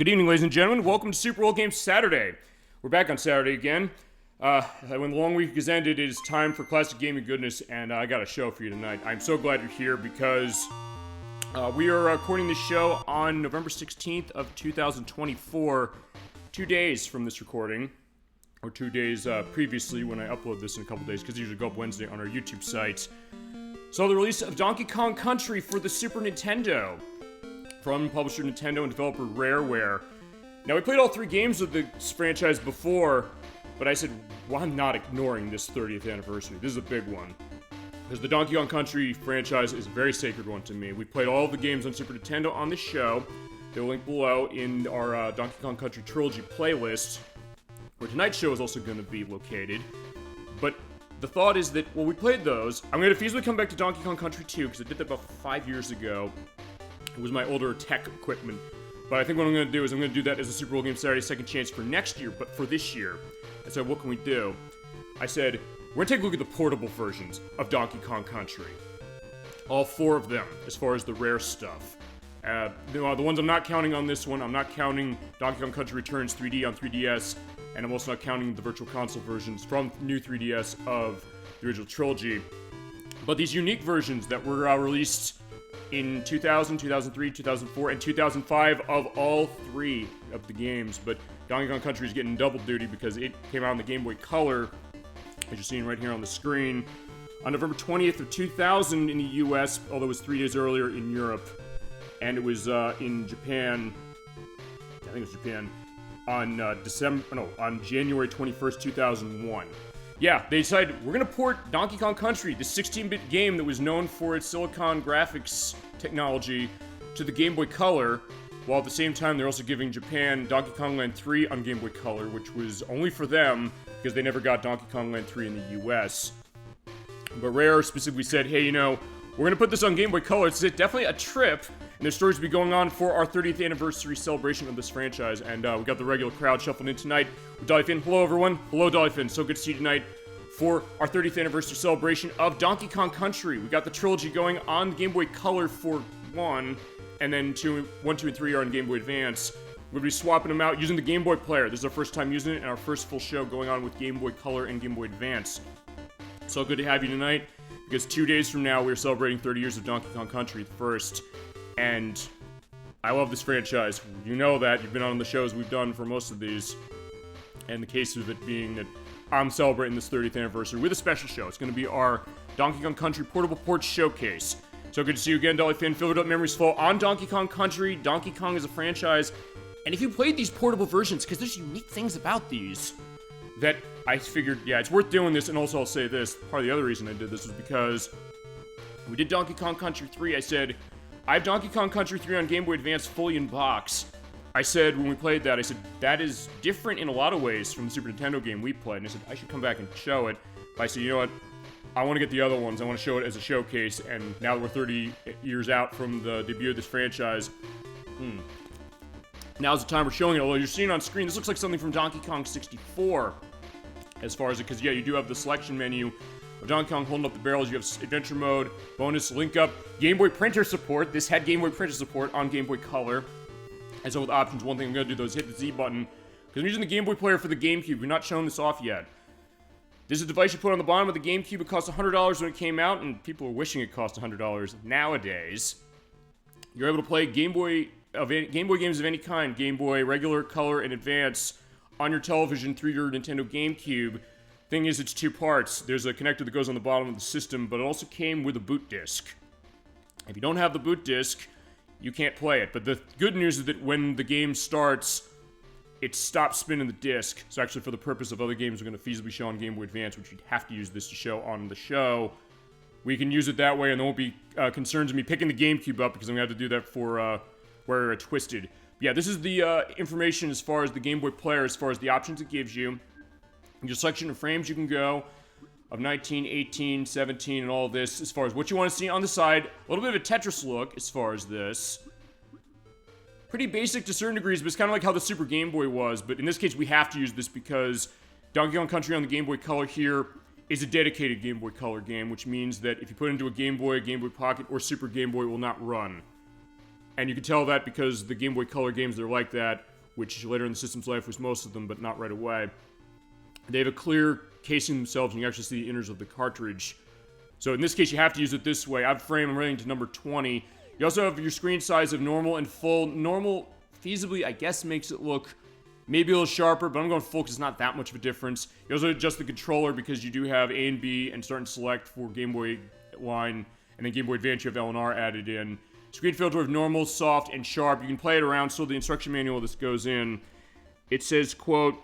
Good evening, ladies and gentlemen. Welcome to Super Bowl Game Saturday. We're back on Saturday again. When the long week has ended, it is time for classic gaming goodness, and I got a show for you tonight. I'm so glad you're here because we are recording this show on November 16th of 2024, 2 days from this recording, or 2 days previously when I upload this in a couple days, because it usually go up Wednesday on our YouTube site. So the release of Donkey Kong Country for the Super Nintendo from publisher Nintendo and developer Rareware. Now, we played all 3 games of this franchise before, but I said, well, I'm not ignoring this 30th anniversary. This is a big one. Because the Donkey Kong Country franchise is a very sacred one to me. We played all of the games on Super Nintendo on this show. They'll link below in our Donkey Kong Country Trilogy playlist, where tonight's show is also going to be located. But the thought is that, well, we played those. I'm going to feasibly come back to Donkey Kong Country 2, because I did that about 5 years ago. It was my older tech equipment. But I think what I'm going to do is I'm going to do that as a Super Bowl Game Saturday second chance for next year, but for this year. I said, what can we do? I said, we're going to take a look at the portable versions of Donkey Kong Country. All 4 of them, as far as the rare stuff. The ones I'm not counting on this one, I'm not counting Donkey Kong Country Returns 3D on 3DS, and I'm also not counting the Virtual Console versions from new 3DS of the original trilogy. But these unique versions that were released in 2000, 2003, 2004, and 2005 of all 3 of the games. But Donkey Kong Country is getting double duty because it came out on the Game Boy Color, as you're seeing right here on the screen, on November 20th of 2000 in the US, although it was 3 days earlier in Europe. And it was in Japan, I think it was Japan, on January 21st, 2001. Yeah, they decided, we're going to port Donkey Kong Country, the 16-bit game that was known for its silicon graphics technology, to the Game Boy Color, while at the same time they're also giving Japan Donkey Kong Land 3 on Game Boy Color, which was only for them, because they never got Donkey Kong Land 3 in the US. But Rare specifically said, hey, you know, we're going to put this on Game Boy Color. It's definitely a trip, and there's stories to be going on for our 30th anniversary celebration of this franchise, and we got the regular crowd shuffling in tonight with Dollyfin. Hello, everyone. Hello, Dollyfin. So good to see you tonight for our 30th anniversary celebration of Donkey Kong Country. We got the trilogy going on Game Boy Color for 1, and then 1, 2, and 3 are on Game Boy Advance. We'll be swapping them out using the Game Boy Player. This is our first time using it, and our first full show going on with Game Boy Color and Game Boy Advance. So good to have you tonight, because 2 days from now, we're celebrating 30 years of Donkey Kong Country, the first, and I love this franchise. You know that. You've been on the shows we've done for most of these, and the case of it being that I'm celebrating this 30th anniversary with a special show. It's going to be our Donkey Kong Country Portable Port Showcase. So good to see you again, Dollyfin. Filled up memories full on Donkey Kong Country. Donkey Kong is a franchise, and if you played these portable versions, because there's unique things about these, that I figured, yeah, it's worth doing this. And also I'll say this, part of the other reason I did this was because we did Donkey Kong Country 3. I said, I have Donkey Kong Country 3 on Game Boy Advance fully in box. I said, when we played that, I said, that is different in a lot of ways from the Super Nintendo game we played. And I said, I should come back and show it. But I said, you know what? I want to get the other ones. I want to show it as a showcase. And now that we're 30 years out from the debut of this franchise, now's the time we're showing it. Although you're seeing on screen, this looks like something from Donkey Kong 64. As far as it, because yeah, you do have the selection menu of Donkey Kong holding up the barrels. You have Adventure Mode, bonus, link up, Game Boy Printer support. This had Game Boy Printer support on Game Boy Color. And so with options, one thing I'm going to do though is hit the Z button, because I'm using the Game Boy Player for the GameCube. We're not showing this off yet. This is a device you put on the bottom of the GameCube. It cost $100 when it came out, and people are wishing it cost $100 nowadays. You're able to play Game Boy games of any kind, Game Boy, regular, color, and advance, on your television through your Nintendo GameCube. Thing is, it's 2 parts. There's a connector that goes on the bottom of the system, but it also came with a boot disc. If you don't have the boot disc, you can't play it. But the good news is that when the game starts, it stops spinning the disc. So actually, for the purpose of other games we're going to feasibly show on Game Boy Advance, which you'd have to use this to show on the show, we can use it that way, and there won't be concerns of me picking the GameCube up, because I'm going to have to do that for Rare Twisted. But yeah, this is the information as far as the Game Boy Player, as far as the options it gives you. Your selection of frames you can go, of 19, 18, 17, and all of this, as far as what you want to see on the side. A little bit of a Tetris look as far as this. Pretty basic to certain degrees, but it's kind of like how the Super Game Boy was. But in this case, we have to use this because Donkey Kong Country on the Game Boy Color here is a dedicated Game Boy Color game, which means that if you put it into a Game Boy Pocket, or Super Game Boy, it will not run. And you can tell that because the Game Boy Color games that are like that which later in the system's life was most of them, but not right away. They have a clear casing themselves, and you actually see the inners of the cartridge. So in this case, you have to use it this way. I've framed, I'm rating to number 20. You also have your screen size of normal and full. Normal, feasibly, I guess, makes it look maybe a little sharper, but I'm going full because it's not that much of a difference. You also adjust the controller because you do have A and B and start and select for Game Boy line, and then Game Boy Advance, you have L and R added in. Screen filter of normal, soft, and sharp. You can play it around, so the instruction manual this goes in. It says, quote,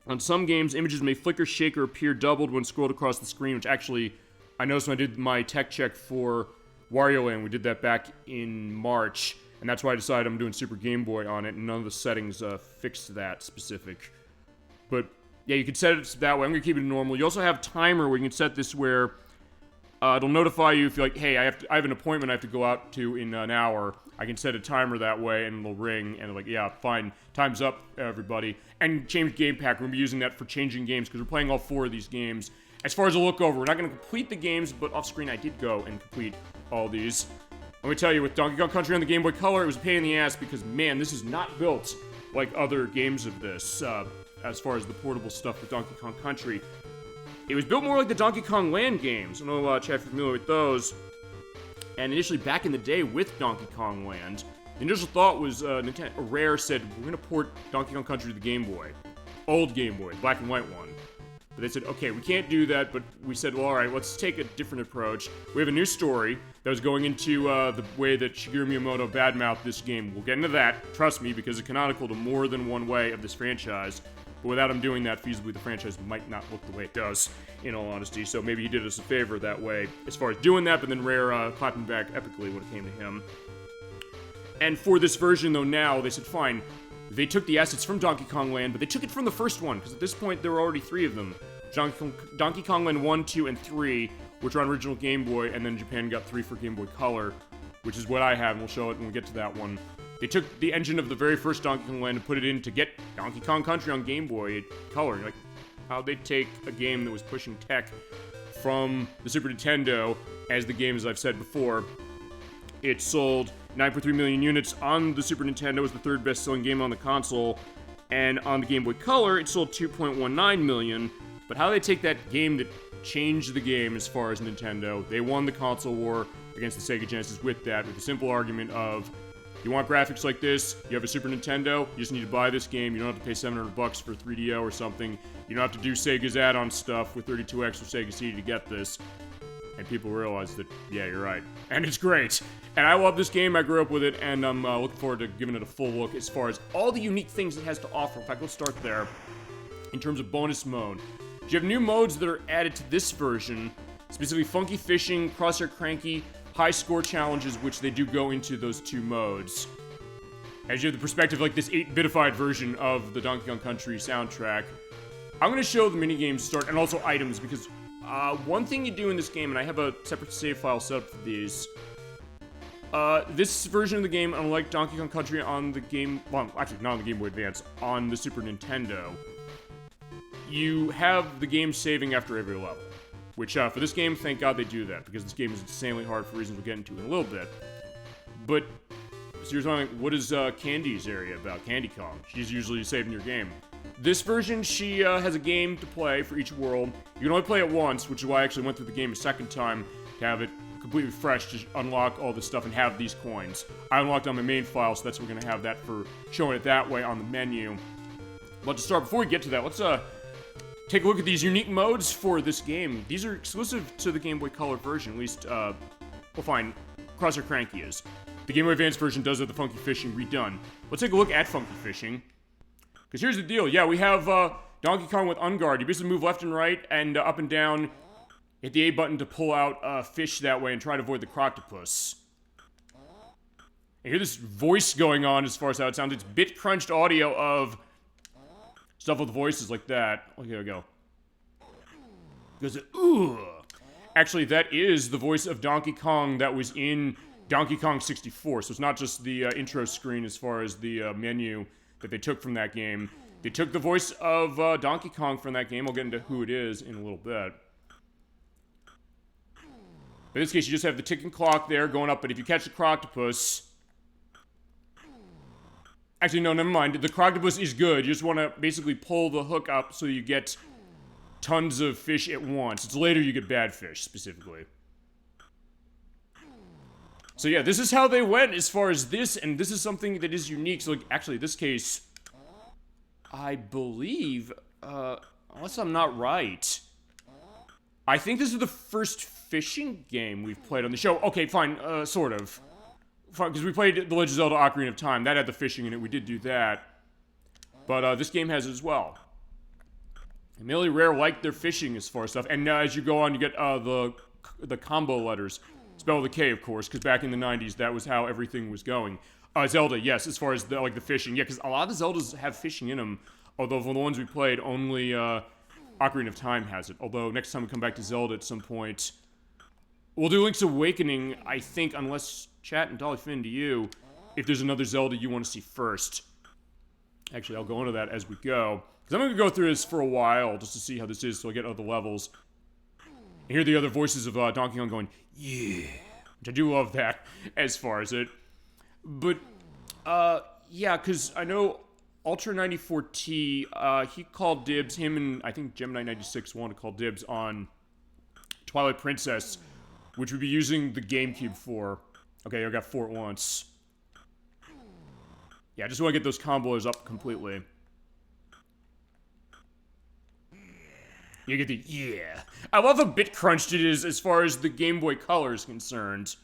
on some games, images may flicker, shake, or appear doubled when scrolled across the screen, which actually, I noticed when I did my tech check for Wario Land. We did that back in March, and that's why I decided I'm doing Super Game Boy on it, and none of the settings fixed that specific. But, yeah, you can set it that way. I'm going to keep it normal. You also have timer where you can set this where it'll notify you if you're like, hey, I have an appointment I have to go out to in an hour. I can set a timer that way, and it'll ring, and like, yeah, fine, time's up, everybody. And change game pack. We're going to be using that for changing games, because we're playing all 4 of these games. As far as a look over, we're not going to complete the games, but off screen I did go and complete all these. Let me tell you, with Donkey Kong Country on the Game Boy Color, it was a pain in the ass, because, man, this is not built like other games of this, as far as the portable stuff with Donkey Kong Country. It was built more like the Donkey Kong Land games. I know chat if you're familiar with those. And initially, back in the day with Donkey Kong Land, the initial thought was Rare said, we're going to port Donkey Kong Country to the Game Boy. Old Game Boy, black and white one. But they said, okay, we can't do that, but we said, well, alright, let's take a different approach. We have a new story that was going into the way that Shigeru Miyamoto badmouthed this game. We'll get into that, trust me, because it's canonical to more than one way of this franchise. But without him doing that, feasibly, the franchise might not look the way it does, in all honesty. So maybe he did us a favor that way, as far as doing that, but then Rare clapping back epically when it came to him. And for this version, though, now, they said, fine, they took the assets from Donkey Kong Land, but they took it from the first one, because at this point, there were already 3 of them. Donkey Kong Land 1, 2, and 3, which were on original Game Boy, and then Japan got 3 for Game Boy Color, which is what I have, and we'll show it when we get to that one. They took the engine of the very first Donkey Kong Land and put it in to get Donkey Kong Country on Game Boy Color. Like, how'd they take a game that was pushing tech from the Super Nintendo, as the game, as I've said before, it sold 9.3 million units on the Super Nintendo, was the 3rd best-selling game on the console, and on the Game Boy Color, it sold 2.19 million, but how they take that game that changed the game as far as Nintendo, they won the console war against the Sega Genesis with that, with the simple argument of, you want graphics like this, you have a Super Nintendo, you just need to buy this game, you don't have to pay $700 for 3DO or something, you don't have to do Sega's add-on stuff with 32X or Sega CD to get this. And people realize that, yeah, you're right. And it's great. And I love this game, I grew up with it, and I'm looking forward to giving it a full look as far as all the unique things it has to offer. In fact, let's start there. In terms of bonus mode, you have new modes that are added to this version, specifically Funky Fishing, Crosshair Cranky, High Score Challenges, which they do go into those 2 modes. As you have the perspective, like this 8-bitified version of the Donkey Kong Country soundtrack. I'm going to show the minigames start, and also items, because one thing you do in this game, and I have a separate save file set up for these, this version of the game, unlike Donkey Kong Country on the game, well, actually not on the Game Boy Advance, on the Super Nintendo, you have the game saving after every level. Which, for this game, thank God they do that, because this game is insanely hard for reasons we'll get into in a little bit. But, so you're wondering, what is Candy's area about? Candy Kong. She's usually saving your game. This version, she has a game to play for each world. You can only play it once, which is why I actually went through the game a second time to have it completely fresh, to unlock all this stuff and have these coins. I unlocked on my main file, so that's we're going to have that for showing it that way on the menu. But to start, before we get to that, let's take a look at these unique modes for this game. These are exclusive to the Game Boy Color version, at least, well, fine, Crosshair Cranky is. The Game Boy Advance version does have the Funky Fishing redone. Let's take a look at Funky Fishing. Because here's the deal, yeah, we have Donkey Kong with Unguard. You basically move left and right and up and down, hit the A button to pull out fish that way and try to avoid the croctopus. And hear this voice going on as far as how it sounds. It's bit-crunched audio of stuff with voices like that. Oh, here we go. It goes, ooh. Actually, that is the voice of Donkey Kong that was in Donkey Kong 64. So it's not just the intro screen as far as the menu that they took from that game. They took the voice of Donkey Kong from that game. I'll get into who it is in a little bit. In this case, you just have the ticking clock there going up, but if you catch the croctopus, Actually, no, never mind. The croctopus is good. You just want to basically pull the hook up so you get tons of fish at once. It's later you get bad fish, specifically. So yeah, this is how they went as far as this, and this is something that is unique. So, like, actually, this case, I believe, unless I'm not right, I think this is the first fishing game we've played on the show. Okay, fine, sort of. Because we played The Legend of Zelda Ocarina of Time. That had the fishing in it. We did do that. But this game has it as well. Admittedly, Rare liked their fishing as far as stuff. And as you go on, you get the combo letters. Spelled with a K, of course, because back in the 90s, that was how everything was going. Zelda, yes, as far as the fishing. Yeah, because a lot of the Zeldas have fishing in them. Although for the ones we played, only Ocarina of Time has it. Although next time we come back to Zelda at some point, we'll do Link's Awakening, I think, unless chat and Dolly Finn to you, if there's another Zelda you want to see first. Actually, I'll go into that as we go. Because I'm going to go through this for a while, just to see how this is, so I get other levels. And hear the other voices of Donkey Kong going, yeah. Which I do love that, as far as it. But, yeah, because I know Ultra 94T, he called dibs, him and I think Gemini 96 wanted to call dibs on Twilight Princess, which we'd be using the GameCube for. Okay, I got 4 at once. Yeah, I just want to get those combos up completely. You get the, yeah. I love how bit crunched it is as far as the Game Boy Color is concerned.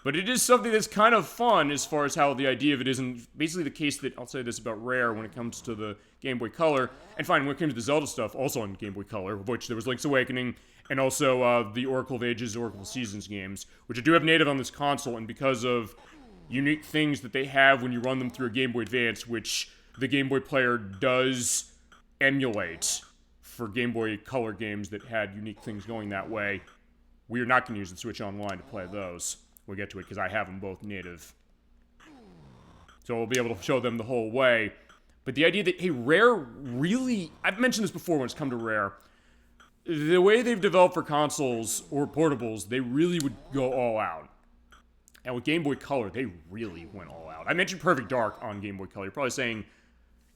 But it is something that's kind of fun as far as how the idea of it isn't basically the case that, I'll say this about Rare when it comes to the Game Boy Color. And fine, when it came to the Zelda stuff, also on Game Boy Color, of which there was Link's Awakening, and also the Oracle of Ages, Oracle of Seasons games, which I do have native on this console, and because of unique things that they have when you run them through a Game Boy Advance, which the Game Boy player does emulate for Game Boy Color games that had unique things going that way, we are not going to use the Switch Online to play those. We'll get to it because I have them both native. So we'll be able to show them the whole way. But the idea that, hey, Rare really... I've mentioned this before when it's come to Rare. The way they've developed for consoles or portables, they really would go all out. And with Game Boy Color, they really went all out. I mentioned Perfect Dark on Game Boy Color. You're probably saying,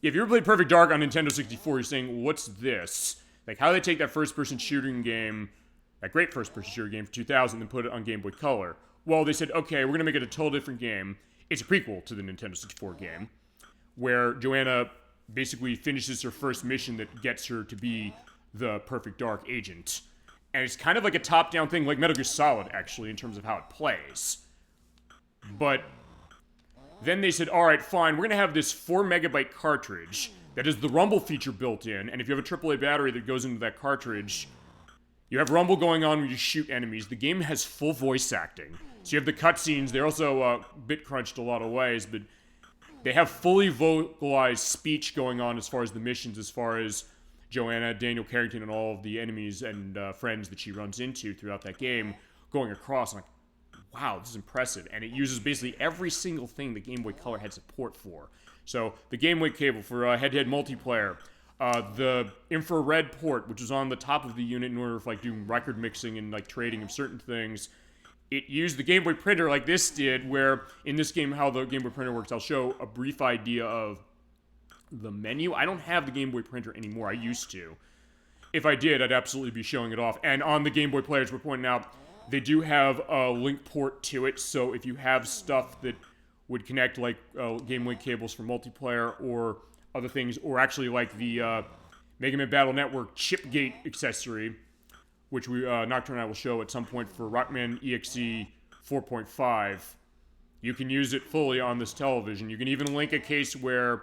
if you ever played Perfect Dark on Nintendo 64, you're saying, what's this? Like, how do they take that first-person shooting game, that great first-person shooter game for 2000, and put it on Game Boy Color? Well, they said, okay, we're going to make it a totally different game. It's a prequel to the Nintendo 64 game, where Joanna basically finishes her first mission that gets her to be the Perfect Dark agent. And it's kind of like a top-down thing, like Metal Gear Solid, actually, in terms of how it plays. But then they said, alright, fine, we're going to have this 4-megabyte cartridge that has the rumble feature built in, and if you have a AAA battery that goes into that cartridge, you have rumble going on when you shoot enemies. The game has full voice acting. So you have the cutscenes. They're also bit crunched a lot of ways, but they have fully vocalized speech going on as far as the missions, as far as Joanna, Daniel Carrington, and all of the enemies and friends that she runs into throughout that game going across. I'm like, wow, this is impressive. And it uses basically every single thing the Game Boy Color had support for. So the Game Boy cable for head-to-head multiplayer, the infrared port, which is on the top of the unit in order for like doing record mixing and like trading of certain things. It used the Game Boy printer like this did, where in this game how the Game Boy printer works, I'll show a brief idea of the menu. I don't have the Game Boy printer anymore. I used to. If I did, I'd absolutely be showing it off. And on the Game Boy players, we're pointing out, they do have a link port to it, so if you have stuff that would connect like Game Link cables for multiplayer or other things, or actually like the Mega Man Battle Network chipgate accessory, which we Nocturne and I will show at some point for Rockman EXE 4.5, you can use it fully on this television. You can even link a case where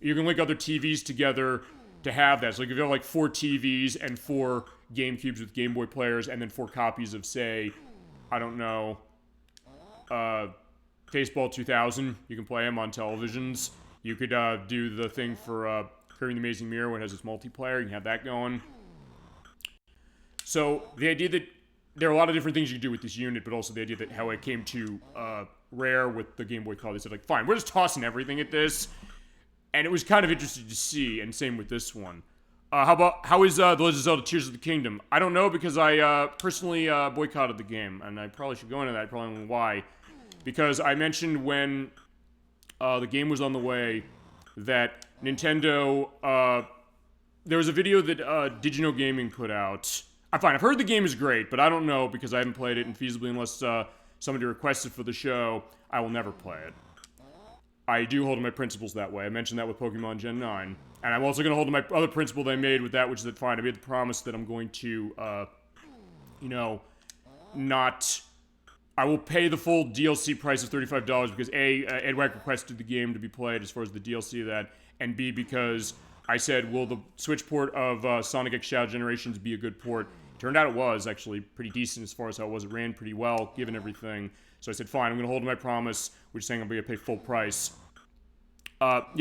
you can link other TVs together to have that. So if you have like 4 TVs and 4 GameCubes with Game Boy players, and then 4 copies of, say, I don't know, Baseball 2000, you can play them on televisions. You could do the thing for Curry the Amazing Mirror when it has its multiplayer. You can have that going. So the idea that there are a lot of different things you can do with this unit, but also the idea that how it came to Rare with the Game Boy Color, they said, like, fine, we're just tossing everything at this. And it was kind of interesting to see, and same with this one. How is The Legend of Zelda Tears of the Kingdom? I don't know, because I personally boycotted the game, and I probably should go into that. I probably don't know why. Because I mentioned when the game was on the way, that Nintendo, there was a video that DidYouKnowGaming put out. I've heard the game is great, but I don't know because I haven't played it, and feasibly, unless somebody requests it for the show, I will never play it. I do hold to my principles that way. I mentioned that with Pokemon Gen 9. And I'm also going to hold to my other principle that I made with that, which is that, fine, I made the promise that I'm going to, I will pay the full DLC price of $35 because A, Ed Wack requested the game to be played as far as the DLC of that, and B, because I said, will the Switch port of Sonic X Shadow Generations be a good port? It turned out it was, actually, pretty decent as far as how it was. It ran pretty well, given everything. So I said, fine, I'm going to hold to my promise, which is saying I'm going to pay full price.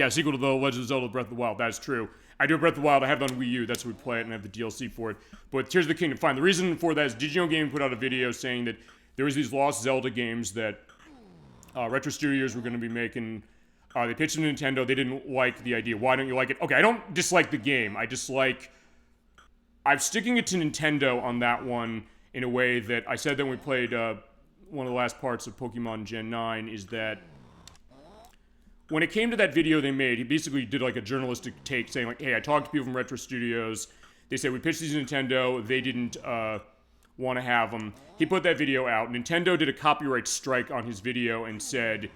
Sequel to the Legend of Zelda Breath of the Wild, that is true. I do have Breath of the Wild, I have it on Wii U, that's what we play it, and I have the DLC for it. But Tears of the Kingdom, fine. The reason for that is DidYouKnowGaming put out a video saying that there was these Lost Zelda games that Retro Studios were going to be making. They pitched to Nintendo, they didn't like the idea. Why don't you like it? Okay, I don't dislike the game, I'm sticking it to Nintendo on that one in a way that I said that when we played one of the last parts of Pokemon Gen 9, is that when it came to that video they made, he basically did like a journalistic take saying like, hey, I talked to people from Retro Studios. They said we pitched these to Nintendo. They didn't want to have them. He put that video out. Nintendo did a copyright strike on his video and said,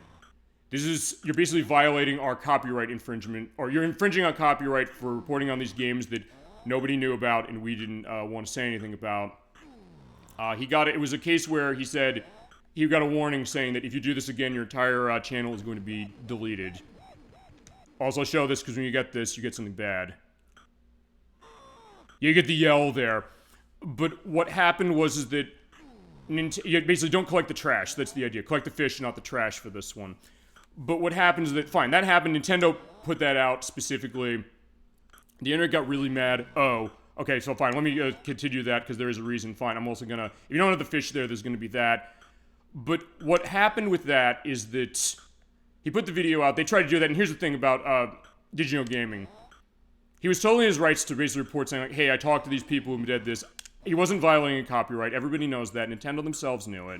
you're basically violating our copyright infringement, or you're infringing on copyright for reporting on these games that nobody knew about and we didn't want to say anything about. It was a case where he said, he got a warning saying that if you do this again, your entire channel is going to be deleted. Also, I'll show this because when you get this, you get something bad. You get the yell there. But what happened was that you basically don't collect the trash. That's the idea. Collect the fish, not the trash for this one. But what happens is that, fine, that happened. Nintendo put that out specifically. The internet got really mad. Oh, okay, so fine. Let me continue that because there is a reason. Fine, I'm also gonna... If you don't have the fish there's gonna be that. But what happened with that is that he put the video out. They tried to do that, and here's the thing about DidYouKnowGaming. He was totally in his rights to basically report saying, like, hey, I talked to these people who did this. He wasn't violating copyright. Everybody knows that. Nintendo themselves knew it.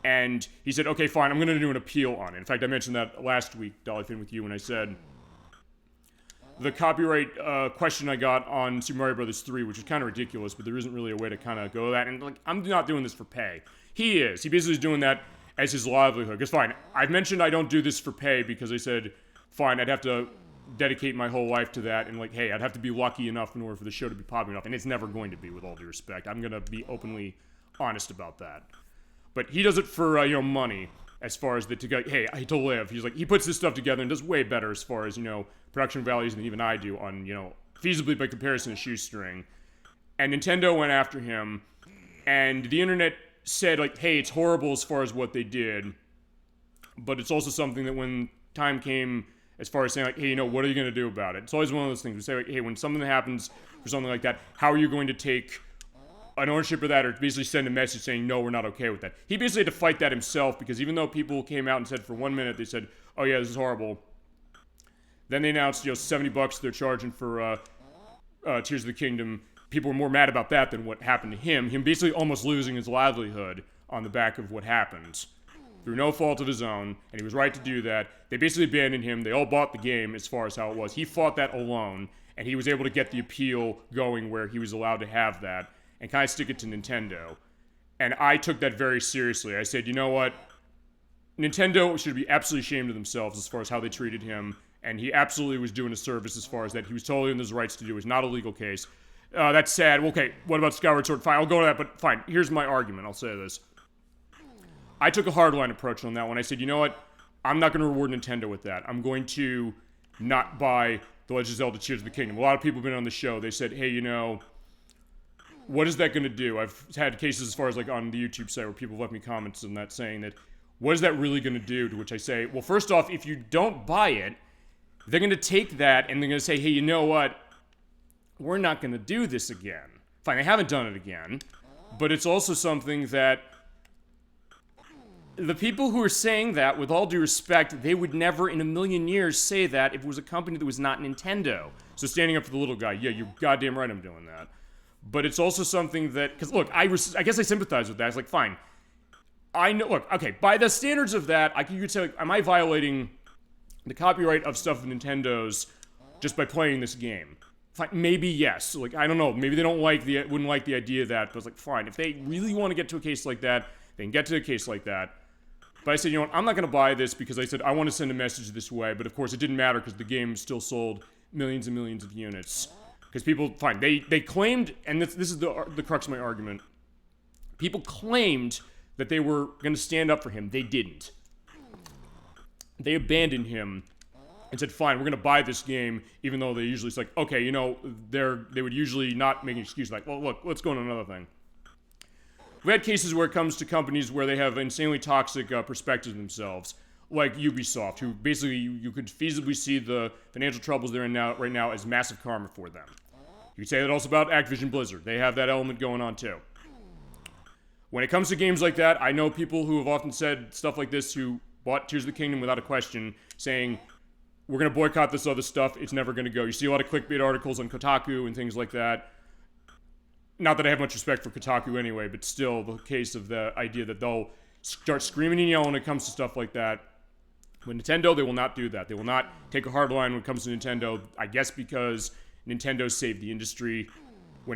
And he said, okay, fine, I'm going to do an appeal on it. In fact, I mentioned that last week, Dollyfin, with you, when I said the copyright question I got on Super Mario Bros. 3, which is kind of ridiculous, but there isn't really a way to kind of go that. And, like, I'm not doing this for pay. He is. He basically is doing that as his livelihood. Because, fine, I've mentioned I don't do this for pay because I said, fine, I'd have to dedicate my whole life to that. And, like, hey, I'd have to be lucky enough in order for the show to be popular enough. And it's never going to be, with all due respect. I'm going to be openly honest about that. But he does it for, money, as far as to live. He's like, he puts this stuff together and does way better as far as, production values than even I do on, feasibly by comparison to Shoestring. And Nintendo went after him, and the internet said, like, hey, it's horrible as far as what they did, but it's also something that when time came, as far as saying, like, hey, what are you going to do about it? It's always one of those things. We say, like, hey, when something happens for something like that, how are you going to take an ownership of that, or basically send a message saying, no, we're not okay with that? He basically had to fight that himself, because even though people came out and said for 1 minute, they said, oh yeah, this is horrible. Then they announced, $70 they're charging for Tears of the Kingdom. People were more mad about that than what happened to him. Him basically almost losing his livelihood on the back of what happened. Through no fault of his own, and he was right to do that. They basically abandoned him. They all bought the game as far as how it was. He fought that alone, and he was able to get the appeal going where he was allowed to have that, and kind of stick it to Nintendo. And I took that very seriously. I said, you know what? Nintendo should be absolutely ashamed of themselves as far as how they treated him, and he absolutely was doing a service as far as that. He was totally in his rights to do it. It's not a legal case. That's sad. Okay, what about Skyward Sword? Fine, I'll go to that, but fine. Here's my argument. I'll say this. I took a hardline approach on that one. I said, you know what? I'm not going to reward Nintendo with that. I'm going to not buy The Legend of Zelda Tears of the Kingdom. A lot of people have been on the show. They said, hey, what is that going to do? I've had cases as far as, like, on the YouTube site where people have left me comments on that saying that, what is that really going to do? To which I say, well, first off, if you don't buy it, they're going to take that and they're going to say, hey, you know what? We're not going to do this again. Fine, they haven't done it again, but it's also something that the people who are saying that, with all due respect, they would never in a million years say that if it was a company that was not Nintendo. So standing up for the little guy, yeah, you're goddamn right I'm doing that. But it's also something that, because look, I guess I sympathize with that. It's like, fine, I know, look, okay, by the standards of that, you could say, like, am I violating the copyright of stuff of Nintendo's just by playing this game. Fine, maybe yes. Like, I don't know. Maybe they wouldn't like the idea of that. But it's like, fine. If they really want to get to a case like that, they can get to a case like that. But I said, you know what? I'm not going to buy this because I said I want to send a message this way. But of course, it didn't matter because the game still sold millions and millions of units. Because people, fine, they claimed, and this is the crux of my argument. People claimed that they were going to stand up for him. They didn't. They abandoned him and said, fine, we're going to buy this game, even though they usually, it's like, okay, you know, they would usually not make an excuse like, well, look, let's go on another thing. We've had cases where it comes to companies where they have insanely toxic perspectives themselves, like Ubisoft, who basically you could feasibly see the financial troubles they're in right now as massive karma for them. You could say that also about Activision Blizzard. They have that element going on too. When it comes to games like that, I know people who have often said stuff like this who bought Tears of the Kingdom without a question, saying, we're going to boycott this other stuff, it's never going to go. You see a lot of clickbait articles on Kotaku and things like that. Not that I have much respect for Kotaku anyway, but still the case of the idea that they'll start screaming and yelling when it comes to stuff like that. With Nintendo, they will not do that. They will not take a hard line when it comes to Nintendo, I guess because Nintendo saved the industry.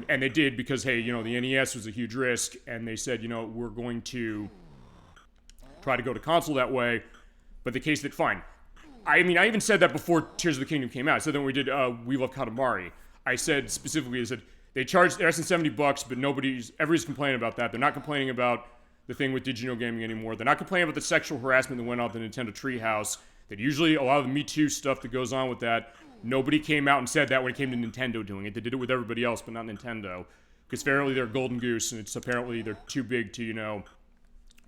And they did because, hey, you know, the NES was a huge risk, and they said, you know, we're going to try to go to console that way. But the case that, fine. I mean, I even said that before Tears of the Kingdom came out. I said that when we did We Love Katamari. I said specifically, I said, they charged less than $70, but everybody's complaining about that. They're not complaining about the thing with DidYouKnowGaming anymore. They're not complaining about the sexual harassment that went on at the Nintendo Treehouse. That usually a lot of the Me Too stuff that goes on with that, nobody came out and said that when it came to Nintendo doing it. They did it with everybody else, but not Nintendo. Because apparently they're a golden goose, and it's apparently they're too big to, you know,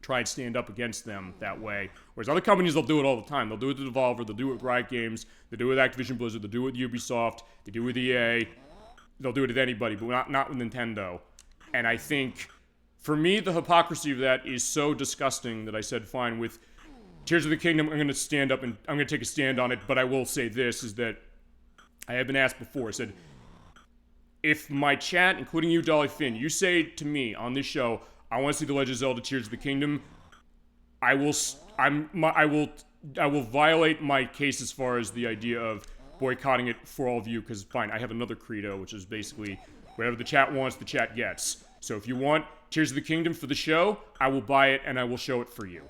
try and stand up against them that way. Whereas other companies, they'll do it all the time. They'll do it with Devolver, they'll do it with Riot Games, they'll do it with Activision Blizzard, they'll do it with Ubisoft, they do it with EA. They'll do it with anybody, but not with Nintendo. And I think, for me, the hypocrisy of that is so disgusting that I said, fine, with Tears of the Kingdom, I'm going to stand up and I'm going to take a stand on it, but I will say this, is that I have been asked before, I said, if my chat, including you, Dolly Finn, you say to me on this show, I want to see The Legend of Zelda Tears of the Kingdom, I will violate my case as far as the idea of boycotting it for all of you, because fine, I have another credo, which is basically whatever the chat wants, the chat gets. So if you want Tears of the Kingdom for the show, I will buy it and I will show it for you.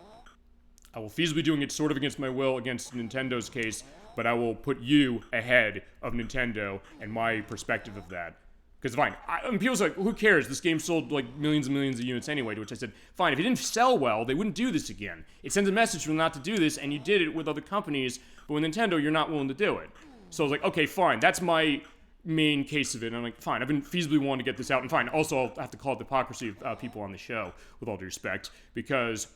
I will feasibly doing it sort of against my will, against Nintendo's case, but I will put you ahead of Nintendo and my perspective of that. Because fine, people's like, who cares? This game sold like millions and millions of units anyway, to which I said, fine, if it didn't sell well, they wouldn't do this again. It sends a message to them not to do this, and you did it with other companies, but with Nintendo, you're not willing to do it. So I was like, okay, fine, that's my main case of it. And I'm like, fine, I've been feasibly wanting to get this out. And fine, also, I'll have to call it the hypocrisy of people on the show, with all due respect, because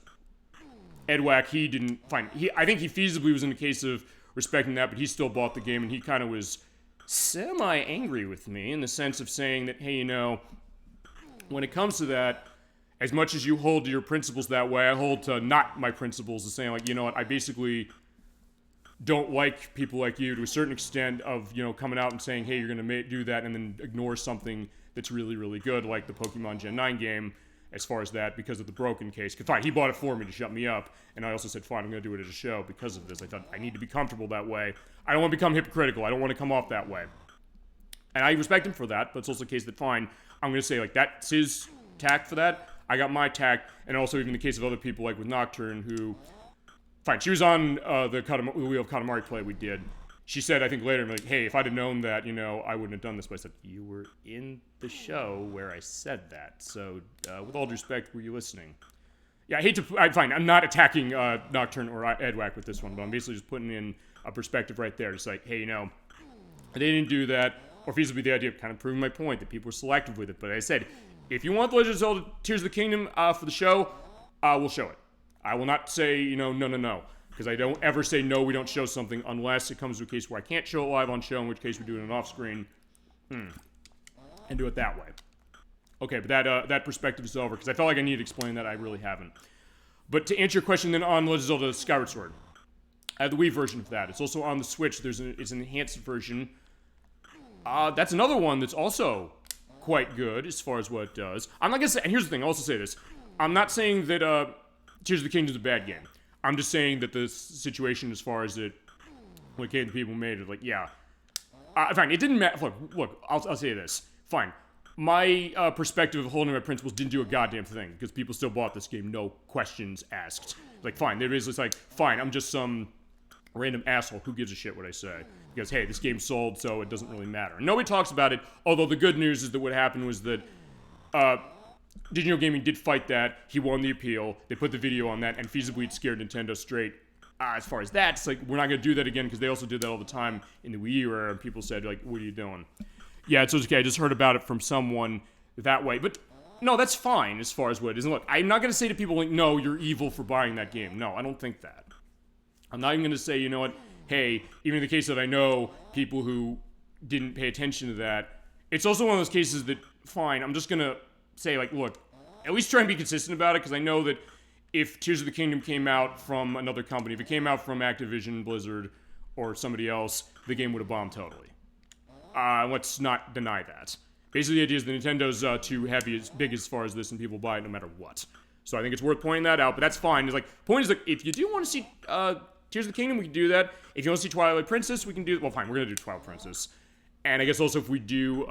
Edwack, he didn't, fine, I think he feasibly was in the case of respecting that, but he still bought the game, and he kind of was semi-angry with me in the sense of saying that, hey, you know, when it comes to that, as much as you hold to your principles that way, I hold to not my principles, of saying, like, you know what, I basically don't like people like you to a certain extent of, you know, coming out and saying, hey, you're going to do that and then ignore something that's really, really good, like the Pokemon Gen 9 game, as far as that, because of the broken case. Fine, he bought it for me to shut me up, and I also said, fine, I'm going to do it as a show because of this. I thought I need to be comfortable that way. I don't want to become hypocritical. I don't want to come off that way. And I respect him for that, but it's also the case that, fine, I'm going to say, like, that's his tack for that. I got my tack, and also even the case of other people, like with Nocturne, who, fine, she was on the Wheel of Katamari play we did. She said, I think later, like, hey, if I'd have known that, you know, I wouldn't have done this. But I said, you were in the show where I said that. So, with all due respect, were you listening? Yeah, I'm not attacking Nocturne or Edwack with this one, but I'm basically just putting in a perspective right there. Just like, hey, you know, they didn't do that, or feasibly the idea of kind of proving my point that people were selective with it. But I said, if you want The Legend of Zelda Tears of the Kingdom for the show, we'll show it. I will not say, you know, no. Because I don't ever say, no, we don't show something, unless it comes to a case where I can't show it live on show, in which case we do it on off-screen, and do it that way. Okay, but that perspective is over, because I felt like I needed to explain that. I really haven't. But to answer your question then on Legend of Zelda Skyward Sword, I have the Wii version of that. It's also on the Switch. It's an enhanced version. That's another one that's also quite good as far as what it does. I'm not going to say, and here's the thing, I'll also say this. I'm not saying that Tears of the Kingdom is a bad game. I'm just saying that the situation as far as it when it came to people who made it. Like, yeah. Fine, it didn't matter. Look, I'll say this. Fine. My perspective of holding my principles didn't do a goddamn thing, because people still bought this game, no questions asked. Like, fine, there is, it's like, fine, I'm just some random asshole, who gives a shit what I say? Because, hey, this game sold, so it doesn't really matter. And nobody talks about it, although the good news is that what happened was that, DidYouKnowGaming did fight that, he won the appeal, they put the video on that, and feasibly it scared Nintendo straight. As far as that, it's like, we're not gonna do that again, because they also did that all the time in the Wii U era, and people said, like, what are you doing? Yeah, it's okay, I just heard about it from someone that way, but no, that's fine as far as what it is. And look, I'm not gonna say to people, like, no, you're evil for buying that game. No, I don't think that. I'm not even gonna say, you know what, hey, even in the case that I know people who didn't pay attention to that, it's also one of those cases that, fine, I'm just gonna say, like, look, at least try and be consistent about it, because I know that if Tears of the Kingdom came out from another company, if it came out from Activision, Blizzard, or somebody else, the game would have bombed totally. Let's not deny that. Basically, the idea is that Nintendo's too heavy, as big as far as this, and people buy it no matter what. So I think it's worth pointing that out, but that's fine. It's like, point is, like, if you do want to see Tears of the Kingdom, we can do that. If you want to see Twilight Princess, we can do, well, fine, we're gonna do Twilight Princess. And I guess also if we do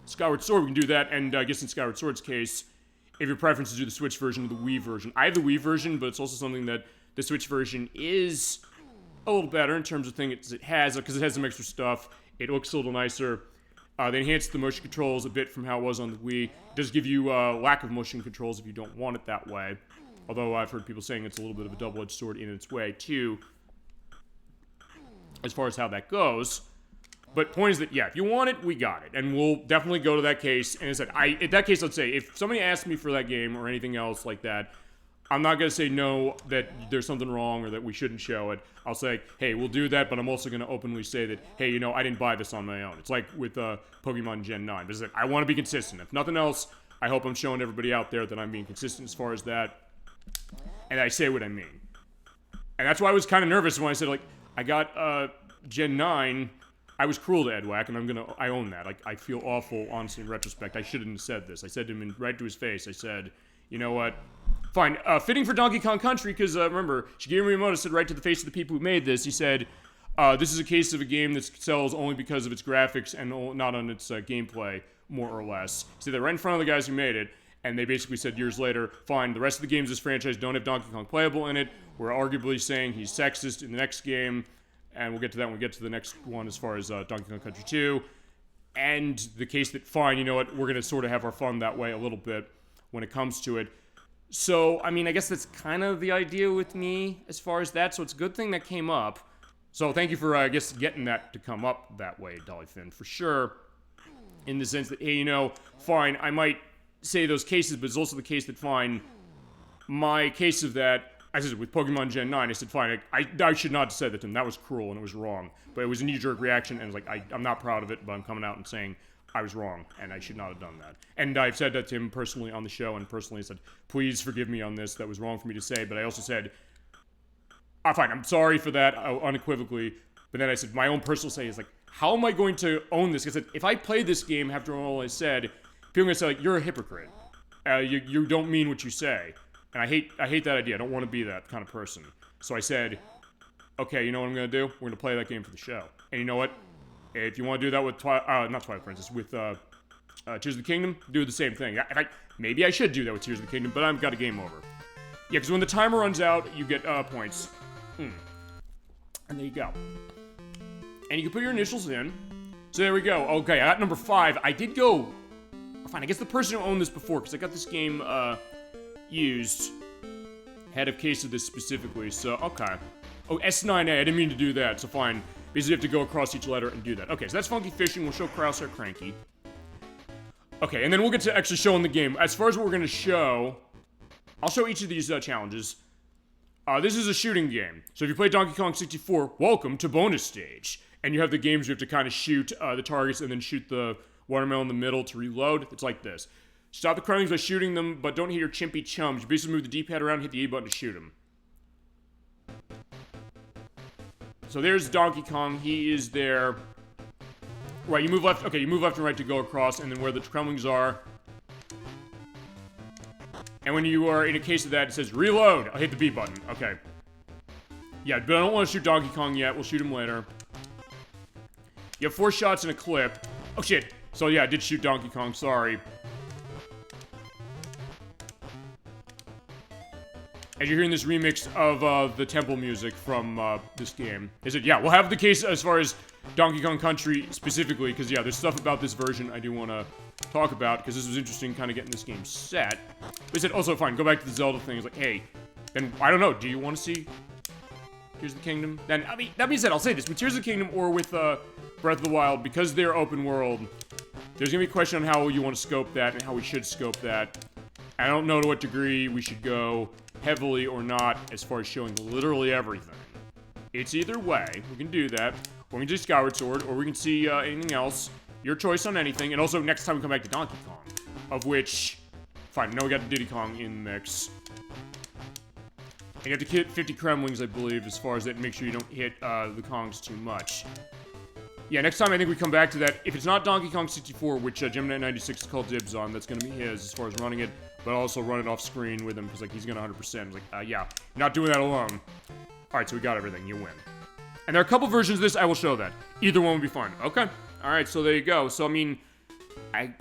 Skyward Sword, we can do that, and I guess in Skyward Sword's case, if your preference is to do the Switch version or the Wii version. I have the Wii version, but it's also something that the Switch version is a little better in terms of things it has, because it has some extra stuff. It looks a little nicer. They enhanced the motion controls a bit from how it was on the Wii. It does give you lack of motion controls if you don't want it that way. Although I've heard people saying it's a little bit of a double-edged sword in its way, too, as far as how that goes. But point is that, yeah, if you want it, we got it. And we'll definitely go to that case. And as I said, in that case, let's say, if somebody asked me for that game or anything else like that, I'm not going to say no, that there's something wrong or that we shouldn't show it. I'll say, hey, we'll do that, but I'm also going to openly say that, hey, you know, I didn't buy this on my own. It's like with Pokemon Gen 9. But it's like, I want to be consistent. If nothing else, I hope I'm showing everybody out there that I'm being consistent as far as that. And I say what I mean. And that's why I was kind of nervous when I said, like, I got Gen 9. I was cruel to Edwack, and I own that. Like, I feel awful, honestly, in retrospect. I shouldn't have said this. I said to him right to his face, I said, you know what? Fine, fitting for Donkey Kong Country, because remember, Shigeru Miyamoto said right to the face of the people who made this, he said, this is a case of a game that sells only because of its graphics and not on its gameplay, more or less. He said that right in front of the guys who made it, and they basically said years later, fine, the rest of the games of this franchise don't have Donkey Kong playable in it. We're arguably saying he's sexist in the next game, and we'll get to that when we get to the next one as far as Donkey Kong Country 2. And the case that, fine, you know what, we're going to sort of have our fun that way a little bit when it comes to it. So, I mean, I guess that's kind of the idea with me as far as that, so it's a good thing that came up. So thank you for, I guess, getting that to come up that way, Dollyfin, for sure. In the sense that, hey, you know, fine, I might say those cases, but it's also the case that, fine, my case of that, as I said, with Pokemon Gen 9, I said, fine, I should not have said that to him. That was cruel and it was wrong. But it was a knee-jerk reaction, and it's like, I'm not proud of it, but I'm coming out and saying I was wrong, and I should not have done that. And I've said that to him personally on the show, and personally said, please forgive me on this. That was wrong for me to say. But I also said, fine, I'm sorry for that, unequivocally. But then I said, my own personal say is like, how am I going to own this? Because if I play this game after all I said, people are going to say, like, you're a hypocrite. You don't mean what you say. And I hate that idea. I don't want to be that kind of person. So I said, okay, you know what I'm going to do? We're going to play that game for the show. And you know what? If you want to do that with not Twilight Princess, with Tears of the Kingdom, do the same thing. Maybe I should do that with Tears of the Kingdom, but I've got a game over. Yeah, because when the timer runs out, you get points. And there you go. And you can put your initials in. So there we go. Okay, I got number 5. I did go... Fine, I guess the person who owned this before, because I got this game used, had a case of this specifically, so okay. Oh, S9A, I didn't mean to do that, so fine. Basically, you have to go across each letter and do that. Okay, so that's Funky Fishing. We'll show Krauser Cranky. Okay, and then we'll get to actually showing the game. As far as what we're going to show, I'll show each of these challenges. This is a shooting game. So if you play Donkey Kong 64, welcome to bonus stage. And you have the games you have to kind of shoot the targets and then shoot the watermelon in the middle to reload. It's like this. Stop the criminals by shooting them, but don't hit your chimpy chums. You basically move the D-pad around and hit the A button to shoot them. So there's Donkey Kong. He is there. Right, you move left. Okay, you move left and right to go across, and then where the crumblings are. And when you are in a case of that, it says reload. I'll hit the B button. Okay. Yeah, but I don't want to shoot Donkey Kong yet. We'll shoot him later. You have 4 shots in a clip. Oh, shit. So, yeah, I did shoot Donkey Kong. Sorry. As you're hearing this remix of the temple music from this game. Is it? Yeah, we'll have the case as far as Donkey Kong Country specifically, because, yeah, there's stuff about this version I do want to talk about, because this was interesting kind of getting this game set. But I said, also, fine, go back to the Zelda thing. It's like, hey, then, I don't know, do you want to see Tears of the Kingdom? Then, I mean, that being said, I'll say this, with Tears of the Kingdom or with Breath of the Wild, because they're open world, there's going to be a question on how you want to scope that and how we should scope that. I don't know to what degree we should go heavily or not as far as showing literally everything. It's either way. We can do that, or we can do Skyward Sword, or we can see anything else. Your choice on anything. And also, next time we come back to Donkey Kong, of which, fine, now we got Diddy Kong in the mix. And you have to hit 50 Kremlings, I believe, as far as that, and make sure you don't hit the Kongs too much. Yeah, next time I think we come back to that. If it's not Donkey Kong 64, which Gemini 96 called dibs on, that's going to be his as far as running it, but also run it off screen with him, because, like, he's going to 100%. Like, yeah, not doing that alone. Alright, so we got everything. You win. And there are a couple versions of this. I will show that. Either one would be fine. Okay. Alright, so there you go. So, I mean, I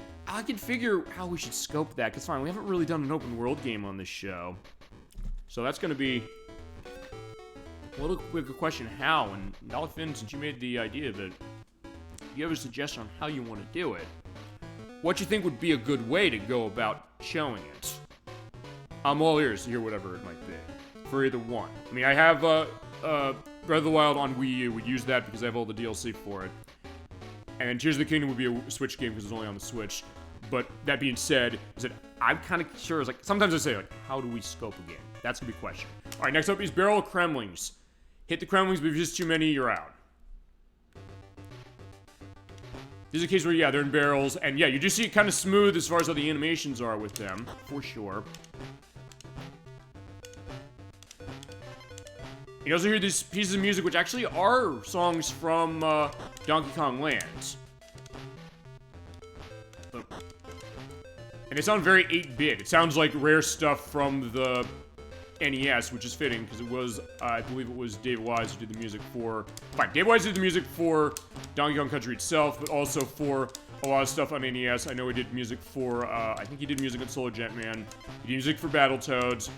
can figure how we should scope that, because, fine, we haven't really done an open world game on this show. So that's going to be a little quicker question, how? And Dolphin, since you made the idea of it, if you have a suggestion on how you want to do it, what you think would be a good way to go about showing it? I'm all ears to hear whatever it might be. For either one. I mean, I have Breath of the Wild on Wii U. We'd use that because I have all the DLC for it. And Tears of the Kingdom would be a Switch game because it's only on the Switch. But that being said, is that I'm kind of sure, like, sometimes I say, like, how do we scope a game? That's gonna be a question. Alright, next up is Barrel of Kremlings. Hit the Kremlings, but if there's just too many, you're out. This is a case where, yeah, they're in barrels, and yeah, you do see it kind of smooth as far as how the animations are with them, for sure. You also hear these pieces of music, which actually are songs from Donkey Kong Land. And they sound very 8-bit. It sounds like rare stuff from the NES, which is fitting, because it was, I believe it was Dave Wise who did the music for... Fine, Dave Wise did the music for Donkey Kong Country itself, but also for a lot of stuff on NES. I know he did music for, I think he did music on Solar Jetman. He did music for Battletoads.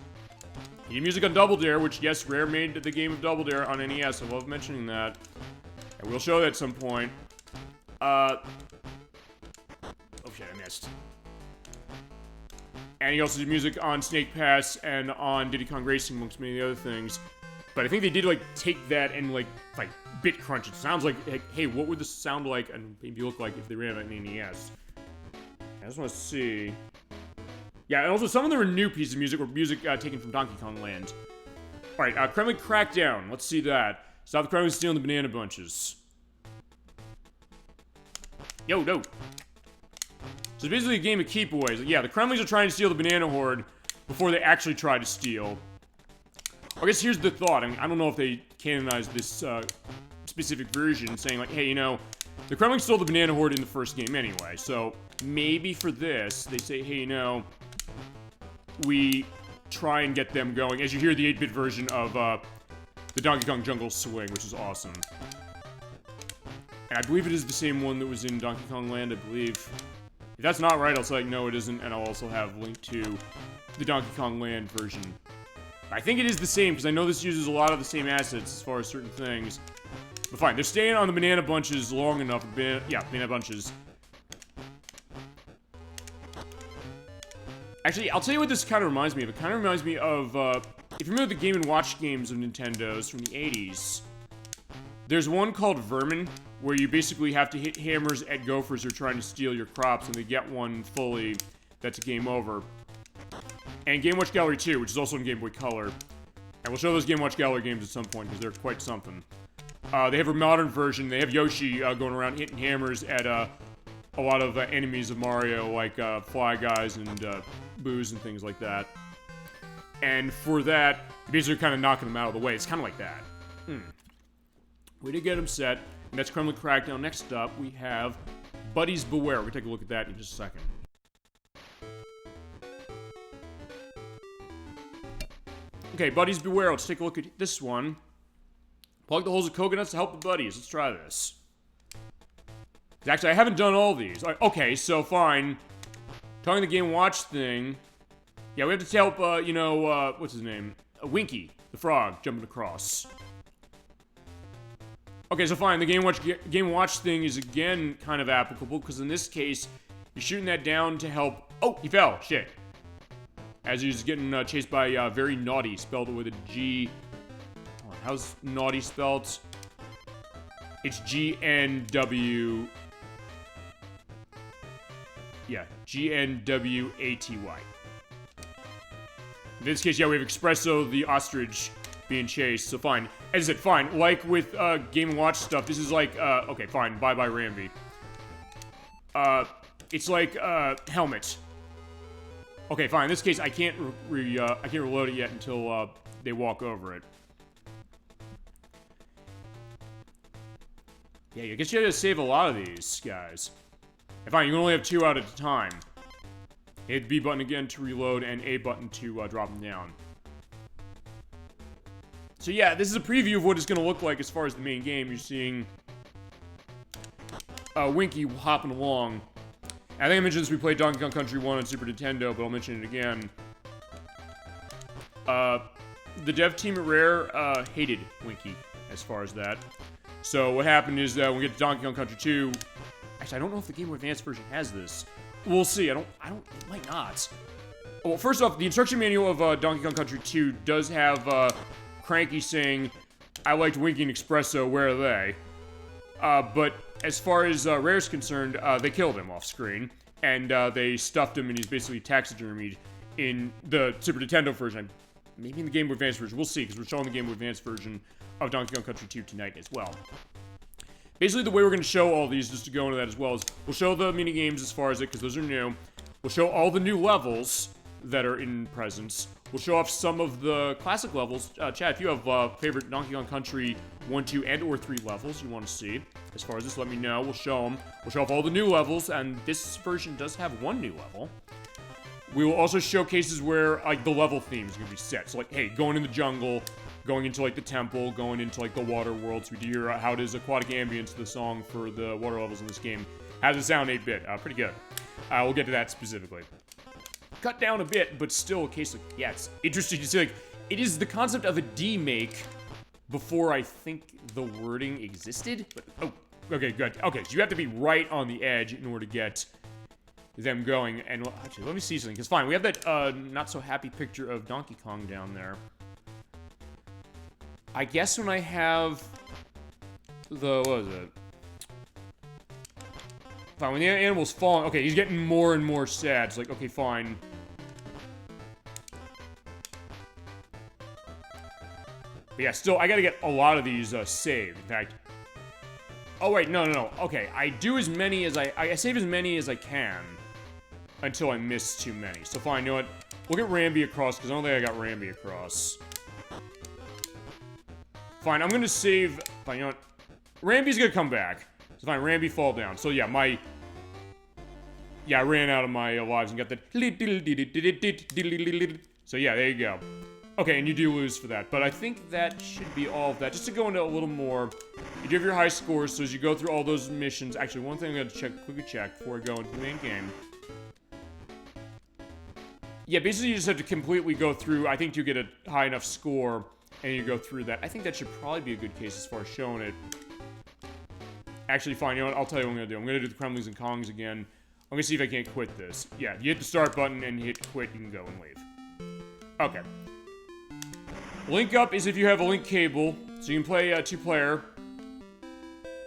He did music on Double Dare, which, yes, Rare made the game of Double Dare on NES. I love mentioning that. And we'll show that at some point. Oh shit, I missed. And he also did music on Snake Pass and on Diddy Kong Racing, amongst many other things. But I think they did, like, take that and, like bit crunch. It sounds like, hey, what would this sound like and maybe look like if they ran it in NES? I just want to see. Yeah, and also some of them are new pieces of music, or music taken from Donkey Kong Land. Alright, Kremlin Crackdown. Let's see that. Stop the Kremlin stealing the banana bunches. Yo, no. So it's basically a game of keep-aways. Like, yeah, the Kremlings are trying to steal the banana horde before they actually try to steal. I guess here's the thought. I mean, I don't know if they canonized this specific version, saying like, hey, you know, the Kremlings stole the banana horde in the first game anyway, so maybe for this, they say, hey, you know, we try and get them going, as you hear the 8-bit version of the Donkey Kong Jungle Swing, which is awesome. And I believe it is the same one that was in Donkey Kong Land, I believe. If that's not right, I'll say, like, no, it isn't, and I'll also have a link to the Donkey Kong Land version. I think it is the same, because I know this uses a lot of the same assets as far as certain things. But fine, they're staying on the banana bunches long enough. Banana bunches. Actually, I'll tell you what this kind of reminds me of. It kind of reminds me of, if you remember the Game & Watch games of Nintendo's from the 80s, there's one called Vermin, where you basically have to hit hammers at gophers who are trying to steal your crops, and they get one fully, that's a game over. And Game Watch Gallery 2, which is also in Game Boy Color. And we'll show those Game Watch Gallery games at some point, because they're quite something. They have a modern version. They have Yoshi going around hitting hammers at a lot of enemies of Mario, like Fly Guys and Boos and things like that. And for that, you basically kind of knocking them out of the way. It's kind of like that. Way to get them set. And that's Kremlin Crackdown. Next up, we have Buddies Beware. We'll take a look at that in just a second. Okay, Buddies Beware. Let's take a look at this one. Plug the holes of coconuts to help the buddies. Let's try this. Actually, I haven't done all these. Okay, so fine. Talking the Game Watch thing. Yeah, we have to help, what's his name? Winky, the frog, jumping across. Okay, so fine. The Game Watch thing is again kind of applicable, because in this case, you're shooting that down to help... Oh, he fell. Shit. As he's getting chased by Very Naughty, spelled with a G... How's naughty spelled? It's G-N-W... Yeah, G-N-W-A-T-Y. In this case, yeah, we have Espresso, the ostrich, being chased, so fine. As I said, fine. Like with Game & Watch stuff, this is like, okay, fine. Bye-bye, Rambi. It's like, Helmet. Okay, fine. In this case, I can't reload it yet until, they walk over it. Yeah, I guess you have to save a lot of these guys. And fine, you can only have 2 out at a time. Hit B button again to reload, and A button to drop them down. So yeah, this is a preview of what it's going to look like as far as the main game. You're seeing Winky hopping along. I think I mentioned this, we played Donkey Kong Country 1 on Super Nintendo, but I'll mention it again. The dev team at Rare hated Winky as far as that. So what happened is when we get to Donkey Kong Country 2... Actually, I don't know if the Game Boy Advance version has this. We'll see. It might not. Well, first off, the instruction manual of Donkey Kong Country 2 does have Cranky saying, I liked Winky and Espresso, where are they? But as far as Rare's concerned, they killed him off screen, and they stuffed him, and he's basically taxidermied in the Super Nintendo version. Maybe in the Game Boy Advance version. We'll see, because we're showing the Game Boy Advance version of Donkey Kong Country 2 tonight as well. Basically, the way we're going to show all these, just to go into that as well, is we'll show the mini-games as far as it, because those are new. We'll show all the new levels that are in presence. We'll show off some of the classic levels. Chad, if you have favorite Donkey Kong Country 1, 2, and or 3 levels you want to see, as far as this, let me know. We'll show them. We'll show off all the new levels, and this version does have 1 new level. We will also show cases where, like, the level theme is going to be set. So, like, hey, going in the jungle, going into, like, the temple, going into, like, the water world. So we do hear how it is aquatic ambience, the song for the water levels in this game. How does it sound 8-bit? Pretty good. We'll get to that specifically. Cut down a bit, but still a case of, yeah, it's interesting to see, like, it is the concept of a D-make before I think the wording existed. But, oh, okay, good. Okay, so you have to be right on the edge in order to get them going. And, well, actually, let me see something, because fine, we have that not-so-happy picture of Donkey Kong down there. I guess when I have the, what is it? Fine, when the animal's falling, okay, he's getting more and more sad. It's like, okay, fine. But yeah, still, I gotta get a lot of these saved. In fact, oh wait, no. Okay, I do as many as I save as many as I can until I miss too many. So fine, you know what? We'll get Rambi across, because I don't think I got Rambi across. Fine, I'm gonna save, fine, you know what? Rambi's gonna come back. So fine, Rambi fall down. So yeah, I ran out of my lives and got the... So yeah, there you go. Okay, and you do lose for that, but I think that should be all of that. Just to go into a little more, you do have your high scores, so as you go through all those missions... Actually, one thing I'm gonna quickly check before I go into the main game. Yeah, basically you just have to completely go through, I think, to get a high enough score, and you go through that. I think that should probably be a good case as far as showing it. Actually, fine, you know what? I'll tell you what I'm gonna do. I'm gonna do the Kremlings and Kongs again. I'm gonna see if I can't quit this. Yeah, you hit the start button and hit quit, you can go and leave. Okay. Link up is if you have a link cable, so you can play 2-player.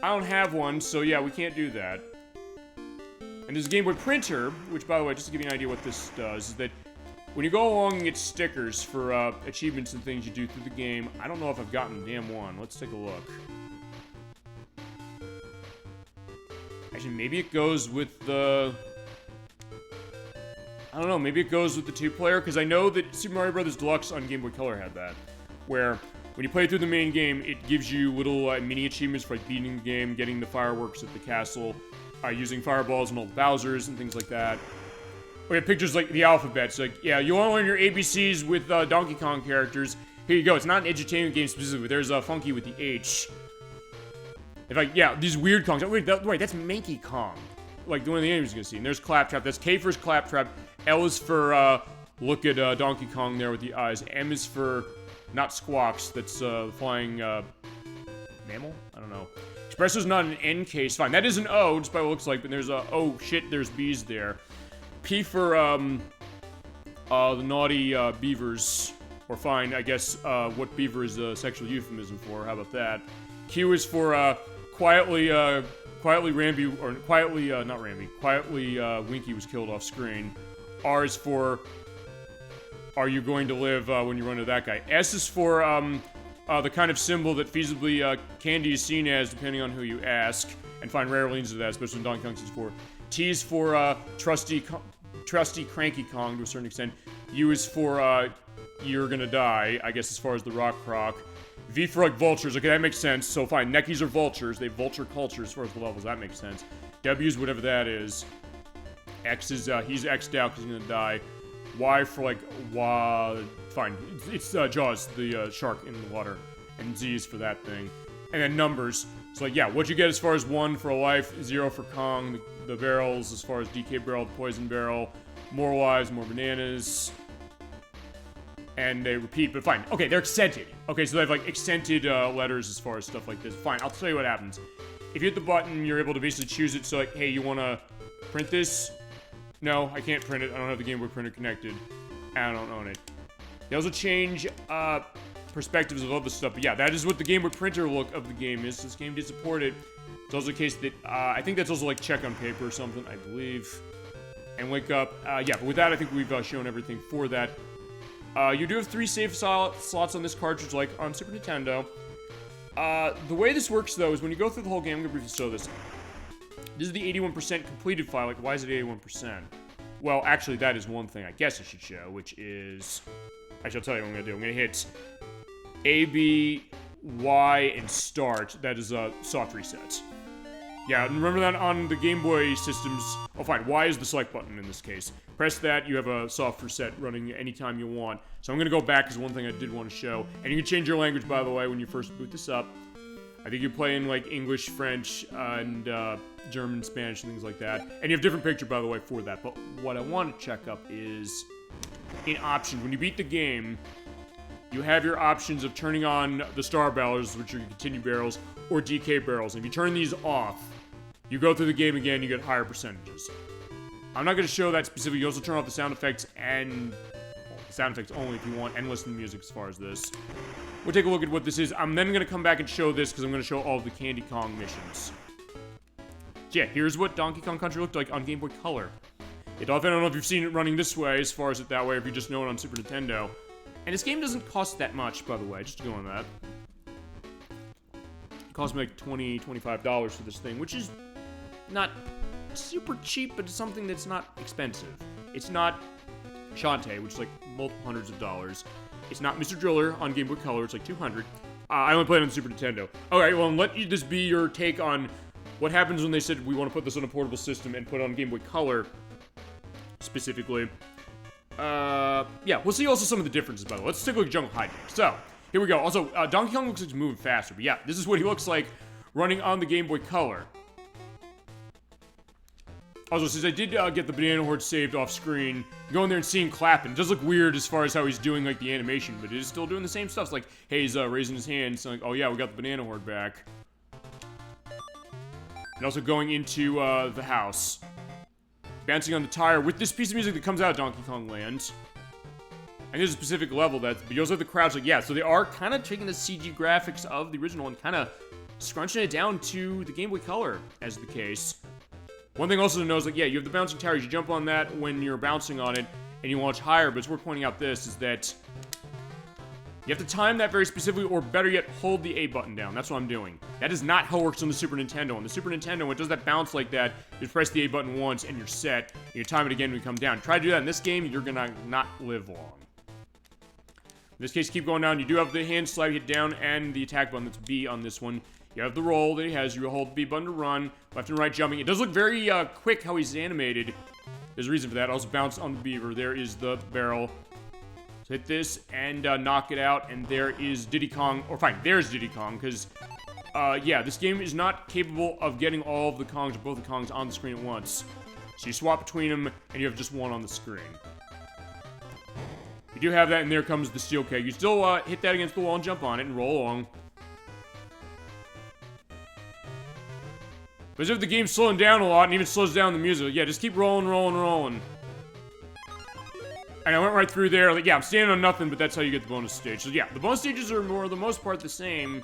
I don't have one, so yeah, we can't do that. And there's a Game Boy printer, which, by the way, just to give you an idea what this does, is that when you go along and get stickers for achievements and things you do through the game, I don't know if I've gotten the damn one. Let's take a look. Actually, maybe it goes with the... I don't know, maybe it goes with the 2-player, because I know that Super Mario Bros. Deluxe on Game Boy Color had that, where when you play through the main game, it gives you little mini achievements for like beating the game, getting the fireworks at the castle, using fireballs and old Bowsers and things like that. We have pictures like the alphabets, like, yeah, you want to learn your ABCs with Donkey Kong characters, Here you go. It's not an edutainment game specifically. There's a Funky with the H. Yeah, these weird Kongs. Wait, that's Mankey Kong. Like the one the enemy's gonna see. And there's Claptrap. That's K for Claptrap. L is for, look at Donkey Kong there with the eyes. M is for, not Squawks. That's flying mammal? I don't know. Espresso's not an N case. Fine. That is an O, despite what it looks like. But there's oh shit, there's B's there. P for, the naughty beavers. Or fine, I guess, what beaver is a sexual euphemism for. How about that? Q is for, quietly Ramby, or quietly, not Ramby, quietly, Winky was killed off screen. R is for, are you going to live, when you run into that guy? S is for, the kind of symbol that feasibly, candy is seen as, depending on who you ask. And find rare leans to that, especially when Donkey Kong 64. T is for, trusty Cranky Kong, to a certain extent. U is for, you're gonna die, I guess, as far as the Rock Croc. V for, like, vultures. Okay, that makes sense. So, fine. Neckies are vultures. They vulture culture as far as the levels. That makes sense. W is whatever that is. X is, he's X'd out because he's gonna die. Y for, like, fine. It's, Jaws, the, shark in the water. And Z is for that thing. And then numbers. So, like, yeah, what you get as far as 1 for a life, 0 for Kong, the barrels as far as DK barrel, poison barrel, more lives, more bananas. And they repeat, but fine. Okay, they're accented. Okay, so they have, like, accented letters as far as stuff like this. Fine, I'll tell you what happens. If you hit the button, you're able to basically choose it. So, like, hey, you want to print this? No, I can't print it. I don't have the Game Boy printer connected. I don't own it. They also change perspectives of other stuff. But yeah, that is what the Game Boy printer look of the game is. This game did support it. It's also a case that, I think that's also, like, check on paper or something, I believe. And wake up. Yeah, but with that, I think we've shown everything for that. You do have 3 save slots on this cartridge, like on Super Nintendo. The way this works, though, is when you go through the whole game, I'm going to briefly show this. This is the 81% completed file. Like, why is it 81%? Well, actually, that is one thing I guess I should show, which is... Actually, I'll tell you what I'm going to do. I'm going to hit A, B, Y, and start. That is soft resets. Yeah, remember that on the Game Boy systems. Oh, fine. Y is the select button in this case. Press that, you have a soft reset running anytime you want. So I'm going to go back because one thing I did want to show. And you can change your language, by the way, when you first boot this up. I think you're playing, like, English, French, and German, Spanish, and things like that. And you have a different picture, by the way, for that. But what I want to check up is in options. When you beat the game, you have your options of turning on the star barrels, which are your continue barrels, or DK barrels. And if you turn these off, you go through the game again, you get higher percentages. I'm not going to show that specifically. You also turn off the sound effects and... Well, sound effects only if you want, and listen to music as far as this. We'll take a look at what this is. I'm then going to come back and show this, because I'm going to show all of the Candy Kong missions. So yeah, here's what Donkey Kong Country looked like on Game Boy Color. I don't know if you've seen it running this way, as far as it that way, or if you just know it on Super Nintendo. And this game doesn't cost that much, by the way, just to go on that. It cost me like $20, $25 for this thing, which is not super cheap, but it's something that's not expensive. It's not Shantae, which is like multiple hundreds of dollars. It's not Mr. Driller on Game Boy Color, it's like $200. I only played it on Super Nintendo. Okay, well, let this be your take on what happens when they said we want to put this on a portable system and put it on Game Boy Color, specifically. Yeah, we'll see also some of the differences, by the way. Let's take a look at Jungle Hijinks. So, here we go. Also, Donkey Kong looks like he's moving faster, but yeah, this is what he looks like running on the Game Boy Color. Also, since I did get the Banana Horde saved off screen, going there and seeing clapping, it does look weird as far as how he's doing, like, the animation, but it is still doing the same stuff. It's like, hey, he's raising his hand, so like, oh yeah, we got the Banana Horde back. And also going into the house. Bouncing on the tire with this piece of music that comes out of Donkey Kong Land. And there's a specific level but you also have the crowds, like, yeah, so they are kind of taking the CG graphics of the original and kind of scrunching it down to the Game Boy Color, as the case. One thing also to know is, like, yeah, you have the bouncing tires, you jump on that when you're bouncing on it, and you launch higher, but it's worth pointing out this, is that you have to time that very specifically, or better yet, hold the A button down. That's what I'm doing. That is not how it works on the Super Nintendo. On the Super Nintendo, when it does that bounce like that, you press the A button once, and you're set, and you time it again when you come down. Try to do that in this game, you're gonna not live long. In this case, keep going down. You do have the hand slide, hit down, and the attack button, that's B on this one. You have the roll that he has. You hold the B button to run. Left and right jumping. It does look very quick how he's animated. There's a reason for that. Also bounce on the beaver. There is the barrel. So hit this and knock it out, and there is Diddy Kong, or fine, there's Diddy Kong, because, yeah, this game is not capable of getting all of the Kongs, or both the Kongs, on the screen at once. So you swap between them, and you have just one on the screen. You do have that, and there comes the steel keg. You still hit that against the wall and jump on it and roll along. But as if the game's slowing down a lot, and even slows down the music. Yeah, just keep rolling, rolling, rolling. And I went right through there. Like, yeah, I'm standing on nothing, but that's how you get the bonus stage. So yeah, the bonus stages are for the most part the same.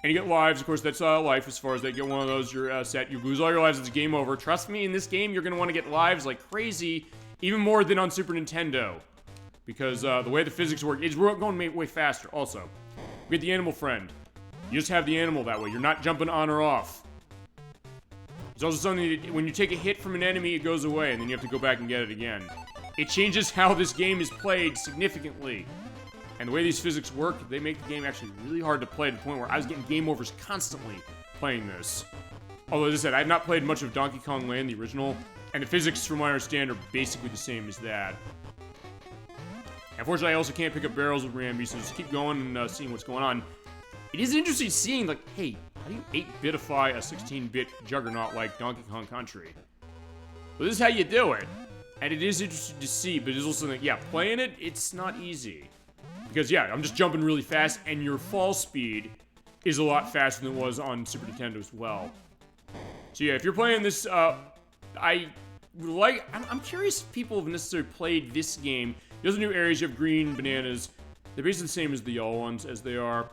And you get lives, of course, that's life as far as they get one of those, you're set. You lose all your lives, it's game over. Trust me, in this game, you're going to want to get lives like crazy, even more than on Super Nintendo. Because the way the physics work, is we're going way faster. Also, we get the animal friend. You just have the animal that way. You're not jumping on or off. There's also something that when you take a hit from an enemy, it goes away, and then you have to go back and get it again. It changes how this game is played significantly. And the way these physics work, they make the game actually really hard to play to the point where I was getting game overs constantly playing this. Although, as I said, I've not played much of Donkey Kong Land, the original, and the physics, from what I understand, are basically the same as that. Unfortunately, I also can't pick up barrels with Rambi, so just keep going and seeing what's going on. It is interesting seeing, like, hey, how do you 8-bitify a 16-bit juggernaut like Donkey Kong Country? Well, this is how you do it. And it is interesting to see, but it's also, like, yeah, playing it, it's not easy. Because, yeah, I'm just jumping really fast, and your fall speed is a lot faster than it was on Super Nintendo as well. So, yeah, if you're playing this, I'm curious if people have necessarily played this game. There's new areas, you have green bananas. They're basically the same as the yellow ones, as they are.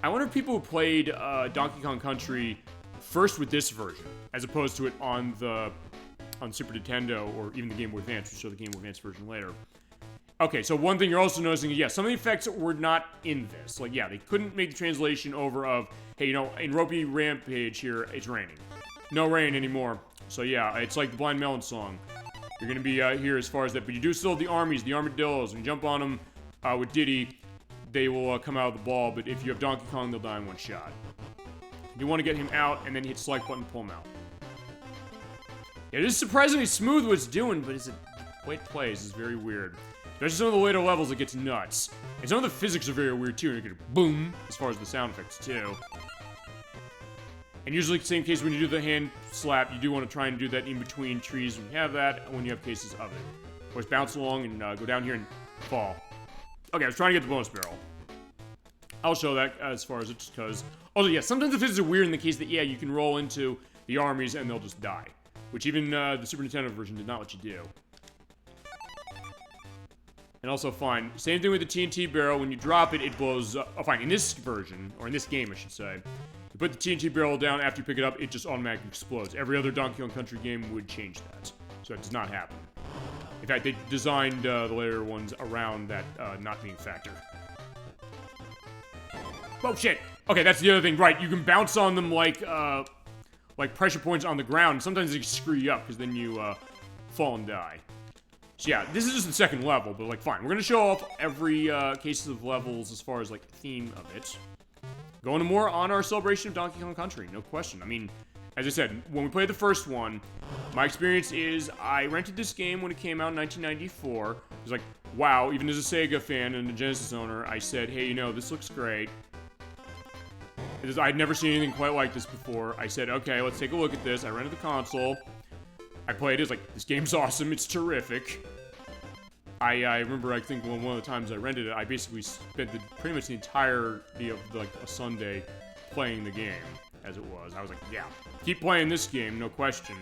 I wonder if people who played Donkey Kong Country first with this version, as opposed to it on Super Nintendo, or even the Game Boy Advance. We'll show the Game Boy Advance version later. Okay, so one thing you're also noticing is, yeah, some of the effects were not in this. Like, yeah, they couldn't make the translation over of, hey, you know, in Ropey Rampage here, it's raining. No rain anymore. So, yeah, it's like the Blind Melon song. You're going to be here as far as that. But you do still have the armies, the armadillos. When you jump on them with Diddy, they will come out of the ball. But if you have Donkey Kong, they'll die in one shot. You want to get him out, and then hit select button, pull him out. It is surprisingly smooth what it's doing, but the way it plays is very weird. Especially some of the later levels, it gets nuts. And some of the physics are very weird, too. You get boom, as far as the sound effects, too. And usually, same case, when you do the hand slap, you do want to try and do that in between trees when you have that, when you have cases of it. Of course, bounce along and go down here and fall. Okay, I was trying to get the bonus barrel. I'll show that as far as it just because. Also, yeah, sometimes the physics are weird in the case that, yeah, you can roll into the armies and they'll just die. Which even the Super Nintendo version did not let you do. And also, fine, same thing with the TNT barrel. When you drop it, it blows up. Oh, fine, in this version, or in this game, I should say, you put the TNT barrel down, after you pick it up, it just automatically explodes. Every other Donkey Kong Country game would change that. So it does not happen. In fact, they designed the later ones around that not being a factor. Oh, shit! Okay, that's the other thing, right, you can bounce on them like pressure points on the ground. Sometimes they screw you up, because then you fall and die. So yeah, this is just the second level, but like, fine. We're gonna show off every cases of levels as far as like the theme of it. Going to more on our celebration of Donkey Kong Country, no question. I mean, as I said, when we played the first one, my experience is I rented this game when it came out in 1994. It was like, wow, even as a Sega fan and a Genesis owner, I said, hey, you know, this looks great. I'd never seen anything quite like this before. I said, okay, let's take a look at this. I rented the console. I played it. It's like, this game's awesome. It's terrific. I remember, I think, one of the times I rented it, I basically spent pretty much the entirety of, like, a Sunday playing the game, as it was. I was like, yeah, keep playing this game, no question.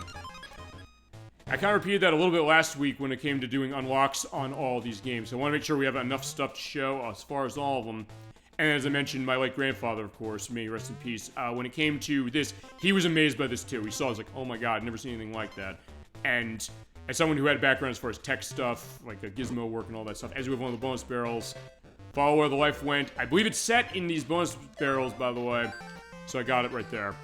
I kind of repeated that a little bit last week when it came to doing unlocks on all these games. So I want to make sure we have enough stuff to show as far as all of them. And as I mentioned, my late grandfather, of course, may he rest in peace, when it came to this, he was amazed by this too. He saw it, was like, oh my god, I've never seen anything like that. And as someone who had a background as far as tech stuff, like the gizmo work and all that stuff, as we have one of the bonus barrels, follow where the life went. I believe it's set in these bonus barrels, by the way, so I got it right there.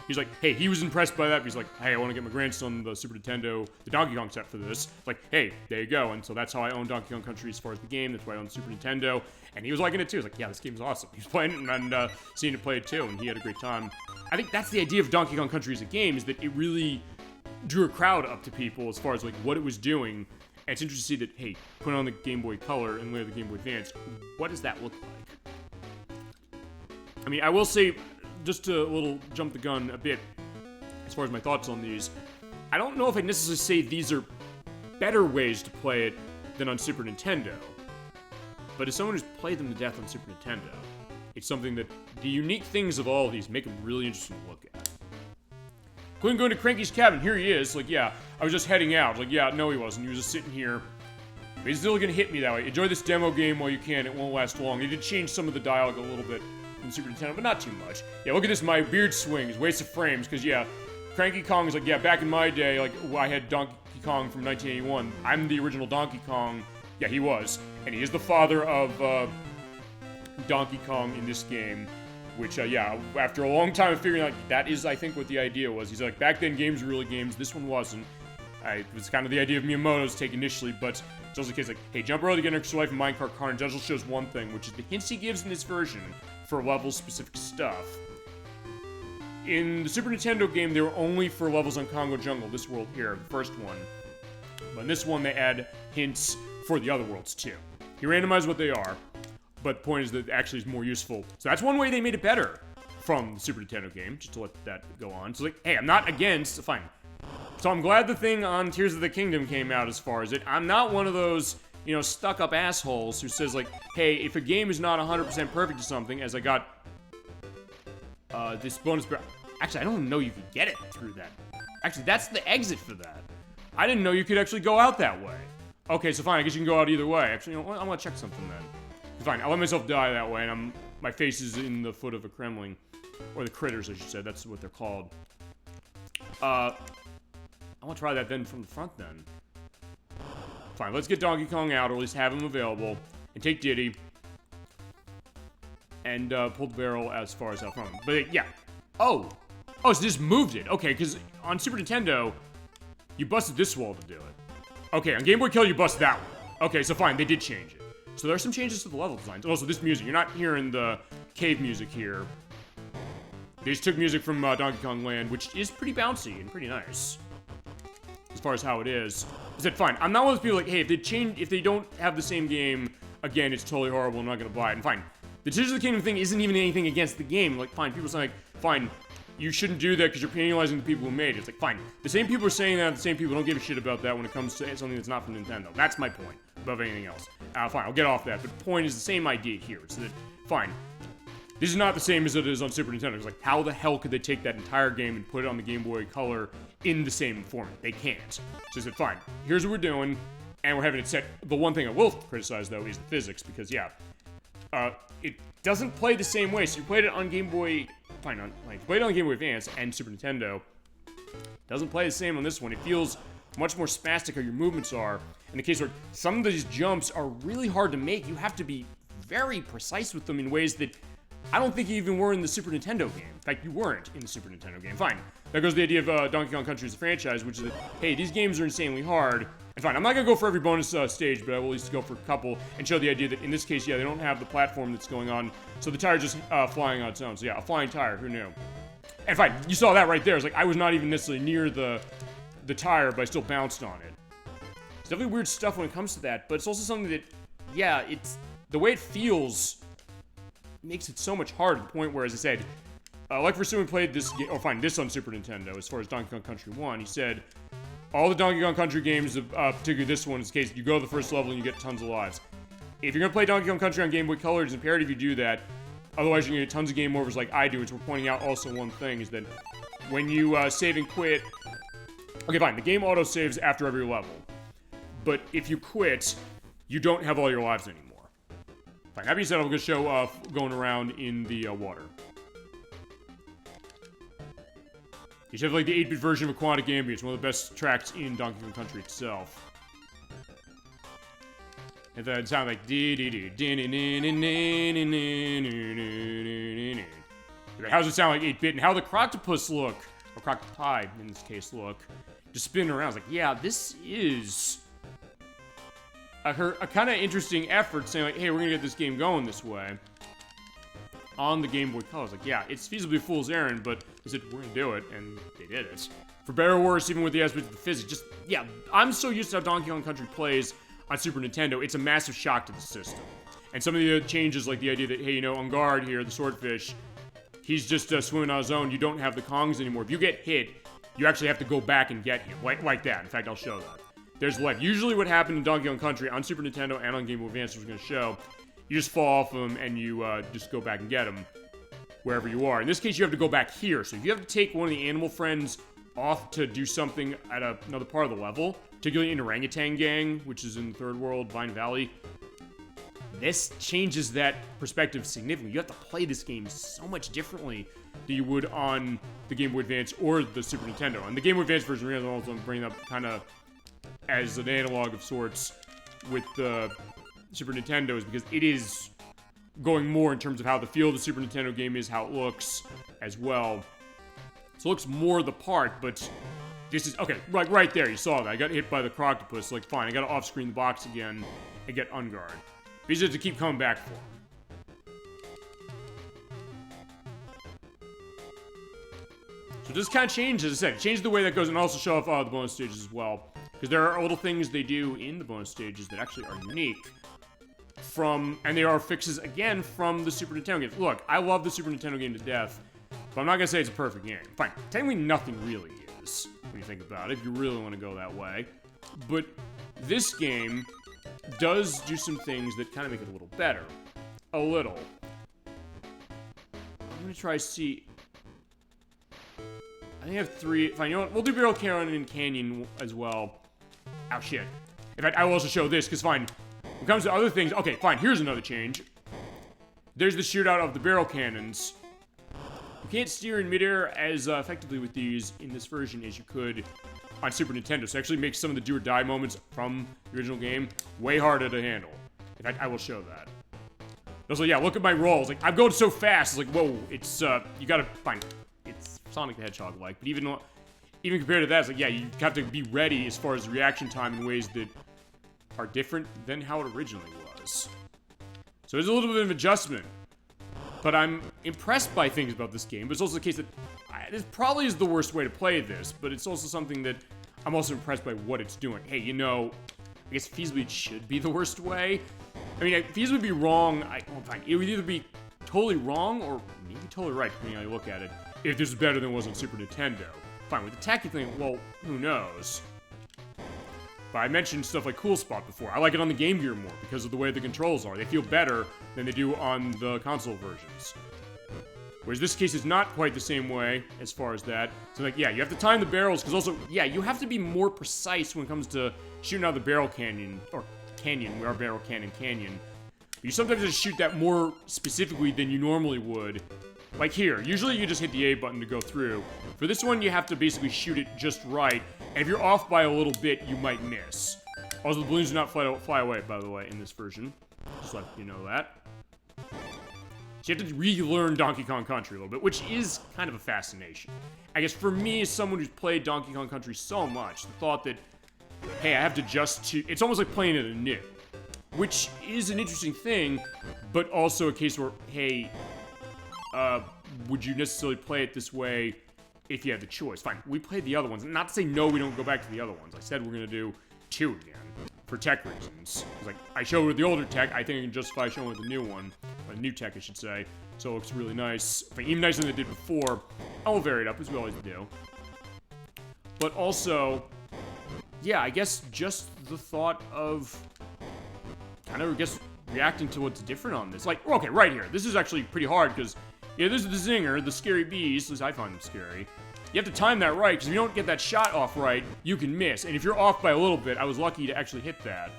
He's like, hey, he was impressed by that. He's like, hey, I want to get my grandson the Super Nintendo, the Donkey Kong set for this. Like, hey, there you go. And so that's how I own Donkey Kong Country as far as the game. That's why I own the Super Nintendo. And he was liking it too. He was like, yeah, this game's awesome. He was playing it and seeing it play it too, and he had a great time. I think that's the idea of Donkey Kong Country as a game, is that it really drew a crowd up to people as far as like what it was doing. And it's interesting to see that, hey, put on the Game Boy Color and later the Game Boy Advance, what does that look like? I mean, I will say, just to little jump the gun a bit, as far as my thoughts on these, I don't know if I'd necessarily say these are better ways to play it than on Super Nintendo. But as someone who's played them to death on Super Nintendo, it's something that the unique things of all of these make them really interesting to look at. Couldn't go into Cranky's cabin. Here he is. Like, yeah, I was just heading out. Like, yeah, no, he wasn't. He was just sitting here. But he's still gonna hit me that way. Enjoy this demo game while you can. It won't last long. They did change some of the dialogue a little bit from Super Nintendo, but not too much. Yeah, look at this. My beard swings. Waste of frames. Because, yeah, Cranky Kong is like, yeah, back in my day, like, I had Donkey Kong from 1981. I'm the original Donkey Kong. Yeah, he was. And he is the father of Donkey Kong in this game. Which, yeah, after a long time of figuring out, that is, I think, what the idea was. He's like, back then games were really games, this one wasn't. It was kind of the idea of Miyamoto's take initially, but it's also the case like, hey, jump early to get an extra life in Minecart Carnage. That just shows one thing, which is the hints he gives in this version for level-specific stuff. In the Super Nintendo game, they were only for levels on Congo Jungle, this world here, the first one. But in this one, they add hints for the other worlds, too. He randomized what they are. But the point is that it actually is more useful. So that's one way they made it better from the Super Nintendo game, just to let that go on. So like, hey, I'm not against, fine. So I'm glad the thing on Tears of the Kingdom came out as far as it. I'm not one of those, you know, stuck-up assholes who says like, hey, if a game is not 100% perfect to something, as I got this bonus... Actually, I don't know you could get it through that. Actually, that's the exit for that. I didn't know you could actually go out that way. Okay, so fine, I guess you can go out either way. Actually, you know, I'm gonna check something then. Fine, I'll let myself die that way, and my face is in the foot of a Kremling. Or the critters, I should say. That's what they're called. I want to try that then from the front, then. Fine, let's get Donkey Kong out, or at least have him available. And take Diddy. And pull the barrel as far as out front. But, yeah. Oh, so this moved it. Okay, because on Super Nintendo, you busted this wall to do it. Okay, on Game Boy Color, you bust that one. Okay, so fine, they did change it. So there are some changes to the level designs. Also, this music, you're not hearing the cave music here. They just took music from Donkey Kong Land, which is pretty bouncy and pretty nice. As far as how it is. I said, fine, I'm not one of those people like, hey, if they don't have the same game, again, it's totally horrible, I'm not gonna buy it. And fine, the Tears of the Kingdom thing isn't even anything against the game. Like, fine, people say like, fine, you shouldn't do that because you're penalizing the people who made it. It's like, fine, the same people are saying that, the same people don't give a shit about that when it comes to something that's not from Nintendo. That's my point, above anything else. Fine, I'll get off that, but the point is the same idea here. It's that, fine, this is not the same as it is on Super Nintendo. It's like, how the hell could they take that entire game and put it on the Game Boy Color in the same format? They can't. So I said, fine, here's what we're doing, and we're having it set. The one thing I will criticize, though, is the physics, because, yeah, it doesn't play the same way. So you played it on Game Boy, fine, you played it on Game Boy Advance and Super Nintendo. It doesn't play the same on this one. It feels much more spastic how your movements are. In the case where some of these jumps are really hard to make, you have to be very precise with them in ways that I don't think you even were in the Super Nintendo game. In fact, you weren't in the Super Nintendo game. Fine. That goes to the idea of Donkey Kong Country as a franchise, which is that, hey, these games are insanely hard. And fine, I'm not going to go for every bonus stage, but I will at least go for a couple and show the idea that in this case, yeah, they don't have the platform that's going on, so the tire's just flying on its own. So yeah, a flying tire, who knew? And fine, you saw that right there. It's like, I was not even necessarily near the tire, but I still bounced on it. It's definitely weird stuff when it comes to that, but it's also something that, yeah, it's the way it feels makes it so much harder to the point where, as I said, like for someone played this game, or fine, this on Super Nintendo, as far as Donkey Kong Country 1, he said, all the Donkey Kong Country games, particularly this one, is the case, you go to the first level and you get tons of lives. If you're going to play Donkey Kong Country on Game Boy Color, it's imperative you do that, otherwise you're going to get tons of game overs like I do, which we're pointing out also one thing, is that when you save and quit, okay fine, the game auto-saves after every level, but if you quit, you don't have all your lives anymore. Fine, that being said, I'm going to show going around in the water. You should have like the 8-bit version of Aquatic Ambience, one of the best tracks in Donkey Kong Country itself. And then it sounded like how does it sound like 8-bit? And how the Croctopus look, or Croctopi in this case look, just spinning around. I was like, yeah, this is a kind of interesting effort saying like, hey, we're gonna get this game going this way. on the Game Boy Color. I was like, yeah, it's feasibly a fool's errand, but they said, we're gonna do it, and they did it. For better or worse, even with the aspect of the physics, just, yeah, I'm so used to how Donkey Kong Country plays on Super Nintendo, it's a massive shock to the system. And some of the changes, like the idea that, hey, you know, on guard here, the swordfish, he's just swimming on his own, you don't have the Kongs anymore. If you get hit, you actually have to go back and get him, like that. In fact, I'll show that. There's life. Usually what happened in Donkey Kong Country on Super Nintendo and on Game Boy Advance, which we're going to show, you just fall off him and you just go back and get him wherever you are. In this case, you have to go back here. So if you have to take one of the animal friends off to do something at another part of the level, particularly in Orangutan Gang, which is in the third world, Vine Valley, this changes that perspective significantly. You have to play this game so much differently than you would on the Game Boy Advance or the Super Nintendo. And the Game Boy Advance version, we're going to bring up kind of as an analog of sorts with the Super Nintendo, is because it is going more in terms of how the feel of the Super Nintendo game is, how it looks as well. So it looks more the part, but this is, okay, right there, you saw that. I got hit by the croctopus, like, fine, I gotta off-screen the box again and get unguard. Because you have to keep coming back for him. So this kind of changes, as I said, change the way that goes, and also show off the bonus stages as well. Because there are little things they do in the bonus stages that actually are unique from, and there are fixes, again, from the Super Nintendo game. Look, I love the Super Nintendo game to death, but I'm not gonna say it's a perfect game. Fine, technically nothing really is, when you think about it, if you really want to go that way. But this game does do some things that kind of make it a little better. A little. I'm gonna try to see. I think I have 3. Fine, you know what? We'll do Barrel Cannon and Canyon as well. Oh, shit. In fact, I will also show this, because fine, when it comes to other things, okay, fine, here's another change. There's the shootout of the barrel cannons. You can't steer in midair as effectively with these in this version as you could on Super Nintendo. So it actually makes some of the do-or-die moments from the original game way harder to handle. In fact, I will show that. Also, yeah, look at my rolls. Like, I'm going so fast. It's like, whoa, it's, you gotta find it. It's Sonic the Hedgehog-like, but even compared to that, it's like, yeah, you have to be ready as far as reaction time in ways that are different than how it originally was. So there's a little bit of adjustment. But I'm impressed by things about this game, but it's also the case that this probably is the worst way to play this, but it's also something that I'm also impressed by what it's doing. Hey, you know, I guess feasibly it should be the worst way. I mean, feasibly would be wrong. Well, fine. It would either be totally wrong or maybe totally right, depending on how you look at it, if this was better than it was on Super Nintendo. Fine, with the tacky thing, well, who knows? But I mentioned stuff like Cool Spot before. I like it on the Game Gear more because of the way the controls are. They feel better than they do on the console versions. Whereas this case is not quite the same way as far as that. So like, yeah, you have to time the barrels, because also, yeah, you have to be more precise when it comes to shooting out the barrel canyon, or canyon, we are barrel cannon canyon. But you sometimes just shoot that more specifically than you normally would. Like here, usually you just hit the A button to go through. For this one, you have to basically shoot it just right, and if you're off by a little bit, you might miss. Also, the balloons do not fly away, by the way, in this version. Just let you know that. So you have to relearn Donkey Kong Country a little bit, which is kind of a fascination. I guess for me, as someone who's played Donkey Kong Country so much, the thought that, hey, I have to adjust to... It's almost like playing it anew. Which is an interesting thing, but also a case where, hey... would you necessarily play it this way if you had the choice? Fine, we played the other ones. Not to say no, we don't go back to the other ones. I said we're gonna do 2 again, for tech reasons. Like, I showed with the older tech, I think I can justify showing with the new one. Or the new tech, I should say. So it looks really nice. Even nicer than it did before. I will vary it up, as we always do. But also, yeah, I guess just the thought of kind of, I guess, reacting to what's different on this. Like, okay, right here. This is actually pretty hard, because yeah, this is the zinger, the scary bees, at least I find them scary. You have to time that right, because if you don't get that shot off right, you can miss. And if you're off by a little bit, I was lucky to actually hit that.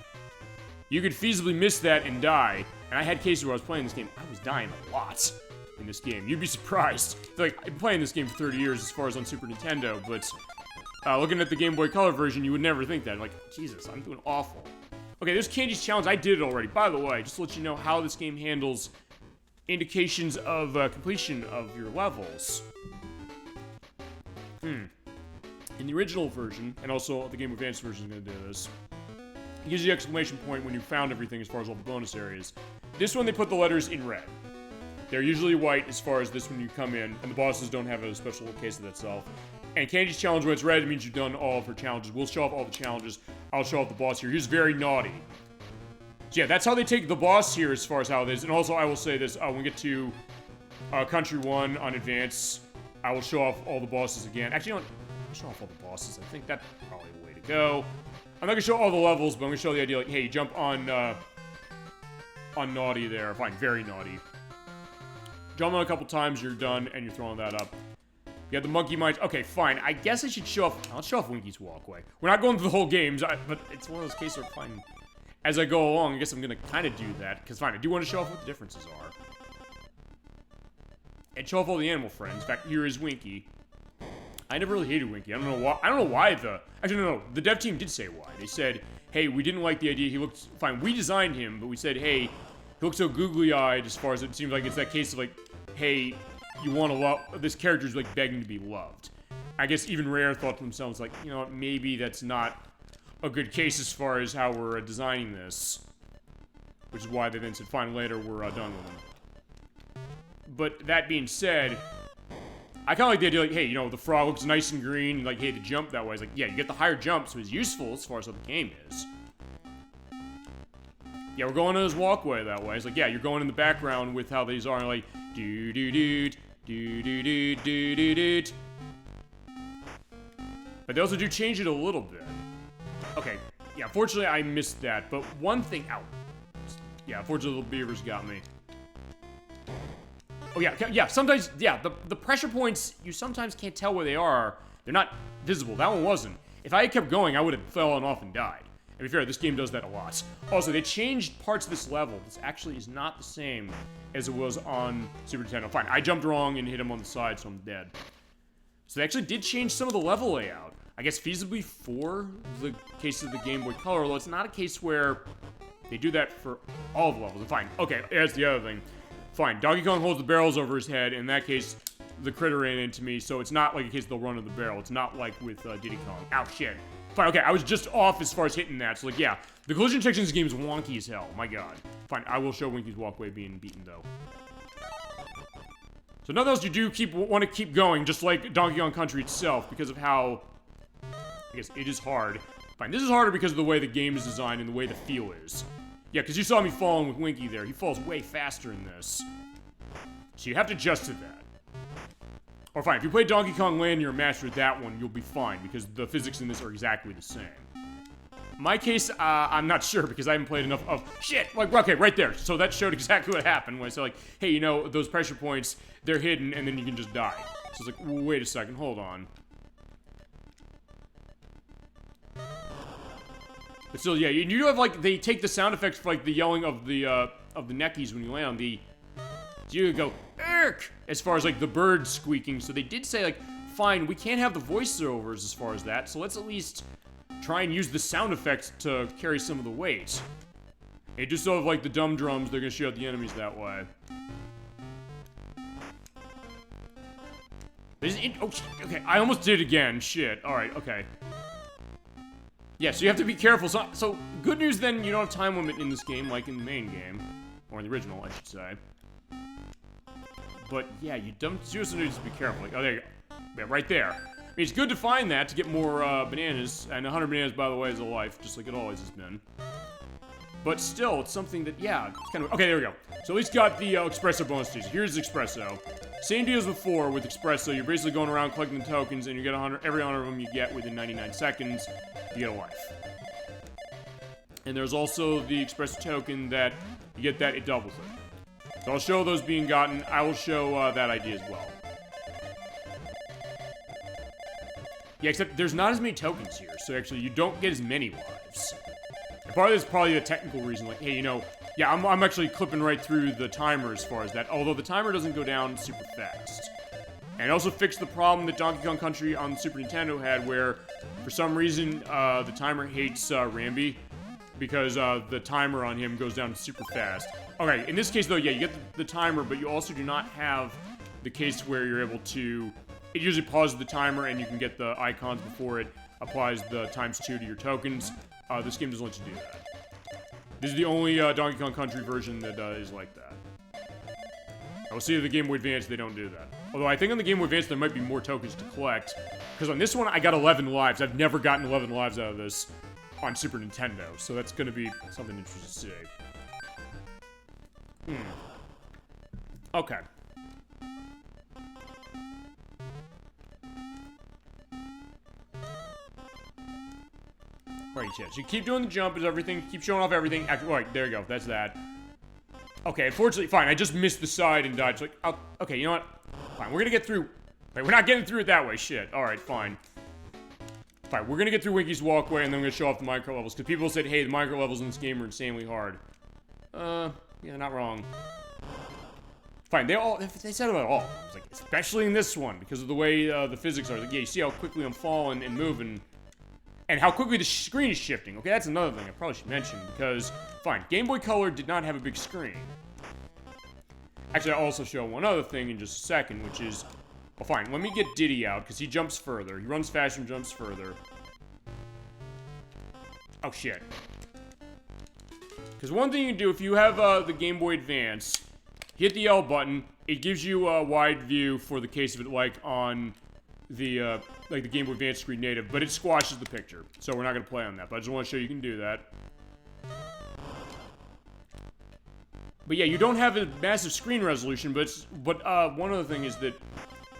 You could feasibly miss that and die. And I had cases where I was playing this game, I was dying a lot in this game. You'd be surprised. Like, I've been playing this game for 30 years as far as on Super Nintendo, but looking at the Game Boy Color version, you would never think that. Like, Jesus, I'm doing awful. Okay, there's Candy's Challenge. I did it already. By the way, just to let you know how this game handles indications of completion of your levels. In the original version, and also the Game Boy Advance version is going to do this, it gives you the exclamation point when you found everything as far as all the bonus areas. This one, they put the letters in red. They're usually white as far as this when you come in, and the bosses don't have a special case of itself. And Candy's challenge, when it's red, it means you've done all of her challenges. We'll show off all the challenges. I'll show off the boss here. He's very naughty. So yeah, that's how they take the boss here as far as how it is. And also, I will say this, when we get to Country 1 on Advance, I will show off all the bosses again. Actually, I'll show off all the bosses. I think that's probably the way to go. I'm not going to show all the levels, but I'm going to show the idea, like, hey, you jump on naughty there. Fine, very naughty. Jump on a couple times, you're done, and you're throwing that up. You have the monkey mines. Okay, fine. I guess I should show off... I'll show off Winky's walkway. We're not going through the whole games, but it's one of those cases where, fine, as I go along, I guess I'm going to kind of do that. Because, fine, I do want to show off what the differences are. And show off all the animal friends. In fact, here is Winky. I never really hated Winky. I don't know why the... Actually, no. The dev team did say why. They said, hey, we didn't like the idea. He looked... Fine, we designed him, but we said, hey, he looks so googly-eyed as far as it seems like it's that case of, like, hey... You want to love... This character's, like, begging to be loved. I guess even Rare thought to themselves, like, you know what, maybe that's not a good case as far as how we're designing this. Which is why they then said, fine, later, we're done with him. But that being said, I kind of like the idea, like, hey, you know, the frog looks nice and green, and, like, hey, the jump that way. It's like, yeah, you get the higher jump, so it's useful as far as what the game is. Yeah, we're going on this walkway that way. It's like, yeah, you're going in the background with how these are, like, do-do-do, do-do-do-do-do-do. But they also do change it a little bit. Okay, yeah, fortunately I missed that, but one thing, ow. Yeah, fortunately the beavers got me. Oh yeah, sometimes, yeah, the pressure points, you sometimes can't tell where they are. They're not visible. That one wasn't. If I had kept going, I would have fallen off and died. To be fair, this game does that a lot. Also, they changed parts of this level. This actually is not the same as it was on Super Nintendo. Fine, I jumped wrong and hit him on the side, so I'm dead. So they actually did change some of the level layout. I guess feasibly for the case of the Game Boy Color, although it's not a case where they do that for all the levels. Fine, okay, here's the other thing. Fine, Donkey Kong holds the barrels over his head. In that case, the critter ran into me, so it's not like a case they'll run in the barrel. It's not like with Diddy Kong. Ow, shit. Fine, okay, I was just off as far as hitting that, so like, yeah. The collision detection in this game is wonky as hell, my god. Fine, I will show Winky's walkway being beaten, though. So nonetheless, you do want to keep going, just like Donkey Kong Country itself, because of how, I guess, it is hard. Fine, this is harder because of the way the game is designed and the way the feel is. Yeah, because you saw me falling with Winky there. He falls way faster in this. So you have to adjust to that. Or fine, if you play Donkey Kong Land and you're a master of that one, you'll be fine, because the physics in this are exactly the same. In my case, I'm not sure, because I haven't played enough of... Shit! Like, okay, right there. So that showed exactly what happened, when I said, like, hey, you know, those pressure points, they're hidden, and then you can just die. So it's like, wait a second, hold on. But still, yeah, you do have, like, they take the sound effects for, like, the yelling of the neckies when you land on the... So you go, Erk! As far as, like, the bird squeaking. So they did say, like, fine, we can't have the voiceovers as far as that, so let's at least try and use the sound effects to carry some of the weight. And just so, like, the dumb drums, they're gonna shoot out the enemies that way. Oh, okay, I almost did it again. Shit. Alright, okay. Yeah, so you have to be careful. So, good news then, you don't have time limit in this game, like in the main game. Or in the original, I should say. But, yeah, you seriously need to be careful. Like, oh, there you go. Yeah, right there. I mean, it's good to find that, to get more, bananas. And 100 bananas, by the way, is a life, just like it always has been. But still, it's something that, yeah, it's kind of... Okay, there we go. So at least got the, Espresso bonus stage. Here's Espresso. Same deal as before with Espresso. You're basically going around collecting the tokens, and you get 100... Every 100 of them you get within 99 seconds, you get a life. And there's also the Espresso token that, you get that, it doubles it. So I'll show those being gotten. I will show that idea as well. Yeah, except there's not as many tokens here, so actually you don't get as many lives. And part of this is probably a technical reason, like, hey, you know, yeah, I'm actually clipping right through the timer as far as that, although the timer doesn't go down super fast. And also fixed the problem that Donkey Kong Country on the Super Nintendo had, where, for some reason, the timer hates Rambi, because the timer on him goes down super fast. Okay, in this case, though, yeah, you get the timer, but you also do not have the case where you're able to... It usually pauses the timer, and you can get the icons before it applies the ×2 to your tokens. This game doesn't let you do that. This is the only Donkey Kong Country version that is like that. We'll see if the Game Boy Advance they don't do that. Although I think on the Game Boy Advance there might be more tokens to collect. Because on this one I got 11 lives. I've never gotten 11 lives out of this on Super Nintendo. So that's going to be something interesting to see. Okay. Right, yeah. So you keep doing the jump as everything, keep showing off everything. Actually, right, there you go. That's that. Okay, unfortunately, fine. I just missed the side and died. So like, okay, you know what? Fine, we're gonna get through. Wait, we're not getting through it that way. Shit. All right, fine. Fine, we're gonna get through Winky's walkway and then we're gonna show off the minecart levels because people said, hey, the minecart levels in this game are insanely hard. Yeah, not wrong. Fine, they said about all. It's like, especially in this one because of the way the physics are. Like, yeah, you see how quickly I'm falling and moving. And how quickly the screen is shifting. Okay, that's another thing I probably should mention, because, fine, Game Boy Color did not have a big screen. Actually, I'll also show one other thing in just a second, which is, well, fine, let me get Diddy out, because he jumps further. He runs faster and jumps further. Oh, shit. Because one thing you can do, if you have the Game Boy Advance, hit the L button, it gives you a wide view for the case of it, like on the Game Boy Advance screen native, but it squashes the picture. So we're not going to play on that, but I just want to show you can do that. But yeah, you don't have a massive screen resolution, but one other thing is that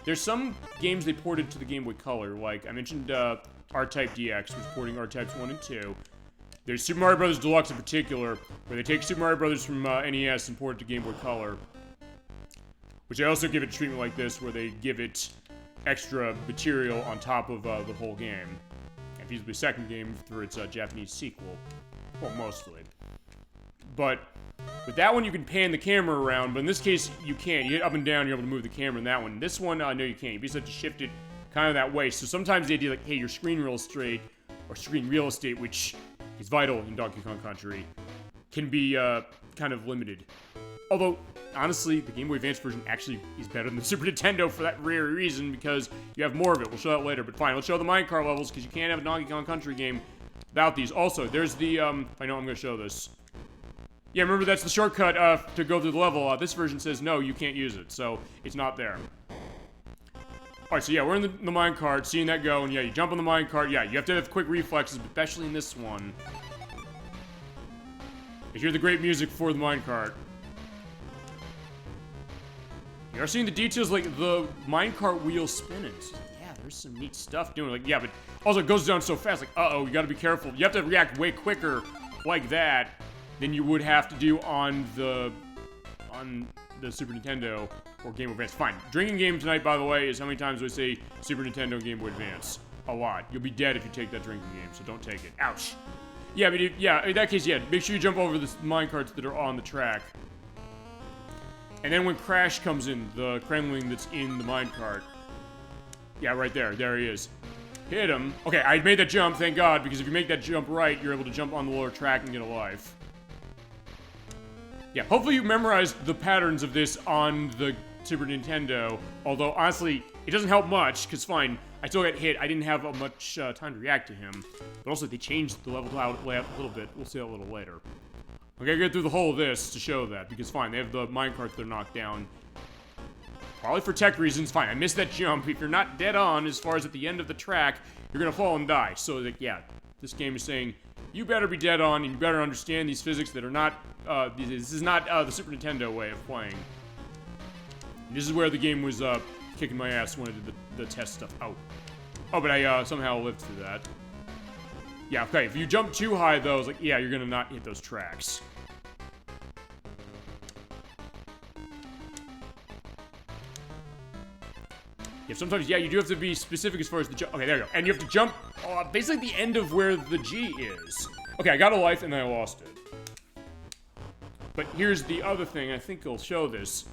there's some games they ported to the Game Boy Color, like I mentioned R-Type DX was porting R-Types 1 and 2. There's Super Mario Bros. Deluxe in particular, where they take Super Mario Bros. From NES and port it to Game Boy Color. Which they also give it treatment like this, where they give it extra material on top of the whole game. And feasibly second game for its Japanese sequel. Well, mostly. But with that one, you can pan the camera around, but in this case, you can't. You hit up and down, you're able to move the camera in that one. This one, no, you can't. You basically have to shift it kind of that way. So sometimes the idea, like, hey, your screen real estate, which is vital in Donkey Kong Country, can be kind of limited. Although, honestly, the Game Boy Advance version actually is better than the Super Nintendo for that rare reason, because you have more of it. We'll show that later, but fine, let's show the minecart levels, because you can't have a Donkey Kong Country game without these. Also, there's the, I know I'm going to show this. Yeah, remember, that's the shortcut to go through the level. This version says, no, you can't use it, so it's not there. Alright, so yeah, we're in the minecart, seeing that go, and yeah, you jump on the minecart. Yeah, you have to have quick reflexes, especially in this one. You hear the great music for the minecart. You're seeing the details, like the minecart wheel spinning. Yeah, there's some neat stuff doing it. Like, yeah, but also it goes down so fast. Like, uh-oh, you gotta be careful. You have to react way quicker like that than you would have to do on the Super Nintendo or Game Boy Advance. Fine. Drinking game tonight, by the way, is how many times do I say Super Nintendo, Game Boy Advance? A lot. You'll be dead if you take that drinking game, so don't take it. Ouch. Yeah, but yeah, in that case, yeah, make sure you jump over the minecarts that are on the track. And then when Crash comes in, the Kremling that's in the minecart. Yeah, right there. There he is. Hit him. Okay, I made that jump, thank God, because if you make that jump right, you're able to jump on the lower track and get a life. Yeah, hopefully you memorized the patterns of this on the Super Nintendo, although, honestly, it doesn't help much, because fine, I still got hit. I didn't have much time to react to him. But also, they changed the level layout a little bit. We'll see that a little later. I gotta get through the whole of this to show that, because fine, they have the minecarts that are knocked down. Probably for tech reasons, fine, I missed that jump. If you're not dead on as far as at the end of the track, you're gonna fall and die. So, like, yeah, this game is saying, you better be dead on, and you better understand these physics that are not, this is not the Super Nintendo way of playing. And this is where the game was kicking my ass when I did the test stuff. Oh, but I somehow lived through that. Yeah, okay, if you jump too high, though, it's like, yeah, you're gonna not hit those tracks. Yeah, sometimes, yeah, you do have to be specific as far as the jump. Okay, there you go. And you have to jump basically the end of where the G is. Okay, I got a life, and then I lost it. But here's the other thing. I think I'll show this.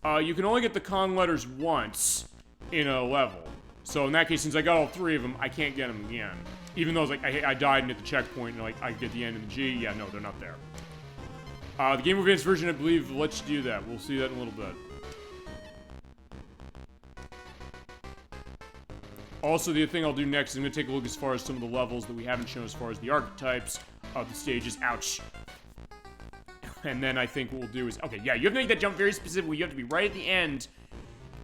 You can only get the Kong letters once in a level. So in that case, since I got all three of them, I can't get them again. Even though, like, I died and hit the checkpoint, and, like, I get the end of the G. Yeah, no, they're not there. The Game Boy Advance version, I believe, lets you do that. We'll see that in a little bit. Also, the thing I'll do next is I'm going to take a look as far as some of the levels that we haven't shown as far as the archetypes of the stages. Ouch. And then I think what we'll do is, okay, yeah, you have to make that jump very specifically. You have to be right at the end.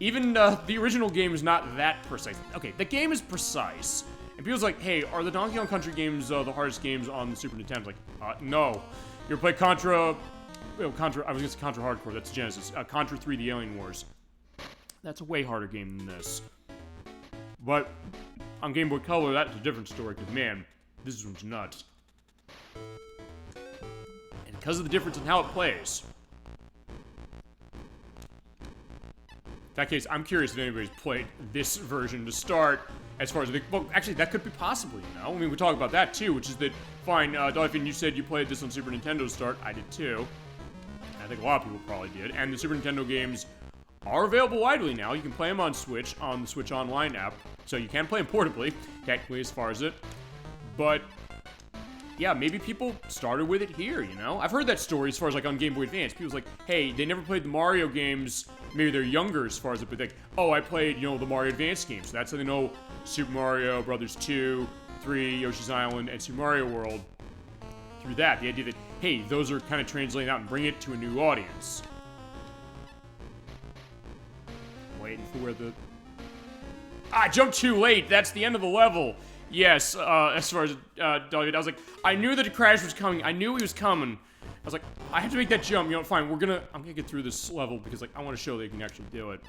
Even the original game is not that precise. Okay, the game is precise. And people's like, hey, are the Donkey Kong Country games the hardest games on the Super Nintendo? Like, no. You ever play Contra, I was gonna say Contra Hardcore, that's Genesis. Contra 3, The Alien Wars. That's a way harder game than this. But on Game Boy Color, that's a different story, because man, this one's nuts. And because of the difference in how it plays. In that case, I'm curious if anybody's played this version to start, as far as well, actually, that could be possibly, you know? I mean, we talk about that, too, which is that, fine, Dolphin, you said you played this on Super Nintendo to start. I did, too. I think a lot of people probably did. And the Super Nintendo games are available widely now. You can play them on Switch, on the Switch Online app. So you can play them portably, technically, as far as it. But, yeah, maybe people started with it here, you know? I've heard that story as far as, like, on Game Boy Advance. People's like, hey, they never played the Mario games. Maybe they're younger as far as it, but like, oh, I played, you know, the Mario Advance games. So that's how they know Super Mario Brothers 2, 3, Yoshi's Island, and Super Mario World. Through that, the idea that, hey, those are kind of translating out and bring it to a new audience. Waiting for where the... I jumped too late. That's the end of the level. Yes, as far as Dolly, I was like, I knew that the crash was coming. I knew he was coming. I was like, I have to make that jump. You know, fine. I'm gonna get through this level because, like, I want to show that you can actually do it.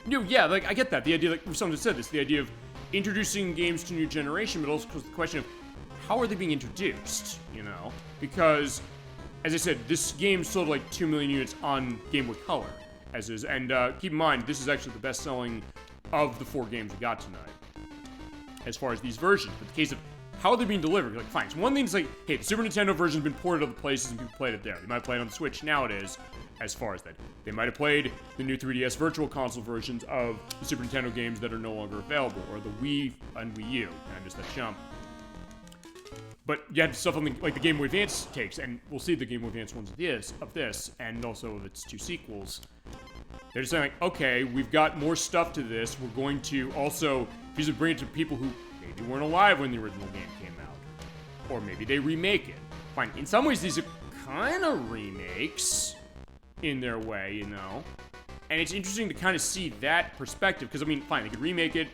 No, yeah, like, I get that. The idea, like, someone just said this, the idea of introducing games to a new generation, but also the question of how are they being introduced, you know? Because, as I said, this game sold like 2 million units on Game Boy Color, as is. And keep in mind, this is actually the best-selling of the 4 games we got tonight, as far as these versions. But the case of how they're being delivered, like, fine. So one thing's like, hey, the Super Nintendo version's been ported to other places and people played it there. They might play it on the Switch nowadays, as far as that. They might have played the new 3DS Virtual Console versions of the Super Nintendo games that are no longer available, or the Wii and Wii U. I missed that jump. But you have stuff on the, like the Game Boy Advance takes, and we'll see the Game Boy Advance ones of this, and also of its 2 sequels. They're just saying, like, okay, we've got more stuff to this. We're going to also bring it to people who maybe weren't alive when the original game came out. Or maybe they remake it. Fine, in some ways, these are kind of remakes in their way, you know? And it's interesting to kind of see that perspective, because, I mean, fine, they could remake it.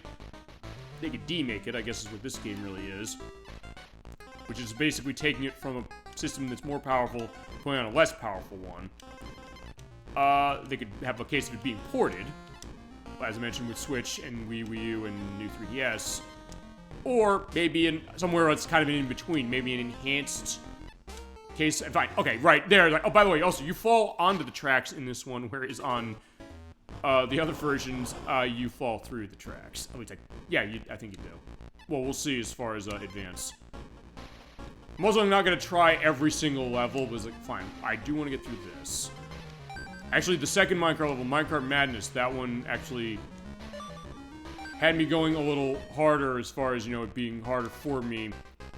They could demake it, I guess is what this game really is. Which is basically taking it from a system that's more powerful, putting on a less powerful one. They could have a case of it being ported, as I mentioned with Switch and Wii U and new 3DS. Or maybe in somewhere it's kind of an in-between, maybe an enhanced case. Fine, okay, right, there. Like, oh, by the way, also, you fall onto the tracks in this one, whereas on the other versions, you fall through the tracks. At least, yeah, I think you do. Well, we'll see as far as Advance. I'm also not going to try every single level, but it's like, fine, I do want to get through this. Actually, the second Minecraft level, Minecraft Madness, that one actually had me going a little harder as far as, you know, it being harder for me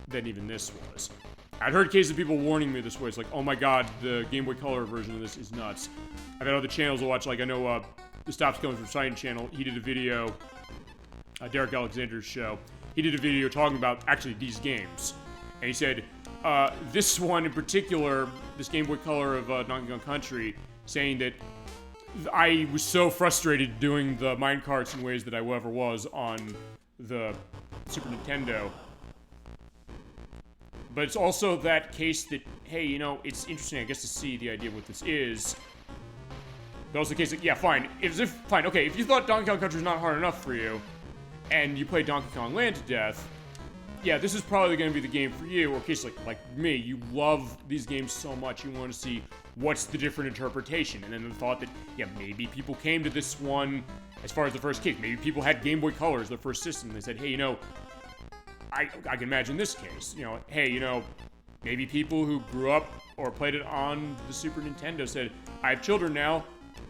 than even this was. I'd heard cases of people warning me this way. It's like, oh my god, the Game Boy Color version of this is nuts. I've had other channels to watch, like I know the Stops Coming From Sight channel, he did a video, Derek Alexander's show, he did a video talking about actually these games. And he said, this one in particular, this Game Boy Color of Donkey Kong Country, saying that I was so frustrated doing the minecarts in ways that I ever was on the Super Nintendo. But it's also that case that, hey, you know, it's interesting, I guess, to see the idea of what this is. But also the case that, yeah, fine. If you thought Donkey Kong Country was not hard enough for you, and you played Donkey Kong Land to death, yeah, this is probably going to be the game for you. Or in case like me, you love these games so much, you want to see what's the different interpretation. And then the thought that, yeah, maybe people came to this one as far as the first case. Maybe people had Game Boy Color as their first system. They said, hey, you know, I can imagine this case. You know, hey, you know, maybe people who grew up or played it on the Super Nintendo said, I have children now,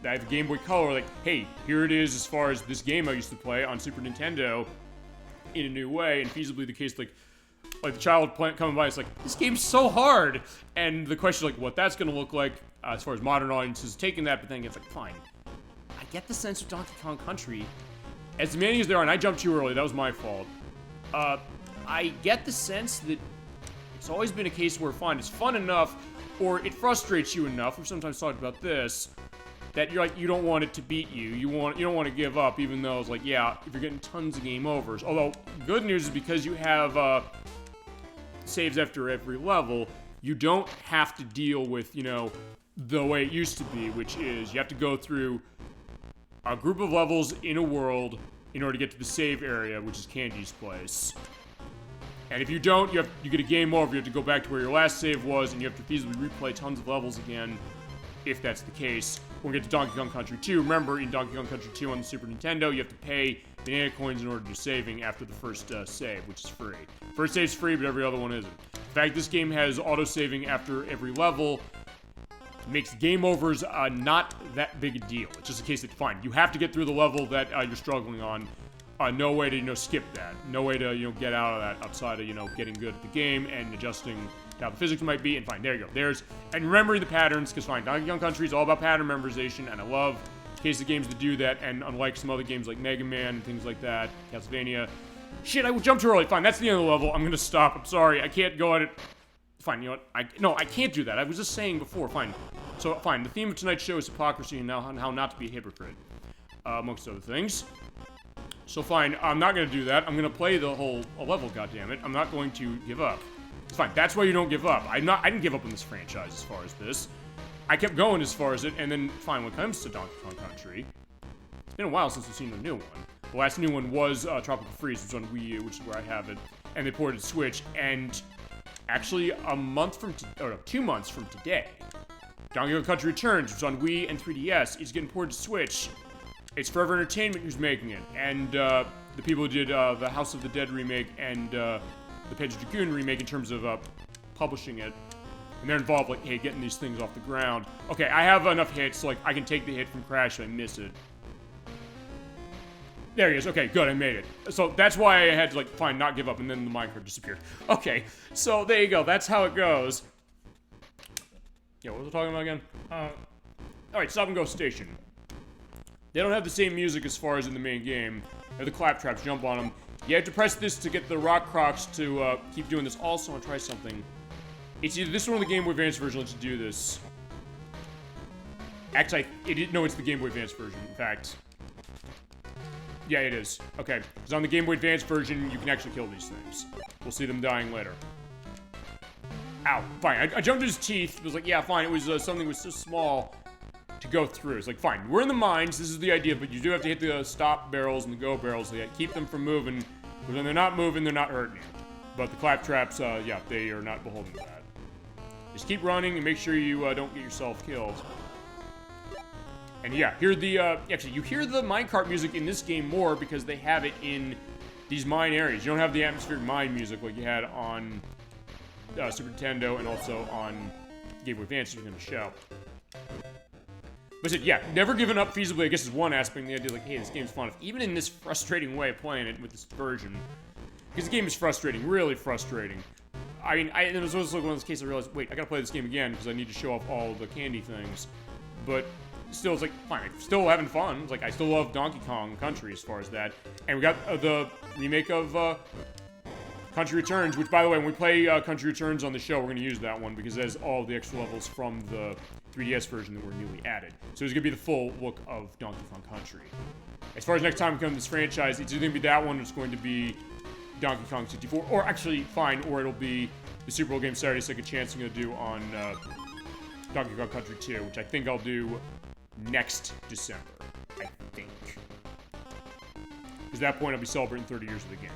I have a Game Boy Color. Like, hey, here it is as far as this game I used to play on Super Nintendo in a new way, and feasibly the case, like the child coming by, it's like, this game's so hard, and the question, like, what that's gonna look like, as far as modern audiences taking that, but then it's like, fine, I get the sense of Donkey Kong Country, as many as there are, and I jumped too early, that was my fault, I get the sense that it's always been a case where, fine, it's fun enough, or it frustrates you enough, we've sometimes talked about this, that you're like, you don't want it to beat you. You don't want to give up, even though it's like, yeah, if you're getting tons of game overs. Although, good news is because you have saves after every level, you don't have to deal with, you know, the way it used to be, which is you have to go through a group of levels in a world in order to get to the save area, which is Candy's place. And if you don't, you get a game over. You have to go back to where your last save was, and you have to feasibly replay tons of levels again, if that's the case. When we get to Donkey Kong Country 2, remember, in Donkey Kong Country 2 on the Super Nintendo, you have to pay banana coins in order to do saving after the first save, which is free. First save's free, but every other one isn't. In fact, this game has auto-saving after every level. It makes game overs not that big a deal. It's just a case that, fine, you have to get through the level that you're struggling on. No way to, skip that. No way to, get out of that outside of, getting good at the game and adjusting how the physics might be, and fine, there you go. And remembering the patterns, because fine, Donkey Kong Country is all about pattern memorization, and I love cases of games that do that, and unlike some other games like Mega Man and things like that, Castlevania. Shit, I jumped too early. Fine, that's the end of the level. I'm gonna stop. I'm sorry. I can't go at it. Fine, you know what? I can't do that. I was just saying before. Fine. So, fine. The theme of tonight's show is hypocrisy and how not to be a hypocrite, amongst other things. So fine, I'm not gonna do that. I'm gonna play the whole level, goddammit. I'm not going to give up. It's fine. That's why you don't give up. I didn't give up on this franchise as far as this. I kept going as far as it, and then fine, when it comes to Donkey Kong Country, it's been a while since we've seen a new one. The last new one was Tropical Freeze, which was on Wii U, which is where I have it, and they ported to Switch, and actually 2 months from today, Donkey Kong Country Returns, which is on Wii and 3DS, is getting ported to Switch. It's Forever Entertainment who's making it, and the people who did the House of the Dead remake and the Panzer Dragoon remake in terms of publishing it. And they're involved, like, hey, getting these things off the ground. Okay, I have enough hits, so, like, I can take the hit from Crash if I miss it. There he is. Okay, good, I made it. So that's why I had to, like, fine, not give up, and then the minecart disappeared. Okay, so there you go. That's how it goes. Yeah, what was I talking about again? Alright, Stop and Go Station. They don't have the same music as far as in the main game. They're the claptraps, jump on them. You have to press this to get the rock crocs to keep doing this. Also, I want to try something. It's either this one or the Game Boy Advance version lets you do this. Actually, no, it's the Game Boy Advance version, in fact. Yeah, it is. Okay, because on the Game Boy Advance version, you can actually kill these things. We'll see them dying later. Ow, fine. I jumped his teeth. It was like, yeah, fine. It was something that was so small to go through. It's like, fine, we're in the mines, this is the idea, but you do have to hit the stop barrels and the go barrels to keep them from moving, because when they're not moving, they're not hurting you. But the claptraps, yeah, they are not beholden to that. Just keep running and make sure you don't get yourself killed. And yeah, actually, you hear the minecart music in this game more because they have it in these mine areas. You don't have the atmospheric mine music like you had on Super Nintendo and also on Game Boy Advance, as we're going to show. But yeah, never given up feasibly, I guess, is one aspect. The idea, like, hey, this game's fun. Even in this frustrating way of playing it with this version. Because the game is frustrating, really frustrating. I mean, it was also one of those cases I realized, wait, I gotta play this game again because I need to show off all the candy things. But still, it's like, fine, I'm still having fun. It's like, I still love Donkey Kong Country as far as that. And we got the remake of Country Returns, which, by the way, when we play Country Returns on the show, we're gonna use that one because it has all the extra levels from the 3DS version that were newly added. So it's gonna be the full look of Donkey Kong Country. As far as next time we come to this franchise, it's either gonna be that one or it's going to be Donkey Kong 64, or actually, fine, or it'll be the Super Bowl game Saturday Second Chance I'm gonna do on Donkey Kong Country 2, which I think I'll do next December, I think. Because at that point I'll be celebrating 30 years of the game.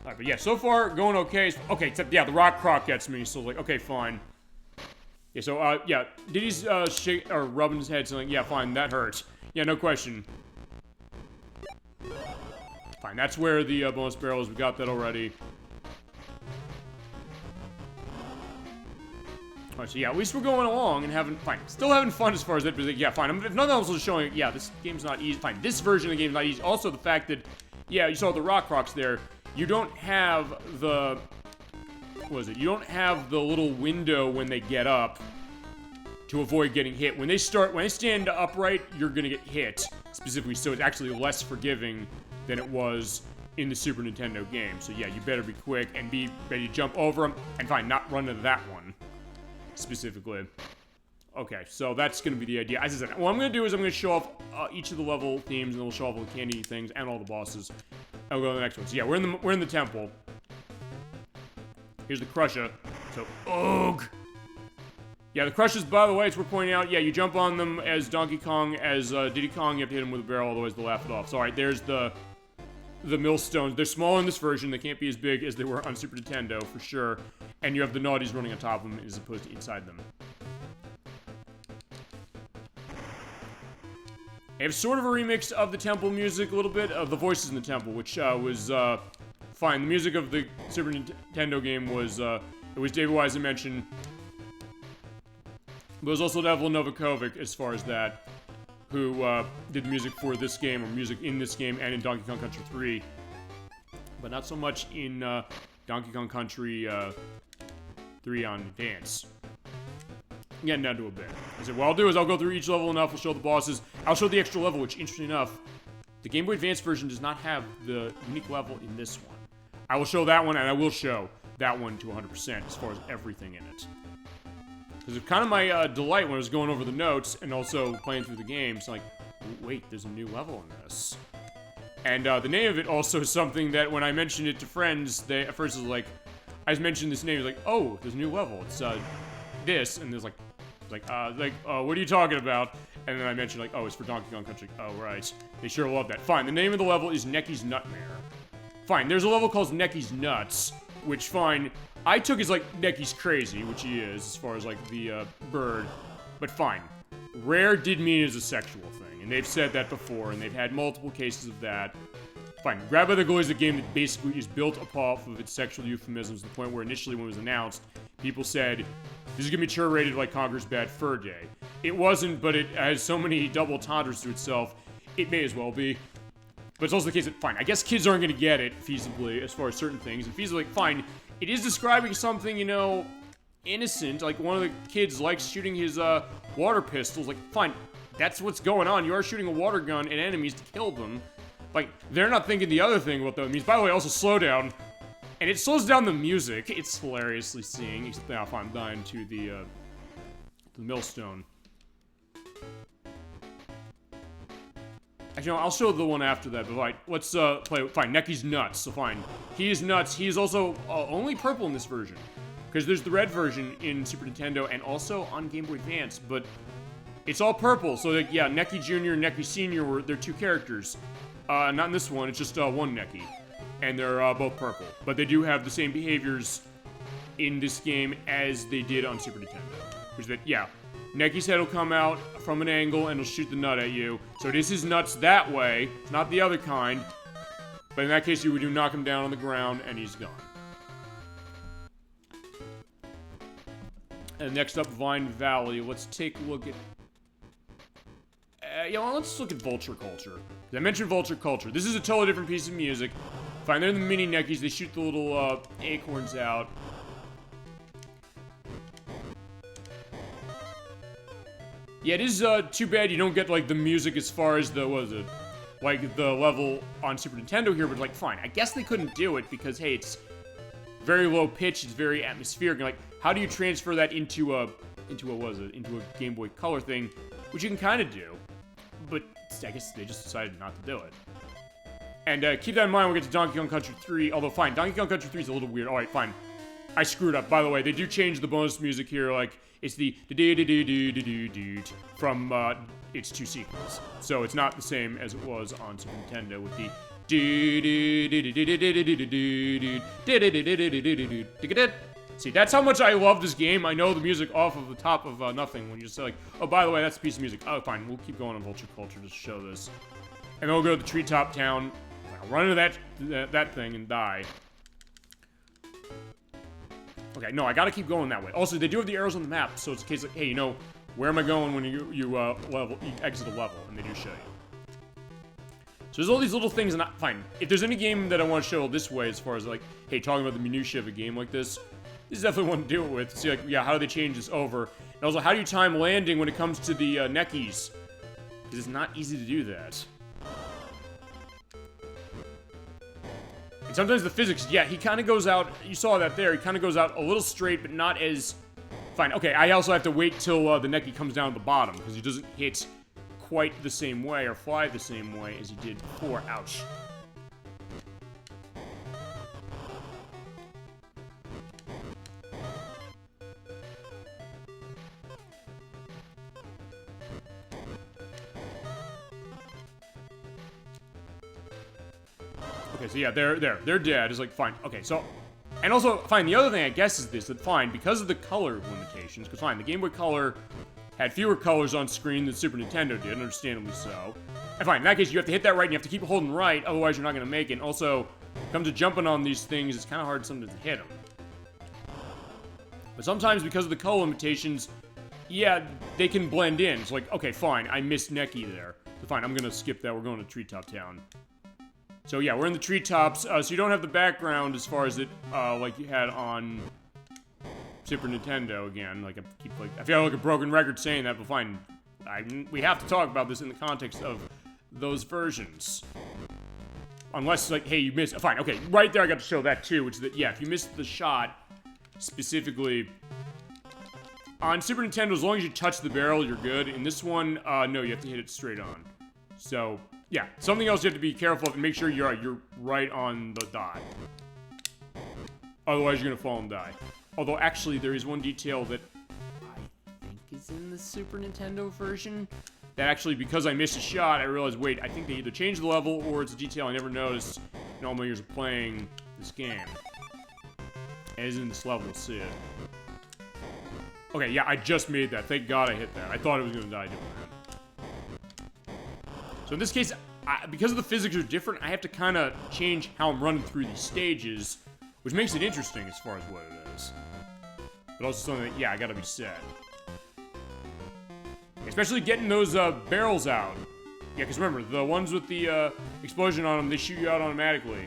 Alright, but yeah, so far, going okay. Okay, except, yeah, the rock croc gets me, so like, okay, fine. Yeah, so, yeah, Diddy's, rubbing his head, saying, yeah, fine, that hurts. Yeah, no question. Fine, that's where the, bonus barrel is. We got that already. Alright, so yeah, at least we're going along and still having fun as far as that, but like, yeah, fine. If nothing else is showing, yeah, this game's not easy. Fine, this version of the game's not easy. Also, the fact that, yeah, you saw the rock crocs there. You don't have the, what is it? You don't have the little window when they get up to avoid getting hit. When they stand upright, you're gonna get hit, specifically, so it's actually less forgiving than it was in the Super Nintendo game. So yeah, you better be quick and be ready to jump over them, and fine, not run into that one specifically. Okay, so that's gonna be the idea. As I said, what I'm gonna do is I'm gonna show off each of the level themes, and then we'll show off all the candy things and all the bosses. And we'll go to the next one. So yeah, we're in the temple. Here's the Crusher. So, ugh. Yeah, the Crushers, by the way, it's worth pointing out, yeah, you jump on them as Donkey Kong, as Diddy Kong, you have to hit them with a barrel, otherwise they'll laugh it off. So, alright, there's the millstones. They're small in this version, they can't be as big as they were on Super Nintendo, for sure. And you have the naughties running on top of them, as opposed to inside them. I have sort of a remix of the temple music, a little bit, of the voices in the temple, which was fine. The music of the Super Nintendo game was, it was David Wise I mentioned. But it was also Neville Novakovic, as far as that, who did music for this game, or music in this game, and in Donkey Kong Country 3. But not so much in Donkey Kong Country 3 on Advance. Getting down to a bit. I said, what I'll do is I'll go through each level enough, we'll show the bosses. I'll show the extra level, which, interesting enough, the Game Boy Advance version does not have the unique level in this one. I will show that one, and I will show that one to 100% as far as everything in it. Because it's kind of my delight when I was going over the notes and also playing through the game. It's like, wait, there's a new level in this. And the name of it also is something that when I mentioned it to friends, they at first was like, I just mentioned this name, like, oh, there's a new level. It's this, and there's like, what are you talking about? And then I mentioned like, oh, it's for Donkey Kong Country. Oh, right. They sure love that. Fine. The name of the level is Necky's Nutmare. Fine. There's a level called Necky's Nuts, which fine. I took as like Necky's Crazy, which he is, as far as like the bird. But fine. Rare did mean it as a sexual thing, and they've said that before, and they've had multiple cases of that. Fine. Grab by the Glory is a game that basically is built off of its sexual euphemisms to the point where initially when it was announced, people said, this is gonna be mature rated like Conker's Bad Fur Day. It wasn't, but it has so many double entendres to itself, it may as well be. But it's also the case that, fine, I guess kids aren't gonna get it, feasibly, as far as certain things. And feasibly, like, fine, it is describing something, you know, innocent. Like, one of the kids likes shooting his, water pistols. Like, fine, that's what's going on. You are shooting a water gun at enemies to kill them. Like, they're not thinking the other thing what that means. By the way, also slow down. And it slows down the music. It's hilariously seeing. Now, if I'm dying to the millstone. Actually, no, I'll show the one after that, but like, let's play. Fine, Necky's Nuts. So fine, he is nuts. He is also only purple in this version, because there's the red version in Super Nintendo and also on Game Boy Advance, but it's all purple. So like, yeah, Necky Jr. and Necky Sr. they're two characters. Not in this one. It's just one Necky, and they're both purple. But they do have the same behaviors in this game as they did on Super Nintendo, which is that yeah. Necky's head will come out from an angle and he'll shoot the nut at you. So it is his nuts that way, not the other kind. But in that case, you would do knock him down on the ground and he's gone. And next up, Vine Valley. Let's take a look at... let's look at Vulture Culture. I mentioned Vulture Culture. This is a totally different piece of music. Fine, they're the mini Neckies. They shoot the little acorns out. Yeah, it is too bad you don't get, like, the music as far as the, like, the level on Super Nintendo here, but, like, fine. I guess they couldn't do it because, hey, it's very low pitch, it's very atmospheric, and, like, how do you transfer that into a Game Boy Color thing, which you can kind of do, but I guess they just decided not to do it. And keep that in mind when we get to Donkey Kong Country 3, although, fine, Donkey Kong Country 3 is a little weird. Alright, fine. I screwed up. By the way, they do change the bonus music here, like, it's the from its two sequels. So it's not the same as it was on Super Nintendo with the See, that's how much I love this game. I know the music off of the top of nothing when you just say like, oh, by the way, that's a piece of music. Oh, fine, we'll keep going on Vulture Culture to show this. And then we'll go to the Treetop Town, I'll run into that thing and die. Okay, no, I gotta keep going that way. Also, they do have the arrows on the map, so it's a case of, hey, you know, where am I going when you exit a level, and they do show you. So there's all these little things, and fine. If there's any game that I want to show this way, as far as like, hey, talking about the minutiae of a game like this is definitely one to do it with. See, like, yeah, how do they change this over? And also, how do you time landing when it comes to the Neckies? Because it's not easy to do that. sometimes the physics, yeah, he kind of goes out, you saw that there, he kind of goes out a little straight, but not as... Fine, okay, I also have to wait till the Neki comes down at the bottom, because he doesn't hit quite the same way, or fly the same way as he did before. Ouch. Okay, so yeah, they're dead. It's like, fine. Okay, so... And also, fine, the other thing, I guess, is this, that fine, because of the color limitations, because fine, the Game Boy Color had fewer colors on screen than Super Nintendo did, understandably so. And fine, in that case, you have to hit that right, and you have to keep holding right, otherwise you're not going to make it. And also, when it comes to jumping on these things, it's kind of hard sometimes to hit them. But sometimes, because of the color limitations, yeah, they can blend in. It's like, okay, fine, I missed Neki there. So fine, I'm going to skip that, we're going to Treetop Town. So yeah, we're in the treetops, so you don't have the background as far as it, like you had on Super Nintendo again. Like, I feel like a broken record saying that, but fine. We have to talk about this in the context of those versions. Unless, like, hey, you missed, fine, okay, right there I got to show that too, which is that, yeah, if you missed the shot, specifically, on Super Nintendo, as long as you touch the barrel, you're good. In this one, no, you have to hit it straight on. So... yeah, something else you have to be careful of and make sure you're right on the dot. Otherwise, you're gonna fall and die. Although, actually, there is one detail that I think is in the Super Nintendo version. That actually, because I missed a shot, I realized, wait, I think they either changed the level or it's a detail I never noticed in all my years of playing this game. As in this level, we'll see it. Okay, yeah, I just made that. Thank God I hit that. I thought it was gonna die doing that. So in this case, because of the physics are different, I have to kind of change how I'm running through these stages, which makes it interesting as far as what it is. But also something that, yeah, I gotta be set. Especially getting those barrels out. Yeah, because remember, the ones with the explosion on them, they shoot you out automatically.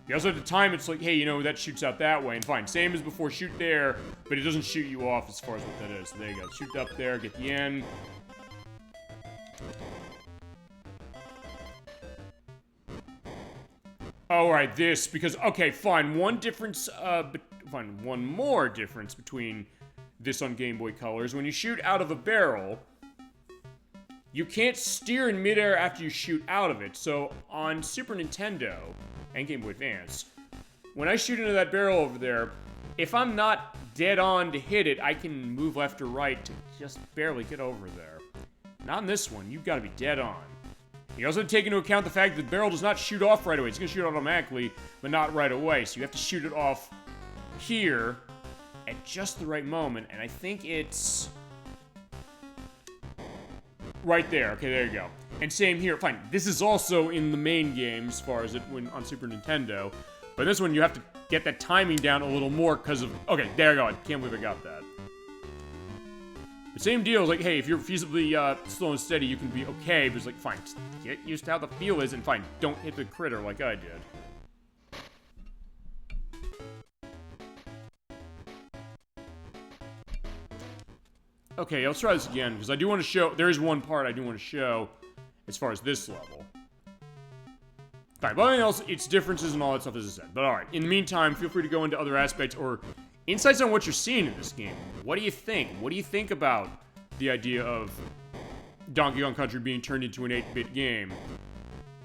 You also have to time it's like, hey, you know, that shoots out that way, and fine, same as before, shoot there, but it doesn't shoot you off as far as what that is. So there you go, shoot up there, get the end. Alright, this, because, okay, fine, one difference, fine, one more difference between this on Game Boy Color is when you shoot out of a barrel, you can't steer in midair after you shoot out of it. So, on Super Nintendo and Game Boy Advance, when I shoot into that barrel over there, if I'm not dead on to hit it, I can move left or right to just barely get over there. Not in this one, you've got to be dead on. You also take into account the fact that the barrel does not shoot off right away. It's going to shoot automatically, but not right away. So you have to shoot it off here at just the right moment, and I think it's right there. Okay, there you go. And same here. Fine. This is also in the main game as far as it went on Super Nintendo. But this one, you have to get that timing down a little more because of... okay, there you go. I can't believe I got that. The same deal is like, hey, if you're feasibly slow and steady, you can be okay. But it's like, fine, get used to how the feel is, and fine, don't hit the critter like I did. Okay, let's try this again, because I do want to show... there is one part I do want to show as far as this level. Fine, but anything else, its differences and all that stuff is said. But alright, in the meantime, feel free to go into other aspects or insights on what you're seeing in this game. What do you think? What do you think about the idea of Donkey Kong Country being turned into an 8-bit game?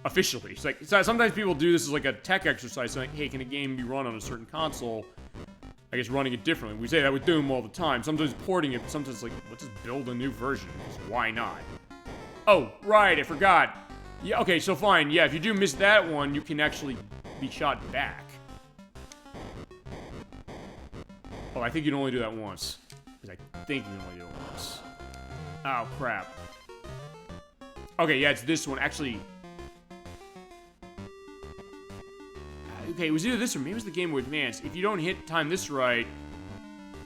Officially. It's like, sometimes people do this as like a tech exercise, like, hey, can a game be run on a certain console? I guess running it differently. We say that with Doom all the time. Sometimes porting it, but sometimes like, let's just build a new version, because why not? Oh, right, I forgot. Yeah, okay, so fine. Yeah, if you do miss that one, you can actually be shot back. Oh, I think you can only do that once. Because I think you can only do it once. Oh, crap. Okay, yeah, it's this one. Actually... okay, it was either this or maybe it was the Game Boy Advance. If you don't hit time this right...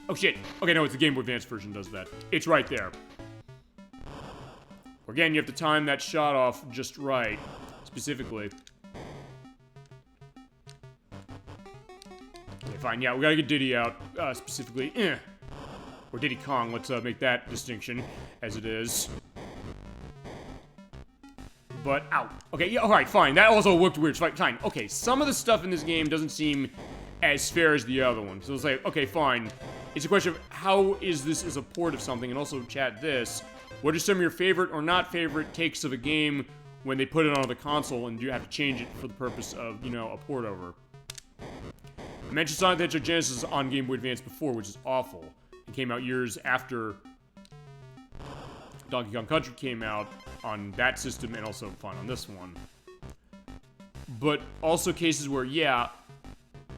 oh, shit. Okay, no, it's the Game Boy Advance version does that. It's right there. Again, you have to time that shot off just right, specifically. Okay, fine. Yeah, we gotta get Diddy out, specifically. Or Diddy Kong, let's make that distinction, as it is. But, ow. Okay, yeah, alright, fine. That also looked weird. Fine. Okay, some of the stuff in this game doesn't seem as fair as the other one. So it's like, okay, fine. It's a question of how is this as a port of something? And also, chat this. What are some of your favorite or not favorite takes of a game when they put it on the console and you have to change it for the purpose of, you know, a port over? I mentioned Sonic the Hedgehog Genesis on Game Boy Advance before, which is awful. It came out years after Donkey Kong Country came out on that system, and also fun on this one. But also cases where, yeah,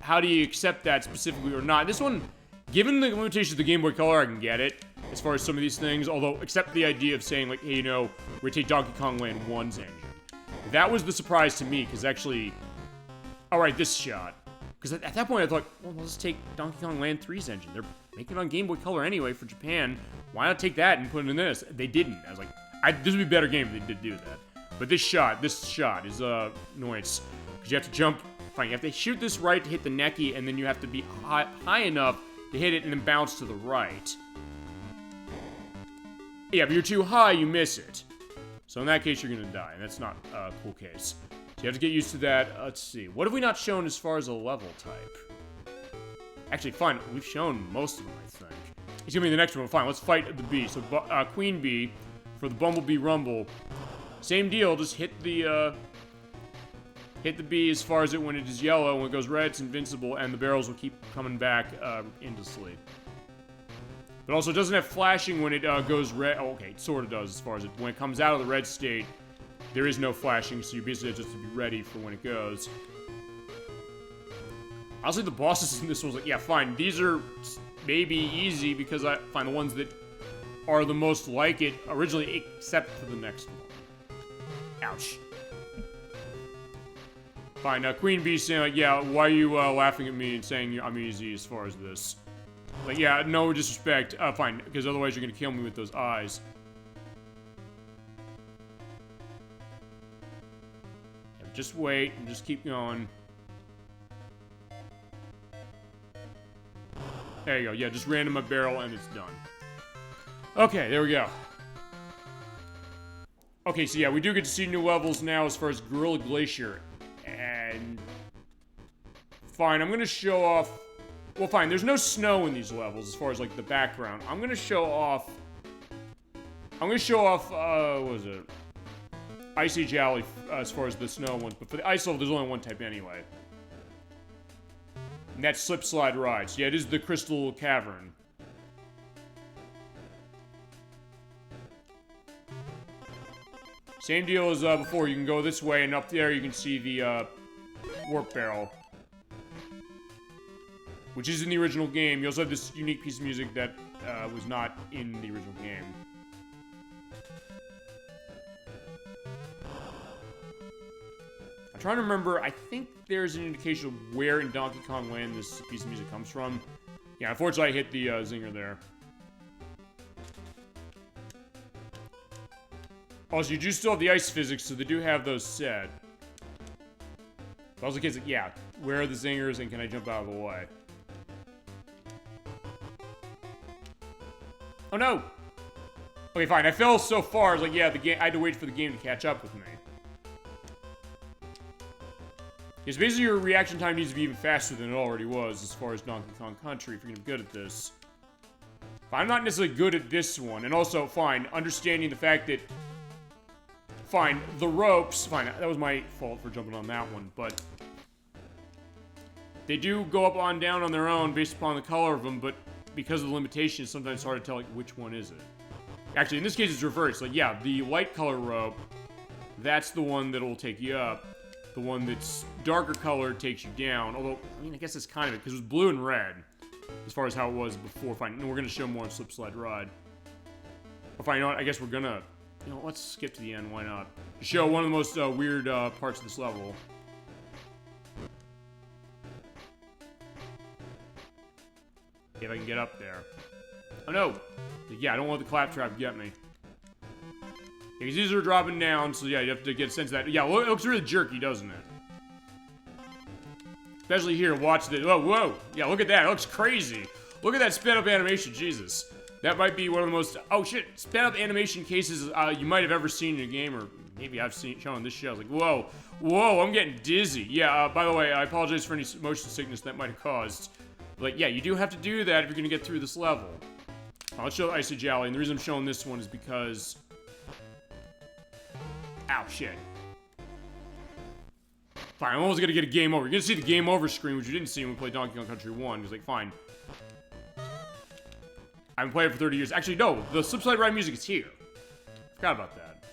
how do you accept that specifically or not? This one, given the limitations of the Game Boy Color, I can get it, as far as some of these things, although, except the idea of saying, like, hey, you know, we take Donkey Kong Land 1's engine. That was the surprise to me, because actually, alright, this shot. Because at that point, I thought, well, let's take Donkey Kong Land 3's engine. They're making it on Game Boy Color anyway for Japan. Why not take that and put it in this? They didn't. I was like, this would be a better game if they did do that. But this shot is annoyance. Because you have to jump, fine, you have to shoot this right to hit the necky, and then you have to be high enough to hit it and then bounce to the right. Yeah, if you're too high, you miss it. So in that case, you're gonna die, and that's not a cool case. So you have to get used to that. Let's see. What have we not shown as far as a level type? Actually, fine. We've shown most of them, I think. It's gonna be the next one. Fine, let's fight the bee. So, Queen Bee for the Bumblebee Rumble. Same deal, just hit the bee as far as it when it is yellow. When it goes red, it's invincible, and the barrels will keep coming back into sleep. But also, it doesn't have flashing when it goes red. Oh, okay, it sort of does as far as it... When it comes out of the red state, there is no flashing, so you basically have just to be ready for when it goes. I'll say the bosses in this one's like, yeah, fine. These are maybe easy because I find the ones that are the most like it originally, except for the next one. Ouch. Fine, Queen Bee saying, like, yeah, why are you laughing at me and saying I'm easy as far as this? Like, yeah, no disrespect. Fine, because otherwise you're gonna kill me with those eyes. Yeah, just wait and just keep going. There you go. Yeah, just random a barrel and it's done. Okay, there we go. Okay, so yeah, we do get to see new levels now as far as Gorilla Glacier. And... fine, I'm gonna show off... Well, fine, there's no snow in these levels as far as, like, the background. I'm gonna show off... what was it? Ice Age Alley as far as the snow ones. But for the ice level, there's only one type anyway. And that's Slip Slide Ride. So yeah, it is the Crystal Cavern. Same deal as before. You can go this way, and up there you can see the warp barrel, which is in the original game. You also have this unique piece of music that was not in the original game. I'm trying to remember. I think there's an indication of where in Donkey Kong Land this piece of music comes from. Yeah, unfortunately I hit the zinger there. Also, you do still have the ice physics, so they do have those set. But also, kids, yeah, where are the zingers and can I jump out of the way? Oh no! Okay, fine. I fell so far. I was like, yeah, the game. I had to wait for the game to catch up with me. Because basically, your reaction time needs to be even faster than it already was, as far as Donkey Kong Country, if you're gonna be good at this. But I'm not necessarily good at this one, and also, fine, understanding the fact that. Fine, the ropes. Fine, that was my fault for jumping on that one, but. They do go up on down on their own based upon the color of them, but because of the limitations, sometimes it's hard to tell, like, which one is it. Actually, in this case, it's reversed. Like, yeah, the light color rope, that's the one that'll take you up. The one that's darker color takes you down. Although, I mean, I guess it's kind of it, because it was blue and red, as far as how it was before. Fine, and we're going to show more on Slip Slide Ride. Or fine, you know what, I guess we're going to, you know, let's skip to the end, why not? Show one of the most weird parts of this level. If I can get up there. Oh no! Yeah, I don't want the claptrap to get me. Yeah, because these are dropping down, so yeah, you have to get a sense of that. Yeah, well, it looks really jerky, doesn't it? Especially here, watch this. Oh, whoa! Yeah, look at that, it looks crazy! Look at that sped-up animation, Jesus. That might be one of the most, oh shit, sped-up animation cases you might have ever seen in a game, or maybe I've shown on this show. I was like, whoa, whoa, I'm getting dizzy. Yeah, by the way, I apologize for any motion sickness that might have caused. Like, yeah, you do have to do that if you're gonna get through this level. Let's show Icy Jolly, and the reason I'm showing this one is because... Ow, shit. Fine, I'm almost gonna get a game over. You're gonna see the game over screen, which you didn't see when we played Donkey Kong Country 1. It's like, fine. I haven't played it for 30 years. Actually, no, the Slipslide Ride music is here. Forgot about that.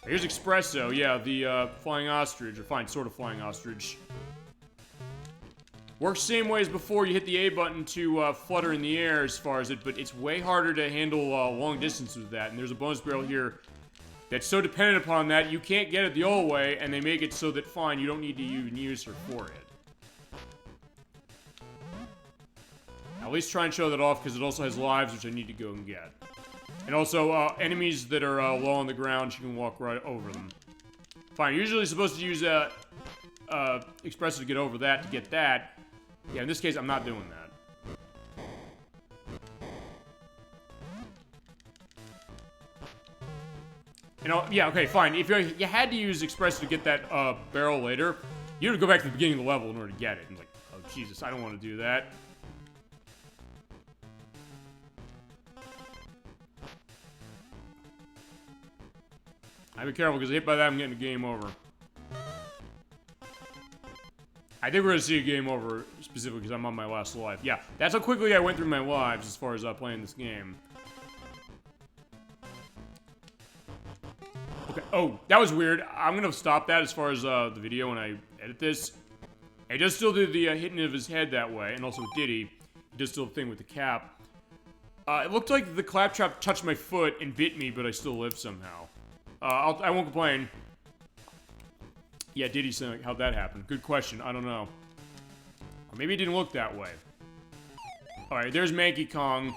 Here's Espresso, yeah, the flying ostrich, or fine, sort of flying ostrich. Works same way as before. You hit the A button to flutter in the air as far as it, but it's way harder to handle long distance with that. And there's a bonus barrel here that's so dependent upon that you can't get it the old way, and they make it so that fine, you don't need to even use her for it. At least try and show that off because it also has lives, which I need to go and get. And also enemies that are low on the ground, you can walk right over them. Fine. Usually supposed to use Espresso to get over that to get that. Yeah, in this case, I'm not doing that. You know, yeah, okay, fine. If you had to use Espresso to get that barrel later, you would go back to the beginning of the level in order to get it. And like, oh, Jesus, I don't want to do that. I be careful, because hit by that, I'm getting a game over. I think we're going to see a game over, specifically because I'm on my last life. Yeah, that's how quickly I went through my lives as far as playing this game. Okay, oh, that was weird. I'm going to stop that as far as the video when I edit this. It does still do the hitting of his head that way, and also with Diddy. It does still the thing with the cap. It looked like the claptrap touched my foot and bit me, but I still lived somehow. I won't complain. Yeah, Diddy saying how'd that happen? Good question. I don't know. Or maybe it didn't look that way. Alright, there's Manky Kong.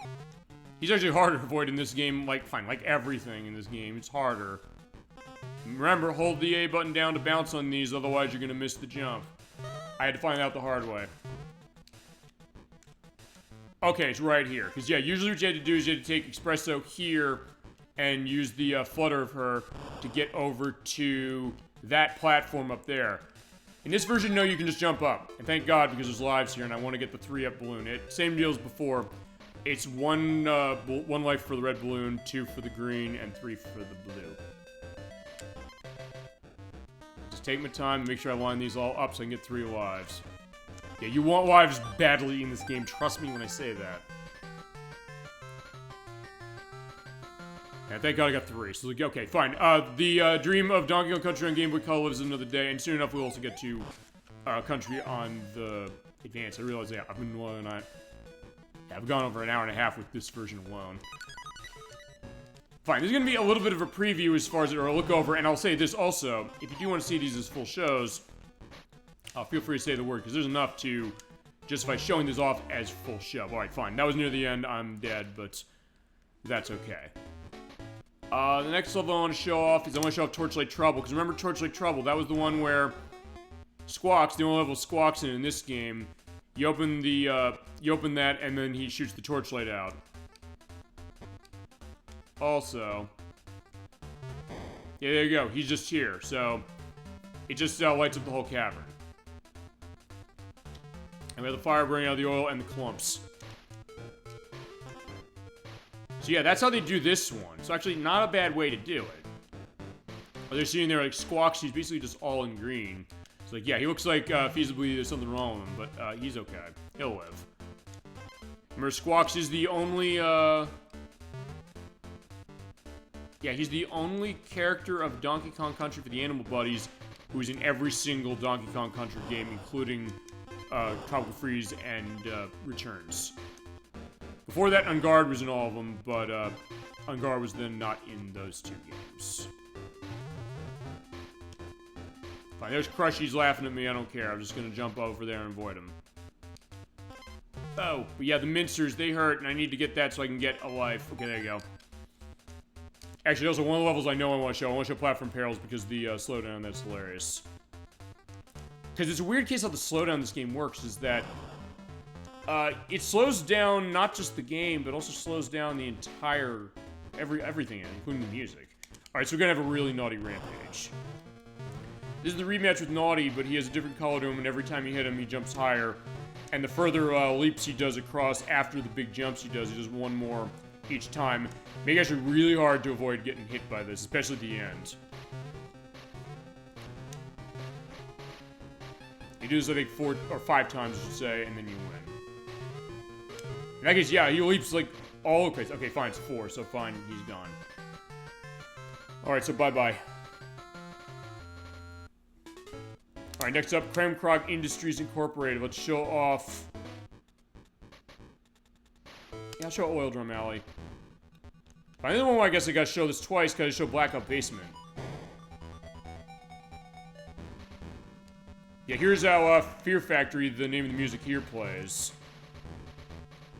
He's actually harder to avoid in this game. Like, fine, like everything in this game. It's harder. Remember, hold the A button down to bounce on these, otherwise you're gonna miss the jump. I had to find out the hard way. Okay, it's right here. Because, yeah, usually what you had to do is you had to take Espresso here and use the flutter of her to get over to that platform up there. In this version, no, you can just jump up. And thank God, because there's lives here, and I want to get the 3-up balloon. Same deal as before. It's one life for the red balloon, 2 for the green, and 3 for the blue. Just take my time and make sure I line these all up so I can get 3 lives. Yeah, you want lives badly in this game. Trust me when I say that. Yeah, thank God I got 3. So, okay, fine. The dream of Donkey Kong Country on Game Boy Color lives another day, and soon enough we'll also get to Country on the Advance. I realize, yeah, I've been alone. I've gone over an hour and a half with this version alone. Fine, there's gonna be a little bit of a preview as far as or a look over, and I'll say this also: if you do want to see these as full shows, feel free to say the word because there's enough to justify showing this off as full show. All right, fine. That was near the end. I'm dead, but that's okay. The next level I want to show off is I want to show off Torchlight Trouble, because remember Torchlight Trouble, that was the one where Squawks, the only level Squawks in this game, you open that and then he shoots the torchlight out. Also, yeah, there you go, he's just here, so it just lights up the whole cavern. And we have the fire burning out of the oil and the clumps. So yeah, that's how they do this one. So actually, not a bad way to do it. They're sitting there like Squawks, he's basically just all in green. It's like, yeah, he looks like feasibly there's something wrong with him, but he's okay. He'll live. Remember, Squawks is the only, yeah, he's the only character of Donkey Kong Country for the Animal Buddies who's in every single Donkey Kong Country game, including Tropical Freeze and Returns. Before that, Unguard was in all of them, but Unguard was then not in those 2 games. Fine, there's Crush, he's laughing at me, I don't care. I'm just gonna jump over there and avoid him. Oh, but yeah, the mincers, they hurt, and I need to get that so I can get a life. Okay, there you go. Actually, also, one of the levels I know I want to show Platform Perils because the slowdown, that's hilarious. Because it's a weird case how the slowdown in this game works, is that it slows down not just the game, but also slows down the entire everything in it, including the music. Alright, so we're gonna have a really naughty rampage. This is the rematch with Naughty, but he has a different color to him, and every time you hit him, he jumps higher. And the further leaps he does across after the big jumps he does one more each time. Make it actually really hard to avoid getting hit by this, especially at the end. You do this, I think, 4 or 5 times, I should say, and then you win. In that case, yeah, he leaps, like, all over the place. Okay, fine, it's 4, so fine, he's gone. Alright, so bye-bye. Alright, next up, Cramcroc Industries Incorporated. Let's show off... Yeah, I'll show Oil Drum Alley. The only one I guess I gotta show this twice, because I show Blackout Basement. Yeah, here's how Fear Factory, the name of the music here, plays.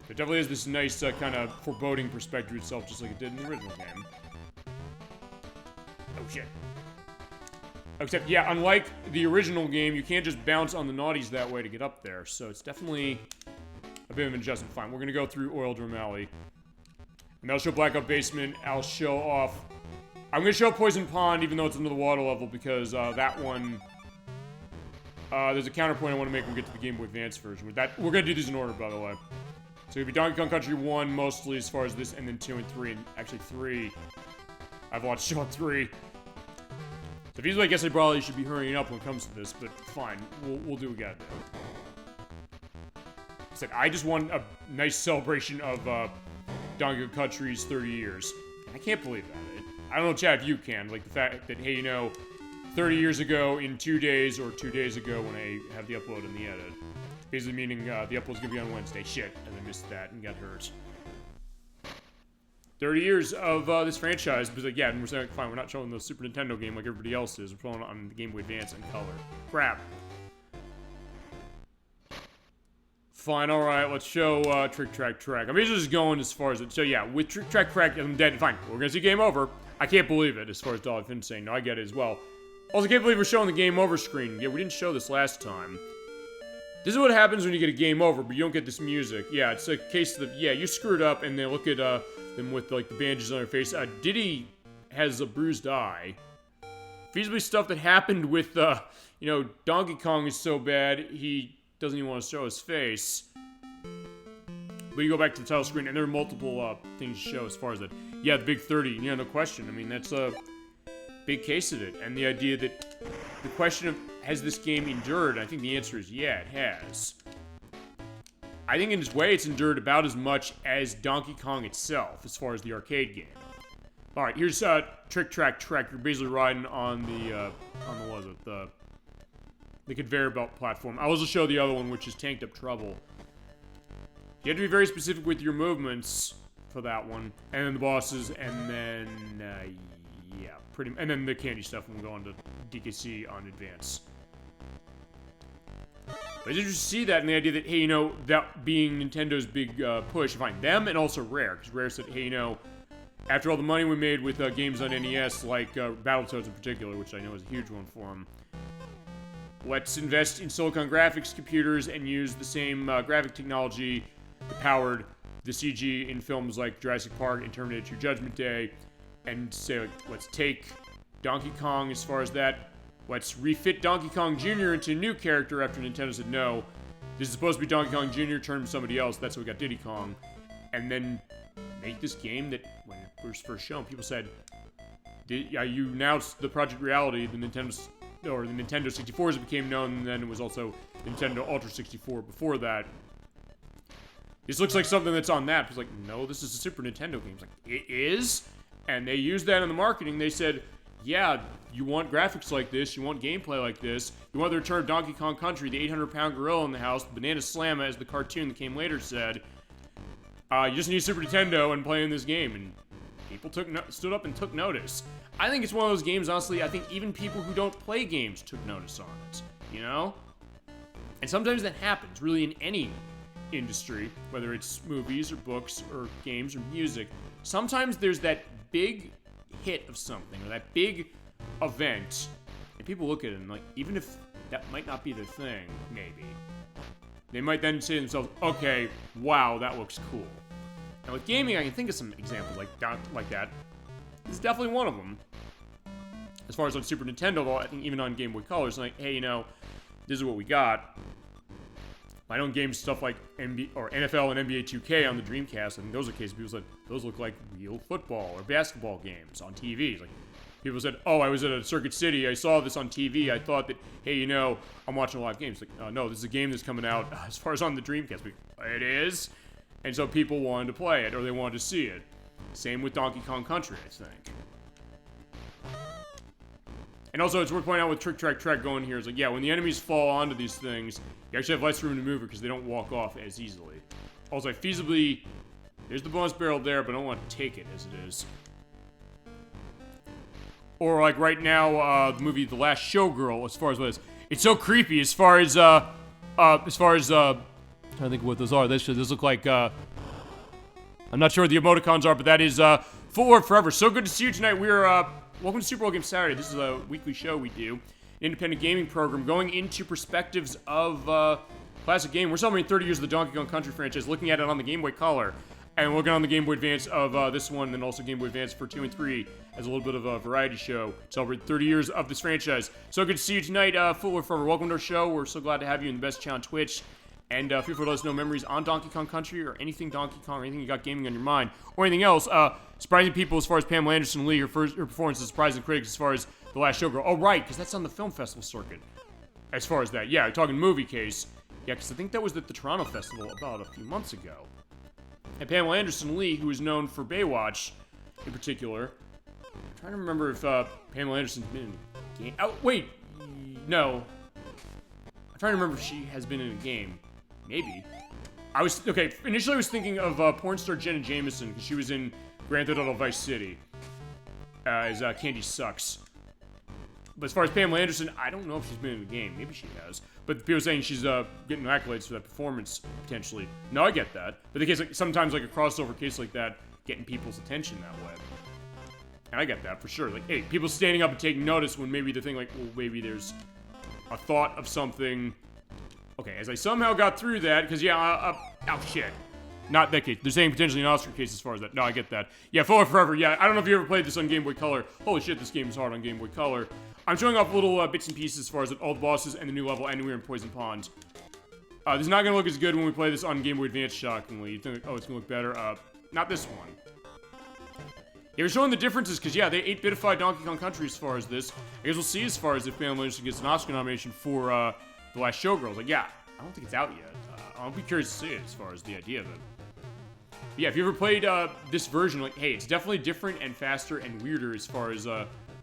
It definitely has this nice kind of foreboding perspective to itself, just like it did in the original game. Oh shit. Except, yeah, unlike the original game, you can't just bounce on the naughties that way to get up there, so it's definitely a bit of an adjustment. Fine, we're gonna go through Oil Drum Alley. And I'll show Blackout Basement, I'll show off... I'm gonna show Poison Pond, even though it's under the water level, because that one... there's a counterpoint I want to make when we get to the Game Boy Advance version. With that, we're gonna do these in order, by the way. So it'll be Donkey Kong Country 1, mostly, as far as this, and then 2 and 3, and actually 3. I've watched on 3. So if I guess I probably should be hurrying up when it comes to this, but fine. We'll do what we gotta do. I just want a nice celebration of Donkey Kong Country's 30 years. I can't believe that. I don't know, Chad, if you can. Like, the fact that, hey, you know, 30 years ago in 2 days, or 2 days ago when I have the upload and the edit. Basically meaning the upload's gonna be on Wednesday. Shit, and I missed that and got hurt. 30 years of this franchise, because like, yeah, and we're saying, fine, we're not showing the Super Nintendo game like everybody else is. We're showing it on the Game Boy Advance in color. Crap. Fine, alright, let's show Trick Track Track. I'm basically just going as far as it. So yeah, with Trick Track Track, I'm dead. Fine, we're gonna see Game Over. I can't believe it, as far as Dolly Finn's saying. No, I get it as well. Also, can't believe we're showing the Game Over screen. Yeah, we didn't show this last time. This is what happens when you get a Game Over, but you don't get this music. Yeah, it's a case of, yeah, you screwed up, and they look at them with, like, the bandages on their face. Diddy has a bruised eye. Feasibly stuff that happened with, you know, Donkey Kong is so bad, he doesn't even want to show his face. But you go back to the title screen, and there are multiple things to show as far as that. Yeah, the big 30, yeah, no question. I mean, that's a big case of it. And the idea that the question of, has this game endured? I think the answer is yeah, it has. I think in its way, it's endured about as much as Donkey Kong itself, as far as the arcade game. Alright, here's Trick Track Trek. You're basically riding on the what was it? The conveyor belt platform. I'll also show the other one, which is Tanked Up Trouble. You have to be very specific with your movements for that one. And then the bosses, and then, yeah, and then the candy stuff when we go on to DKC on Advance. But it's interesting to see that, and the idea that, hey, you know, that being Nintendo's big push, fine, them and also Rare, because Rare said, hey, you know, after all the money we made with games on NES, like Battletoads in particular, which I know is a huge one for them, let's invest in Silicon Graphics computers and use the same graphic technology that powered the CG in films like Jurassic Park and Terminator 2 Judgment Day, and say, like, let's take Donkey Kong as far as that. Let's refit Donkey Kong Jr. into a new character after Nintendo said no. This is supposed to be Donkey Kong Jr. turned into somebody else. That's how we got Diddy Kong. And then make this game that, when it was first shown, people said, you announced the Project Reality, the Nintendo 64 as it became known, and then it was also the Nintendo Ultra 64 before that. This looks like something that's on that. It's like, no, this is a Super Nintendo game. It's like, it is? And they used that in the marketing. They said, yeah, you want graphics like this, you want gameplay like this, you want the return of Donkey Kong Country, the 800-pound gorilla in the house, Banana Slamma, as the cartoon that came later said. You just need Super Nintendo and playing this game, and people stood up and took notice. I think it's one of those games, honestly, I think even people who don't play games took notice on it, you know? And sometimes that happens, really, in any industry, whether it's movies or books or games or music. Sometimes there's that big hit of something, or that big event, and people look at it and, like, even if that might not be their thing, maybe, they might then say to themselves, okay, wow, that looks cool. And with gaming, I can think of some examples like that. This is definitely one of them. As far as on Super Nintendo, though, I think even on Game Boy Color, it's like, hey, you know, this is what we got. I know games stuff like NFL and NBA 2K on the Dreamcast, I think those are cases people said, those look like real football or basketball games on TV. Like, people said, oh, I was at a Circuit City, I saw this on TV, I thought that, hey, you know, I'm watching a live game. It's like, no, this is a game that's coming out as far as on the Dreamcast. It is. And so people wanted to play it, or they wanted to see it. Same with Donkey Kong Country, I think. And also, it's worth pointing out with Trick Track Trek going here, is like, yeah, when the enemies fall onto these things, you actually have less room to move it because they don't walk off as easily. Also, feasibly, there's the bonus barrel there, but I don't want to take it as it is. Or like right now, the movie The Last Showgirl, as far as what it is. It's so creepy as far as I'm trying to think of what those are. Those look like, I'm not sure what the emoticons are, but that is, Footwear Forever. So good to see you tonight. We're, welcome to Super Bowl Game Saturday. This is a weekly show we do. An independent gaming program going into perspectives of, classic game. We're celebrating 30 years of the Donkey Kong Country franchise, looking at it on the Game Boy Color. And looking on the Game Boy Advance of this one, and also Game Boy Advance for 2 and 3 as a little bit of a variety show. Celebrate 30 years of this franchise. So good to see you tonight, Footwear Forever. Welcome to our show. We're so glad to have you in the best channel on Twitch. And feel free to let us know memories on Donkey Kong Country or anything Donkey Kong or anything you got gaming on your mind or anything else. Surprising people as far as Pamela Anderson Lee, her performance is surprising critics as far as The Last Showgirl. Oh, right, because that's on the film festival circuit. As far as that, yeah, talking movie case. Yeah, because I think that was at the Toronto Festival about a few months ago. And Pamela Anderson Lee, who is known for Baywatch in particular. I'm trying to remember if Pamela Anderson's been in a game. Oh, wait, no. I'm trying to remember if she has been in a game. Maybe. Initially I was thinking of porn star Jenna Jameson, because she was in Grand Theft Auto Vice City as Candy Sucks. But as far as Pamela Anderson, I don't know if she's been in the game. Maybe she has. But people are saying she's getting accolades for that performance, potentially. No, I get that. But the case, like, sometimes like a crossover case like that, getting people's attention that way. And I get that, for sure. Like, hey, people standing up and taking notice when maybe the thing, like, well, maybe there's a thought of something. Okay, as I somehow got through that, because, yeah, oh, shit. Not that case. They're saying potentially an Oscar case as far as that. No, I get that. Yeah, Forever Forever, yeah. I don't know if you ever played this on Game Boy Color. Holy shit, this game is hard on Game Boy Color. I'm showing off little bits and pieces as far as all the bosses and the new level, and we're in Poison Pond. This is not going to look as good when we play this on Game Boy Advance, shockingly. You think, oh, it's going to look better. Not this one. Yeah, we're showing the differences, because, yeah, they 8-bitified Donkey Kong Country as far as this. I guess we'll see as far as if Pamela Anderson gets an Oscar nomination for, The Last Showgirl. Like, yeah, I don't think it's out yet. I'll be curious to see it as far as the idea of it. But yeah, if you ever played this version, like, hey, it's definitely different and faster and weirder as far as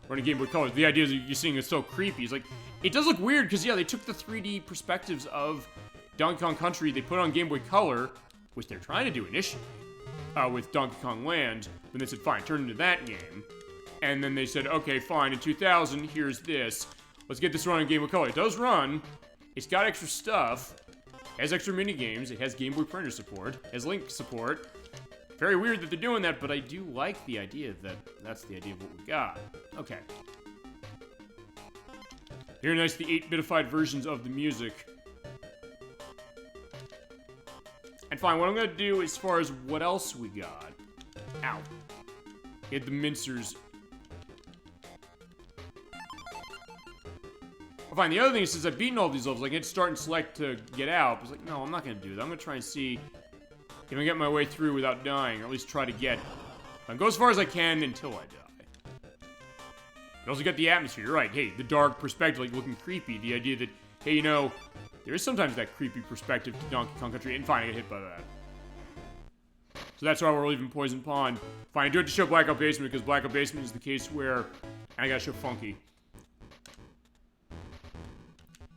running Game Boy Color. The idea is that you're seeing it's so creepy. It's like, it does look weird because, yeah, they took the 3D perspectives of Donkey Kong Country, they put it on Game Boy Color, which they're trying to do initially with Donkey Kong Land. Then they said, fine, turn it into that game. And then they said, okay, fine, in 2000, here's this. Let's get this run on Game Boy Color. It does run. It's got extra stuff. It has extra mini games. It has Game Boy printer support. It has Link support. Very weird that they're doing that, but I do like the idea that that's the idea of what we got. Okay. Here, nice, the 8-bitified versions of the music. And fine, what I'm gonna do as far as what else we got. Ow. Get the mincers. Well, fine, the other thing is, since I've beaten all these levels, I can start and select to get out. I was like, no, I'm not gonna do that. I'm gonna try and see if I can get my way through without dying, or at least try to get... I'll go as far as I can until I die. You also get the atmosphere. You're right. Hey, the dark perspective, like looking creepy. The idea that, hey, you know, there is sometimes that creepy perspective to Donkey Kong Country, and fine, I get hit by that. So that's why we're leaving Poison Pond. Fine, I do have to show Blackout Basement, because Blackout Basement is the case where... And I gotta show Funky.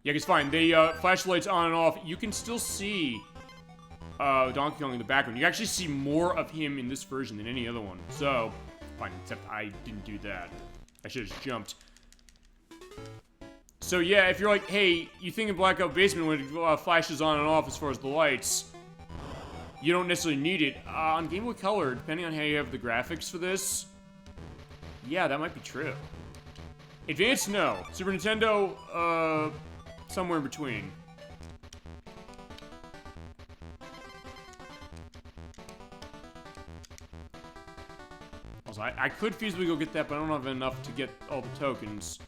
Yeah, because fine, they, flashlights on and off. You can still see... Donkey Kong in the background. You actually see more of him in this version than any other one. So, fine, except I didn't do that. I should have just jumped. So yeah, if you're like, hey, you think in Blackout Basement when it flashes on and off as far as the lights, you don't necessarily need it. On Game Boy Color, depending on how you have the graphics for this, yeah, that might be true. Advanced, no. Super Nintendo, somewhere in between. Barrels. I could feasibly go get that, but I don't have enough to get all the tokens.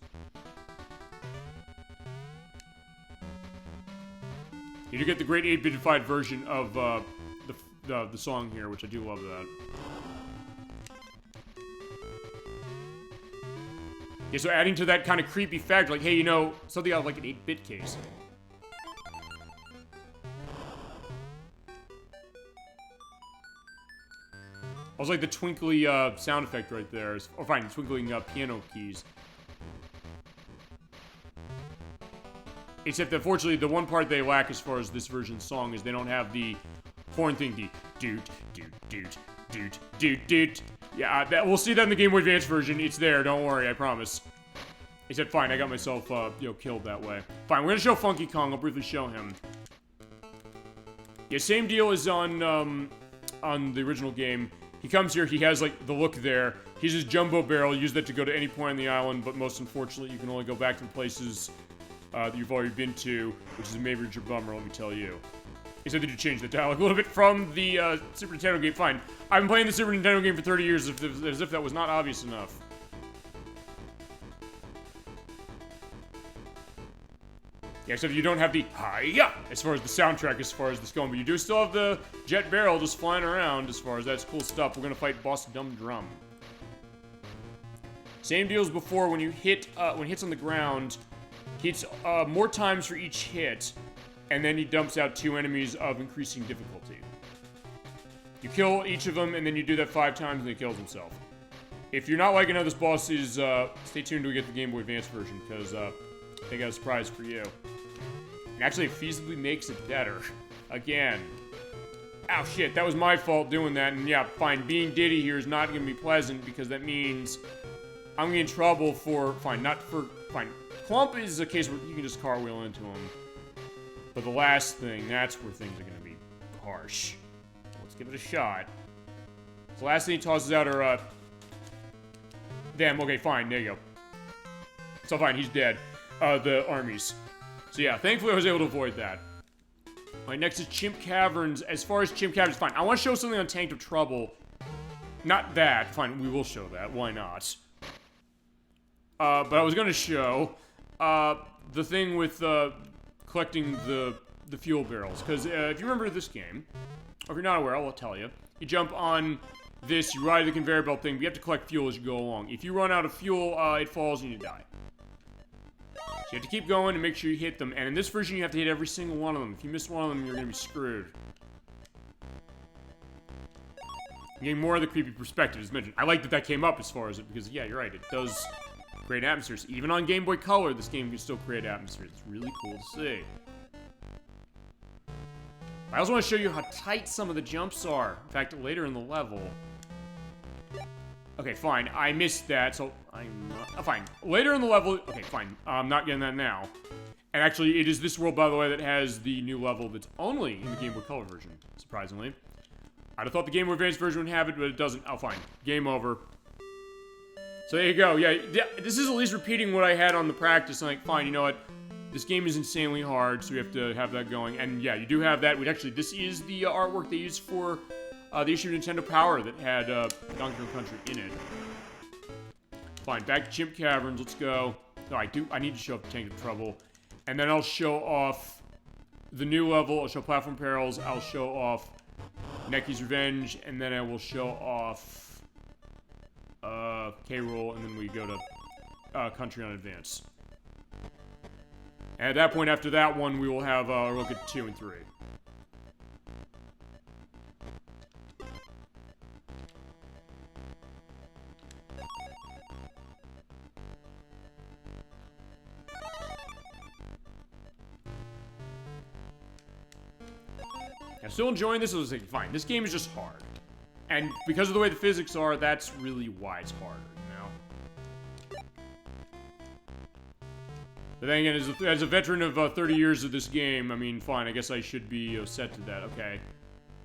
You do get the great 8-bitified version of the song here, which I do love that. Yeah, so adding to that kind of creepy fact, like, hey, you know, something out of like an 8-bit case. I was like the twinkly sound effect right there. Or fine, twinkling piano keys. Except that, fortunately, the one part they lack as far as this version's song is they don't have the horn thing, the doot, doot, doot, doot, doot, doot. Yeah, we'll see that in the Game Boy Advance version. It's there, don't worry, I promise. Except, fine, I got myself, you know, killed that way. Fine, we're gonna show Funky Kong. I'll briefly show him. Yeah, same deal as on the original game. He comes here, he has, like, the look there. He's his jumbo barrel, use that to go to any point on the island, but most unfortunately, you can only go back to the places that you've already been to, which is a major bummer, let me tell you. Except that you changed the dialogue a little bit from the Super Nintendo game. Fine, I've been playing the Super Nintendo game for 30 years, as if that was not obvious enough. Yeah, except you don't have the hi-ya as far as the soundtrack, as far as this going, but you do still have the jet barrel just flying around as far as that's cool stuff. We're gonna fight Boss Dumb Drum. Same deal as before. When you hit, when hits on the ground, hits more times for each hit, and then he dumps out 2 enemies of increasing difficulty. You kill each of them, and then you do that 5 times, and he kills himself. If you're not liking how this boss is, stay tuned till we get the Game Boy Advance version, because they got a surprise for you. And actually, it feasibly makes it better. Again. Ow, shit, that was my fault doing that, and yeah, fine, being Diddy here is not gonna be pleasant, because that means I'm gonna get in trouble for, fine, Clump is a case where you can just cartwheel into him. But the last thing, that's where things are gonna be harsh. Let's give it a shot. So the last thing he tosses out are, damn, okay, fine, there you go. So fine, he's dead. The armies. So yeah, thankfully I was able to avoid that. Alright, next is Chimp Caverns. As far as Chimp Caverns, fine. I want to show something on Tank of Trouble. Not that. Fine, we will show that. Why not? But I was going to show the thing with collecting the fuel barrels. Because if you remember this game, or if you're not aware, I'll tell you. You jump on this, you ride the conveyor belt thing, but you have to collect fuel as you go along. If you run out of fuel, it falls and you die. So you have to keep going and make sure you hit them. And in this version, you have to hit every single one of them. If you miss one of them, you're going to be screwed. You're getting more of the creepy perspective, as mentioned. I like that that came up as far as it, because, yeah, you're right. It does create atmospheres. Even on Game Boy Color, this game can still create atmospheres. It's really cool to see. I also want to show you how tight some of the jumps are. In fact, later in the level. Okay, fine. I missed that, so I'm fine. Later in the level... Okay, fine. I'm not getting that now. And actually, it is this world, by the way, that has the new level that's only in the Game Boy Color version, surprisingly. I'd have thought the Game Boy Advance version would have it, but it doesn't. Oh, fine. Game over. So there you go. Yeah, this is at least repeating what I had on the practice. I'm like, fine, you know what? This game is insanely hard, so we have to have that going. And yeah, you do have that. Which actually, this is the artwork they used for the issue of Nintendo Power that had Donkey Kong Country in it. Fine, back to Chimp Caverns. Let's go. No, I need to show off Tank of Trouble. And then I'll show off the new level. I'll show Platform Perils. I'll show off Necky's Revenge. And then I will show off K-Rool. And then we go to Country on Advance. And at that point, after that one, we will have a look at 2 and 3. I'm still enjoying this. I was like, fine, this game is just hard. And because of the way the physics are, that's really why it's harder, you know? But then again, as a veteran of 30 years of this game, I mean, fine, I guess I should be set to that. Okay.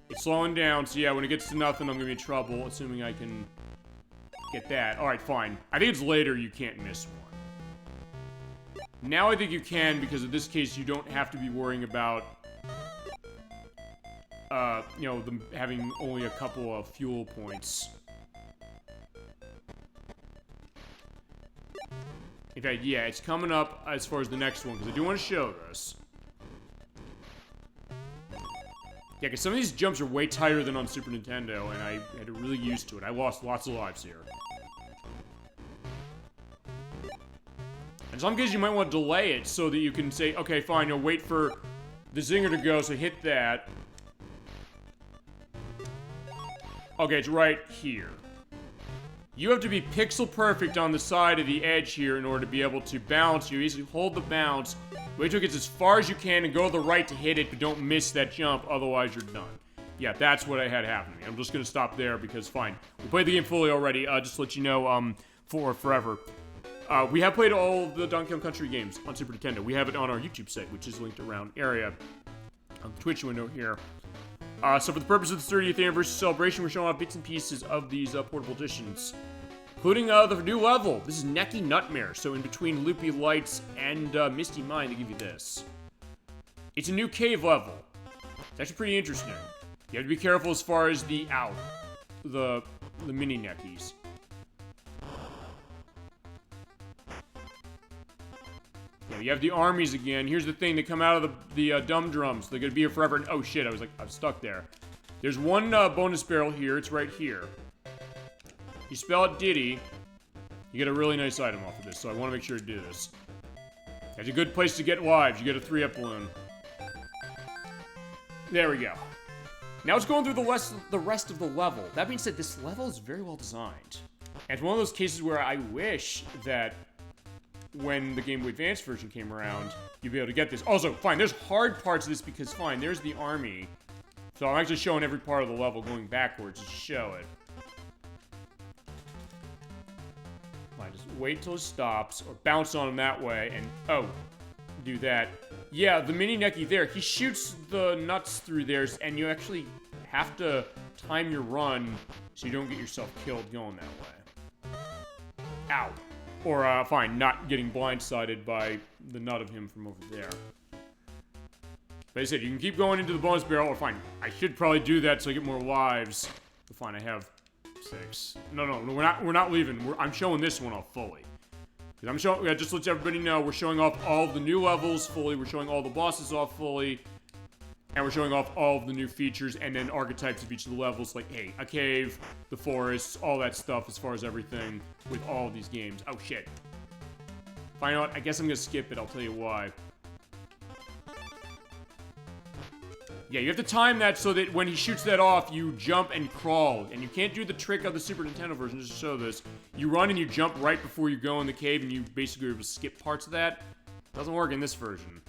It's slowing down, so yeah, when it gets to nothing, I'm gonna be in trouble, assuming I can get that. Alright, fine. I think it's later you can't miss one. Now I think you can, because in this case, you don't have to be worrying about you know, them having only a couple of fuel points. In fact, yeah, it's coming up as far as the next one, because I do want to show this. Yeah, because some of these jumps are way tighter than on Super Nintendo, and I had to really used to it. I lost lots of lives here. In some cases, you might want to delay it so that you can say, okay, fine, you'll wait for the zinger to go, so hit that. Okay, it's right here. You have to be pixel perfect on the side of the edge here in order to be able to bounce. You basically hold the bounce, wait till it gets as far as you can, and go to the right to hit it, but don't miss that jump, otherwise you're done. Yeah, that's what I had happen to me. I'm just gonna stop there because, fine. We played the game fully already, just to let you know, for forever. We have played all the Donkey Kong Country games on Super Nintendo. We have it on our YouTube site, which is linked around area on the Twitch window here. So for the purpose of the 30th anniversary celebration, we're showing off bits and pieces of these portable editions, including the new level. This is Necky Nightmare. So in between Loopy Lights and Misty Mine, they give you this. It's a new cave level. It's actually pretty interesting. You have to be careful as far as the mini Neckies. Yeah, you have the armies again. Here's the thing, they come out of the dumb drums. They're gonna be here forever, and oh shit, I'm stuck there. There's one bonus barrel here, it's right here. You spell it Diddy, you get a really nice item off of this, so I want to make sure to do this. It's a good place to get lives, you get a 3-up balloon. There we go. Now it's going through the rest of the level. That being said, this level is very well designed. And it's one of those cases where I wish that when the Game Boy Advance version came around, you'd be able to get this. Also, fine, there's hard parts of this because, fine, there's the army. So I'm actually showing every part of the level going backwards to show it. Fine, just wait till it stops, or bounce on him that way, and, oh, do that. Yeah, the mini Necky there, he shoots the nuts through there, and you actually have to time your run so you don't get yourself killed going that way. Ow. Or, fine, not getting blindsided by the nut of him from over there. But I said, you can keep going into the bonus barrel, or fine, I should probably do that so I get more lives. But fine, I have 6. No, we're not leaving. I'm showing this one off fully. Because I'm showing, just to let everybody know, we're showing off all of the new levels fully, we're showing all the bosses off fully, and we're showing off all of the new features and then archetypes of each of the levels, like, hey, a cave, the forests, all that stuff as far as everything with all of these games. Oh, shit. Fine, I guess I'm gonna skip it, I'll tell you why. Yeah, you have to time that so that when he shoots that off, you jump and crawl. And you can't do the trick of the Super Nintendo version, just to show this. You run and you jump right before you go in the cave, and you basically are able to skip parts of that. Doesn't work in this version.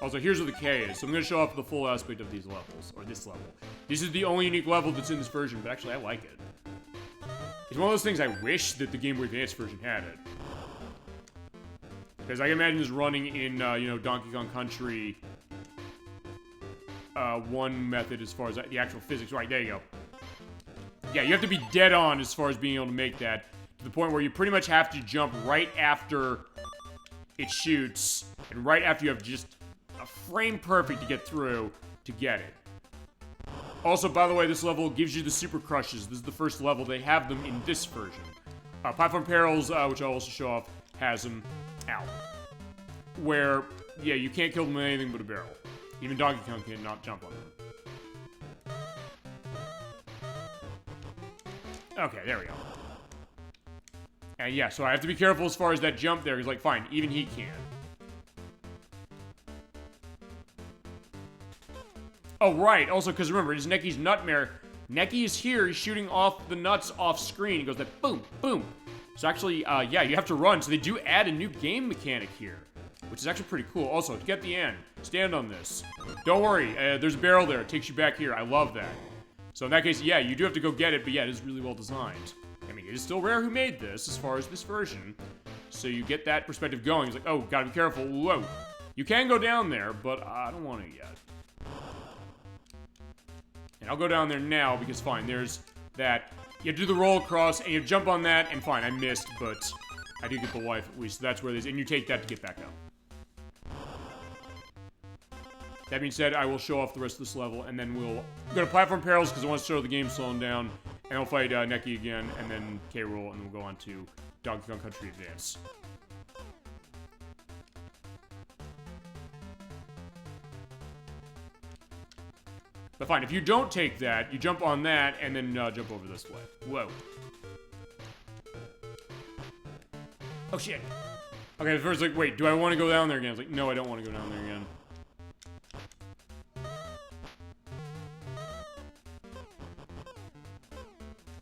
Also, here's where the K is, so I'm going to show off the full aspect of these levels, or this level. This is the only unique level that's in this version, but actually I like it. It's one of those things I wish that the Game Boy Advance version had it. Because I can imagine this running in, you know, Donkey Kong Country 1 method as far as the actual physics. Right, there you go. Yeah, you have to be dead on as far as being able to make that, to the point where you pretty much have to jump right after it shoots, and right after you have just a frame perfect to get through to get it. Also, by the way, this level gives you the Super Crushes. This is the first level. They have them in this version. Platform Perils, which I'll also show off, has them out. Where, yeah, you can't kill them with anything but a barrel. Even Donkey Kong cannot jump on them. Okay, there we go. And yeah, so I have to be careful as far as that jump there, because, like, fine, even he can. Oh, right. Also, because remember, it's Necky's Nightmare. Necky is here. He's shooting off the nuts off screen. He goes like, boom, boom. So actually, yeah, you have to run. So they do add a new game mechanic here, which is actually pretty cool. Also, to get the end, stand on this. Don't worry. There's a barrel there. It takes you back here. I love that. So in that case, yeah, you do have to go get it, but yeah, it is really well designed. I mean, it is still rare who made this as far as this version. So you get that perspective going. He's like, oh, gotta be careful. Whoa. You can go down there, but I don't want to yet. And I'll go down there now because, fine, there's that. You have to do the roll across, and you jump on that, and fine, I missed, but I did get the life at least. So that's where it is, and you take that to get back up. That being said, I will show off the rest of this level, and then we'll go to Platform Perils, because I want to show the game slowing down, and I'll fight Neki again, and then K. Rool, and then we'll go on to Donkey Kong Country Advance. But fine, if you don't take that, you jump on that, and then jump over this way. Whoa. Oh, shit. Okay, at first, like, wait, do I want to go down there again? I was like, no, I don't want to go down there again.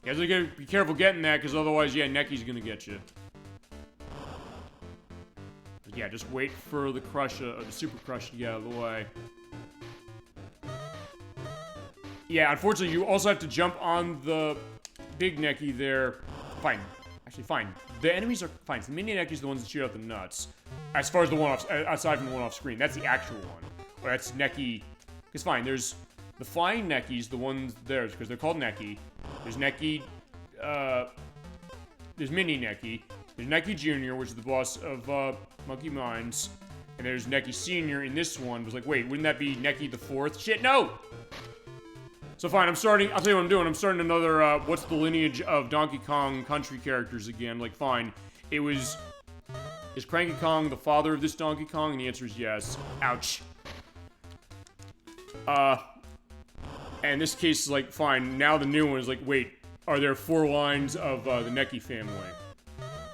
You guys gotta be careful getting that, because otherwise, yeah, Neki's gonna get you. But yeah, just wait for the crush, the super crush to get out of the way. Yeah, unfortunately, you also have to jump on the big Neki there. Fine. Actually, fine. The enemies are fine. So the mini Neki's the ones that shoot out the nuts. As far as the one-offs, aside from the one off screen, that's the actual one. Or that's Neki. It's fine. There's the flying Nekis, the ones there, because they're called Neki. There's Neki, there's Mini Neki. There's Neki Jr., which is the boss of, Monkey Mines. And there's Neki Sr. in this one. It was like, wait, wouldn't that be Neki the 4th? Shit, no! So fine, I'll tell you what I'm doing. I'm starting another, what's the lineage of Donkey Kong Country characters again? Like, fine. Is Cranky Kong the father of this Donkey Kong? And the answer is yes. Ouch. And in this case, like, fine. Now the new one is like, wait, are there 4 lines of, the Neki family?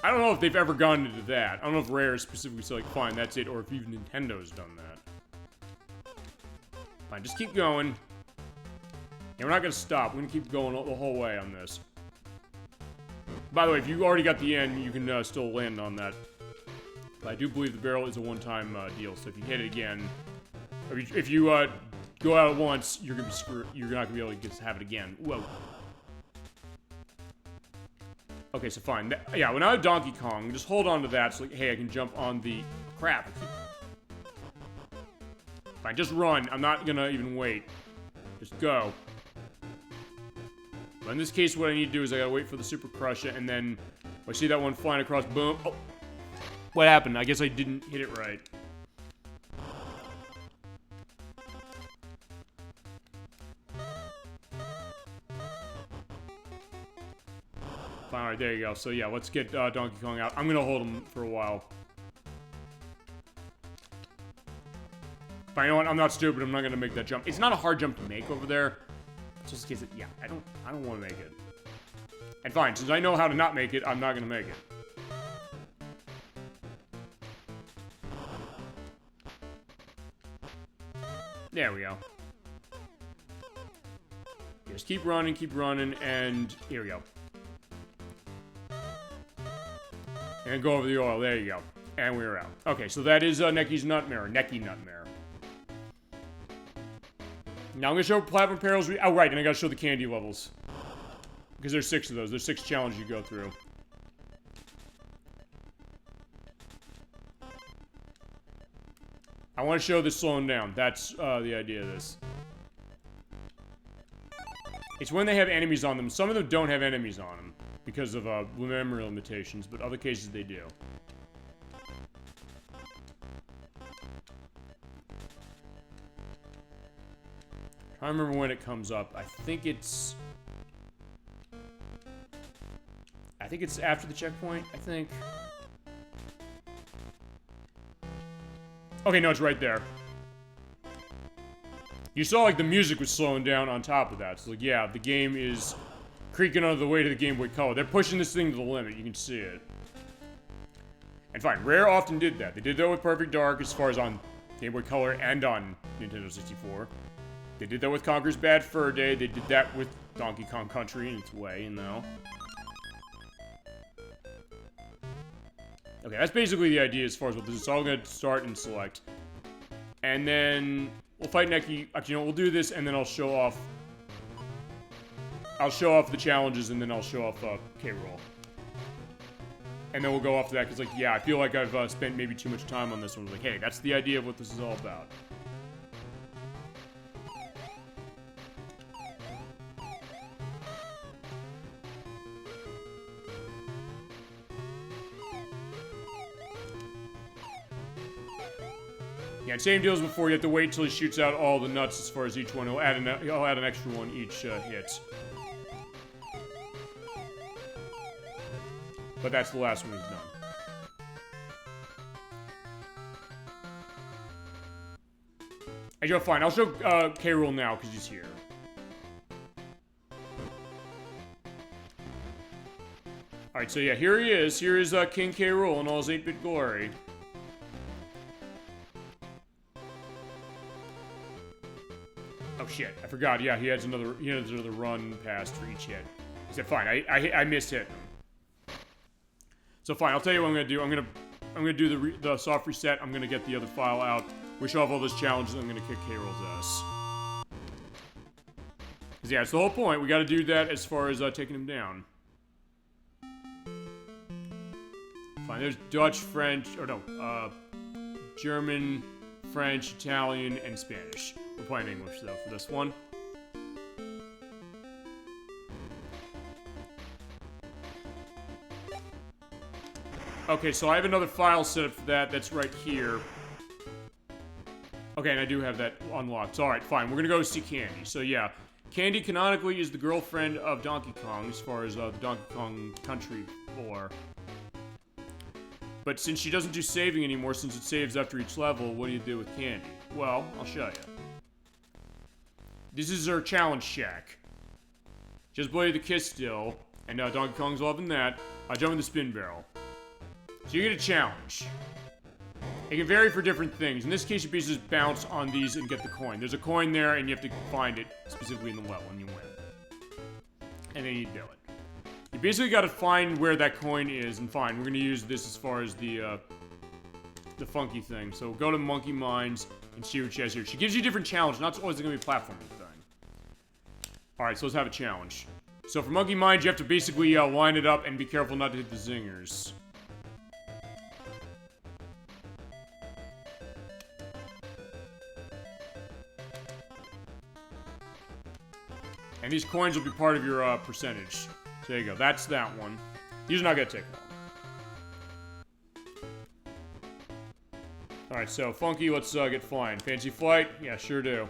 I don't know if they've ever gone into that. I don't know if Rare specifically said, like, fine, that's it, or if even Nintendo's done that. Fine, just keep going. And we're not gonna stop. We're gonna keep going the whole way on this. By the way, if you already got the end, you can still land on that. But I do believe the barrel is a one-time deal, so if you hit it again, or if you go out at once, you're gonna be screwed. You're not gonna be able to have it again. Whoa. Okay, so fine. Yeah, when I have Donkey Kong, just hold on to that. So like, hey, I can jump on the crap. Fine, just run. I'm not gonna even wait. Just go. But in this case, what I need to do is I gotta wait for the Super Crush it, and then I see that one flying across, boom. Oh. What happened? I guess I didn't hit it right. Fine, alright, there you go. So yeah, let's get Donkey Kong out. I'm gonna hold him for a while. Fine, you know what? I'm not stupid. I'm not gonna make that jump. It's not a hard jump to make over there. Just in case yeah, I don't want to make it. And fine, since I know how to not make it, I'm not gonna make it. There we go. Just keep running, and here we go. And go over the oil, there you go. And we're out. Okay, so that is Neki's Nutmare, Neki Nutmare. Now I'm gonna show Platform Perils. Oh, right, and I gotta show the candy levels. Because there's 6 of those. There's 6 challenges you go through. I want to show this slowing down. That's the idea of this. It's when they have enemies on them. Some of them don't have enemies on them because of memory limitations, but other cases they do. I don't remember when it comes up. I think it's after the checkpoint, I think. Okay, no, it's right there. You saw, like, the music was slowing down on top of that. So, like, yeah, the game is creaking under the weight of the Game Boy Color. They're pushing this thing to the limit. You can see it. And fine, Rare often did that. They did that with Perfect Dark as far as on Game Boy Color and on Nintendo 64. They did that with Conker's Bad Fur Day. They did that with Donkey Kong Country in its way, you know. Okay, that's basically the idea as far as what this is. So I'm going to start and select. And then we'll fight Neki. Actually, you know, we'll do this and then I'll show off. I'll show off the challenges and then I'll show off K. Rool. And then we'll go off to that because, like, yeah, I feel like I've spent maybe too much time on this one. Like, hey, that's the idea of what this is all about. Yeah, same deal as before. You have to wait until he shoots out all the nuts as far as each one. He'll add an extra one each hit. But that's the last one he's done. Actually, fine. I'll show K. Rool now because he's here. Alright, so yeah, here he is. Here is King K. Rool in all his 8-bit glory. Oh shit, I forgot. Yeah, he has another run past for each hit. He said, fine, I missed hit him. So fine, I'll tell you what I'm gonna do. I'm gonna do the soft reset. I'm gonna get the other file out. We show off all those challenges. I'm gonna kick K. Rool's ass. Cause yeah, it's the whole point. We gotta do that as far as taking him down. Fine, there's Dutch, French, or no, German, French, Italian, and Spanish. We're playing English though for this one. Okay, so I have another file set up for that. That's right here. Okay, and I do have that unlocked. So, alright, fine. We're gonna go see Candy. So, yeah. Candy canonically is the girlfriend of Donkey Kong as far as the Donkey Kong Country lore. But since she doesn't do saving anymore, since it saves after each level, what do you do with Candy? Well, I'll show you. This is her challenge shack. Just play the kiss still, and Donkey Kong's loving that. Jump in the spin barrel. So you get a challenge. It can vary for different things. In this case, you basically just bounce on these and get the coin. There's a coin there, and you have to find it specifically in the level, and you win. And then you do it. You basically got to find where that coin is, and fine, we're going to use this as far as the funky thing. So go to Monkey Mines and see what she has here. She gives you different challenges, not always going to be a platforming thing. Alright, so let's have a challenge. So for Monkey Mines, you have to basically line it up and be careful not to hit the zingers. And these coins will be part of your percentage. So there you go. That's that one. These are not going to take long. Alright, so Funky, let's get flying. Fancy flight? Yeah, sure do.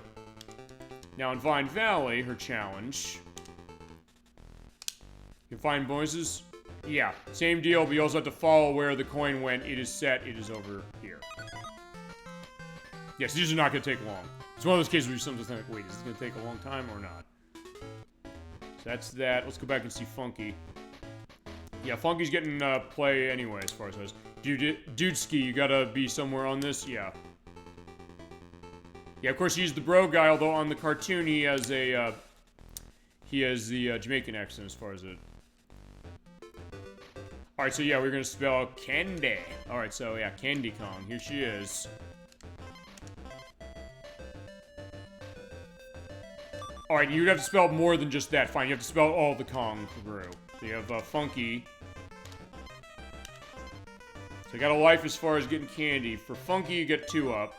Now in Vine Valley, her challenge. You can find bonuses? Yeah, same deal, but you also have to follow where the coin went. It is set. It is over here. Yes, these are not going to take long. It's one of those cases where you sometimes think, wait, is this going to take a long time or not? So that's that. Let's go back and see Funky. Yeah, Funky's getting play anyway, as far as I was. Dudeski, you gotta be somewhere on this? Yeah. Yeah, of course, he's the bro guy, although on the cartoon he has a, he has the Jamaican accent as far as it. Alright, so yeah, we're gonna spell Candy. Alright, so yeah, Candy Kong. Here she is. Alright, you'd have to spell more than just that. Fine, you have to spell all the Kong through. So you have Funky. So you got a life as far as getting candy. For Funky, you get 2 up.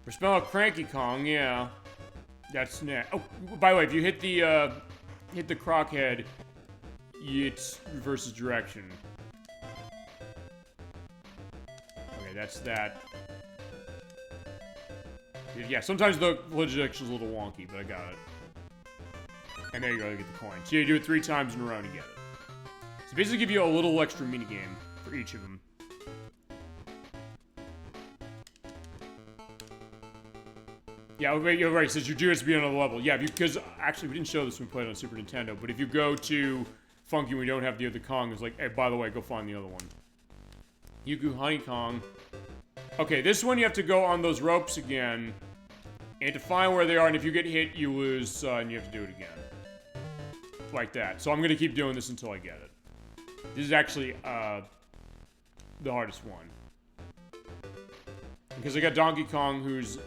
For spelling Cranky Kong, yeah. That's net. Oh, by the way, if you hit the croc head, it reverses direction. Okay, that's that. Yeah, sometimes the direction's a little wonky, but I got it. And there you go, you get the coin. So you do it 3 times in a row to get it. So basically give you a little extra minigame for each of them. Yeah, you're right, it says you do have to be on another level. Yeah, because actually we didn't show this when we played on Super Nintendo, but if you go to Funky when we don't have the other Kong, it's like, hey, by the way, go find the other one. Yuku Honey Kong. Okay, this one you have to go on those ropes again, and to find where they are, and if you get hit, you lose, and you have to do it again. Like that. So I'm gonna keep doing this until I get it. This is actually, the hardest one. Because I got Donkey Kong, who's,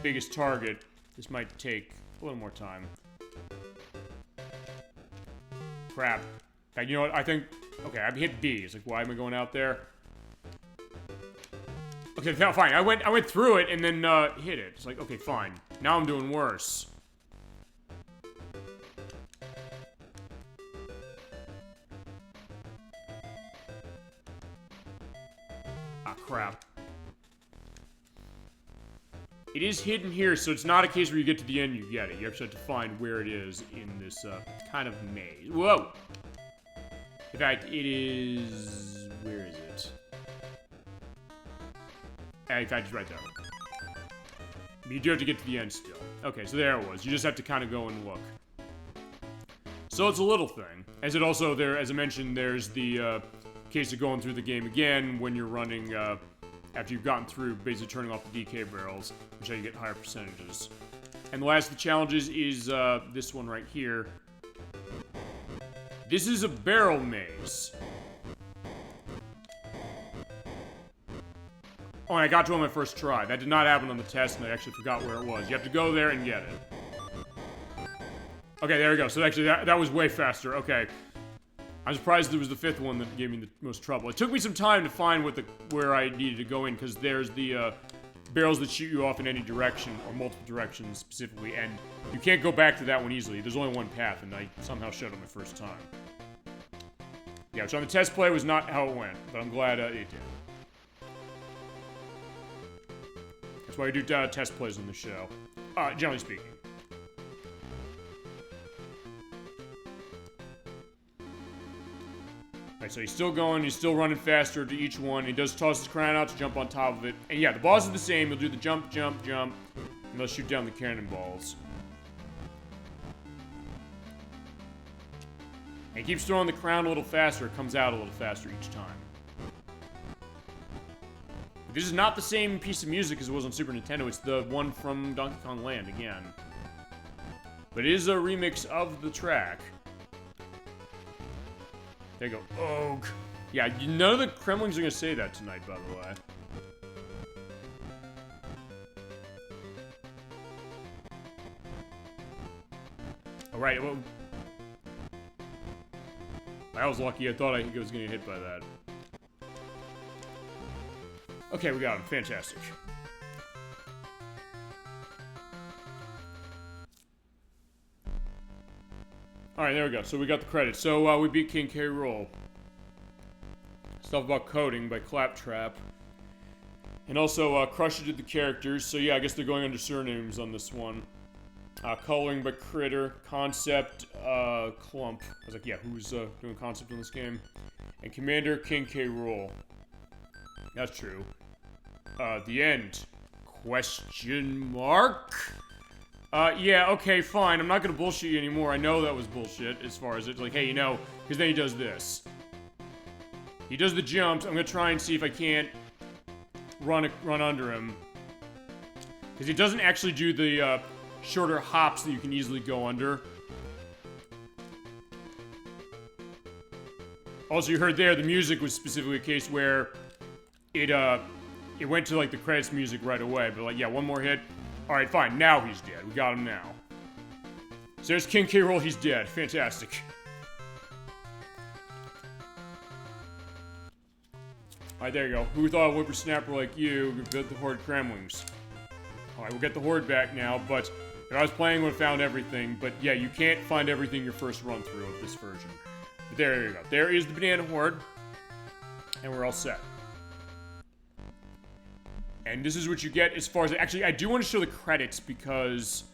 biggest target, this might take a little more time. Crap. In fact, you know what, I think, okay, I hit B. It's like, why am I going out there? Okay, fine. I went through it and then hit it. It's like, okay, fine. Now I'm doing worse. Ah, crap. It is hidden here, so it's not a case where you get to the end and you get it. You actually have to find where it is in this kind of maze. Whoa! In fact, it is... Where is it? In fact, it's right there. You do have to get to the end still. Okay, so there it was. You just have to kind of go and look. So it's a little thing. As it also, as I mentioned, there's the case of going through the game again when you're running, after you've gotten through, basically turning off the DK barrels, which is how you get higher percentages. And the last of the challenges is this one right here. This is a barrel maze. Oh, and I got to it on my first try. That did not happen on the test, and I actually forgot where it was. You have to go there and get it. Okay, there we go. So actually, that was way faster. Okay. I'm surprised it was the fifth one that gave me the most trouble. It took me some time to find where I needed to go in, because there's the barrels that shoot you off in any direction, or multiple directions specifically, and you can't go back to that one easily. There's only one path, and I somehow showed it my first time. Yeah, which on the test play was not how it went, but I'm glad it did. That's why we do test plays on the show, generally speaking. Alright, so he's still going, he's still running faster to each one. He does toss his crown out to jump on top of it. And yeah, the boss is the same. He'll do the jump, jump, jump, and they'll shoot down the cannonballs. And he keeps throwing the crown a little faster. It comes out a little faster each time. But this is not the same piece of music as it was on Super Nintendo. It's the one from Donkey Kong Land again. But it is a remix of the track. There you go. Oog. Yeah, none of the Kremlings are gonna say that tonight, by the way. Alright, well... I was lucky. I thought I was gonna get hit by that. Okay, we got him. Fantastic. Alright, there we go. So we got the credits. So, we beat King K. Rool. Stuff about coding by Claptrap. And also, Crusher did the characters. So yeah, I guess they're going under surnames on this one. Coloring by Critter. Concept, Clump. I was like, yeah, who's doing concept in this game? And Commander King K. Rool. That's true. The end. Question mark? Yeah, okay, fine. I'm not gonna bullshit you anymore. I know that was bullshit as far as it's like, hey, you know, because then he does this. He does the jumps. I'm gonna try and see if I can't run under him. Because he doesn't actually do the, shorter hops that you can easily go under. Also, you heard there, the music was specifically a case where it went to, like, the credits music right away. But, like, yeah, one more hit. Alright, fine. Now he's dead. We got him now. So there's King K. Rool. He's dead. Fantastic. Alright, there you go. Who thought a whippersnapper like you could beat the Horde Kremlings? Alright, we'll get the Horde back now, but if I was playing, I would have found everything. But yeah, you can't find everything your first run-through of this version. But there you go. There is the Banana Horde. And we're all set. And this is what you get as far as... Actually, I do want to show the credits because...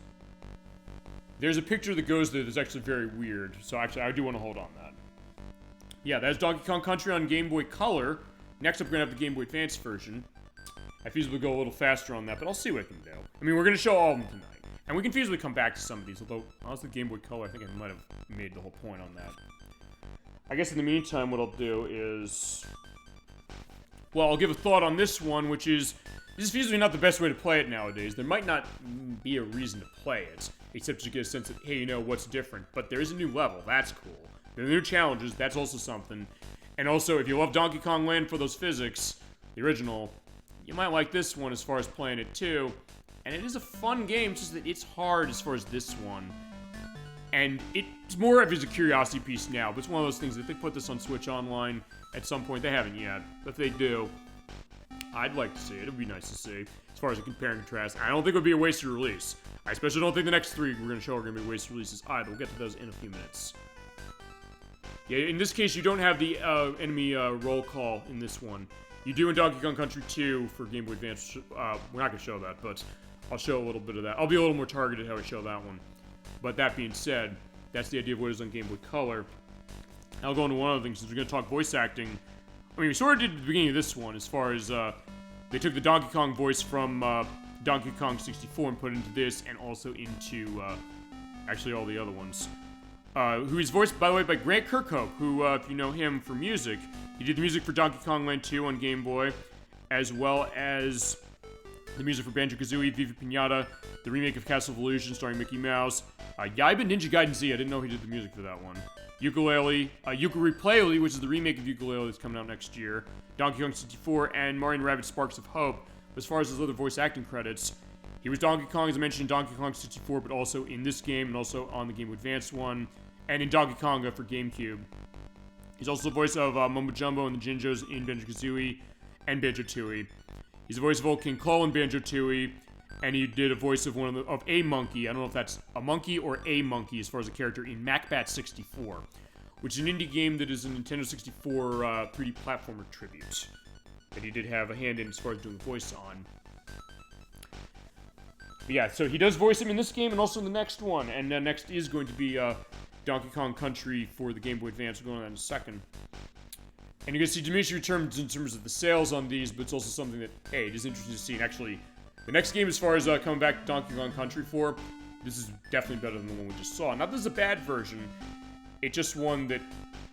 There's a picture that goes there that's actually very weird. So actually, I do want to hold on that. Yeah, that's Donkey Kong Country on Game Boy Color. Next up, we're going to have the Game Boy Advance version. I feasibly go a little faster on that, but I'll see what I can do. I mean, we're going to show all of them tonight. And we can feasibly come back to some of these, although, honestly, Game Boy Color, I think I might have made the whole point on that. I guess in the meantime, what I'll do is... Well, I'll give a thought on this one, which is... This is feasibly not the best way to play it nowadays. There might not be a reason to play it, except to get a sense of, hey, you know, what's different. But there is a new level, that's cool. There are new challenges, that's also something. And also, if you love Donkey Kong Land for those physics, the original, you might like this one as far as playing it too. And it is a fun game, it's just that it's hard as far as this one. And it's more of a curiosity piece now, but it's one of those things that if they put this on Switch Online at some point, they haven't yet, but if they do, I'd like to see it. It would be nice to see, as far as a compare and contrast. I don't think it would be a wasted release. I especially don't think the next three we're going to show are going to be wasted releases either. We'll get to those in a few minutes. Yeah, in this case, you don't have the enemy roll call in this one. You do in Donkey Kong Country 2 for Game Boy Advance. We're not going to show that, but I'll show a little bit of that. I'll be a little more targeted how I show that one. But that being said, that's the idea of what is on Game Boy Color. I'll go into one other thing, since we're going to talk voice acting. I mean, we sort of did at the beginning of this one, as far as, they took the Donkey Kong voice from, Donkey Kong 64 and put it into this, and also into, actually all the other ones. Who is voiced, by the way, by Grant Kirkhope, who, if you know him for music, he did the music for Donkey Kong Land 2 on Game Boy, as well as the music for Banjo-Kazooie, Viva Pinata, the remake of Castle of Illusion starring Mickey Mouse, Yaiba Ninja Gaiden Z, I didn't know he did the music for that one, Yooka-Laylee, Yooka-Replay-Laylee, which is the remake of Yooka-Laylee that's coming out next year, Donkey Kong 64, and Mario & Rabbids Sparks of Hope. As far as his other voice acting credits, he was Donkey Kong, as I mentioned, in Donkey Kong 64, but also in this game, and also on the Game Boy Advance one, and in Donkey Konga for GameCube. He's also the voice of Mumbo Jumbo and the Jinjos in Banjo-Kazooie and Banjo-Tooie. He's the voice of Old King Cole in Banjo-Tooie, and he did a voice of of a monkey. I don't know if that's a monkey or a monkey as far as a character in MacBat 64, which is an indie game that is a Nintendo 64 3D platformer tribute that he did have a hand in as far as doing the voice on. But yeah, so he does voice him in this game and also in the next one, and next is going to be Donkey Kong Country for the Game Boy Advance. We'll go on that in a second. And you can see diminishing returns in terms of the sales on these, but it's also something that, hey, it is interesting to see. And actually, the next game, as far as coming back to Donkey Kong Country 4, this is definitely better than the one we just saw. Not that it's a bad version, it's just one that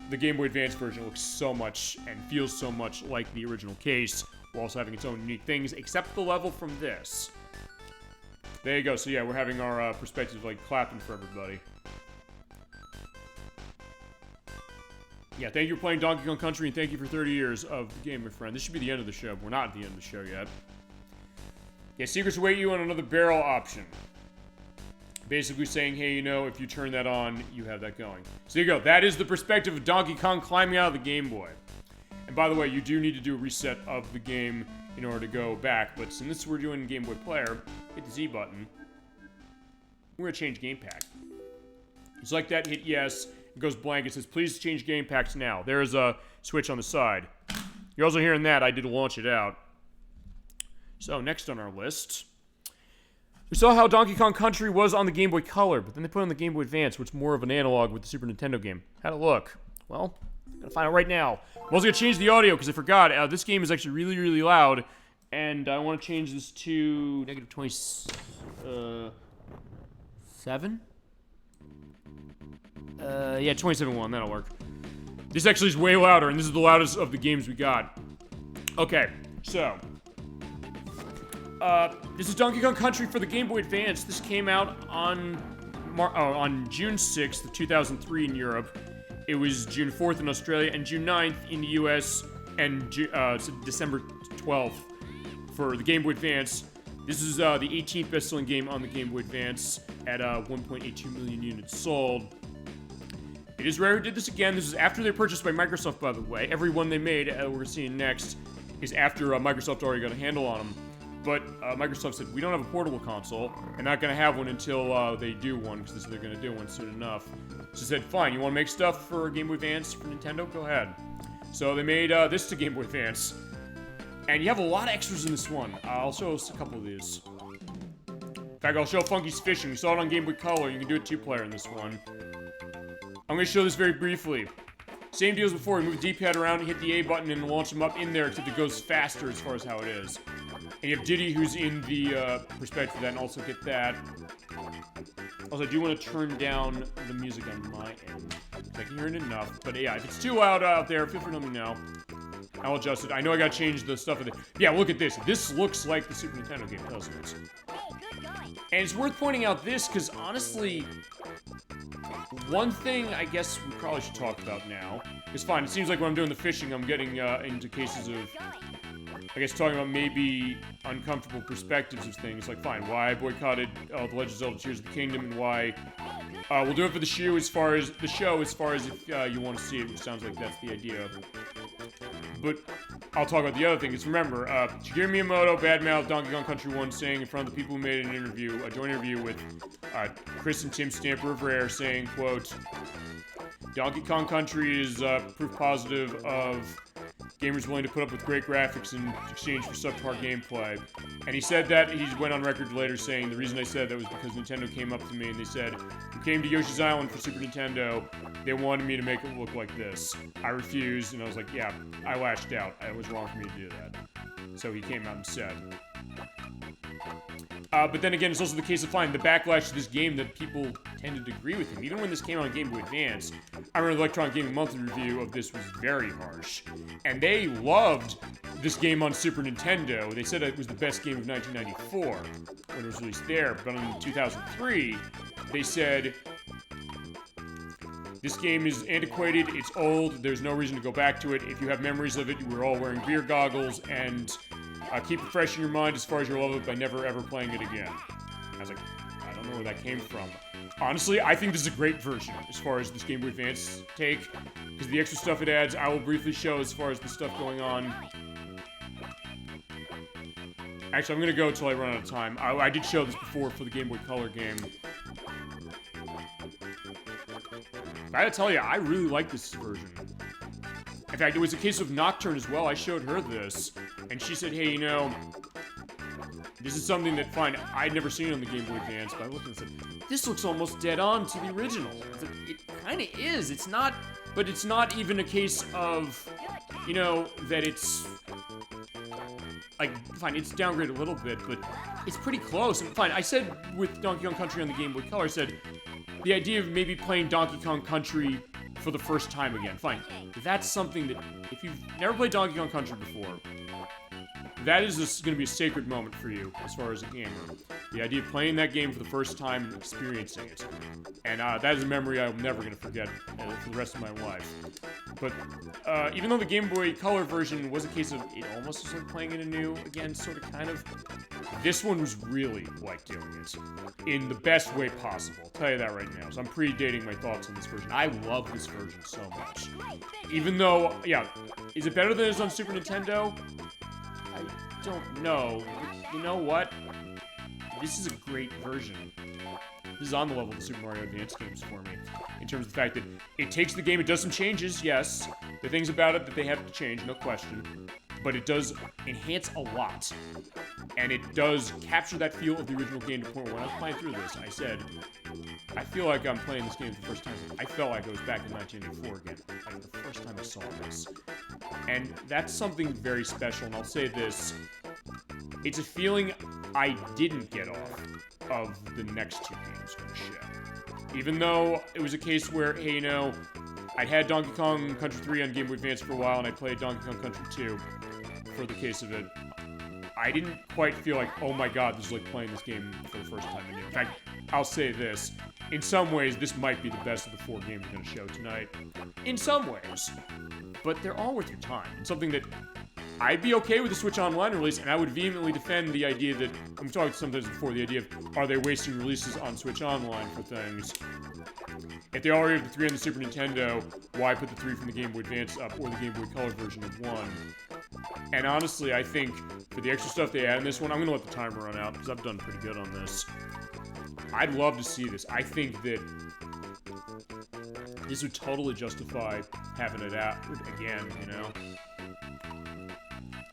the Game Boy Advance version looks so much and feels so much like the original case, while also having its own unique things, except the level from this. There you go. So yeah, we're having our perspective like clapping for everybody. Yeah, thank you for playing Donkey Kong Country, and thank you for 30 years of the game, my friend. This should be the end of the show, but we're not at the end of the show yet. Yeah, secrets await you on another barrel option. Basically saying, hey, you know, if you turn that on, you have that going. So there you go. That is the perspective of Donkey Kong climbing out of the Game Boy. And by the way, you do need to do a reset of the game in order to go back, but since we're doing Game Boy Player, hit the Z button. We're going to change game pack. Select that, hit yes. It goes blank. It says, please change game packs now. There's a switch on the side. You're also hearing that. I did launch it out. So, next on our list, we saw how Donkey Kong Country was on the Game Boy Color, but then they put it on the Game Boy Advance, which is more of an analog with the Super Nintendo game. How'd it look? Well, I'm gonna find out right now. I'm also gonna change the audio, because I forgot. This game is actually really, really loud, and I want to change this to negative 27? Yeah, 27.1, that'll work. This actually is way louder, and this is the loudest of the games we got. Okay, so. This is Donkey Kong Country for the Game Boy Advance. This came out on June 6th of 2003 in Europe. It was June 4th in Australia, and June 9th in the US, and December 12th for the Game Boy Advance. This is the 18th best-selling game on the Game Boy Advance at 1.82 million units sold. It is Rare who did this again. This is after they're purchased by Microsoft, by the way. Every one they made, we're seeing next, is after Microsoft already got a handle on them. But Microsoft said, we don't have a portable console, and not going to have one until they do one, because they're going to do one soon enough. So they said, fine, you want to make stuff for Game Boy Advance for Nintendo? Go ahead. So they made this to Game Boy Advance. And you have a lot of extras in this one. I'll show us a couple of these. In fact, I'll show Funky's Fishing. You saw it on Game Boy Color. You can do a 2-player in this one. I'm going to show this very briefly. Same deal as before. You move the D-pad around, and hit the A button, and launch them up in there, except it goes faster as far as how it is. And you have Diddy, who's in the perspective of that, and also get that. Also, I do want to turn down the music on my end. I can hear it enough. But yeah, if it's too loud out there, feel free to let me know. I'll adjust it. I know I gotta change the stuff. Yeah, look at this. This looks like the Super Nintendo game, doesn't it? And it's worth pointing out this, because honestly, one thing I guess we probably should talk about now is fine. It seems like when I'm doing the fishing, I'm getting into cases of, I guess, talking about maybe uncomfortable perspectives of things. Like, fine, why I boycotted The Legend of Zelda Tears of the Kingdom, and why we'll do it for the show as far as if you want to see it, which sounds like that's the idea. But I'll talk about the other thing. Is remember, Shigeru Miyamoto badmouthed Donkey Kong Country 1, saying in front of the people who made an interview, a joint interview with Chris and Tim Stamper of Rare, saying, quote, Donkey Kong Country is proof positive of gamers willing to put up with great graphics in exchange for subpar gameplay. And he said that, he went on record later saying, the reason I said that was because Nintendo came up to me and they said, you came to Yoshi's Island for Super Nintendo, they wanted me to make it look like this. I refused, and I was like, yeah, I lashed out. It was wrong for me to do that. So he came out and said. But then again, it's also the case of fine, the backlash to this game that people tended to agree with him. Even when this came out on Game Boy Advance, I remember the Electronic Gaming Monthly review of this was very harsh. And they loved this game on Super Nintendo. They said it was the best game of 1994 when it was released there. But in 2003, they said, this game is antiquated, it's old, there's no reason to go back to it. If you have memories of it, you were all wearing beer goggles, and keep it fresh in your mind as far as your love of it by never ever playing it again. I was like, I don't know where that came from. Honestly, I think this is a great version as far as this Game Boy Advance take, because the extra stuff it adds, I will briefly show as far as the stuff going on. Actually, I'm gonna go until I run out of time. I did show this before for the Game Boy Color game. I gotta tell you, I really like this version. In fact, it was a case of Nocturne as well. I showed her this, and she said, hey, you know, this is something that, fine, I'd never seen on the Game Boy Advance, but I looked and said, this looks almost dead on to the original. It kind of is. It's not, but it's not even a case of, you know, that it's, like, fine, it's downgraded a little bit, but it's pretty close. And fine, I said with Donkey Kong Country on the Game Boy Color, I said, the idea of maybe playing Donkey Kong Country for the first time again. Fine. That's something that, if you've never played Donkey Kong Country before, that is going to be a sacred moment for you as far as a gamer. The idea of playing that game for the first time and experiencing it. And that is a memory I'm never going to forget for the rest of my life. But even though the Game Boy Color version was a case of it almost was like playing it anew again, sort of, kind of, this one was really like doing it in the best way possible. I'll tell you that right now. So I'm predating my thoughts on this version. I love this version so much. Even though, yeah, is it better than it is on Super Nintendo? I don't know. You know what? This is a great version. This is on the level of the Super Mario Advance games for me. In terms of the fact that it takes the game, it does some changes, yes. There are things about it that they have to change, no question. But it does enhance a lot. And it does capture that feel of the original game to the point where when I was playing through this, I said, I feel like I'm playing this game for the first time. I felt like I was back in 1984 again. Like the first time I saw this. And that's something very special, and I'll say this. It's a feeling I didn't get off of the next two games on the show. Even though it was a case where, hey, you know, I'd had Donkey Kong Country 3 on Game Boy Advance for a while, and I played Donkey Kong Country 2 for the case of it. I didn't quite feel like, oh my god, this is like playing this game for the first time. In fact, I'll say this. In some ways, this might be the best of the four games we're going to show tonight. In some ways. But they're all worth your time. It's something that I'd be okay with the Switch Online release, and I would vehemently defend the idea that, I'm talking sometimes before, the idea of, are they wasting releases on Switch Online for things? If they already have the 3 on the Super Nintendo, why put the 3 from the Game Boy Advance up, or the Game Boy Color version of 1? And honestly, I think, for the extra stuff they add in this one, I'm going to let the timer run out, because I've done pretty good on this. I'd love to see this. I think that this would totally justify having it out again, you know?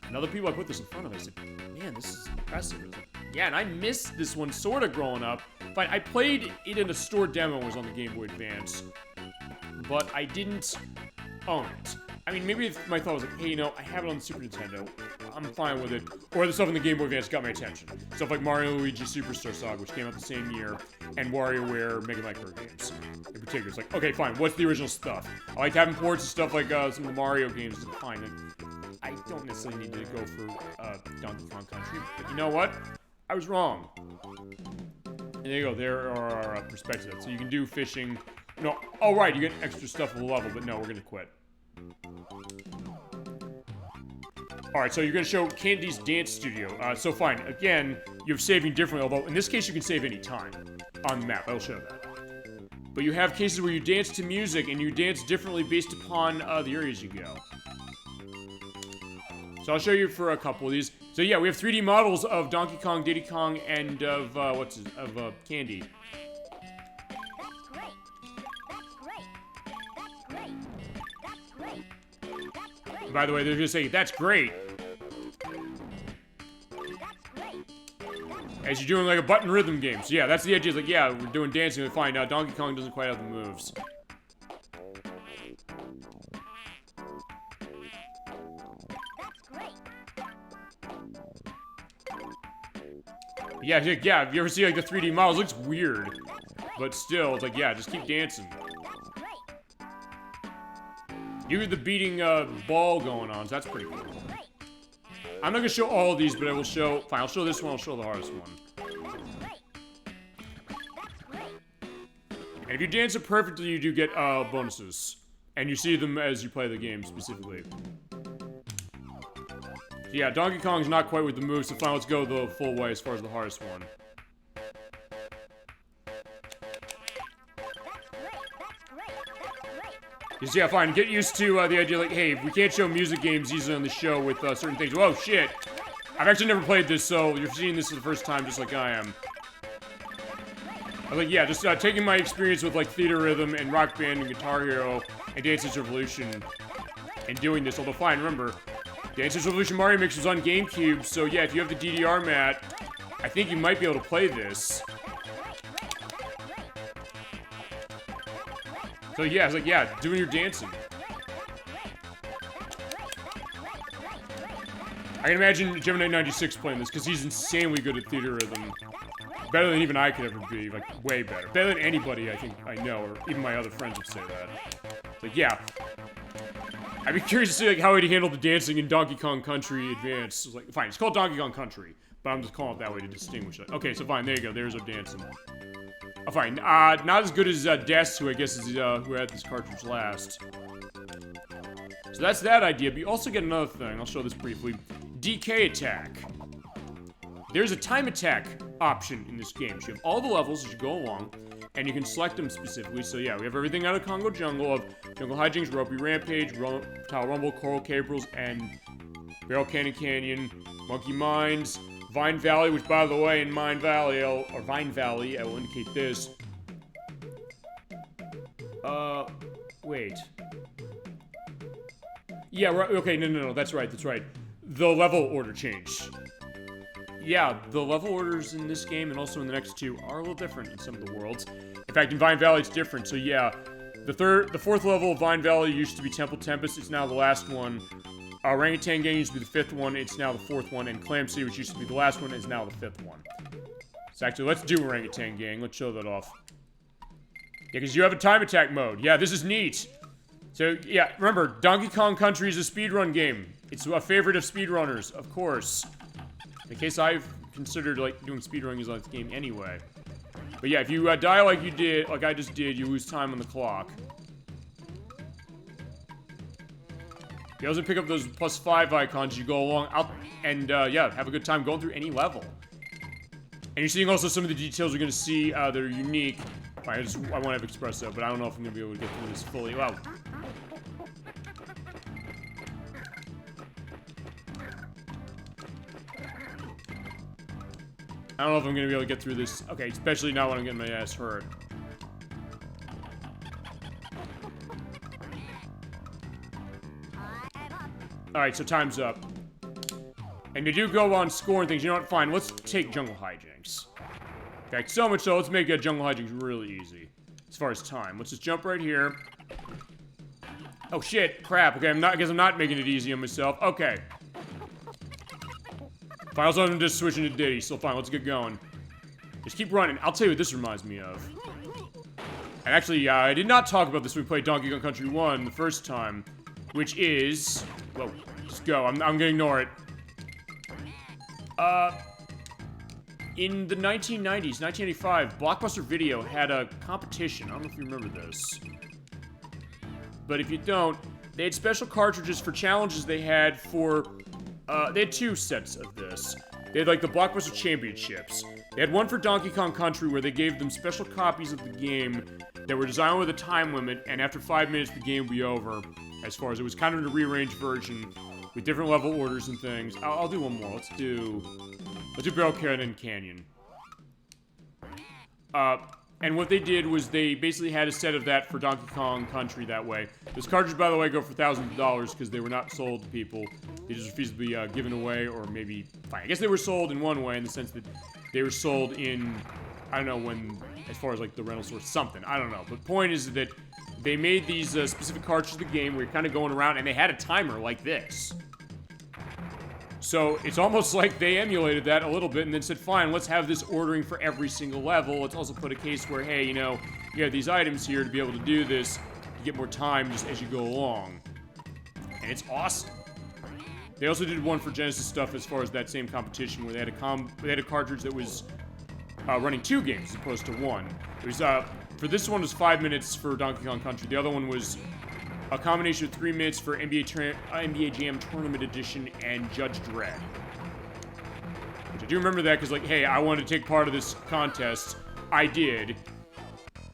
And other people I put this in front of, I said, man, this is impressive. Yeah, and I missed this one sort of growing up. But I played it in a store demo, it was on the Game Boy Advance. But I didn't own it. I mean, maybe if my thought was like, hey, you know, I have it on the Super Nintendo. I'm fine with it. Or the stuff in the Game Boy Advance got my attention. Stuff like Mario & Luigi Superstar Saga, which came out the same year, and WarioWare Mega Micro games. In particular, it's like, okay, fine, what's the original stuff? I like having ports and stuff like some of the Mario games. Fine. I don't necessarily need to go for Donkey Kong Country, but you know what? I was wrong. And there you go. There are our perspectives. So you can do fishing. No, oh right, you get extra stuff with the level, but no, we're gonna quit. Alright, so you're gonna show Candy's Dance Studio. So fine, again, you have saving differently, although in this case you can save any time on the map. I'll show that. But you have cases where you dance to music, and you dance differently based upon the areas you go. So I'll show you for a couple of these. So yeah, we have 3D models of Donkey Kong, Diddy Kong, and of Candy. By the way, they're gonna say, that's great. As you're doing like a button rhythm game. So yeah, that's the idea. It's like, yeah, we're doing dancing, we find out Donkey Kong doesn't quite have the moves. Yeah, yeah, if you ever see like the 3D models, it looks weird. But still, it's like, yeah, just keep dancing. You get the beating ball going on, so that's pretty cool. I'm not gonna show all of these, but I will show, fine, I'll show this one, I'll show the hardest one. And if you dance it perfectly, you do get bonuses. And you see them as you play the game, specifically. Yeah, Donkey Kong's not quite with the moves, so fine, let's go the full way as far as the hardest one. Because, yeah, fine, get used to the idea, like, hey, we can't show music games easily on the show with certain things. Whoa, shit! I've actually never played this, so you're seeing this for the first time just like I am. I was like, yeah, just taking my experience with, like, Theater Rhythm and Rock Band and Guitar Hero and Dance Dance Revolution and doing this, although fine, remember, Dance Dance Revolution Mario Mix was on GameCube, so yeah, if you have the DDR mat, I think you might be able to play this. So yeah, it's like, yeah, doing your dancing. I can imagine Gemini 96 playing this, because he's insanely good at Theater Rhythm. Better than even I could ever be, like, way better. Better than anybody I think I know, or even my other friends would say that. Like, yeah. I'd be curious to see, like, how he'd handle the dancing in Donkey Kong Country Advance. It's like, fine, it's called Donkey Kong Country, but I'm just calling it that way to distinguish it. Okay, so fine, there you go, there's our dancing. Oh, fine. Not as good as Des, who I guess is who had this cartridge last. So that's that idea, but you also get another thing. I'll show this briefly. DK attack. There's a time attack option in this game. So you have all the levels as you go along, and you can select them specifically. So yeah, we have everything out of Congo Jungle, of Jungle Hijinks, Ropey Rampage, Tile Rumble, Coral Cabrels, and Barrel Canyon, Monkey Mines, Vine Valley, which, by the way, in Vine Valley, I will indicate this. Wait. Yeah, right, okay, no, that's right. The level order changed. Yeah, the level orders in this game, and also in the next two, are a little different in some of the worlds. In fact, in Vine Valley, it's different, so yeah. The fourth level of Vine Valley used to be Temple Tempest, it's now the last one. Orangutan Gang used to be the fifth one, it's now the fourth one, and Clam City, which used to be the last one, is now the fifth one. So actually, let's do Orangutan Gang, let's show that off. Yeah, because you have a time attack mode. Yeah, this is neat. So, yeah, remember, Donkey Kong Country is a speedrun game. It's a favorite of speedrunners, of course. In case I've considered, like, doing speedrunning on this game anyway. But yeah, if you die like you did, like I just did, you lose time on the clock. You also pick up those +5 icons as you go along, and yeah, have a good time going through any level. And you're seeing also some of the details you're going to see that are unique. Fine, I want to have Espresso, but I don't know if I'm going to be able to get through this fully. Wow. I don't know if I'm going to be able to get through this. Okay, especially not when I'm getting my ass hurt. Alright, so time's up. And you do go on scoring things. You know what? Fine, let's take Jungle Hijinks. In fact, so much so, let's make Jungle Hijinks really easy. As far as time. Let's just jump right here. Oh, shit. Crap. Okay, I guess I'm not making it easy on myself. Okay. Fine, also I'm just switching to Diddy, so fine, let's get going. Just keep running. I'll tell you what this reminds me of. And actually, I did not talk about this when we played Donkey Kong Country 1 the first time. Which is... Whoa, just go. I'm gonna ignore it. In the 1990s, 1985, Blockbuster Video had a competition. I don't know if you remember this. But if you don't, they had special cartridges for challenges they had for... they had two sets of this. They had, like, the Blockbuster Championships. They had one for Donkey Kong Country where they gave them special copies of the game that were designed with a time limit, and after 5 minutes, the game would be over. As far as it was kind of a rearranged version with different level orders and things. I'll do one more. Let's do Barrel Canyon. And what they did was they basically had a set of that for Donkey Kong Country that way. Those cartridges, by the way, go for thousands of dollars because they were not sold to people. They just refused to be given away, or maybe, fine. I guess they were sold in one way in the sense that they were sold in, I don't know when, as far as like the rental store, something. I don't know. But point is that they made these specific cartridges of the game where you're kind of going around, and they had a timer like this. So it's almost like they emulated that a little bit and then said, fine, let's have this ordering for every single level. Let's also put a case where, hey, you know, you have these items here to be able to do this. You get more time just as you go along. And it's awesome. They also did one for Genesis stuff as far as that same competition where they had a cartridge that was running 2 games as opposed to 1. It was, for this one was 5 minutes for Donkey Kong Country. The other one was a combination of 3 minutes for NBA Jam Tournament Edition and Judge Dredd. Which I do remember that because, like, hey, I wanted to take part of this contest. I did.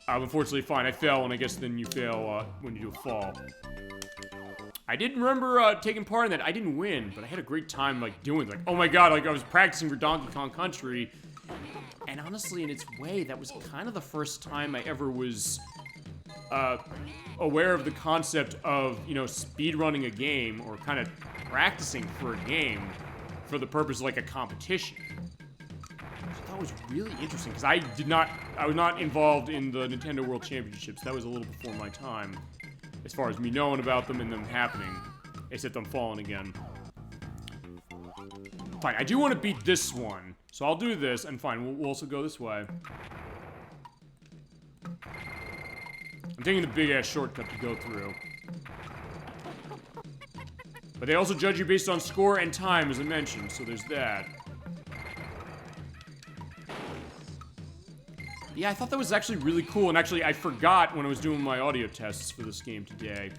Unfortunately, fine, I fell, and I guess then you fail when you do a fall. I didn't remember taking part in that. I didn't win, but I had a great time, like, doing it. Like, oh my god, like, I was practicing for Donkey Kong Country. And honestly, in its way, that was kind of the first time I ever was aware of the concept of, you know, speedrunning a game or kind of practicing for a game for the purpose of like a competition. Which I thought was really interesting because I was not involved in the Nintendo World Championships. That was a little before my time as far as me knowing about them and them happening, except I'm falling again. Fine, I do want to beat this one, so I'll do this, and fine, we'll also go this way. I'm taking the big-ass shortcut to go through. But they also judge you based on score and time, as I mentioned, so there's that. Yeah, I thought that was actually really cool, and actually I forgot when I was doing my audio tests for this game today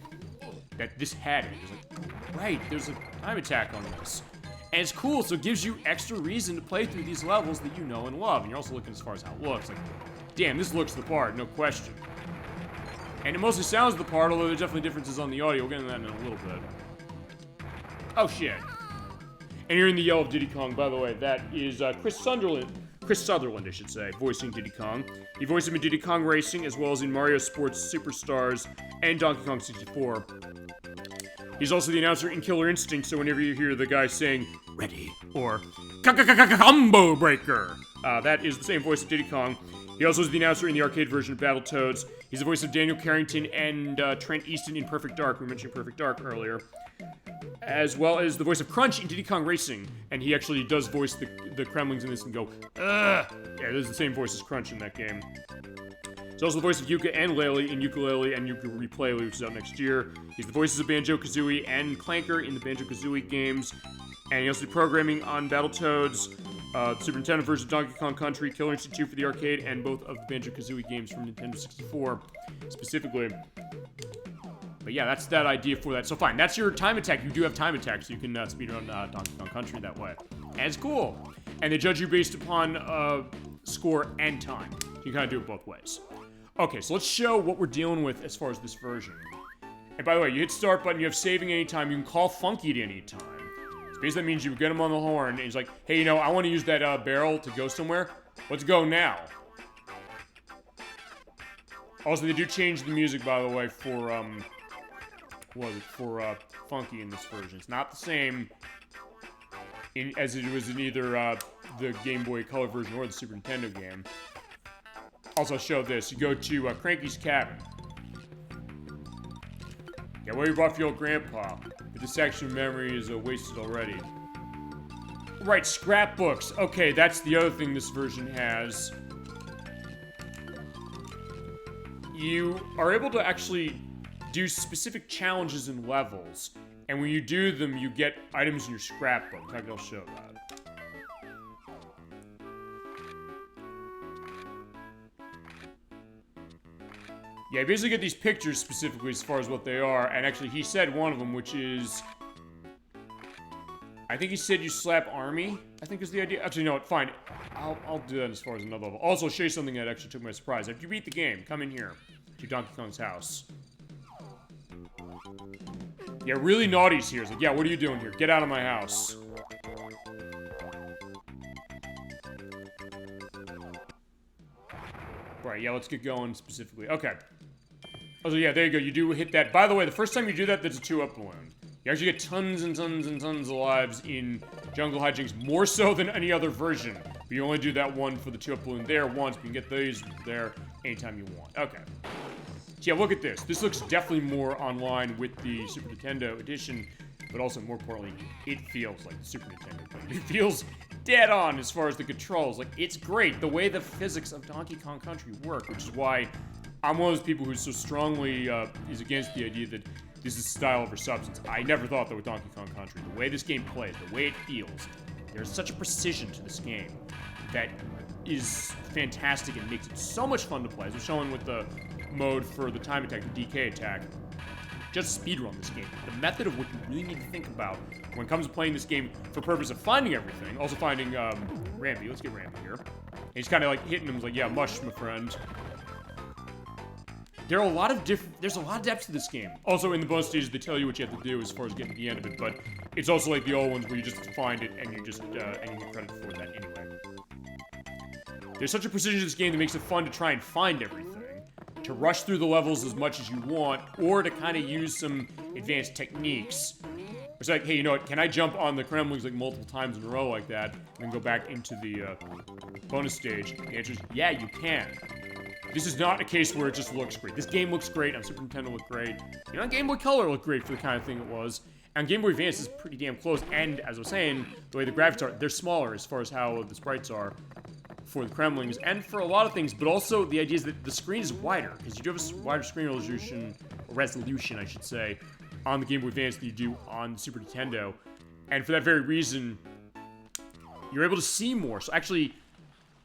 that this had it. It was like, right, there's a time attack on this. And it's cool, so it gives you extra reason to play through these levels that you know and love. And you're also looking as far as how it looks. Like, damn, this looks the part, no question. And it mostly sounds the part, although there's definitely differences on the audio. We'll get into that in a little bit. Oh, shit. And you're in the yell of Diddy Kong, by the way. That is Chris Sutherland, I should say, voicing Diddy Kong. He voiced him in Diddy Kong Racing, as well as in Mario Sports Superstars and Donkey Kong 64. He's also the announcer in Killer Instinct, so whenever you hear the guy saying, ready, or combo breaker, that is the same voice of Diddy Kong. He also is the announcer in the arcade version of Battletoads. He's the voice of Daniel Carrington and Trent Easton in Perfect Dark. We mentioned Perfect Dark earlier. As well as the voice of Crunch in Diddy Kong Racing. And he actually does voice the Kremlings in this and go, ugh! Yeah, this is the same voice as Crunch in that game. He's also the voice of Yuka and Laylee in Yooka-Laylee and Yuka Replay, which is out next year. He's the voices of Banjo-Kazooie and Clanker in the Banjo-Kazooie games. And he also did programming on Battletoads, Super Nintendo version of Donkey Kong Country, Killer Instinct 2 for the arcade, and both of the Banjo-Kazooie games from Nintendo 64, specifically. But yeah, that's that idea for that. So fine, that's your time attack. You do have time attack, so you can speedrun Donkey Kong Country that way. And it's cool. And they judge you based upon score and time. You can kind of do it both ways. Okay, so let's show what we're dealing with as far as this version. And by the way, you hit start button, you have saving anytime, you can call Funky at any time. So basically that means you get him on the horn, and he's like, hey, you know, I want to use that barrel to go somewhere. Let's go now. Also, they do change the music, by the way, for, Funky in this version. It's not the same as it was in either the Game Boy Color version or the Super Nintendo game. Also, show this. You go to Cranky's cabin. Yeah, what you brought for your old grandpa? But this section of memory is wasted already. Right, scrapbooks. Okay, that's the other thing this version has. You are able to actually do specific challenges and levels. And when you do them, you get items in your scrapbook. In fact, I'll show that. Yeah, you basically get these pictures specifically as far as what they are, and actually he said one of them, which is... I think he said you slap Army, I think is the idea. Actually, no, fine. I'll do that as far as another level. Also, I'll show you something that actually took me by surprise. After you beat the game, come in here to Donkey Kong's house. Yeah, really naughty's here. It's like, yeah, what are you doing here? Get out of my house. Right, yeah, let's get going specifically. Okay. Oh, so yeah, there you go. You do hit that. By the way, the first time you do that, there's a 2-up balloon. You actually get tons and tons and tons of lives in Jungle Hijinks, more so than any other version. But you only do that one for the 2-up balloon there once, but you can get these there anytime you want. Okay. So yeah, look at this. This looks definitely more online with the Super Nintendo edition, but also, more importantly, it feels like the Super Nintendo game. It feels dead on as far as the controls. Like, it's great. The way the physics of Donkey Kong Country work, which is why I'm one of those people who so strongly is against the idea that this is style over substance. I never thought that with Donkey Kong Country. The way this game plays, the way it feels, there's such a precision to this game that is fantastic and makes it so much fun to play. As we're showing with the mode for the time attack, the DK attack. Just speedrun this game. The method of what you really need to think about when it comes to playing this game for purpose of finding everything. Also finding Rambi. Let's get Rambi here. And he's kind of like hitting him. He's like, yeah, mush, my friend. There's a lot of depth to this game. Also, in the bonus stages, they tell you what you have to do as far as getting to the end of it, but it's also like the old ones where you just find it and you just, and you get credit for that anyway. There's such a precision to this game that makes it fun to try and find everything. To rush through the levels as much as you want, or to kind of use some advanced techniques. It's like, hey, you know what, can I jump on the Kremlings like multiple times in a row like that, and then go back into the bonus stage? The answer is, yeah, you can. This is not a case where it just looks great. This game looks great, on Super Nintendo looked great. You know, on Game Boy Color looked great for the kind of thing it was. And Game Boy Advance is pretty damn close, and as I was saying, the way the graphics are, they're smaller as far as how the sprites are for the Kremlings, and for a lot of things, but also the idea is that the screen is wider, because you do have a wider screen resolution, I should say, on the Game Boy Advance than you do on the Super Nintendo. And for that very reason, you're able to see more. So actually,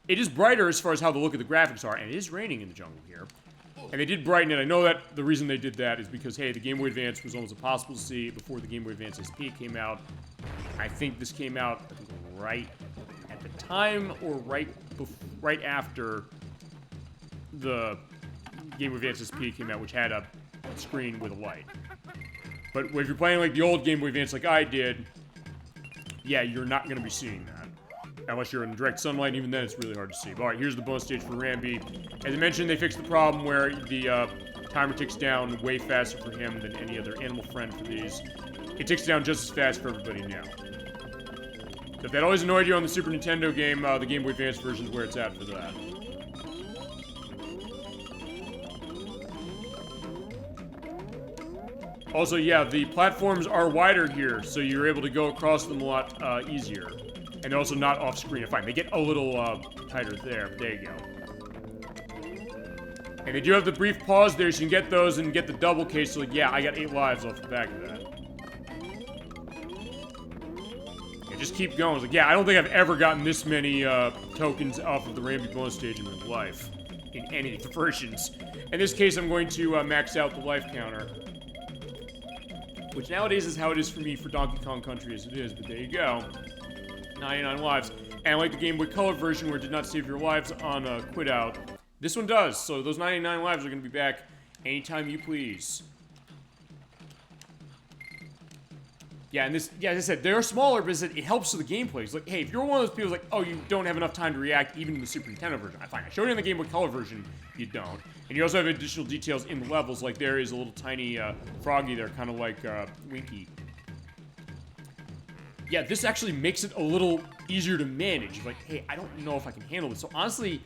it is brighter as far as how the look of the graphics are, and it is raining in the jungle here. And they did brighten it. I know that the reason they did that is because, hey, the Game Boy Advance was almost impossible to see before the Game Boy Advance SP came out. I think this came out, right at the time, or right after the Game Boy Advance SP came out, which had a screen with a light. But if you're playing like the old Game Boy Advance like I did, yeah, you're not going to be seeing that. Unless you're in direct sunlight, and even then it's really hard to see. But alright, here's the bonus stage for Rambi. As I mentioned, they fixed the problem where the timer ticks down way faster for him than any other animal friend for these. It ticks down just as fast for everybody now. So if that always annoyed you on the Super Nintendo game, the Game Boy Advance version is where it's at for that. Also, yeah, the platforms are wider here, so you're able to go across them a lot easier. And they're also not off-screen. Fine, they get a little tighter there. There you go. And they do have the brief pause there, so you can get those and get the double case. So, like, yeah, I got 8 lives off the back of that. Yeah, just keep going. It's like, yeah, I don't think I've ever gotten this many tokens off of the Rambi bonus stage in my life. In any of the versions. In this case, I'm going to max out the life counter. Which nowadays is how it is for me for Donkey Kong Country as it is, but there you go. 99 lives. And like the Game Boy Color version where it did not save your lives on quit out, this one does. So those 99 lives are going to be back anytime you please. Yeah, and this, yeah, as I said, they're smaller, but it helps with the gameplay. It's like, hey, if you're one of those people like, oh, you don't have enough time to react even in the Super Nintendo version, fine. I showed you in the Game Boy Color version, you don't. And you also have additional details in the levels, like there is a little tiny froggy there, kind of like Winky. Yeah, this actually makes it a little easier to manage. Like, hey, I don't know if I can handle this. So honestly,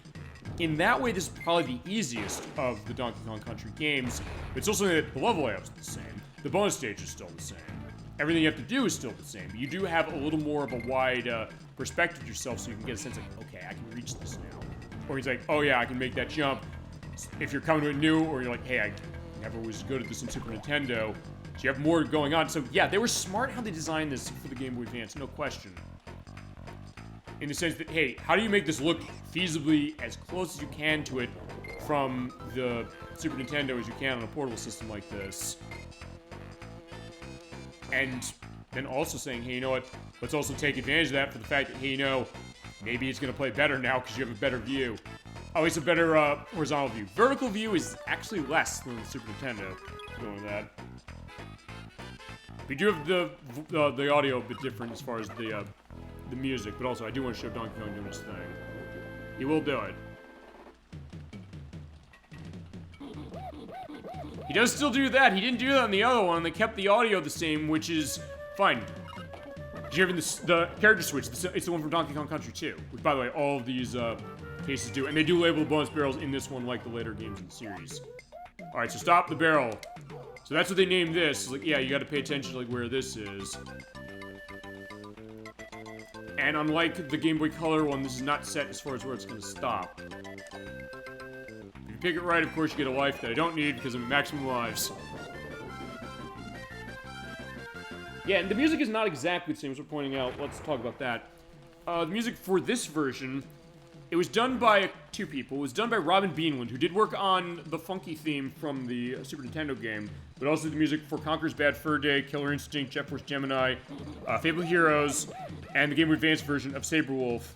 in that way, this is probably the easiest of the Donkey Kong Country games. But it's also that the level layout's the same. The bonus stage is still the same. Everything you have to do is still the same. You do have a little more of a wide perspective yourself, so you can get a sense like, okay, I can reach this now. Or he's like, oh yeah, I can make that jump. If you're coming to it new, or you're like, hey, I never was good at this in Super Nintendo. So you have more going on. So yeah, they were smart how they designed this for the Game Boy Advance, no question. In the sense that, hey, how do you make this look feasibly as close as you can to it from the Super Nintendo as you can on a portable system like this? And then also saying, hey, you know what, let's also take advantage of that for the fact that, hey, you know, maybe it's going to play better now because you have a better view. Oh, it's a better horizontal view. Vertical view is actually less than the Super Nintendo going with that. We do have the audio a bit different as far as the music, but also I do want to show Donkey Kong doing his thing. He will do it. does still do that. He didn't do that on the other one. They kept the audio the same, which is fine. Did you hear the character switch? It's the one from Donkey Kong Country 2. Which, by the way, all of these cases do. And they do label the bonus barrels in this one like the later games in the series. Alright, so stop the barrel. So that's what they named this. It's like, yeah, you gotta pay attention to like where this is. And unlike the Game Boy Color one, this is not set as far as where it's gonna stop. If you pick it right, of course, you get a life that I don't need because I'm at maximum lives. Yeah, and the music is not exactly the same as we're pointing out. Let's talk about that. The music for this version, it was done by two people. It was done by Robin Beanland, who did work on the funky theme from the Super Nintendo game, but also the music for Conker's Bad Fur Day, Killer Instinct, Jet Force Gemini, Fable Heroes, and the Game Boy Advance version of Saber Wolf.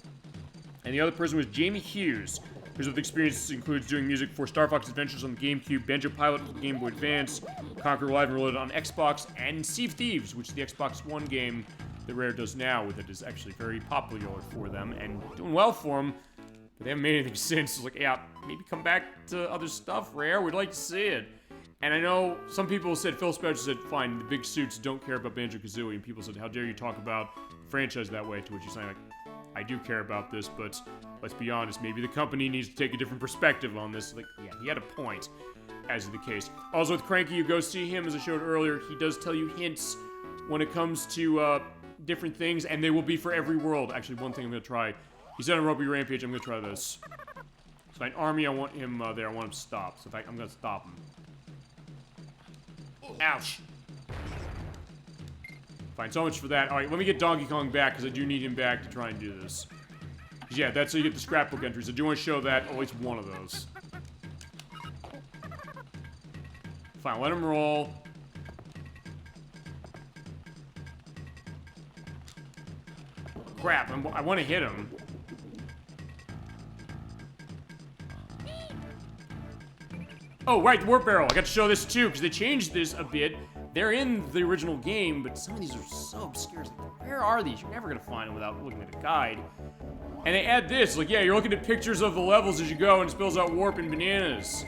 And the other person was Jamie Hughes, whose experience includes doing music for Star Fox Adventures on the GameCube, Banjo Pilot for the Game Boy Advance, Conker Live and Reloaded on Xbox, and Sea of Thieves, which is the Xbox One game that Rare does now with it, is actually very popular for them and doing well for them. But they haven't made anything since. It's like, yeah, maybe come back to other stuff, Rare. We'd like to see it. And I know some people said, Phil Spencer said, fine, the big suits don't care about Banjo-Kazooie. And people said, how dare you talk about the franchise that way? To which you're saying, like, I do care about this, but let's be honest, maybe the company needs to take a different perspective on this. Like, yeah, he had a point, as is the case. Also, with Cranky, you go see him, as I showed earlier. He does tell you hints when it comes to different things, and they will be for every world. Actually, one thing I'm going to try. He said on Ropey Rampage, I'm going to try this. So an army, I want him there. I want him stopped. So in fact, I'm going to stop him. Ouch. Fine, so much for that. Alright, let me get Donkey Kong back, because I do need him back to try and do this. Yeah, that's how you get the scrapbook entries. I do want to show that, at least one of those. Fine, let him roll. Crap, I want to hit him. Oh, right, the warp barrel. I got to show this too, because they changed this a bit. They're in the original game, but some of these are so obscure. It's like, where are these? You're never going to find them without looking at a guide. And they add this. Like, yeah, you're looking at pictures of the levels as you go, and it spells out warp and bananas.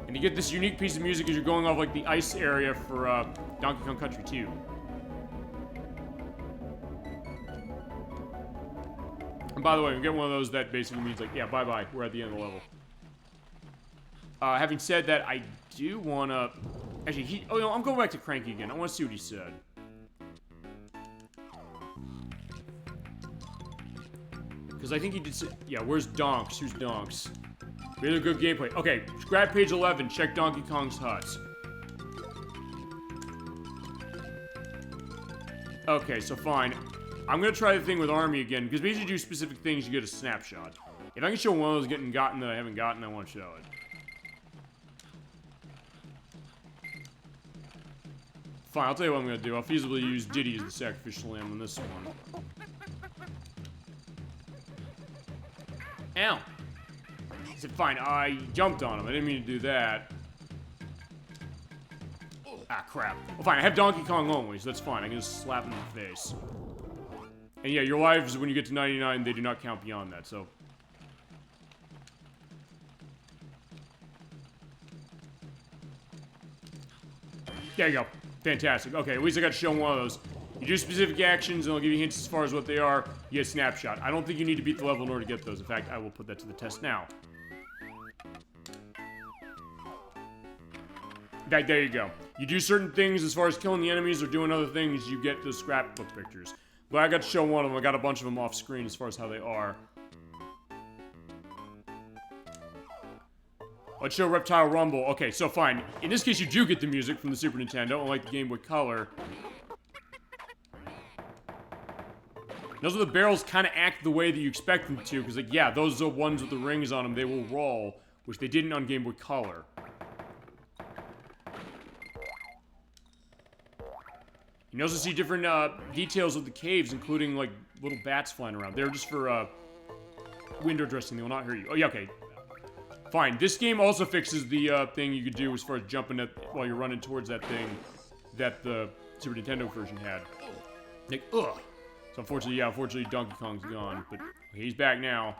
And you get this unique piece of music as you're going off, like, the ice area for Donkey Kong Country 2. And by the way, we get one of those that basically means, like, yeah, bye-bye. We're at the end of the level. Having said that, I do want to... Actually, oh, no, I'm going back to Cranky again. I want to see what he said. Because I think he did say... Yeah, where's Donks? Who's Donks? Really good gameplay. Okay, grab page 11. Check Donkey Kong's hut. Okay, so fine. I'm going to try the thing with Army again, because basically you do specific things, you get a snapshot. If I can show one of those getting gotten that I haven't gotten, I want to show it. Fine, I'll tell you what I'm going to do. I'll feasibly use Diddy as the sacrificial lamb on this one. Ow! I said, fine, I jumped on him. I didn't mean to do that. Ah, crap. Well, fine, I have Donkey Kong only, so that's fine. I can just slap him in the face. And yeah, your lives, when you get to 99, they do not count beyond that, so... There you go. Fantastic. Okay, at least I got to show one of those. You do specific actions, and I'll give you hints as far as what they are. You get a snapshot. I don't think you need to beat the level in order to get those. In fact, I will put that to the test now. In fact, there you go. You do certain things as far as killing the enemies or doing other things, you get the scrapbook pictures. But I got to show one of them. I got a bunch of them off screen as far as how they are. Let's show Reptile Rumble. Okay, so fine. In this case, you do get the music from the Super Nintendo, unlike the Game Boy Color. Those are the barrels kind of act the way that you expect them to, because, like, yeah, those are the ones with the rings on them. They will roll, which they didn't on Game Boy Color. You can also see different details of the caves, including, like, little bats flying around. They're just for window dressing. They will not hurt you. Oh, yeah, okay. Fine. This game also fixes the thing you could do as far as jumping at while you're running towards that thing that the Super Nintendo version had. Like, ugh. So unfortunately, yeah, unfortunately Donkey Kong's gone, but he's back now.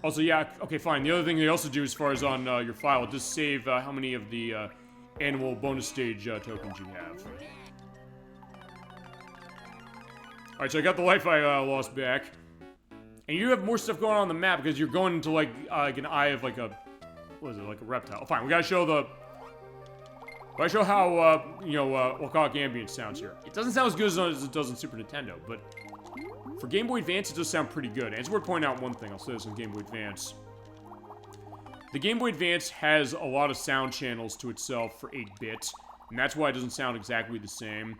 Also, yeah, okay, fine. The other thing they also do as far as on your file, it does save how many of the annual bonus stage tokens you have. Alright, so I got the life I lost back. And you have more stuff going on the map because you're going into like an eye of like a, what is it, like a reptile. Oh, fine, we gotta show the, gotta show how, you know, Lockout Ambient sounds here. It doesn't sound as good as it does on Super Nintendo, but for Game Boy Advance, it does sound pretty good. And it's worth pointing out one thing, I'll say this on Game Boy Advance. The Game Boy Advance has a lot of sound channels to itself for 8-bit, and that's why it doesn't sound exactly the same.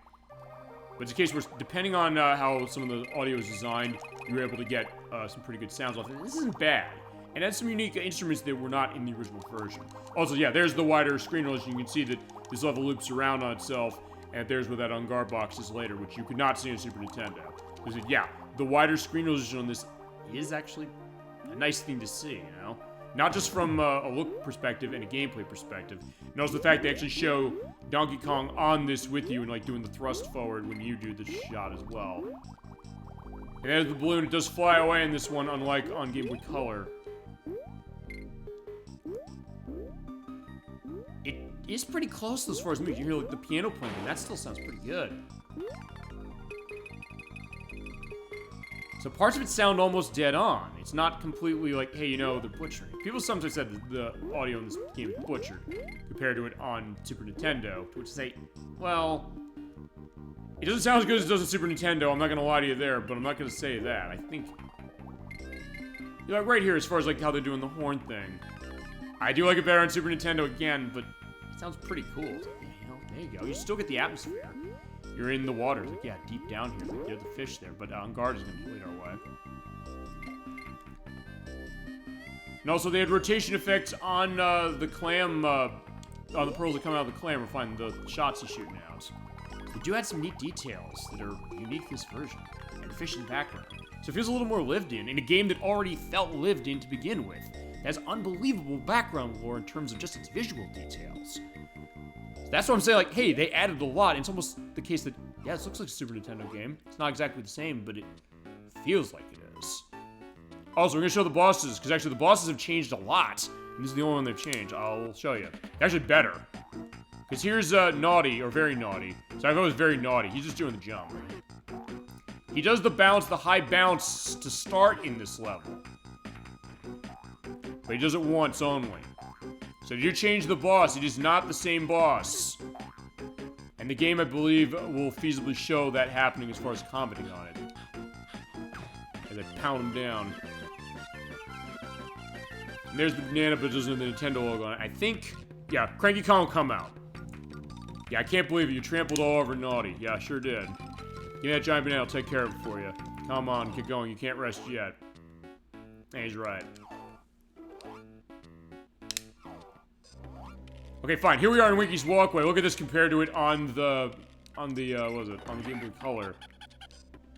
But it's a case where, depending on how some of the audio is designed, you're able to get some pretty good sounds off it. This isn't bad. And it has some unique instruments that were not in the original version. Also, yeah, there's the wider screen resolution. You can see that this level loops around on itself, and there's where that on-guard box is later, which you could not see on Super Nintendo. Because, yeah, the wider screen resolution on this is actually a nice thing to see, you know? Not just from a look perspective and a gameplay perspective. And also the fact they actually show Donkey Kong on this with you and like doing the thrust forward when you do the shot as well. And there's the balloon. It does fly away in this one, unlike on Game Boy Color. It is pretty close as far as music. You hear like the piano playing, and that still sounds pretty good. So parts of it sound almost dead on. It's not completely like, hey, you know, they're butchering. People sometimes said that the audio in this game is butchered compared to it on Super Nintendo, to which I say, well, it doesn't sound as good as it does on Super Nintendo. I'm not gonna lie to you there, but I'm not gonna say that. I think, you know, right here, as far as like how they're doing the horn thing, I do like it better on Super Nintendo again, but it sounds pretty cool. So, you know, there you go. You still get the atmosphere. You're in the water. Like, yeah, deep down here. Like, you have the fish there, but on guard is going to lead our way. And also, they had rotation effects on the clam, on the pearls that come out of the clam, or find the shots you shoot now. So they do add some neat details that are unique to this version. And the fish in the background. So it feels a little more lived in a game that already felt lived in to begin with. It has unbelievable background lore in terms of just its visual details. That's what I'm saying, like, hey, they added a lot. It's almost the case that, yeah, this looks like a Super Nintendo game. It's not exactly the same, but it feels like it is. Also, we're gonna show the bosses, because actually the bosses have changed a lot. And this is the only one they've changed. I'll show you. Actually, better. Because here's Naughty, or Very Naughty. So I thought it was Very Naughty. He's just doing the jump. He does the bounce, the high bounce, to start in this level. But he does it once only. So if you change the boss, it is not the same boss. And the game, I believe, will feasibly show that happening as far as commenting on it. As I pound him down. And there's the banana, but it doesn't have the Nintendo logo on it. I think, yeah, Cranky Kong will come out. Yeah, I can't believe it. You trampled all over Naughty. Yeah, sure did. Give me that giant banana, I'll take care of it for you. Come on, get going. You can't rest yet. And he's right. Okay, fine. Here we are in Winky's Walkway. Look at this compared to it on the what was it? On the Game Boy Color.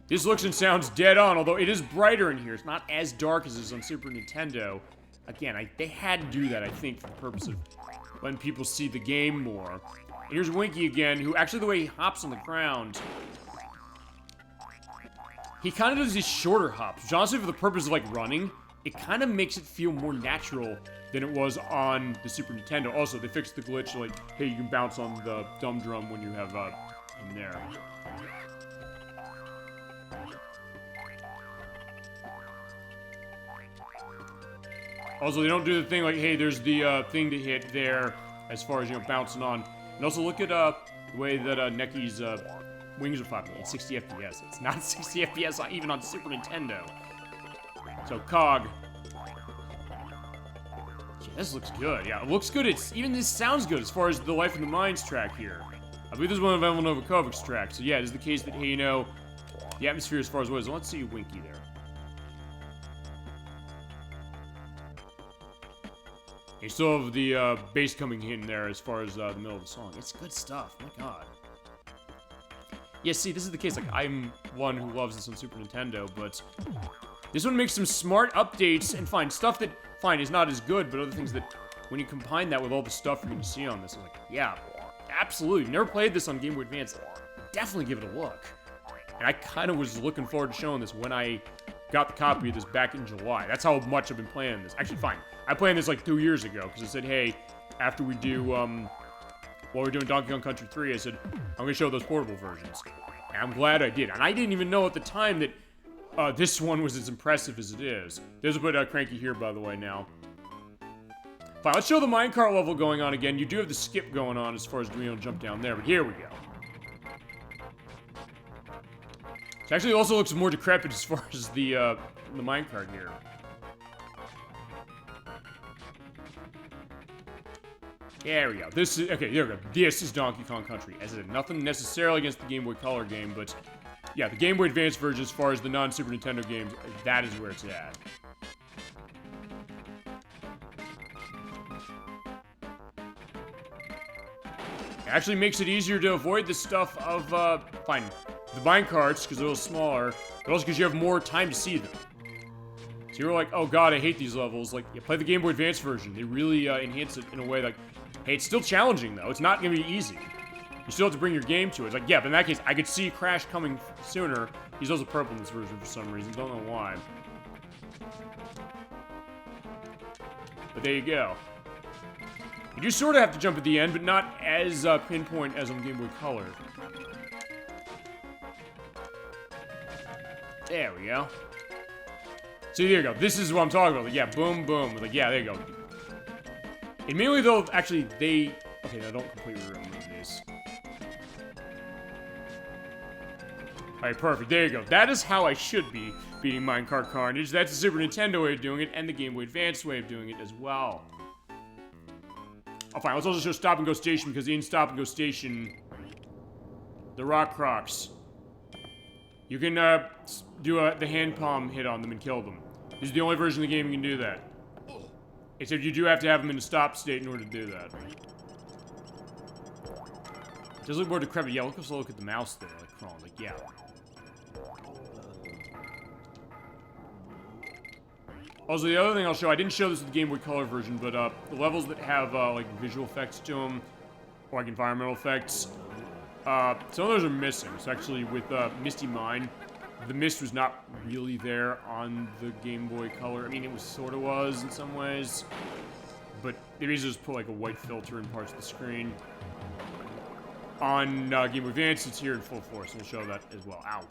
This looks and sounds dead on, although it is brighter in here. It's not as dark as it is on Super Nintendo. Again, they had to do that, I think, for the purpose of letting people see the game more. And here's Winky again, who actually the way he hops on the ground, he kind of does these shorter hops, which honestly for the purpose of like running, it kind of makes it feel more natural than it was on the Super Nintendo. Also, they fixed the glitch, like, hey, you can bounce on the dumb drum when you have him there. Also, they don't do the thing like, hey, there's the thing to hit there, as far as, you know, bouncing on. And also, look at the way that Necky's wings are flapping. It's 60 FPS. It's not 60 FPS even on Super Nintendo. So, Cog. Yeah, this looks good. Yeah, it looks good. Even this sounds good as far as the Life in the Mines track here. I believe this is one of Evan Novakovic's tracks. So, yeah, it is the case that, hey, you know, the atmosphere as far as what is. Let's see Winky there. You still have the bass coming in there as far as the middle of the song. It's good stuff. My God. Yeah, see, this is the case. Like, I'm one who loves this on Super Nintendo, but this one makes some smart updates and fine stuff that, fine, is not as good, but other things that, when you combine that with all the stuff you're going to see on this, I'm like, yeah, absolutely. Never played this on Game Boy Advance. Definitely give it a look. And I kind of was looking forward to showing this when I got the copy of this back in July. That's how much I've been playing this. Actually, fine. I played this like 2 years ago because I said, hey, after we do, while we're doing Donkey Kong Country 3, I said, I'm going to show those portable versions. And I'm glad I did. And I didn't even know at the time that this one was as impressive as it is. There's a bit cranky here, by the way, now. Fine, let's show the minecart level going on again. You do have the skip going on as far as we don't jump down there, but here we go. It actually also looks more decrepit as far as the minecart here. There we go. This is, okay, there we go. This is Donkey Kong Country. As I said, nothing necessarily against the Game Boy Color game, but yeah, the Game Boy Advance version as far as the non-Super Nintendo games, that is where it's at. It actually makes it easier to avoid the stuff of, fine, the minecarts, because they're a little smaller, but also because you have more time to see them. So you're like, oh god, I hate these levels. Like, you play the Game Boy Advance version. They really enhance it in a way like, hey, it's still challenging, though. It's not going to be easy. You still have to bring your game to it. It's like, yeah, but in that case, I could see Crash coming sooner. He's also purple in this version for some reason. Don't know why. But there you go. You do sort of have to jump at the end, but not as pinpoint as on Game Boy Color. There we go. So there you go. This is what I'm talking about. Like, yeah, boom, boom. Like, yeah, there you go. Immediately, though, actually, they... Okay, now don't completely remove this. Alright, perfect. There you go. That is how I should be beating Minecart Carnage. That's the Super Nintendo way of doing it, and the Game Boy Advance way of doing it as well. Oh, fine. Let's also show Stop and Go Station, because in Stop and Go Station, the Rock Crocs, you can do the hand palm hit on them and kill them. This is the only version of the game you can do that. Except you do have to have them in a stop state in order to do that. It does look more decrepit. Yeah, let's look at the mouse there, like crawling. Like, yeah. Also, the other thing I'll show, I didn't show this with the Game Boy Color version, but the levels that have like visual effects to them, or like environmental effects, some of those are missing. So actually, with Misty Mine, the mist was not really there on the Game Boy Color. I mean, it sort of was in some ways, but they basically just put like a white filter in parts of the screen. On Game Boy Advance, it's here in full force, and we'll show that as well. Ow.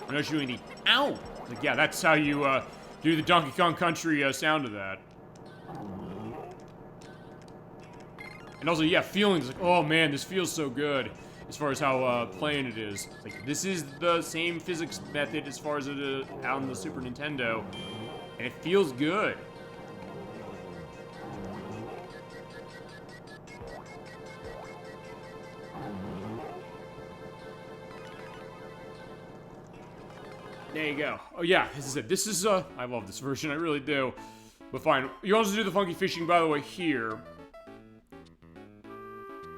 I'm not showing the ow! Like, yeah, that's how you do the Donkey Kong Country sound of that. And also, yeah, feelings like, oh man, this feels so good. As far as how playing it is. It's like, this is the same physics method as far as it is on the Super Nintendo. And it feels good. There you go. Oh yeah, as I said, this is, I love this version, I really do. But fine. You also do the funky fishing, by the way, here.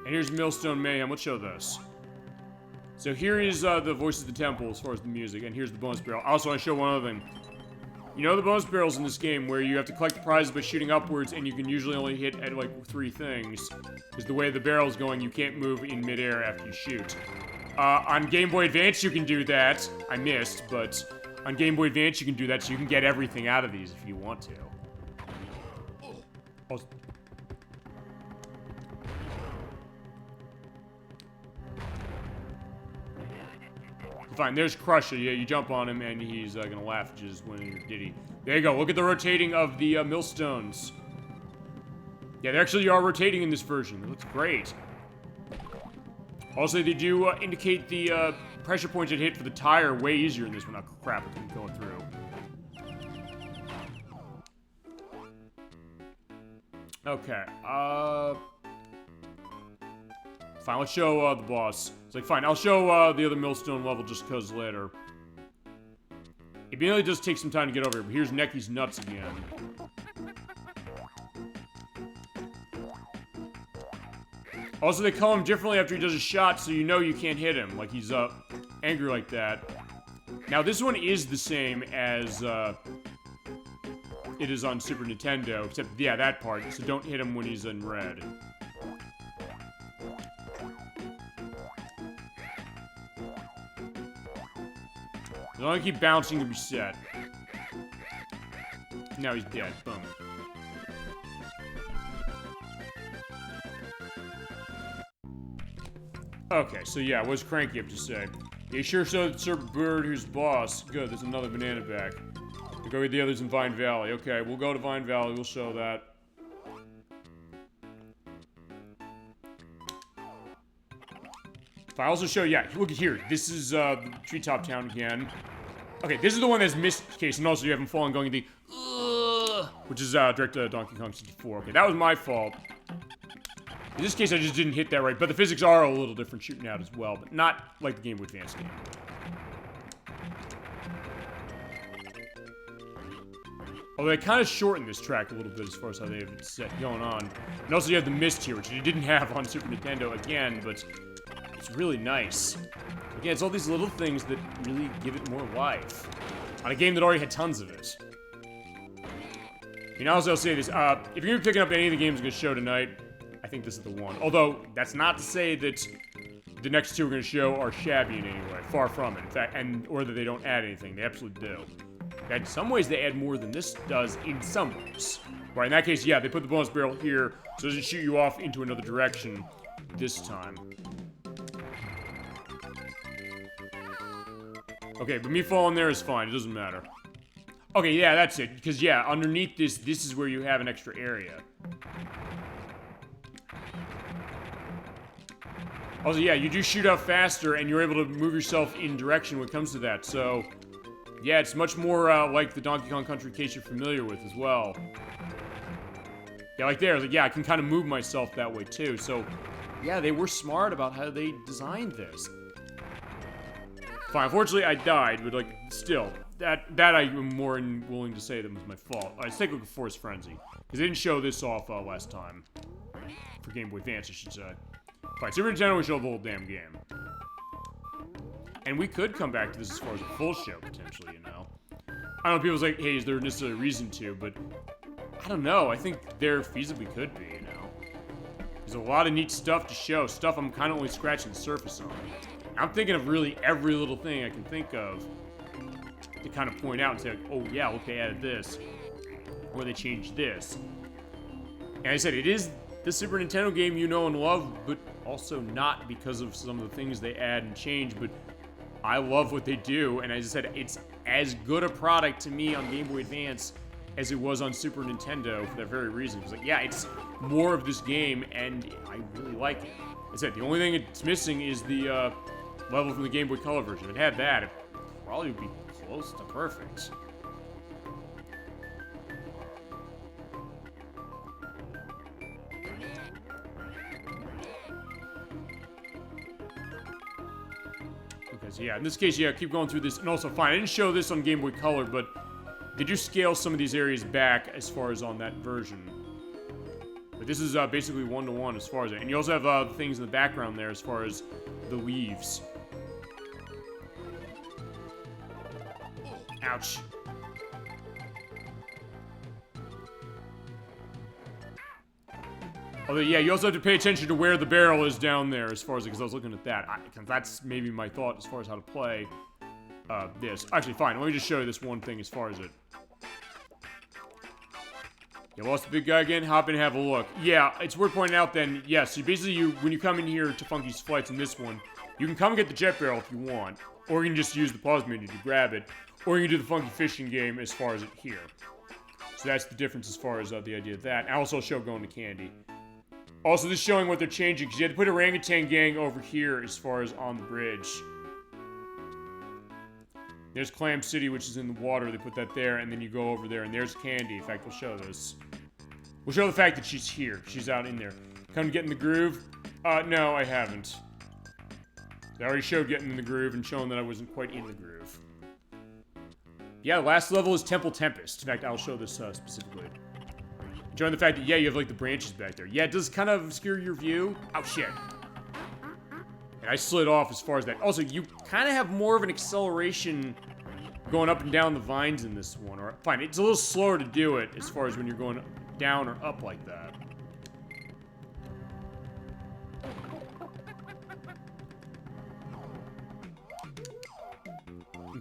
And here's Millstone Mayhem. Let's show this. So here is the Voices of the Temple as far as the music, and here's the bonus barrel. Also, I show one other thing. You know the bonus barrels in this game where you have to collect the prizes by shooting upwards, and you can usually only hit at like 3 things. Because the way the barrel's going, you can't move in midair after you shoot. On Game Boy Advance, you can do that. I missed, but on Game Boy Advance, you can do that, so you can get everything out of these if you want to. Oh. Fine, there's Crusher. Yeah, you jump on him and he's gonna laugh just when you're Diddy. There you go. Look at the rotating of the millstones. Yeah, they actually are rotating in this version. It looks great. Also, they do indicate the pressure points it hit for the tire way easier in this one. Oh, crap, it's going through. Okay, fine, let's show the boss. It's like, fine, I'll show the other millstone level just because later. It really does take some time to get over here, but here's Necky's nuts again. Also, they call him differently after he does a shot, so you know you can't hit him. Like, he's angry like that. Now, this one is the same as it is on Super Nintendo, except, yeah, that part. So don't hit him when he's in red. As long as I keep bouncing, he'll be set. Now he's dead. Boom. Okay, so yeah, what's Cranky have to say? He sure showed Sir Bird who's boss. Good, there's another banana back. We'll go get the others in Vine Valley. Okay, we'll go to Vine Valley, we'll show that. If I also show, yeah, look at here. This is the Treetop Town again. Okay, this is the one that's missed case, and also you haven't fallen going the which is direct to Donkey Kong 64. Okay, that was my fault. In this case, I just didn't hit that right, but the physics are a little different shooting out as well, but not like the Game Boy Advance game. Although they kind of shortened this track a little bit as far as how they have it set going on. And also you have the mist here, which you didn't have on Super Nintendo again, but it's really nice. Again, it's all these little things that really give it more life. On a game that already had tons of it. You know, also I'll say this, if you're going to be picking up any of the games I'm going to show tonight, I think this is the one. Although, that's not to say that the next two we're going to show are shabby in any way. Far from it. In fact, or that they don't add anything. They absolutely do. In some ways, they add more than this does in some ways. Right, in that case, yeah, they put the bonus barrel here, so it doesn't shoot you off into another direction this time. Okay, but me falling there is fine. It doesn't matter. Okay, yeah, that's it. Because, yeah, underneath this is where you have an extra area. Also, yeah, you do shoot out faster, and you're able to move yourself in direction when it comes to that, so... Yeah, it's much more like the Donkey Kong Country case you're familiar with as well. Yeah, like there, like, yeah, I can kind of move myself that way too, so... Yeah, they were smart about how they designed this. Fine, unfortunately I died, but like, still, that I am more than willing to say that was my fault. Alright, let's take a look at Force Frenzy. Because they didn't show this off last time. For Game Boy Advance, I should say. Fine, Super Nintendo we showed the whole damn game. And we could come back to this as far as a full show, potentially, you know? I don't know, people's like, hey, is there necessarily a reason to, but... I don't know, I think there feasibly could be, you know? There's a lot of neat stuff to show, stuff I'm kind of only scratching the surface on. I'm thinking of really every little thing I can think of to kind of point out and say, like, oh yeah, look, they added this. Or they changed this. And I said, it is the Super Nintendo game you know and love, but also not because of some of the things they add and change, but I love what they do, and as I said, it's as good a product to me on Game Boy Advance as it was on Super Nintendo for that very reason. It's like, yeah, it's more of this game, and I really like it. As I said, the only thing it's missing is the level from the Game Boy Color version. If it had that, it probably would be close to perfect. So yeah, in this case, yeah, keep going through this, and also, fine, I didn't show this on Game Boy Color, but they do scale some of these areas back as far as on that version. But this is basically one-to-one as far as it, and you also have things in the background there as far as the leaves. Ouch. Although, yeah, you also have to pay attention to where the barrel is down there as far as, because I was looking at that. That's maybe my thought as far as how to play this. Actually, fine, let me just show you this one thing as far as it. You lost the big guy again? Hop in and have a look. Yeah, it's worth pointing out then, yes, so basically when you come in here to Funky's Flights in this one, you can come and get the jet barrel if you want, or you can just use the pause menu to grab it, or you can do the Funky Fishing game as far as it here. So that's the difference as far as the idea of that. And I also show going to Candy. Also, this is showing what they're changing, because you had to put Orangutan Gang over here as far as on the bridge. There's Clam City, which is in the water. They put that there, and then you go over there, and there's Candy. In fact, we'll show this. We'll show the fact that she's here. She's out in there. Come to get in the groove? No, I haven't. I already showed getting in the groove and showing that I wasn't quite in the groove. Yeah, the last level is Temple Tempest. In fact, I'll show this specifically. Enjoying the fact that, yeah, you have, like, the branches back there. Yeah, it does kind of obscure your view. Oh, shit. And I slid off as far as that. Also, you kind of have more of an acceleration going up and down the vines in this one. Or, fine, it's a little slower to do it as far as when you're going down or up like that.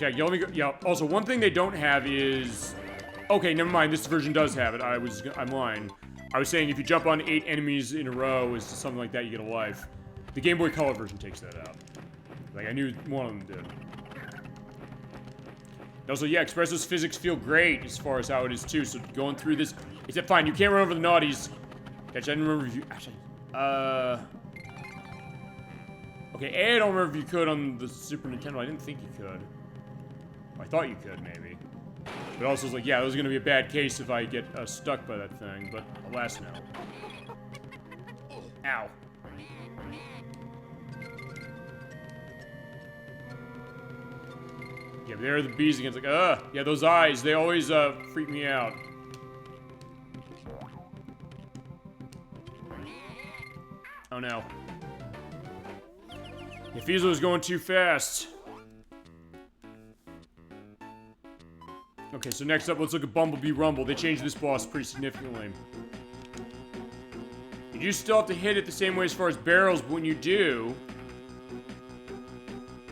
Okay, yeah, let me go. Yeah, also, one thing they don't have is... Okay, never mind. This version does have it. I'm lying. I was saying if you jump on 8 enemies in a row, is something like that, you get a life. The Game Boy Color version takes that out. Like, I knew one of them did. Also, yeah, Expresso's physics feel great as far as how it is, too. So going through this... Except, fine, you can't run over the naughties. Actually, I didn't remember if you... Actually, okay, A, I don't remember if you could on the Super Nintendo. I didn't think you could. I thought you could, maybe. But also, it's like, yeah, that was gonna be a bad case if I get stuck by that thing. But, alas, no. Ow. Yeah, but there are the bees again. It's like, yeah, those eyes, they always, freak me out. Oh, no. Yeah, Fiesel was going too fast. Okay, so next up, let's look at Bumblebee Rumble. They changed this boss pretty significantly. You do still have to hit it the same way as far as barrels, but when you do...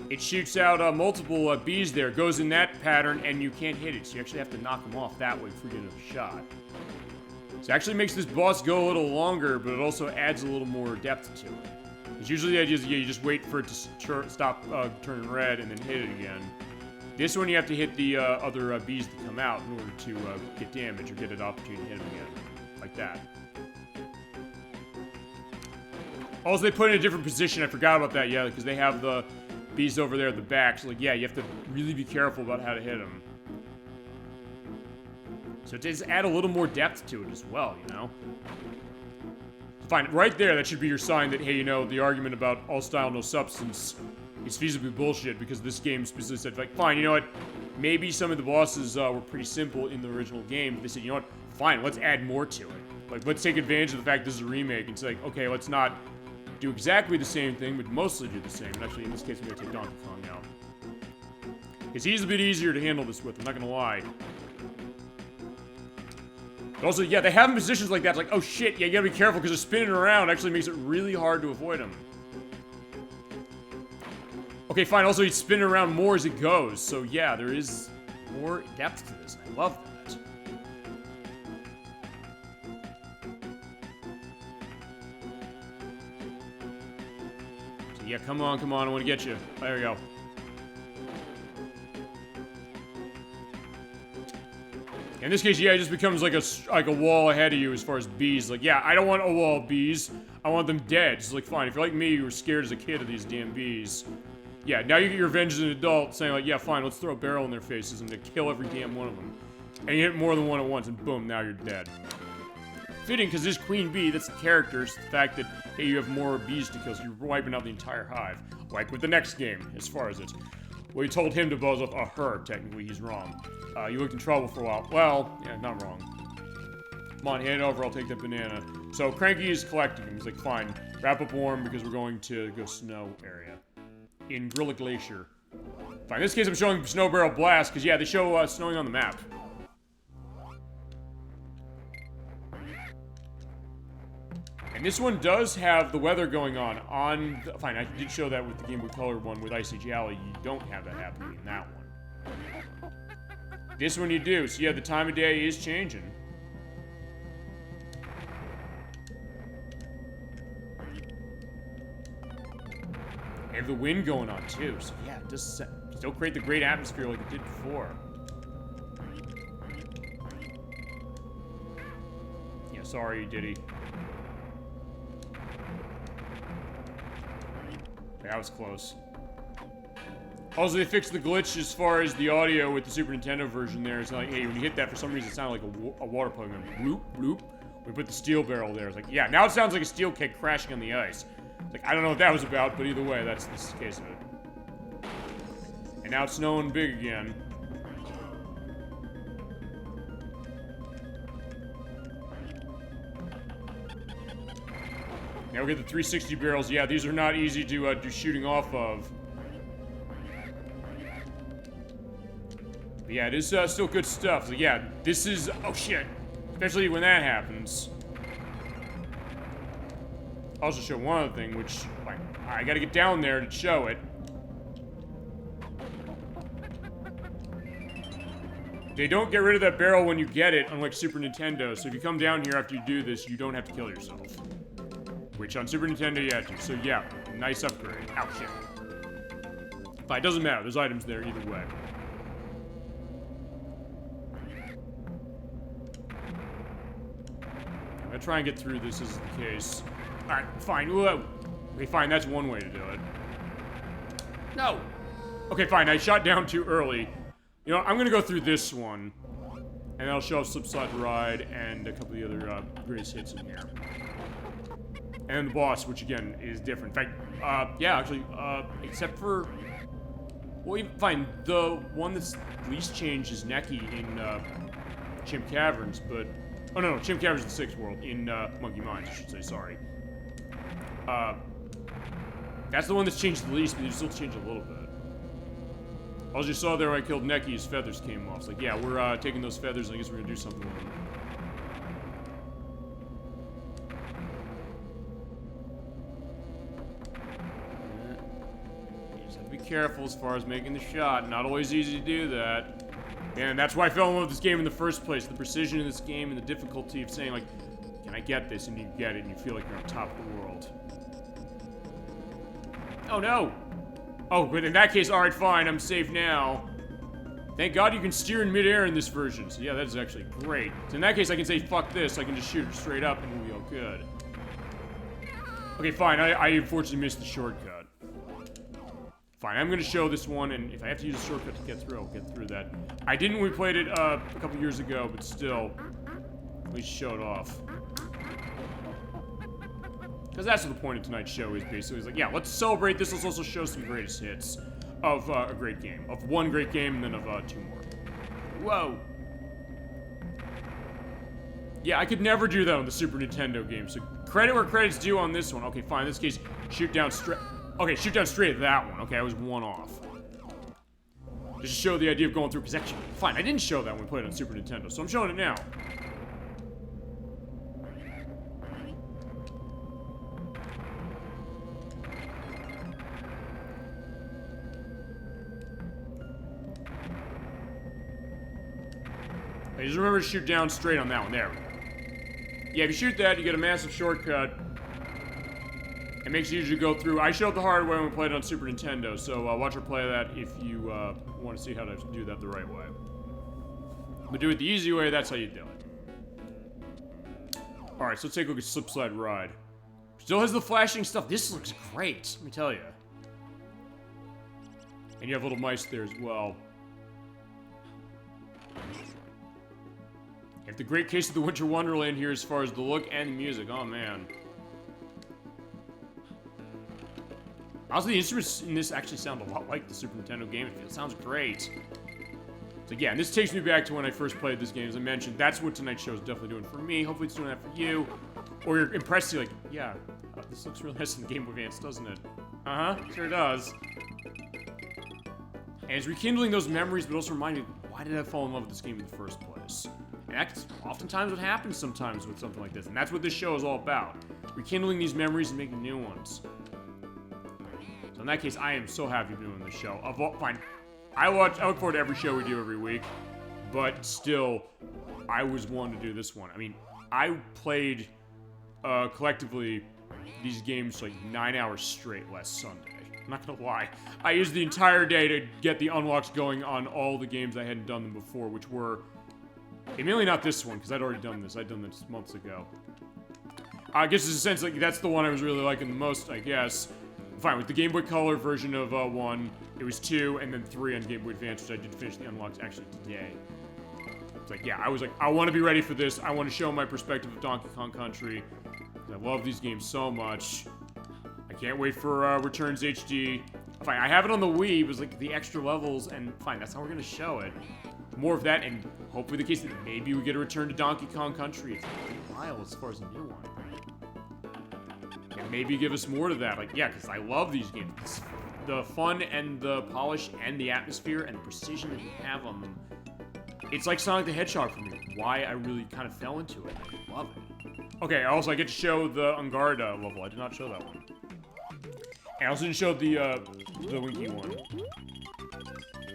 It shoots out multiple bees there, goes in that pattern, and you can't hit it. So you actually have to knock them off that way before you get a shot. So it actually makes this boss go a little longer, but it also adds a little more depth to it. Because usually the idea is, yeah, you just wait for it to stop turning red and then hit it again. This one you have to hit the other bees that come out in order to get damage or get an opportunity to hit them again. Like that. Also, they put it in a different position. I forgot about that, yeah, because they have the... bees over there at the back, so like, yeah, you have to really be careful about how to hit them. So it does add a little more depth to it as well, you know? Fine, right there, that should be your sign that, hey, you know, the argument about all style, no substance is feasibly bullshit, because this game specifically said, like, fine, you know what? Maybe some of the bosses were pretty simple in the original game, but they said, you know what? Fine, let's add more to it. Like, let's take advantage of the fact this is a remake, and say, like, okay, let's not do exactly the same thing, but mostly do the same. And actually, in this case, I'm gonna take Donkey Kong out. Because he's a bit easier to handle this with, I'm not gonna lie. But also, yeah, they have him in positions like that. It's like, oh shit, yeah, you gotta be careful, because they're spinning around actually makes it really hard to avoid him. Okay, fine, also he's spinning around more as it goes, so yeah, there is more depth to this. I love that. Yeah, come on, I want to get you. There we go. In this case, yeah, it just becomes like a wall ahead of you as far as bees. Like, yeah, I don't want a wall of bees. I want them dead. It's like, fine, if you're like me, you were scared as a kid of these damn bees. Yeah, now you get your revenge as an adult, saying like, yeah, fine, let's throw a barrel in their faces and they kill every damn one of them. And you hit more than one at once, and boom, now you're dead. Fitting, because this queen bee, that's the character, it's the fact that, hey, you have more bees to kill, so you're wiping out the entire hive. Like with the next game, as far as it's. Well, you told him to buzz off her, technically, he's wrong. You looked in trouble for a while. Well, yeah, not wrong. Come on, hand it over, I'll take that banana. So, Cranky is collecting him, he's like, fine, wrap up warm, because we're going to go snow area. In Gorilla Glacier. Fine, in this case I'm showing Snow Barrel Blast, because yeah, they show snowing on the map. And this one does have the weather going on fine, I did show that with the Game Boy Color one with Ice Age Alley. You don't have that happening in that one. This one you do, so yeah, the time of day is changing. They have the wind going on too, so yeah, it does still create the great atmosphere like it did before. Yeah, sorry, Diddy. That was close. Also, they fixed the glitch as far as the audio with the Super Nintendo version there. It's like, hey, when you hit that, for some reason, it sounded like a water plug. Bloop, bloop. We put the steel barrel there. It's like, yeah, now it sounds like a steel cake crashing on the ice. It's like, I don't know what that was about, but either way, that's the case of it. And now it's snowing big again. Now we get the 360 barrels. Yeah, these are not easy to do shooting off of. But yeah, it is still good stuff. So yeah, this is... Oh, shit. Especially when that happens. I'll also show one other thing, which... Like, I gotta get down there to show it. They don't get rid of that barrel when you get it, unlike Super Nintendo, so if you come down here after you do this, you don't have to kill yourself. Which on Super Nintendo you had to, so yeah, nice upgrade. Ow, shit. But it doesn't matter, there's items there either way. I'm gonna try and get through this as the case. Alright, fine. Whoa. Okay, fine, that's one way to do it. No! Okay, fine, I shot down too early. You know, I'm gonna go through this one, and I'll show Slipslide Ride and a couple of the other greatest hits in here. And the boss, which again is different. In fact, yeah, actually, except for, well, fine, the one that's least changed is Neki in Chimp Caverns, but oh no, Chimp Caverns is the 6th world in Monkey Mines, I should say. Sorry. That's the one that's changed the least, but they still changed a little bit. I just saw there when I killed Neki, his feathers came off. It's like, yeah, we're taking those feathers, and I guess we're gonna do something with them. You just have to be careful as far as making the shot. Not always easy to do that. And that's why I fell in love with this game in the first place. The precision in this game and the difficulty of saying, like, can I get this? And you get it, and you feel like you're on top of the world. Oh, no! Oh, but in that case, alright, fine, I'm safe now. Thank God you can steer in midair in this version. So yeah, that is actually great. So in that case, I can say, fuck this. I can just shoot it straight up and we'll be all good. Okay, fine. I unfortunately missed the shortcut. Fine, I'm gonna show this one, and if I have to use a shortcut to get through, I'll get through that. I didn't when we played it a couple years ago, but still, at least show it off. Because that's what the point of tonight's show is, basically. It's like, yeah, let's celebrate this. Let's also show some greatest hits of a great game. Of one great game, and then of 2 more. Whoa. Yeah, I could never do that on the Super Nintendo game, so credit where credit's due on this one. Okay, fine, in this case, shoot down straight. Okay, shoot down straight at that one. Okay, I was 1 off. Just to show the idea of going through, because actually, fine, I didn't show that when we played it on Super Nintendo, so I'm showing it now. Just remember to shoot down straight on that one. There we go. Yeah, if you shoot that, you get a massive shortcut. It makes it easier to go through. I showed the hard way when we played it on Super Nintendo, so watch her play that if you want to see how to do that the right way. But do it the easy way, that's how you do it. Alright, so let's take a look at Slipslide Ride. Still has the flashing stuff. This looks great, let me tell you. And you have little mice there as well. You have the great case of the Winter Wonderland here as far as the look and the music. Oh, man. Also, the instruments in this actually sound a lot like the Super Nintendo game. It sounds great. So, yeah, and this takes me back to when I first played this game. As I mentioned, that's what tonight's show is definitely doing for me. Hopefully it's doing that for you. Or you're impressed, you're like, yeah, this looks really nice in Game Boy Advance, doesn't it? Uh-huh, sure does. And it's rekindling those memories, but also reminding me, why did I fall in love with this game in the first place? And that's oftentimes what happens sometimes with something like this. And that's what this show is all about. Rekindling these memories and making new ones. So in that case, I am so happy doing this show. Fine. I look forward to every show we do every week. But still, I was one to do this one. I mean, I played collectively these games like 9 hours straight last Sunday. I'm not gonna lie. I used the entire day to get the unlocks going on all the games I hadn't done them before, which were... mainly not this one, because I'd already done this. I'd done this months ago. I guess in a sense, like, that's the one I was really liking the most, I guess. Fine, with the Game Boy Color version of 1, it was 2, and then 3 on Game Boy Advance, which I did finish the unlocks actually today. It's like, yeah, I was like, I want to be ready for this. I want to show my perspective of Donkey Kong Country. I love these games so much. I can't wait for Returns HD. Fine, I have it on the Wii. It was like the extra levels, and fine, that's how we're going to show it. More of that, and hopefully the case that maybe we get a return to Donkey Kong Country. It's a while as far as the new one. And maybe give us more to that. Like, yeah, because I love these games. It's the fun and the polish and the atmosphere and the precision that you have on them. It's like Sonic the Hedgehog for me. Why I really kind of fell into it. I love it. Okay, also I get to show the Ungarda level. I did not show that one. And I also didn't show the Winky one.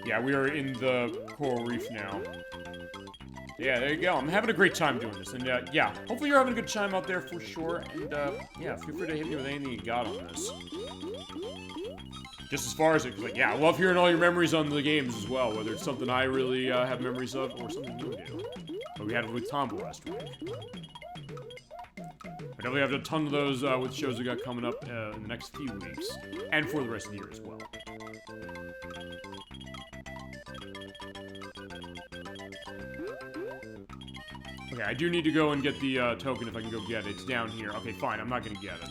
Yeah, we are in the Coral Reef now. Yeah, there you go. I'm having a great time doing this, and yeah, hopefully you're having a good time out there for sure. And yeah, feel free to hit me with anything you got on this. Just as far as it, like, yeah, I love hearing all your memories on the games as well, whether it's something I really have memories of or something you do. But we had it with Tombo last week. I definitely have a ton of those with shows we got coming up in the next few weeks, and for the rest of the year as well. Okay, I do need to go and get the token if I can go get it. It's down here. Okay, fine, I'm not gonna get it.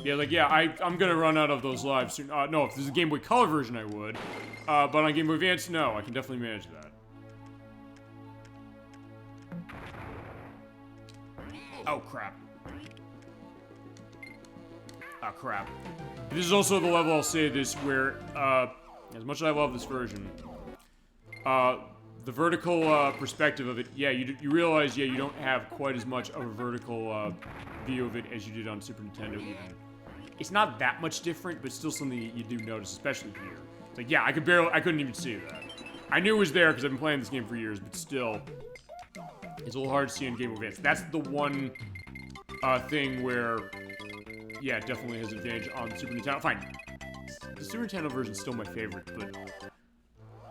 Yeah, like, yeah, I'm gonna run out of those lives soon. No, if there's a Game Boy Color version, I would. But on Game Boy Advance, no, I can definitely manage that. Oh, crap. Oh, crap. This is also the level, I'll say this, where, as much as I love this version, the vertical perspective of it, yeah, you realize, yeah, you don't have quite as much of a vertical view of it as you did on Super Nintendo even. It's not that much different, but still something you do notice, especially here. It's like, yeah, I couldn't even see that. I knew it was there because I've been playing this game for years, but still, it's a little hard to see in Game Boy Advance. That's the one thing where, yeah, it definitely has an advantage on the Super Nintendo. Fine, the Super Nintendo version is still my favorite, but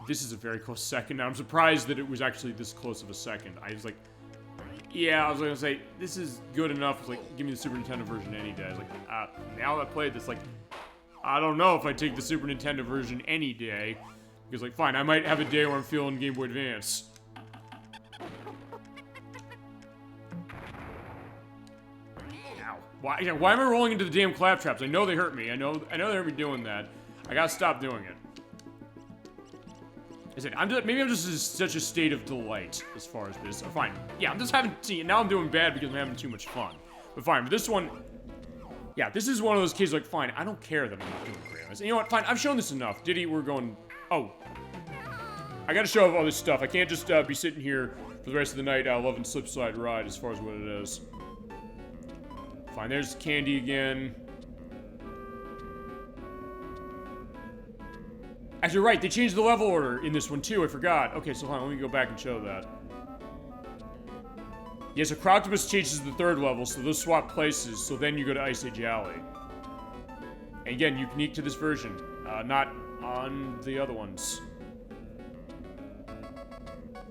this is a very close second. Now, I'm surprised that it was actually this close of a second. I was like, yeah, I was gonna say, this is good enough. It's like, give me the Super Nintendo version any day. I was like, now that I played this, like, I don't know if I take the Super Nintendo version any day. Because, like, fine, I might have a day where I'm feeling Game Boy Advance. Ow. Why am I rolling into the damn claptraps? I know they hurt me. I know they hurt me doing that. I gotta stop doing it. I said, maybe I'm just in such a state of delight as far as this. Fine. Yeah, I'm just having, see, now I'm doing bad because I'm having too much fun. But fine, but this one, yeah, this is one of those cases like, fine, I don't care that I'm not doing great on this. And you know what, fine, I've shown this enough. Diddy, we're going, oh. I gotta show off all this stuff. I can't just be sitting here for the rest of the night loving Slipslide Ride as far as what it is. Fine, there's Candy again. Actually, right, they changed the level order in this one, too. I forgot. Okay, so hold on, let me go back and show that. Yeah, so Croctopus changes the third level, so those swap places, so then you go to Ice Age Alley. And again, unique to this version, not on the other ones.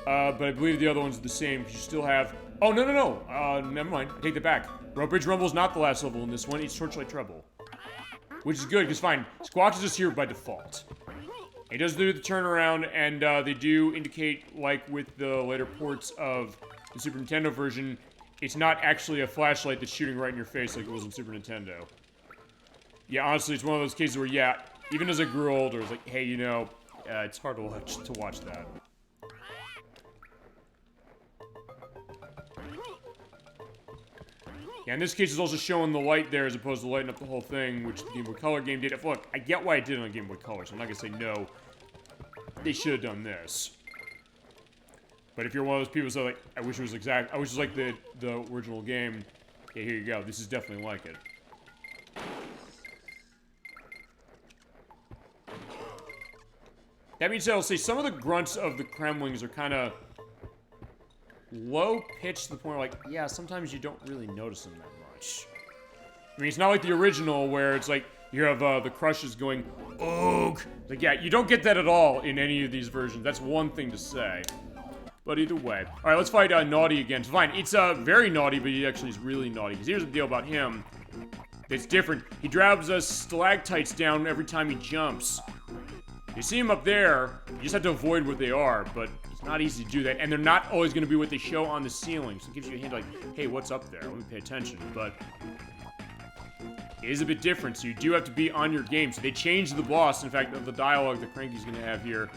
But I believe the other ones are the same, because you still have... Oh, no. Never mind. I take that back. Rope Bridge Rumble is not the last level in this one, it's Torchlight Treble. Which is good, because fine, Squawks is just here by default. It does do the turnaround, and they do indicate, like with the later ports of the Super Nintendo version, it's not actually a flashlight that's shooting right in your face like it was in Super Nintendo. Yeah, honestly, it's one of those cases where, yeah, even as I grew older, it's like, hey, you know, it's hard to watch that. Yeah, in this case, it's also showing the light there as opposed to lighting up the whole thing, which the Game Boy Color game did. Look, I get why I did it on Game Boy Color, so I'm not gonna say no. They should have done this. But if you're one of those people who say, like, I wish it was like the original game, yeah, here you go. This is definitely like it. That being said, I'll say some of the grunts of the Kremlings are kind of low-pitched to the point where, like, yeah, sometimes you don't really notice them that much. I mean, it's not like the original where it's like, you have the Crushes going, "Oog!" Like, yeah, you don't get that at all in any of these versions. That's one thing to say. But either way. Alright, let's fight Naughty again. So fine, it's very naughty, but he actually is really naughty. Because here's the deal about him. It's different. He drops stalactites down every time he jumps. You see him up there, you just have to avoid what they are, but it's not easy to do that. And they're not always going to be what they show on the ceiling. So it gives you a hint like, hey, what's up there? Let me pay attention. But it is a bit different, so you do have to be on your game. So they changed the boss. In fact, the dialogue that Cranky's going to have here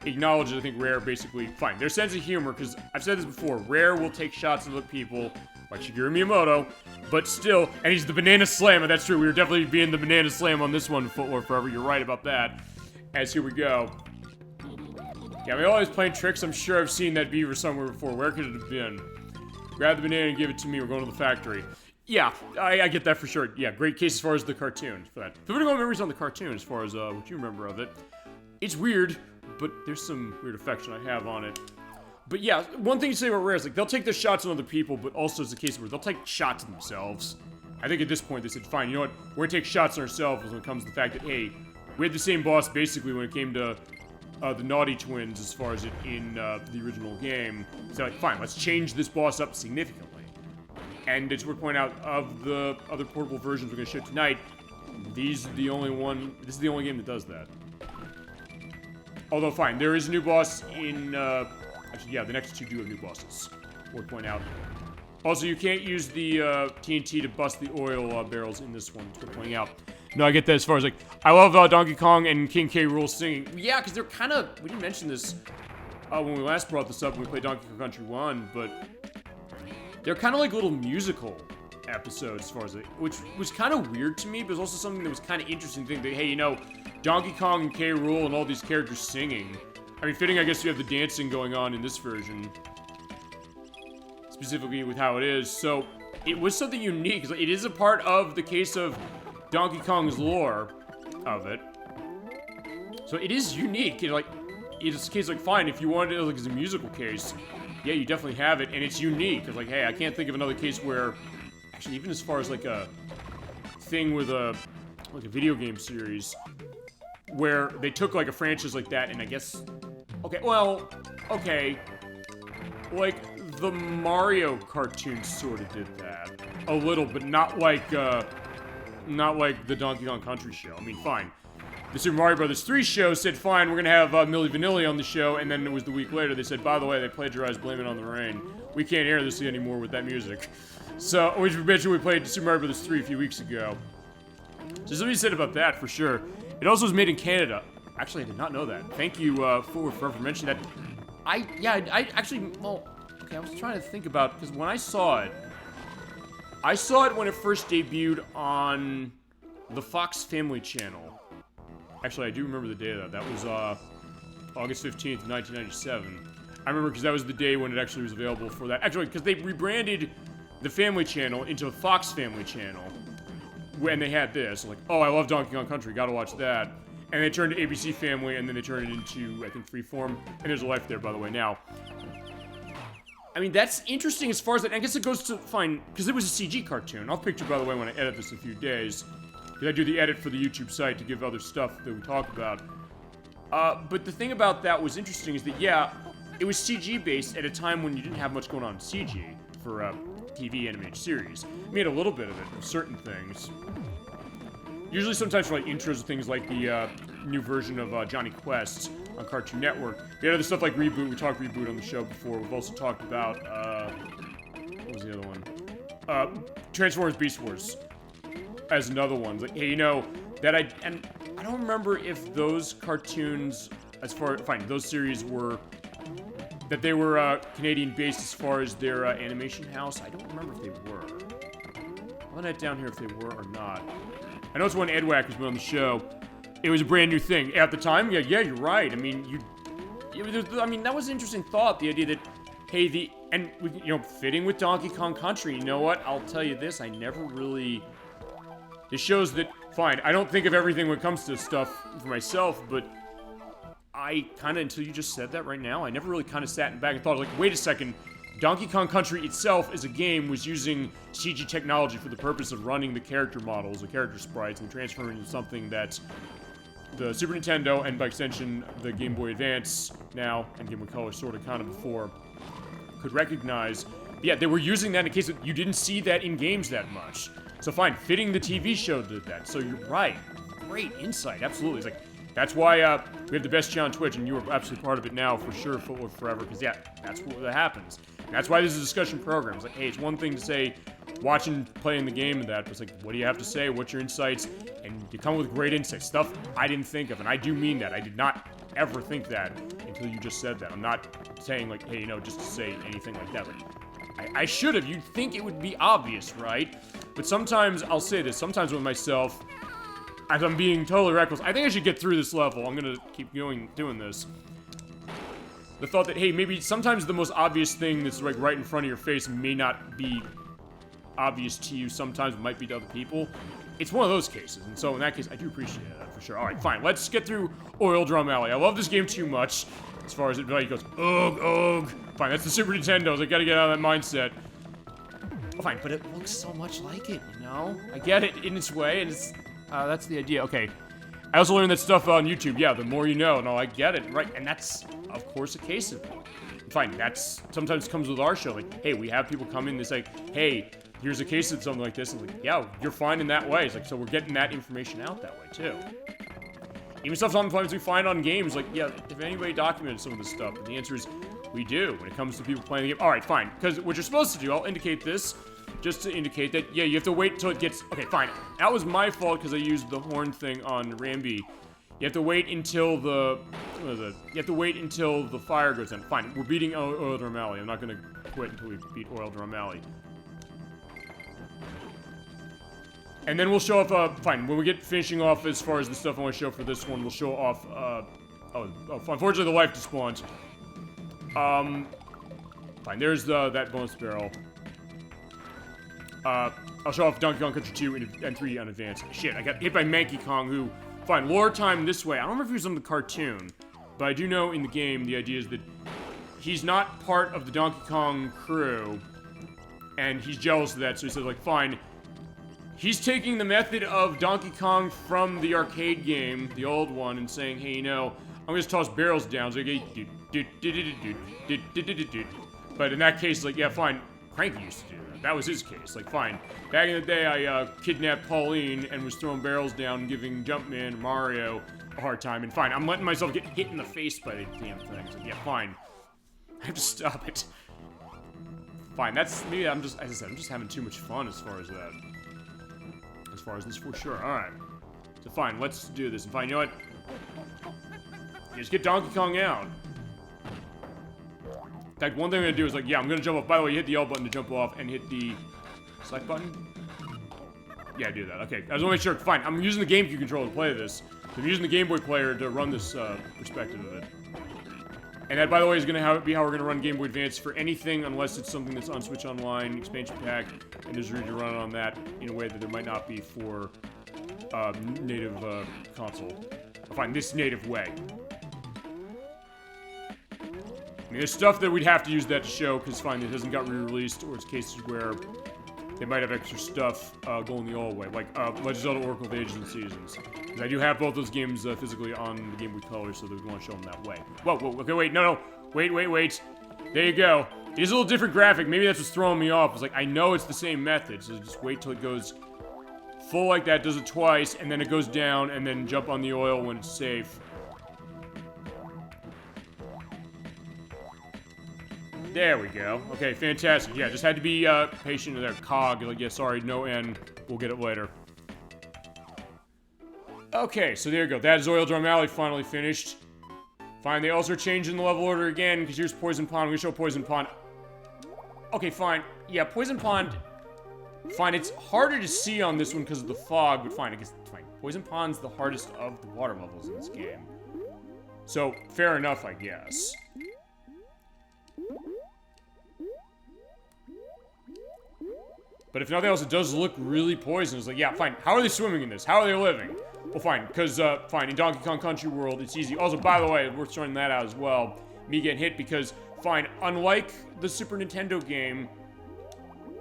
acknowledges, I think, Rare basically, fine, their sense of humor, because I've said this before, Rare will take shots at other people, like Shigeru Miyamoto, but still, and he's the Banana Slam, and that's true, we were definitely being the Banana Slam on this one, Footlore Forever, you're right about that. As here we go. Yeah, we always playing tricks, I'm sure I've seen that beaver somewhere before, where could it have been? Grab the banana and give it to me, we're going to the factory. Yeah, I get that for sure. Yeah, great case as far as the cartoon, for that. If you want to go memories on the cartoon, as far as what you remember of it, it's weird. but there's some weird affection I have on it. But yeah, one thing to say about Rare is, like, they'll take the shots on other people, but also it's a case where they'll take shots at themselves. I think at this point they said, fine, you know what, we're gonna take shots on ourselves when it comes to the fact that, hey, we had the same boss basically when it came to the Naughty Twins as far as it in the original game. So like, fine, let's change this boss up significantly. And it's worth pointing out, of the other portable versions we're gonna show tonight, this is the only game that does that. Although, fine, there is a new boss in, actually, yeah, the next two do have new bosses. Worth pointing out. Also, you can't use the TNT to bust the oil barrels in this one. It's worth pointing out. No, I get that as far as, like, I love Donkey Kong and King K. Rool singing. Yeah, because they're kind of, we didn't mention this when we last brought this up when we played Donkey Kong Country 1, but they're kind of like little musical episodes as far as it, which was kind of weird to me, but it was also something that was kind of interesting to think that, hey, you know, Donkey Kong and K. Rool and all these characters singing. I mean, fitting, I guess you have the dancing going on in this version. Specifically with how it is, so it was something unique. It is a part of the case of Donkey Kong's lore of it, so it is unique. And like, it's a case like, fine, if you wanted it like as a musical case, yeah, you definitely have it, and it's unique. It's like, hey, I can't think of another case where, actually, even as far as like a thing with a video game series, where they took like a franchise like that, and I guess, okay, like. The Mario cartoon sort of did that. A little, but not like the Donkey Kong Country show. I mean, fine. The Super Mario Bros. 3 show said, fine, we're gonna have Milli Vanilli on the show, and then it was the week later, they said, by the way, they plagiarized Blame It on the Rain. We can't air this anymore with that music. So, which eventually we played Super Mario Bros. 3 a few weeks ago. So somebody said about that, for sure. It also was made in Canada. Actually, I did not know that. Thank you, for mentioning that. I actually, well, okay, I was trying to think about, because when I saw it when it first debuted on the Fox Family Channel. Actually, I do remember the day of that. That was, August 15th, 1997. I remember because that was the day when it actually was available for that. Actually, because they rebranded the Family Channel into the Fox Family Channel. When they had this, like, oh, I love Donkey Kong Country, gotta watch that. And they turned to ABC Family, and then they turned it into, I think, Freeform. And there's a life there, by the way, now. I mean, that's interesting as far as that. I guess it goes to, fine, because it was a CG cartoon. I'll picture, by the way, when I edit this in a few days. Because I do the edit for the YouTube site to give other stuff that we talk about. But the thing about that was interesting is that, yeah, it was CG-based at a time when you didn't have much going on in CG for a TV animated series. We made a little bit of it with certain things. Usually sometimes for, like, intros of things like the new version of Johnny Quest on Cartoon Network. We had other stuff like Reboot. We talked Reboot on the show before. We've also talked about, what was the other one? Transformers Beast Wars as another one. Like, hey, you know, that I don't remember if those cartoons, those series were, that they were Canadian-based as far as their animation house. I don't remember if they were. I'll let that down here if they were or not. I know it's when Ed Wack was on the show. It was a brand new thing. At the time, yeah, you're right. I mean, that was an interesting thought, the idea that, hey, fitting with Donkey Kong Country, you know what? I'll tell you this, I never really... It shows that, fine, I don't think of everything when it comes to stuff for myself, but I kind of, until you just said that right now, I never really kind of sat back and thought, like, wait a second, Donkey Kong Country itself as a game was using CG technology for the purpose of running the character models, the character sprites, and transferring into something that the Super Nintendo, and by extension, the Game Boy Advance now, and Game Boy Color sort of kind of before, could recognize. Yeah, they were using that in case you didn't see that in games that much. So fine, fitting the TV show did that. So you're right. Great insight, absolutely. It's like, that's why we have the best channel on Twitch, and you are absolutely part of it now, for sure, forever, because yeah, that's what happens. And that's why this is a discussion program. It's like, hey, it's one thing to say, watching, playing the game and that, but it's like, what do you have to say? What's your insights? And you come with great insights, stuff I didn't think of, and I do mean that. I did not ever think that until you just said that. I'm not saying, like, hey, you know, just to say anything like that. Like, I should have. You'd think it would be obvious, right? But sometimes, I'll say this, sometimes with myself, as I'm being totally reckless, I think I should get through this level. I'm gonna keep doing this. The thought that, hey, maybe sometimes the most obvious thing that's like right in front of your face may not be obvious to you sometimes, it might be to other people. It's one of those cases, and so in that case, I do appreciate that for sure. All right, fine. Let's get through Oil Drum Alley. I love this game too much. As far as it goes, ugh. Fine, that's the Super Nintendo. I gotta get out of that mindset. Oh, fine, but it looks so much like it, you know? I get it in its way, and it's, that's the idea. Okay. I also learned that stuff on YouTube. Yeah, the more you know. No, I get it, right? And that's, of course, a case of it. Fine, that's sometimes comes with our show. Like, hey, we have people come in, it's like, hey, here's a case of something like this. And like, yeah, you're fine in that way. It's like, so we're getting that information out that way, too. Even stuff sometimes we find on games, like, yeah, if anybody documented some of this stuff, and the answer is, we do, when it comes to people playing the game. All right, fine, because what you're supposed to do, I'll indicate this, just to indicate that, yeah, you have to wait until it gets, okay, fine. That was my fault, because I used the horn thing on Rambi. You have to wait until the, what is it? You have to wait until the fire goes in. Fine, we're beating Oil Drum Alley. I'm not gonna quit until we beat Oil Drum Alley. And then we'll show off, fine, when we get finishing off as far as the stuff I want to show for this one, we'll show off, unfortunately the life despawned. Fine, there's that bonus barrel. I'll show off Donkey Kong Country 2 and 3 on advance. Shit, I got hit by Manky Kong, who, fine, lore time this way. I don't remember if he was on the cartoon, but I do know in the game the idea is that he's not part of the Donkey Kong crew, and he's jealous of that, so he says, like, fine, he's taking the method of Donkey Kong from the arcade game, the old one, and saying, hey, you know, I'm gonna just toss barrels down. So but in that case, like, yeah, fine, Cranky used to do that. That was his case. Like, fine. Back in the day, I kidnapped Pauline and was throwing barrels down and giving Jumpman Mario a hard time. And fine, I'm letting myself get hit in the face by the damn thing. So, yeah, fine. I have to stop it. Fine, that's me. As I said, I'm just having too much fun as far as that. As far as this, for sure. Alright. So, fine, let's do this. And fine, you know what? Just get Donkey Kong out. In fact, one thing I'm gonna do is like, yeah, I'm gonna jump off. By the way, you hit the L button to jump off and hit the select button. Yeah, do that. Okay, I just wanna make sure. Fine, I'm using the GameCube controller to play this. So I'm using the Game Boy player to run this perspective of it. And that, by the way, is gonna be how we're gonna run Game Boy Advance for anything, unless it's something that's on Switch Online expansion pack, and there's room to run on that in a way that there might not be for native console. Fine, this native way. I mean, there's stuff that we'd have to use that to show, because fine, it hasn't got re-released, or it's cases where they might have extra stuff going the old way, like Legend of Zelda Oracle of Ages and Seasons. Because I do have both those games physically on the Game Boy Color, so they would want to show them that way. Whoa, okay, wait, no, wait. There you go. It is a little different graphic, maybe that's what's throwing me off. It's like, I know it's the same method, so just wait till it goes full like that, does it twice, and then it goes down, and then jump on the oil when it's safe. There we go. Okay, fantastic. Yeah, just had to be patient with their cog. Like, yeah, sorry, no N. We'll get it later. Okay, so there you go. That is Oil Drum Alley finally finished. Fine, they also changed in the level order again, because here's Poison Pond. I'm going to show Poison Pond. Okay, fine. Yeah, Poison Pond. Fine, it's harder to see on this one because of the fog, but fine, I guess, fine. Poison Pond's the hardest of the water levels in this game. So, fair enough, I guess. But if nothing else, it does look really poisonous. Like, yeah, fine. How are they swimming in this? How are they living? Well, fine, because, fine, in Donkey Kong Country World, it's easy. Also, by the way, worth throwing that out as well. Me getting hit because, fine, unlike the Super Nintendo game,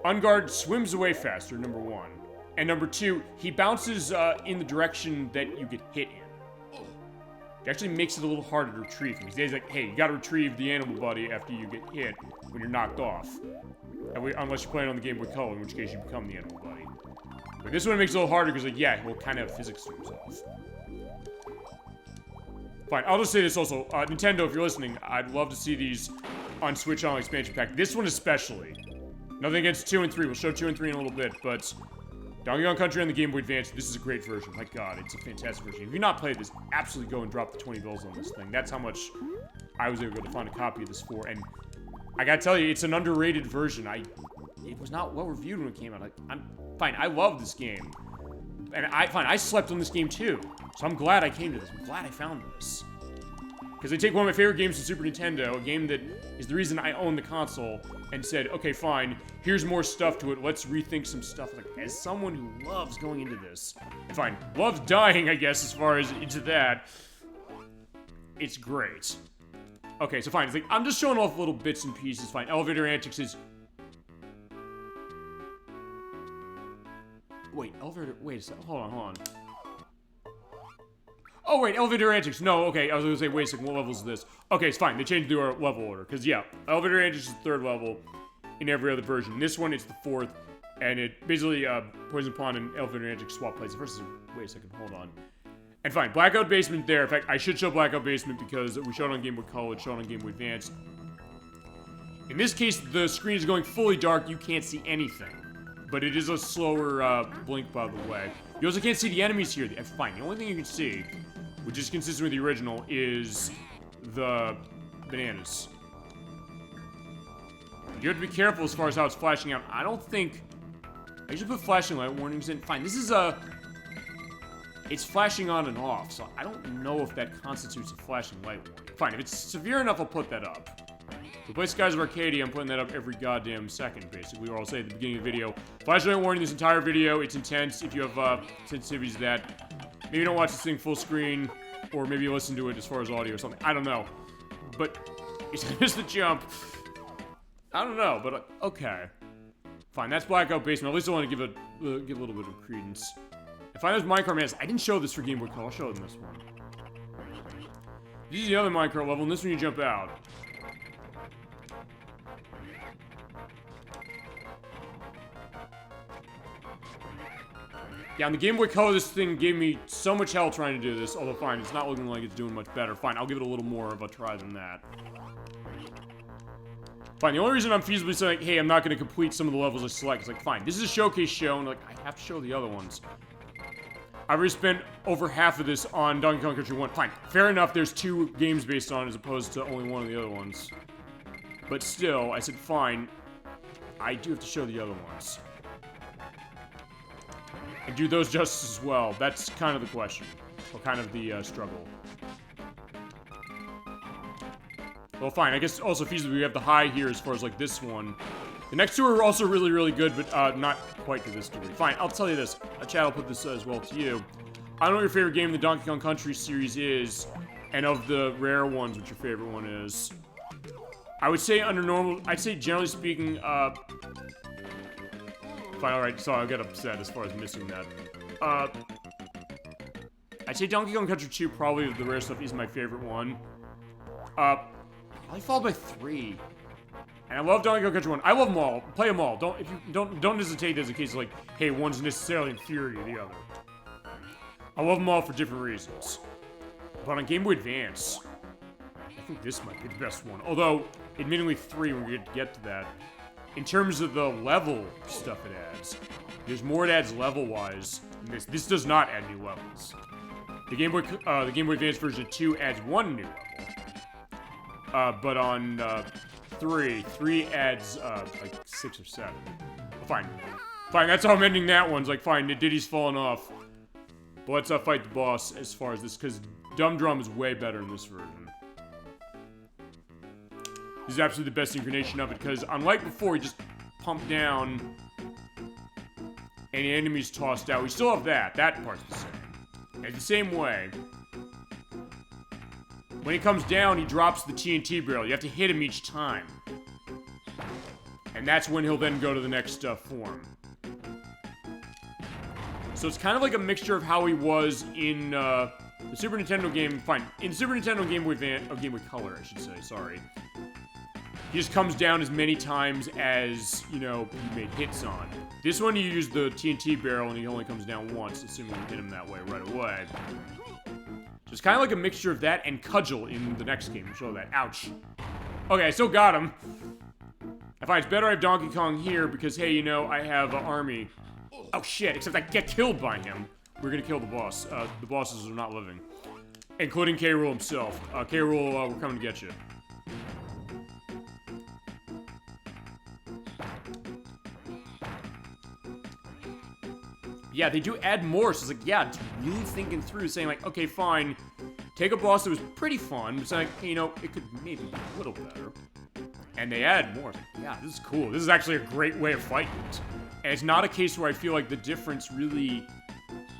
Unguard swims away faster, number one. And number two, he bounces in the direction that you get hit in. It actually makes it a little harder to retrieve him. He's like, hey, you gotta retrieve the animal buddy after you get hit when you're knocked off. Unless you're playing on the Game Boy Color, in which case you become the animal buddy. But this one makes it a little harder because, like, yeah, well, kind of physics turns off. Fine, I'll just say this also. Nintendo, if you're listening, I'd love to see these on Switch Online Expansion Pack. This one especially. Nothing against 2 and 3. We'll show 2 and 3 in a little bit, but Donkey Kong Country on the Game Boy Advance, this is a great version. My god, it's a fantastic version. If you've not played this, absolutely go and drop the 20 bills on this thing. That's how much I was able to find a copy of this for, and I gotta tell you, it's an underrated version. It was not well reviewed when it came out. I'm fine, I love this game. And I slept on this game too. So I'm glad I came to this. I'm glad I found this. Because they take one of my favorite games from Super Nintendo, a game that is the reason I own the console, and said, okay, fine, here's more stuff to it, let's rethink some stuff. Like, as someone who loves going into this, fine, loves dying, I guess, as far as into that, it's great. Okay, so fine, it's like, I'm just showing off little bits and pieces, fine. Elevator Antics is... Wait, wait a second, hold on. Oh, wait, Elevator Antics. No, okay, I was gonna say, wait a second, what level is this? Okay, it's fine, they changed the level order. Because, yeah, Elevator Antics is the 3rd level in every other version. This one, it's the 4th, and it basically, Poison Pond and Elevator Antics swap places. The first is, wait a second, hold on. And fine, Blackout Basement there. In fact, I should show Blackout Basement because we showed it on Game Boy Color, it's shown on Game Boy Advance. In this case, the screen is going fully dark, you can't see anything. But it is a slower blink, by the way. You also can't see the enemies here. Fine, the only thing you can see, which is consistent with the original, is the bananas. You have to be careful as far as how it's flashing out. I don't think... I usually put flashing light warnings in. Fine, this is a... It's flashing on and off, so I don't know if that constitutes a flashing light warning. Fine, if it's severe enough, I'll put that up. To play Skies of Arcadia, I'm putting that up every goddamn second, basically, or I'll say at the beginning of the video. Flashlight warning this entire video, it's intense. If you have sensitivities to that, maybe don't watch this thing full screen, or maybe you listen to it as far as audio or something. I don't know. But it's just the jump. I don't know, but okay. Fine, that's Blackout Basement. At least I want to give a little bit of credence. If I was Minecraft Madness, I didn't show this for Game Boy Color. I'll show them this one. This is the other Minecraft level, and this one you jump out. Yeah, on the Game Boy Color, this thing gave me so much hell trying to do this. Although, fine, it's not looking like it's doing much better. Fine, I'll give it a little more of a try than that. Fine, the only reason I'm feasibly saying, hey, I'm not going to complete some of the levels I select is like, fine, this is a showcase show, and like, I have to show the other ones. I've already spent over half of this on Donkey Kong Country 1. Fine, fair enough, there's 2 games based on it as opposed to only one of the other ones. But still, I said, fine, I do have to show the other ones. And do those justice as well. That's kind of the question. Or kind of the struggle. Well, fine. I guess also feasibly we have the high here as far as like this one. The next 2 are also really, really good, but not quite to this degree. Fine, I'll tell you this. Chad, I'll put this as well to you. I don't know what your favorite game in the Donkey Kong Country series is, and of the rare ones, what your favorite one is. I would say under normal... I'd say generally speaking, fine, alright, sorry, I got upset as far as missing that. I'd say Donkey Kong Country 2, probably the rare stuff, is my favorite one. Probably followed by 3. And I love Donkey Kong Country 1. I love them all. Play them all. Don't hesitate as a case of like, hey, one's necessarily inferior to the other. I love them all for different reasons. But on Game Boy Advance, I think this might be the best one. Although, admittedly 3 when we get to that. In terms of the level stuff it adds, there's more it adds level-wise than this. This does not add new levels. The Game Boy Advance version 2 adds 1 new level. But on 3 adds like 6 or 7. Fine, that's how I'm ending that one. It's like, fine, Diddy's falling off. But let's fight the boss as far as this, because Dum Drum is way better in this version. This is absolutely the best incarnation of it, because unlike before, you just pump down and the enemy's tossed out. We still have that. That part's the same. And the same way, when he comes down, he drops the TNT barrel. You have to hit him each time. And that's when he'll then go to the next form. So it's kind of like a mixture of how he was in the Super Nintendo game. Fine, in Super Nintendo Game Boy Game Boy Color, I should say. Sorry. He just comes down as many times as, you know, you made hits on. This one, you use the TNT barrel, and he only comes down once, assuming you hit him that way right away. So it's kind of like a mixture of that and Cudgel in the next game. Show that. Ouch. Okay, I still got him. I find it's better I have Donkey Kong here because, hey, you know, I have an army. Oh, shit, except I get killed by him. We're gonna kill the boss. The bosses are not living. Including K. Rool himself. K. Rool, we're coming to get you. Yeah, they do add more, so it's like, yeah, it's really thinking through, saying like, okay, fine, take a boss that was pretty fun, it's like, hey, you know, it could maybe be a little better. And they add more. Yeah, this is cool. This is actually a great way of fighting it. And it's not a case where I feel like the difference really,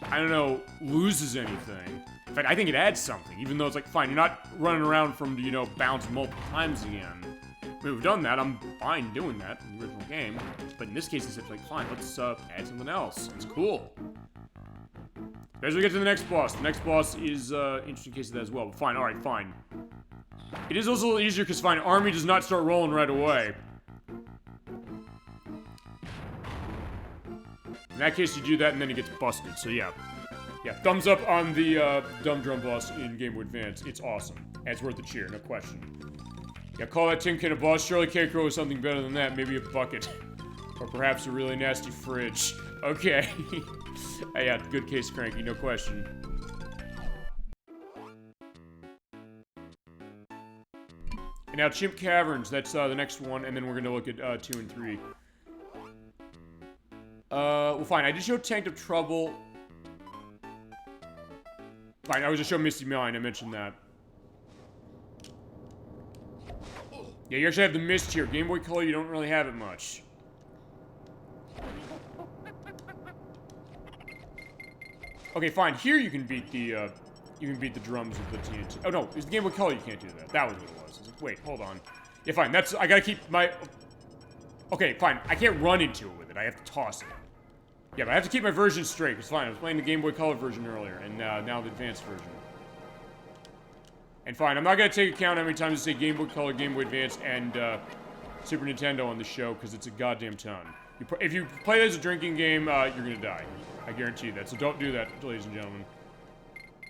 I don't know, loses anything. In fact, I think it adds something, even though it's like, fine, you're not running around from, you know, bounce multiple times again. I mean, we've done that. I'm fine doing that in the original game. But in this case, it's like, fine, let's add something else. It's cool. As we get to the next boss. The next boss is interesting case of that as well. But fine, alright, fine. It is also a little easier because, fine, army does not start rolling right away. In that case, you do that and then it gets busted. So yeah. Yeah, thumbs up on the dumb drum boss in Game Boy Advance. It's awesome. And it's worth a cheer, no question. Yeah, call that tin can a boss. Surely can't go with something better than that. Maybe a bucket. Or perhaps a really nasty fridge. Okay. Yeah, good case, Cranky, no question. And now Chimp Caverns, that's the next one, and then we're gonna look at 2 and 3. Well, fine, I did show Tank of Trouble. Fine, I was just showing Misty Mine, I mentioned that. Yeah, you actually have the mist here. Game Boy Color, you don't really have it much. Okay, fine. Here you can beat the drums with the TNT. Oh no, it's the Game Boy Color you can't do that. That was what it was. I was like, wait, hold on. Yeah, fine. That's I gotta keep my. Okay, fine. I can't run into it with it. I have to toss it. Yeah, but I have to keep my version straight. It's fine. I was playing the Game Boy Color version earlier, and now the advanced version. And fine, I'm not gonna take account how many times I say Game Boy Color, Game Boy Advance, and Super Nintendo on the show because it's a goddamn ton. If you play it as a drinking game, you're gonna die. I guarantee that. So don't do that, ladies and gentlemen.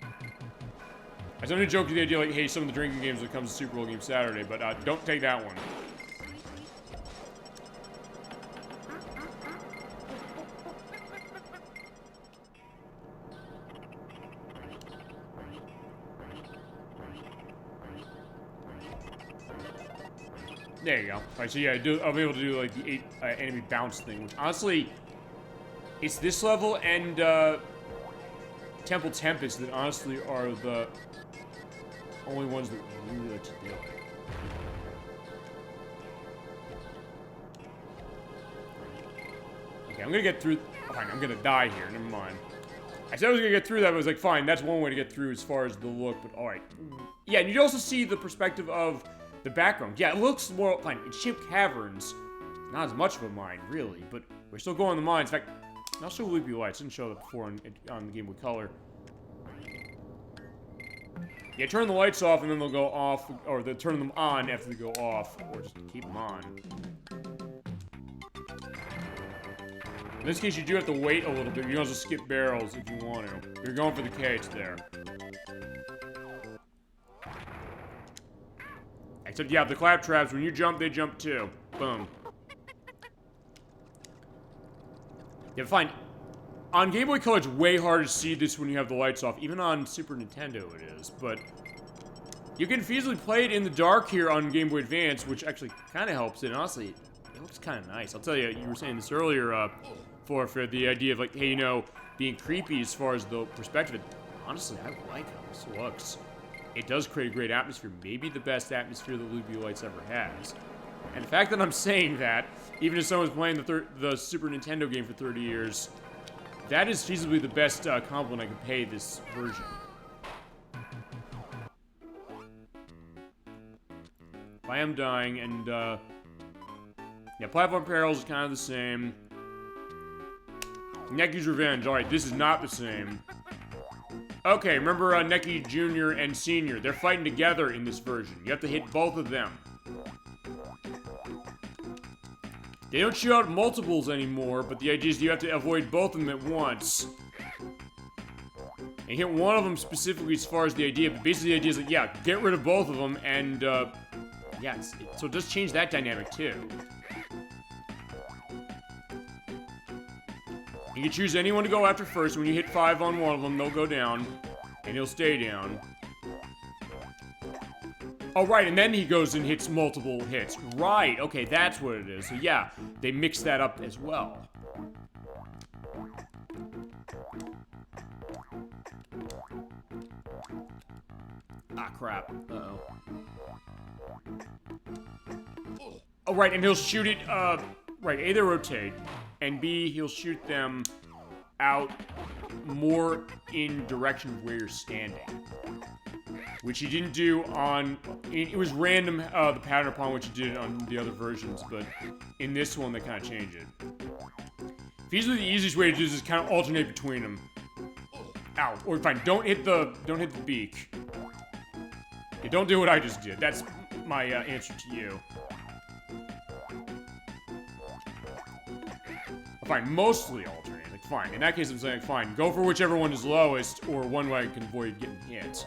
I was only joking the idea like, hey, some of the drinking games that comes to Super Bowl Game Saturday, but don't take that one. There you go. Alright, so yeah, I'll be able to do like the 8 enemy bounce thing, which honestly, it's this level and Temple Tempest that honestly are the only ones that really like to do it. Okay, I'm gonna get through. Fine, I'm gonna die here. Never mind. I said I was gonna get through that, but I was like, fine, that's one way to get through as far as the look, but alright. Yeah, and you also see the perspective of the background. Yeah, it looks more fine. It's Chimp Caverns. Not as much of a mine, really, but we're still going to the mines. In fact, I'll show Loopy Lights. Didn't show that before on the Game Boy Color. Yeah, turn the lights off and then they'll go off, or they'll turn them on after they go off, or just keep them on. In this case, you do have to wait a little bit. You can also skip barrels if you want to. If you're going for the K, it's there. Except, yeah, the clap traps, when you jump, they jump too. Boom. Yeah, fine. On Game Boy Color, it's way harder to see this when you have the lights off. Even on Super Nintendo, it is. But you can feasibly play it in the dark here on Game Boy Advance, which actually kind of helps it. And honestly, it looks kind of nice. I'll tell you, you were saying this earlier, for the idea of, like, hey, you know, being creepy as far as the perspective. Honestly, I like how this looks. It does create a great atmosphere. Maybe the best atmosphere that Loopy Lights ever has. And the fact that I'm saying that, even if someone's playing the Super Nintendo game for 30 years, that is feasibly the best compliment I can pay this version. I am dying, and yeah, Platform Perils is kind of the same. Necky's Revenge. Alright, this is not the same. Okay, remember Necky Jr. and Senior. They're fighting together in this version. You have to hit both of them. They don't shoot out multiples anymore, but the idea is you have to avoid both of them at once. And hit one of them specifically as far as the idea, but basically the idea is like, yeah, get rid of both of them, and, yeah, so it does change that dynamic, too. You can choose anyone to go after first. When you hit 5 on one of them, they'll go down, and he'll stay down. Oh, right, and then he goes and hits multiple hits. Right, okay, that's what it is. So, yeah, they mix that up as well. Ah, crap. Uh-oh. Oh, right, and he'll shoot it, right, A, they rotate, and B, he'll shoot them out more in direction of where you're standing. Which he didn't do on... It was random, the pattern upon which he did it on the other versions, but in this one, they kind of change it. Feasibly, the easiest way to do this is kind of alternate between them. Ow. Or fine, don't hit the beak. Yeah, don't do what I just did. That's my answer to you. Fine, mostly alternate. Like, fine. In that case, I'm saying, fine. Go for whichever one is lowest, or one way I can avoid getting hit.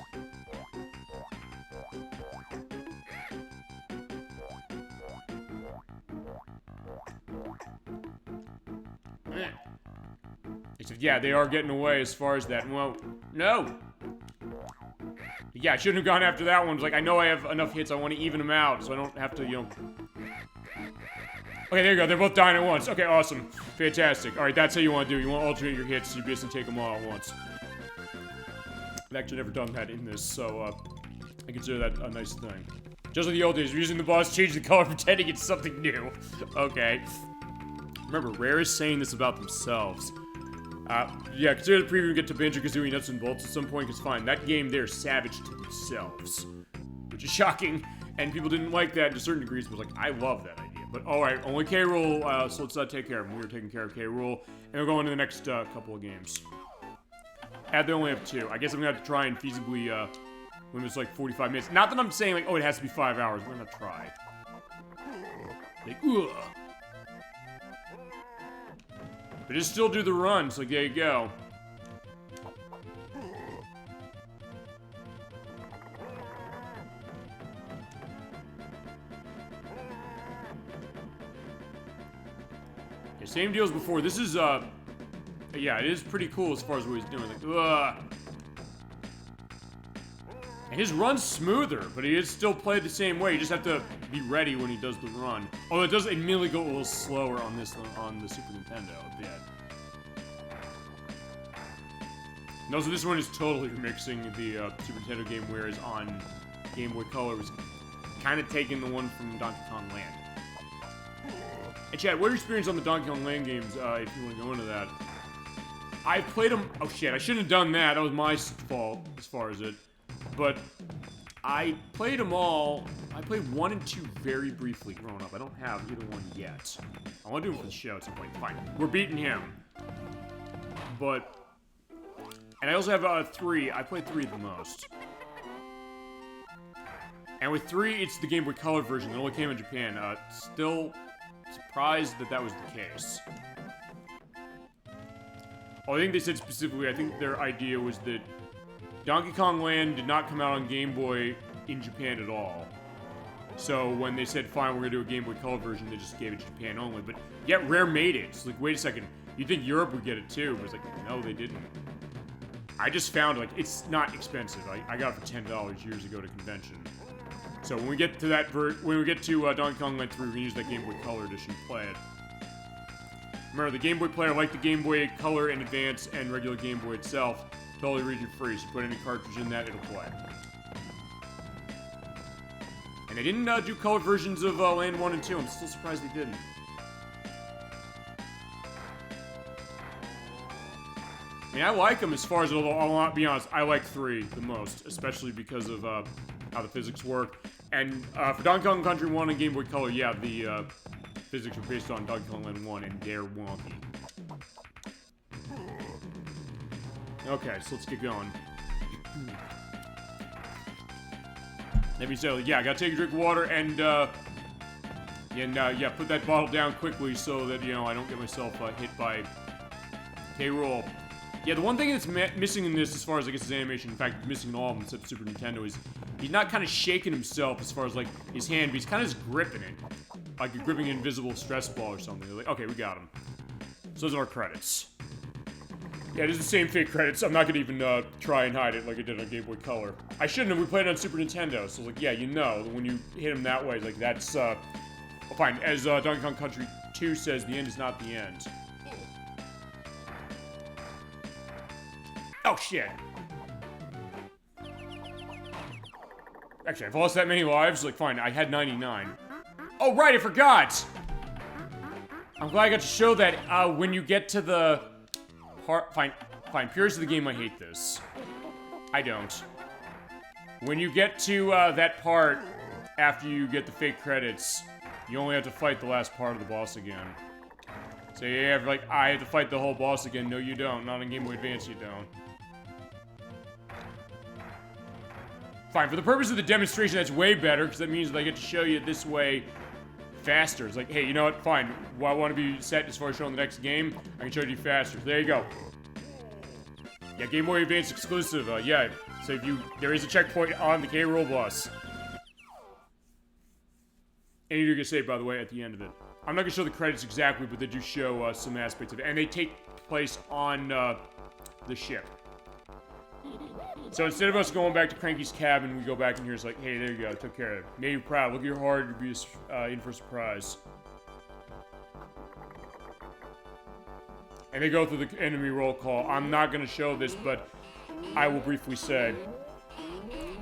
Except, yeah, they are getting away as far as that. Well, no! Yeah, I shouldn't have gone after that one. It's like, I know I have enough hits, I want to even them out, so I don't have to, you know... Okay, there you go. They're both dying at once. Okay, awesome. Fantastic. Alright, that's how you want to do it. You want to alternate your hits, so you basically take them all at once. I've actually never done that in this, so, I consider that a nice thing. Just like the old days, we're using the boss, change the color, pretending it's something new. Okay. Remember, Rare is saying this about themselves. Yeah, consider the preview and get to Banjo-Kazooie Nuts and Bolts at some point, because fine, that game, they're savage to themselves. Which is shocking, and people didn't like that to certain degrees, but like, I love that idea. But alright, only K. Rool, so let's take care of him. We were taking care of K. Rool, and we're going to the next couple of games. And they only have 2. I guess I'm gonna have to try and feasibly, when it's like 45 minutes. Not that I'm saying like, oh, it has to be 5 hours. We're gonna try. Like, ugh. But just still do the run, so like, there you go. Yeah, same deal as before. This is, yeah, it is pretty cool as far as what he's doing. Like, ugh. And his run's smoother, but he is still played the same way. You just have to be ready when he does the run. Although it does immediately go a little slower on this on the Super Nintendo a bit. And also, this one is totally remixing the Super Nintendo game, whereas on Game Boy Color was kind of taking the one from Donkey Kong Land. And Chad, what are your experience on the Donkey Kong Land games, if you want to go into that? I played them... Oh shit, I shouldn't have done that. That was my fault, as far as it. But I played them all. I played 1 and 2 very briefly growing up. I don't have either one yet. I want to do it for the show at some point. Fine. We're beating him. But... And I also have 3. I played 3 the most. And with 3, it's the Game Boy Color version. It only came in Japan. Still surprised that that was the case. Oh, I think they said specifically, I think their idea was that Donkey Kong Land did not come out on Game Boy in Japan at all. So when they said, fine, we're gonna do a Game Boy Color version, they just gave it to Japan only. But yet Rare made it. It's like, wait a second, you'd think Europe would get it too, but it's like, no, they didn't. I just found, like, it's not expensive. I got it for $10 years ago at a convention. So when we get to that when we get to Donkey Kong Land 3, we can use that Game Boy Color edition to play it. Remember, the Game Boy player, like the Game Boy Color in Advance and regular Game Boy itself, totally region-free, so put any cartridge in that, it'll play. And they didn't do color versions of Land 1 and 2. I'm still surprised they didn't. I mean, I like them as far as, although I'll be honest, I like 3 the most, especially because of how the physics work. And for Donkey Kong Country 1 and Game Boy Color, yeah, the physics are based on Donkey Kong Land 1, and they're wonky. Okay, so let's get going. Let me say, yeah, I gotta take a drink of water and yeah, put that bottle down quickly so that, you know, I don't get myself hit by K. Rool. Yeah, the one thing that's missing in this, as far as, I guess, his animation, in fact, missing in all of them except Super Nintendo, is he's not kind of shaking himself as far as, like, his hand, but he's kind of just gripping it. Like you're gripping an invisible stress ball or something. Like, okay, we got him. So those are our credits. Yeah, it is the same fake credits. I'm not gonna even try and hide it like I did on Game Boy Color. I shouldn't have. We played it on Super Nintendo, so like, yeah, you know, when you hit him that way, like that's well, fine. As Donkey Kong Country 2 says, the end is not the end. Oh shit! Actually, I've lost that many lives. Like, fine, I had 99. Oh, right, I forgot! I'm glad I got to show that when you get to the part. Fine, purists of the game, I hate this. I don't. When you get to that part after you get the fake credits, you only have to fight the last part of the boss again. So yeah, like, I have to fight the whole boss again. No, you don't. Not on Game Boy Advance, you don't. Fine, for the purpose of the demonstration, that's way better, because that means that I get to show you this way faster. It's like, hey, you know what? Fine. Well, I want to be set as far as showing the next game. I can show you faster. There you go. Yeah, Game Boy Advance exclusive. Yeah. So there is a checkpoint on the K. Rool bus. And you do get saved, by the way, at the end of it. I'm not gonna show the credits exactly, but they do show some aspects of it, and they take place on the ship. So instead of us going back to Cranky's cabin, we go back in here. It's like, hey, there you go, took care of it. Made you proud. Look at your heart. You'll be in for a surprise. And they go through the enemy roll call. I'm not gonna show this, but I will briefly say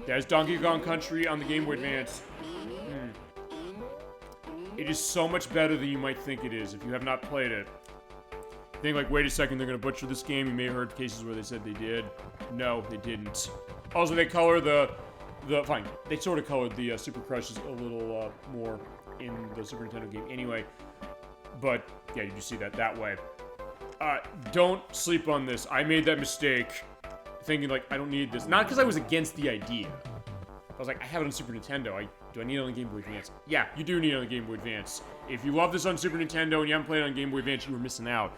there's Donkey Kong Country on the Game Boy Advance. It is so much better than you might think it is if you have not played it. Think like, wait a second, they're gonna butcher this game. You may have heard cases where they said they did. No, they didn't. Also, they color fine. They sort of colored the Super Crushes a little more in the Super Nintendo game anyway. But yeah, you just see that way. Don't sleep on this. I made that mistake, thinking like, I don't need this. Not because I was against the idea. I was like, I have it on Super Nintendo. Do I need it on the Game Boy Advance? Yeah, you do need it on the Game Boy Advance. If you love this on Super Nintendo and you haven't played it on Game Boy Advance, you were missing out.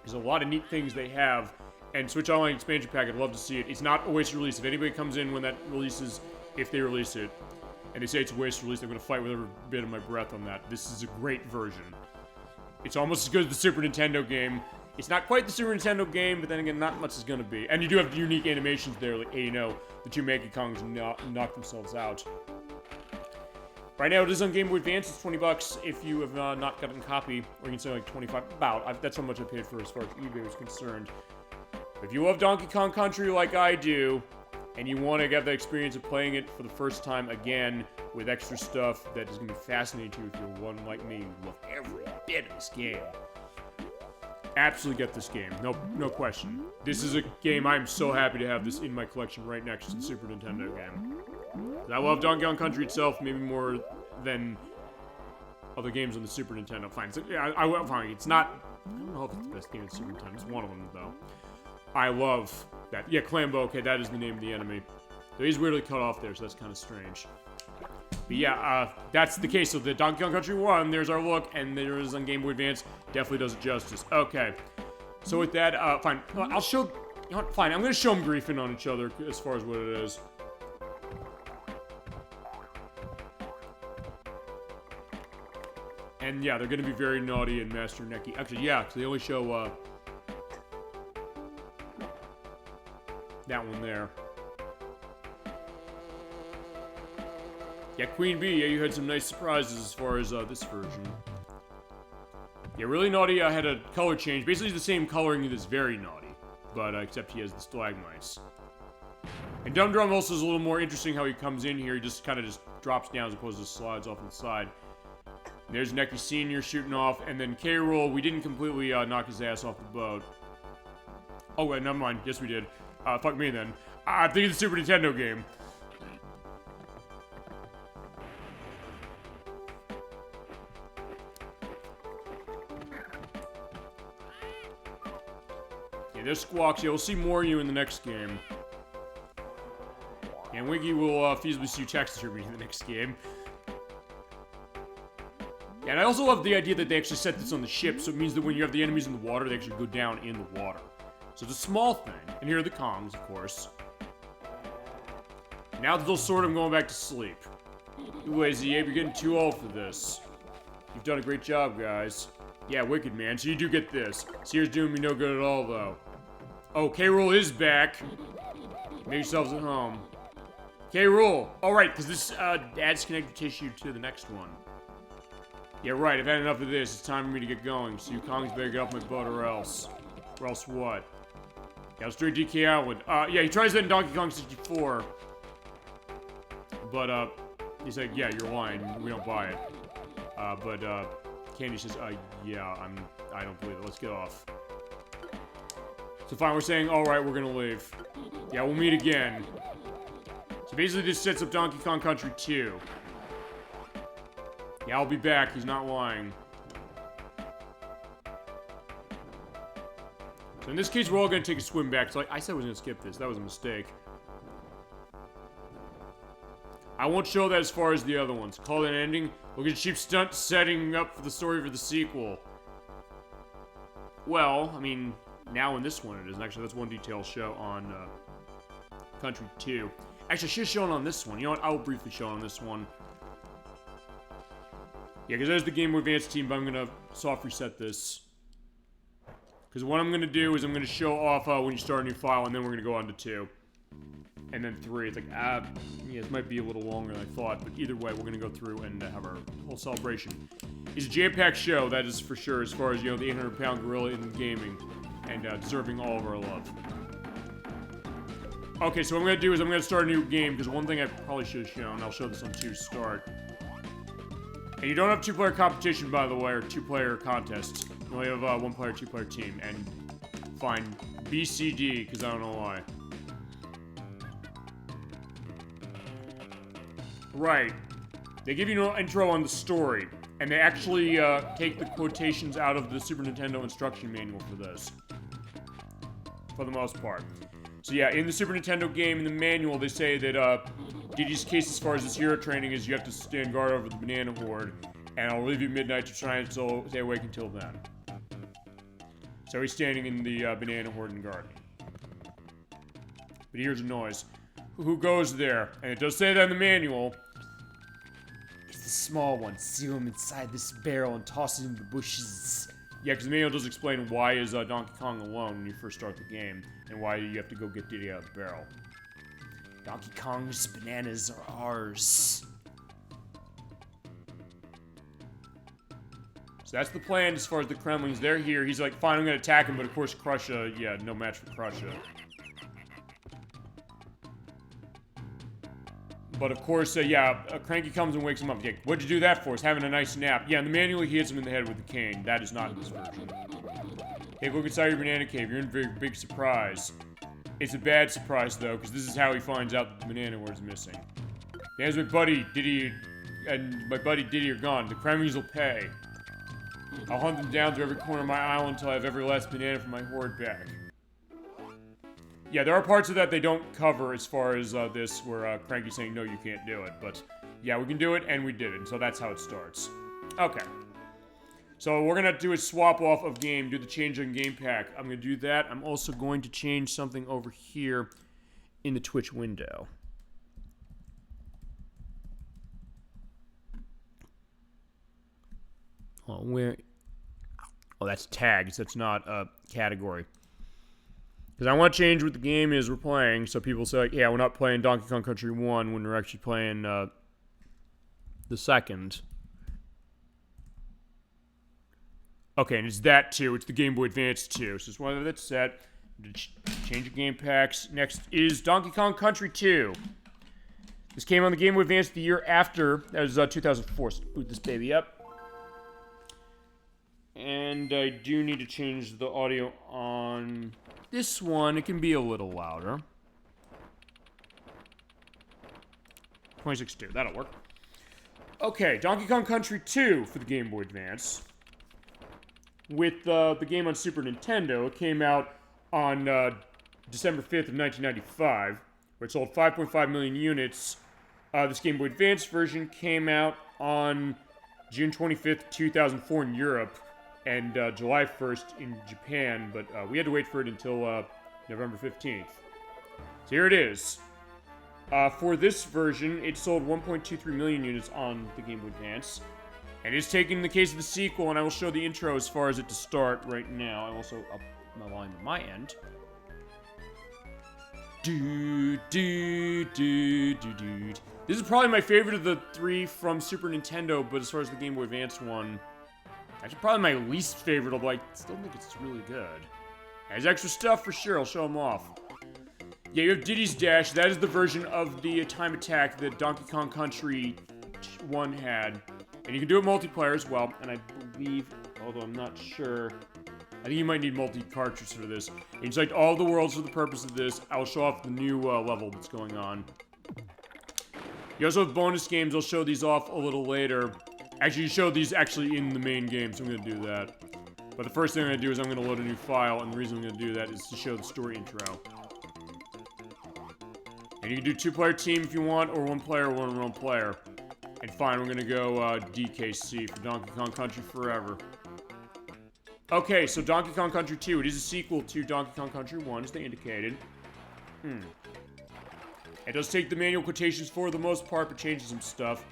There's a lot of neat things they have. And Switch Online Expansion Pack, I'd love to see it. It's not a waste release. If anybody comes in when that releases, if they release it, and they say it's a waste release, I'm going to fight with every bit of my breath on that. This is a great version. It's almost as good as the Super Nintendo game. It's not quite the Super Nintendo game, but then again, not much is going to be. And you do have unique animations there, like, hey, you know, the two Manky Kongs knock themselves out. Right now, it is on Game Boy Advance. It's $20 if you have not gotten a copy, or you can say like 25. That's how much I paid for as far as eBay was concerned. If you love Donkey Kong Country like I do, and you want to get the experience of playing it for the first time again with extra stuff that is going to be fascinating to you if you're one like me who love every bit of this game, absolutely get this game. No question. This is a game I'm so happy to have this in my collection right next to the Super Nintendo game. I love Donkey Kong Country itself maybe more than other games on the Super Nintendo. Fine. So, yeah, fine. It's not... I don't know if it's the best game on the Super Nintendo. It's one of them, though. I love that. Yeah, Clambo. Okay, that is the name of the enemy. So he's weirdly cut off there, so that's kind of strange. But yeah, that's the case. So the Donkey Kong Country 1, there's our look, and there is on Game Boy Advance. Definitely does it justice. Okay. So with that, fine. I'll show... You know what? Fine, I'm going to show them griefing on each other as far as what it is. And yeah, they're going to be very naughty and Master Necky. Actually, yeah, because they only show, that one there. Yeah, Queen Bee, yeah, you had some nice surprises as far as, this version. Yeah, really naughty, had a color change. Basically the same coloring as very naughty. But, except he has the stalagmites. And Dum Drum also is a little more interesting how he comes in here. He just kind of just drops down as opposed to slides off on the side. There's Necky Sr. shooting off, and then K. Rool, we didn't completely knock his ass off the boat. Oh, wait, never mind. Yes, we did. Fuck me then. I think it's a Super Nintendo game. Yeah, there's Squawks. Yeah, we'll see more of you in the next game. And Wiggy will feasibly see you text distributing in the next game. Yeah, and I also love the idea that they actually set this on the ship, so it means that when you have the enemies in the water, they actually go down in the water. So it's a small thing. And here are the Kongs, of course. Now that they'll sort of going back to sleep. Ooh, Abe, you're getting too old for this. You've done a great job, guys. Yeah, wicked, man. So you do get this. Sears doing me no good at all, though. Oh, K. Rool is back. Make yourselves at home. K. Rool. All right, because this adds connective tissue to the next one. Yeah, right. I've had enough of this. It's time for me to get going. So you Kongs better get off my boat or else. Or else what? Yeah, let's do DK Outwood. Yeah, he tries that in Donkey Kong 64. But, he's like, yeah, you're lying. We don't buy it. But Candy says, yeah, I don't believe it. Let's get off. So fine, we're saying, alright, we're gonna leave. Yeah, we'll meet again. So basically this sets up Donkey Kong Country 2. Yeah, I'll be back. He's not lying. So in this case, we're all gonna take a swim back. So like I said I was gonna skip this. That was a mistake. I won't show that as far as the other ones. Call it an ending. Look at cheap stunt setting up for the story for the sequel. Well, I mean, now in this one it is. And actually, that's one detail I'll show on Country 2. Actually, I should have shown on this one. You know what? I'll briefly show on this one. Yeah, because there's the Game Boy Advance team, but I'm going to soft reset this. Because what I'm going to do is I'm going to show off when you start a new file, and then we're going to go on to 2. And then 3. It's like, yeah, it might be a little longer than I thought, but either way, we're going to go through and have our whole celebration. It's a jam-packed show, that is for sure, as far as, you know, the 800-pound gorilla in gaming, and deserving all of our love. Okay, so what I'm going to do is I'm going to start a new game, because one thing I probably should have shown, I'll show this on 2 start. And you don't have 2-player competition, by the way, or 2-player contest. You only have 1-player, 2-player team, and fine, BCD, because I don't know why. Right. They give you an intro on the story, and they actually take the quotations out of the Super Nintendo instruction manual for this. For the most part. So yeah, in the Super Nintendo game, in the manual, they say that Diddy's case as far as his hero training is you have to stand guard over the banana horde, and I'll leave you at midnight to try and stay awake until then. So he's standing in the banana horde and guard. But he hears a noise. Who goes there? And it does say that in the manual. It's the small one. Seal him inside this barrel and toss him in the bushes. Yeah, because the manual does explain why is Donkey Kong alone when you first start the game, and why you have to go get Diddy out of the barrel. Donkey Kong's bananas are ours. So that's the plan as far as the Kremlings. They're here. He's like, fine, I'm going to attack him, but of course Krusha, yeah, no match for Krusha. But of course, Cranky comes and wakes him up. Yeah, what'd you do that for? He's having a nice nap. Yeah, in the manual, he hits him in the head with the cane. That is not in this version. Hey, look inside your banana cave. You're in for a big surprise. It's a bad surprise, though, because this is how he finds out that the banana was missing. There's my buddy, Diddy, and my buddy Diddy are gone. The Kremlings will pay. I'll hunt them down through every corner of my island until I have every last banana from my horde back. Yeah, there are parts of that they don't cover as far as this, where Cranky's saying, no, you can't do it. But, yeah, we can do it, and we did it. So that's how it starts. Okay. So what we're going to do is swap off of game, do the change on game pack. I'm going to do that. I'm also going to change something over here in the Twitch window. Oh, where? Oh, that's tags. That's not a category. Because I want to change what the game is we're playing, so people say, like, yeah, we're not playing Donkey Kong Country 1 when we're actually playing the second. Okay, and it's that too. It's the Game Boy Advance too. So it's one that's set. Change your game packs. Next is Donkey Kong Country 2. This came on the Game Boy Advance the year after. That was 2004. So boot this baby up. And I do need to change the audio on this one. It can be a little louder. 26.2. That'll work. Okay, Donkey Kong Country 2 for the Game Boy Advance. With the game on Super Nintendo, it came out on December 5th of 1995, where it sold 5.5 million units. This Game Boy Advance version came out on June 25th, 2004 in Europe, and July 1st in Japan, but we had to wait for it until November 15th. So here it is. For this version, it sold 1.23 million units on the Game Boy Advance. And it's taking the case of the sequel, and I will show the intro as far as it to start right now. I'm also up my volume on my end. This is probably my favorite of the three from Super Nintendo, but as far as the Game Boy Advance one, actually probably my least favorite, although I still think it's really good. Has extra stuff for sure, I'll show them off. Yeah, you have Diddy's Dash. That is the version of the time attack that Donkey Kong Country 1 had. And you can do it multiplayer as well. And I believe, although I'm not sure, I think you might need multi-cartridge for this. And select all the worlds for the purpose of this. I'll show off the new level that's going on. You also have bonus games. I'll show these off a little later. Actually, you show these actually in the main game, so I'm going to do that. But the first thing I'm going to do is I'm going to load a new file, and the reason I'm going to do that is to show the story intro. And you can do 2-player team if you want, or 1-player, one player. And fine, we're going to go DKC for Donkey Kong Country Forever. Okay, so Donkey Kong Country 2, it is a sequel to Donkey Kong Country 1, as they indicated. It does take the manual quotations for the most part, but changes some stuff.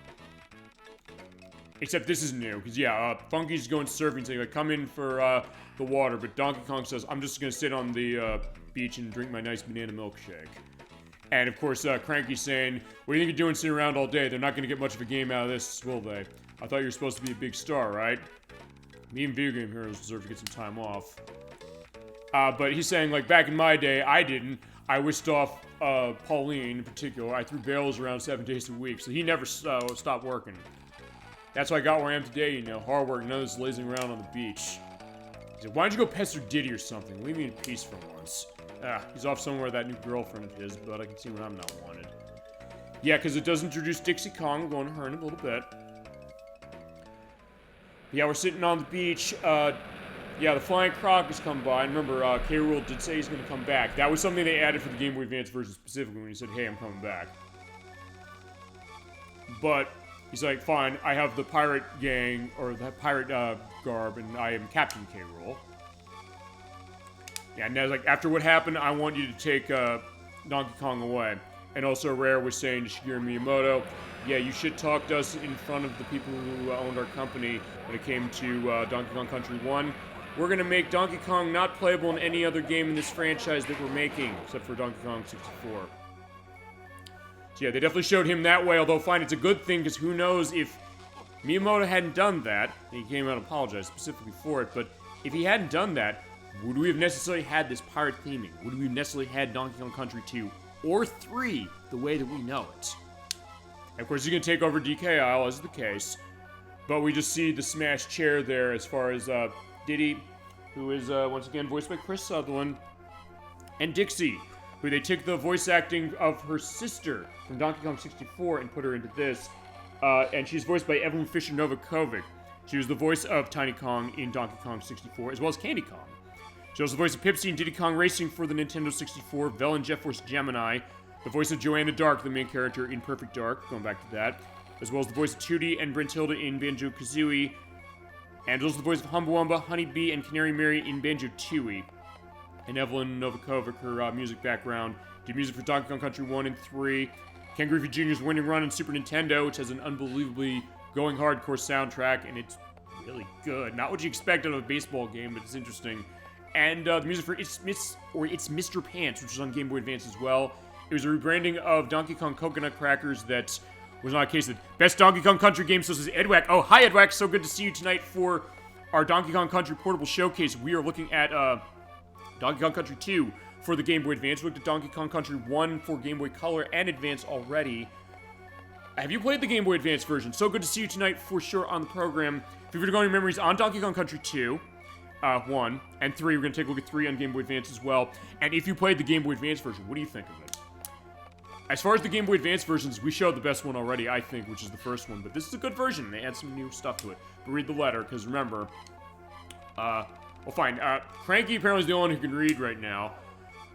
Except this is new, because yeah, Funky's going surfing, saying like, come in for the water, but Donkey Kong says, I'm just gonna sit on the beach and drink my nice banana milkshake. And of course, Cranky's saying, what do you think you're doing sitting around all day? They're not gonna get much of a game out of this, will they? I thought you were supposed to be a big star, right? Me and video game heroes deserve to get some time off. But he's saying, like, back in my day, I didn't. I whisked off Pauline in particular. I threw barrels around 7 days a week, so he never stopped working. That's why I got where I am today, you know, hard work, none of this lazing around on the beach. He said, why don't you go pester Diddy or something? Leave me in peace for once. He's off somewhere with that new girlfriend of his, but I can see when I'm not wanted. Yeah, because it does introduce Dixie Kong. We're going to her in a little bit. Yeah, we're sitting on the beach. Yeah, the Flying Croc has come by. And remember, K. Rool did say he's going to come back. That was something they added for the Game Boy Advance version specifically when he said, hey, I'm coming back. But he's like, fine, I have the pirate gang, or the pirate garb, and I am Captain K. Rool. Yeah, and now, like, after what happened, I want you to take Donkey Kong away. And also, Rare was saying to Shigeru Miyamoto, yeah, you shit-talked us in front of the people who owned our company when it came to Donkey Kong Country 1. We're going to make Donkey Kong not playable in any other game in this franchise that we're making, except for Donkey Kong 64. So yeah, they definitely showed him that way, although fine, it's a good thing, because who knows if Miyamoto hadn't done that, and he came out and apologized specifically for it, but if he hadn't done that, would we have necessarily had this pirate theming? Would we have necessarily had Donkey Kong Country 2 or 3 the way that we know it? And of course, he's going to take over DK Isle, as is the case, but we just see the smashed chair there as far as Diddy, who is once again voiced by Chris Sutherland, and Dixie, who they took the voice acting of her sister from Donkey Kong 64 and put her into this, and she's voiced by Evelyn Fisher Novakovic. She was the voice of Tiny Kong in Donkey Kong 64, as well as Candy Kong. She was the voice of Pipsy in Diddy Kong Racing for the Nintendo 64, Vel in Jet Force Gemini, the voice of Joanna Dark, the main character in Perfect Dark, going back to that, as well as the voice of Tooty and Brentilda in Banjo-Kazooie, and also the voice of Humbawamba, Honeybee, and Canary Mary in Banjo-Tooie. And Evelyn Novakovic, her music background, did music for Donkey Kong Country 1 and 3, Ken Griffey Jr.'s Winning Run on Super Nintendo, which has an unbelievably going hardcore soundtrack, and it's really good. Not what you expect out of a baseball game, but it's interesting. And the music for It's Mr. Pants, which was on Game Boy Advance as well. It was a rebranding of Donkey Kong Coconut Crackers that was not a case of best Donkey Kong Country game, so this is Edwack. Oh, hi Edwack, so good to see you tonight for our Donkey Kong Country Portable Showcase. We are looking at Donkey Kong Country 2 for the Game Boy Advance. We looked at Donkey Kong Country 1 for Game Boy Color and Advance already. Have you played the Game Boy Advance version? So good to see you tonight for sure on the program. If you're going to go on your memories on Donkey Kong Country 2, 1, and 3, we're going to take a look at 3 on Game Boy Advance as well. And if you played the Game Boy Advance version, what do you think of it? As far as the Game Boy Advance versions, we showed the best one already, I think, which is the first one. But this is a good version. They add some new stuff to it. But read the letter, because remember, well, fine. Cranky apparently is the only one who can read right now.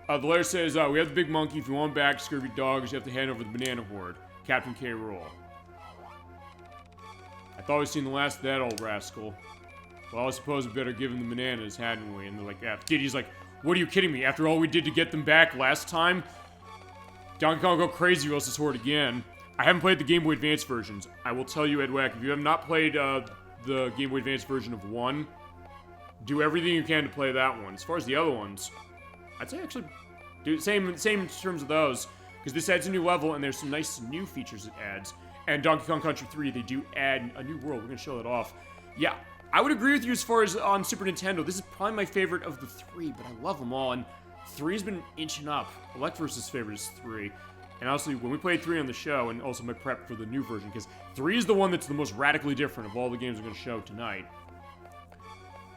The letter says, we have the big monkey. If you want him back, scurvy dogs, you have to hand over the banana horde. Captain K. Rool. I thought we'd seen the last of that old rascal. Well, I suppose we better give him the bananas, hadn't we? And they're like, yeah. Diddy's like, what are you kidding me? After all we did to get them back last time? Donkey Kong will go crazy or else this horde again. I haven't played the Game Boy Advance versions. I will tell you, Edwack, if you have not played the Game Boy Advance version of 1, do everything you can to play that one. As far as the other ones, I'd say actually do the same in terms of those, because this adds a new level and there's some nice new features it adds. And Donkey Kong Country 3, they do add a new world. We're going to show that off. Yeah, I would agree with you as far as on Super Nintendo. This is probably my favorite of the 3, but I love them all. And 3's been inching up. Electverse's favorite is 3. And honestly, when we played 3 on the show, and also my prep for the new version, because 3 is the one that's the most radically different of all the games I'm going to show tonight.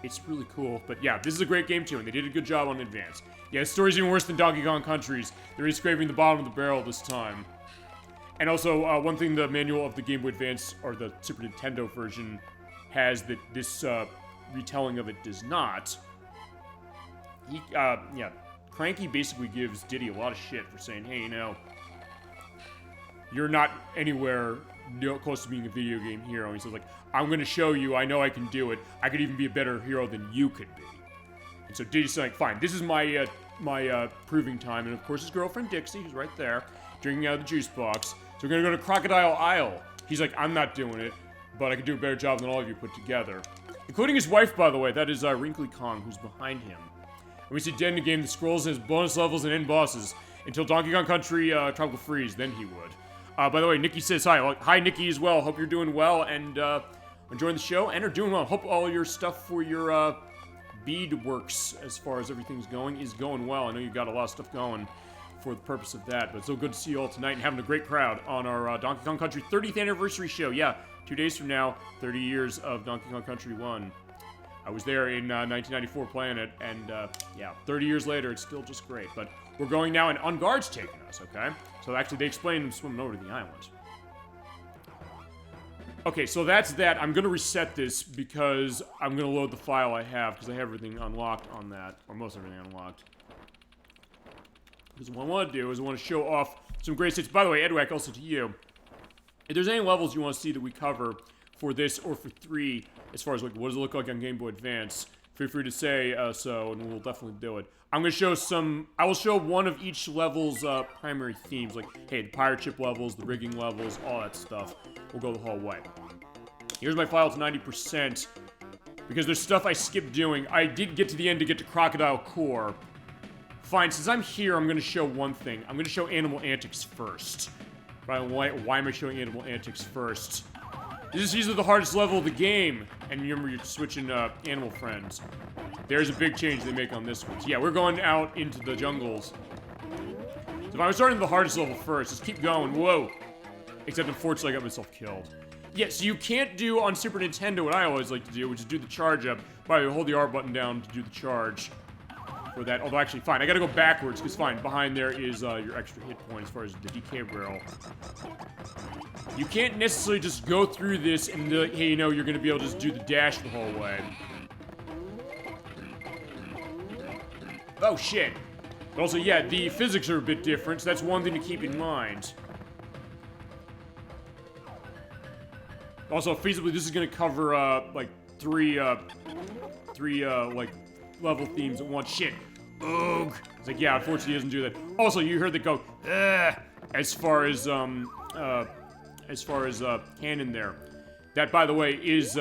It's really cool. But yeah, this is a great game too, and they did a good job on Advance. Yeah, the story's even worse than Donkey Kong Country's. They're really scraping the bottom of the barrel this time. And also, one thing the manual of the Game Boy Advance, or the Super Nintendo version, has that this retelling of it does not. Yeah, Cranky basically gives Diddy a lot of shit for saying, hey, you know, you're not anywhere close to being a video game hero. And he says, like, I'm going to show you, I know I can do it. I could even be a better hero than you could be. And so Diddy's like, fine, this is my proving time. And of course his girlfriend Dixie, who's right there, drinking out of the juice box. So we're going to go to Crocodile Isle. He's like, I'm not doing it, but I can do a better job than all of you put together. Including his wife, by the way. That is Wrinkly Kong, who's behind him. And we see dead in the game, the scrolls has bonus levels and end bosses. Until Donkey Kong Country Tropical Freeze, then he would. By the way, Nikki says hi. Well, hi, Nikki, as well. Hope you're doing well and enjoying the show and are doing well. Hope all your stuff for your bead works as far as everything's going is going well. I know you've got a lot of stuff going for the purpose of that, but it's so good to see you all tonight and having a great crowd on our Donkey Kong Country 30th anniversary show. Yeah, 2 days from now, 30 years of Donkey Kong Country 1. I was there in 1994 playing it, and yeah, 30 years later, it's still just great. But we're going now, and On Guard's taking us, okay? So actually, they explained them swimming over to the island. Okay, so that's that. I'm going to reset this because I'm going to load the file I have, because I have everything unlocked on that, or most everything unlocked. Because what I want to do is I want to show off some great states. By the way, Edwack, also to you, if there's any levels you want to see that we cover for this or for 3, as far as like what does it look like on Game Boy Advance, feel free to say so, and we'll definitely do it. I'm going to show some, I will show one of each level's primary themes, like, hey, the pirate ship levels, the rigging levels, all that stuff. We'll go the whole way. Here's my file to 90%, because there's stuff I skipped doing. I did get to the end to get to Crocodile Core. Fine, since I'm here, I'm going to show one thing. I'm going to show Animal Antics first. Right, why am I showing Animal Antics first? This is usually the hardest level of the game. And remember, you're switching animal friends. There's a big change they make on this one. So yeah, we're going out into the jungles. So if I was starting the hardest level first, just keep going. Whoa. Except unfortunately, I got myself killed. Yeah, so you can't do on Super Nintendo what I always like to do, which is do the charge up. By the way, hold the R button down to do the charge for that. Although, actually, fine. I gotta go backwards, because fine, behind there is your extra hit point as far as the DK barrel. You can't necessarily just go through this and be like, hey, you know, you're gonna be able to just do the dash the whole way. Oh, shit. But also, yeah, the physics are a bit different, so that's one thing to keep in mind. Also, feasibly, this is gonna cover, like, three, like, level themes at once. Shit. Ugh. It's like, yeah, unfortunately, he doesn't do that. Also, you heard that go, ugh, as far as canon there. That, by the way, is,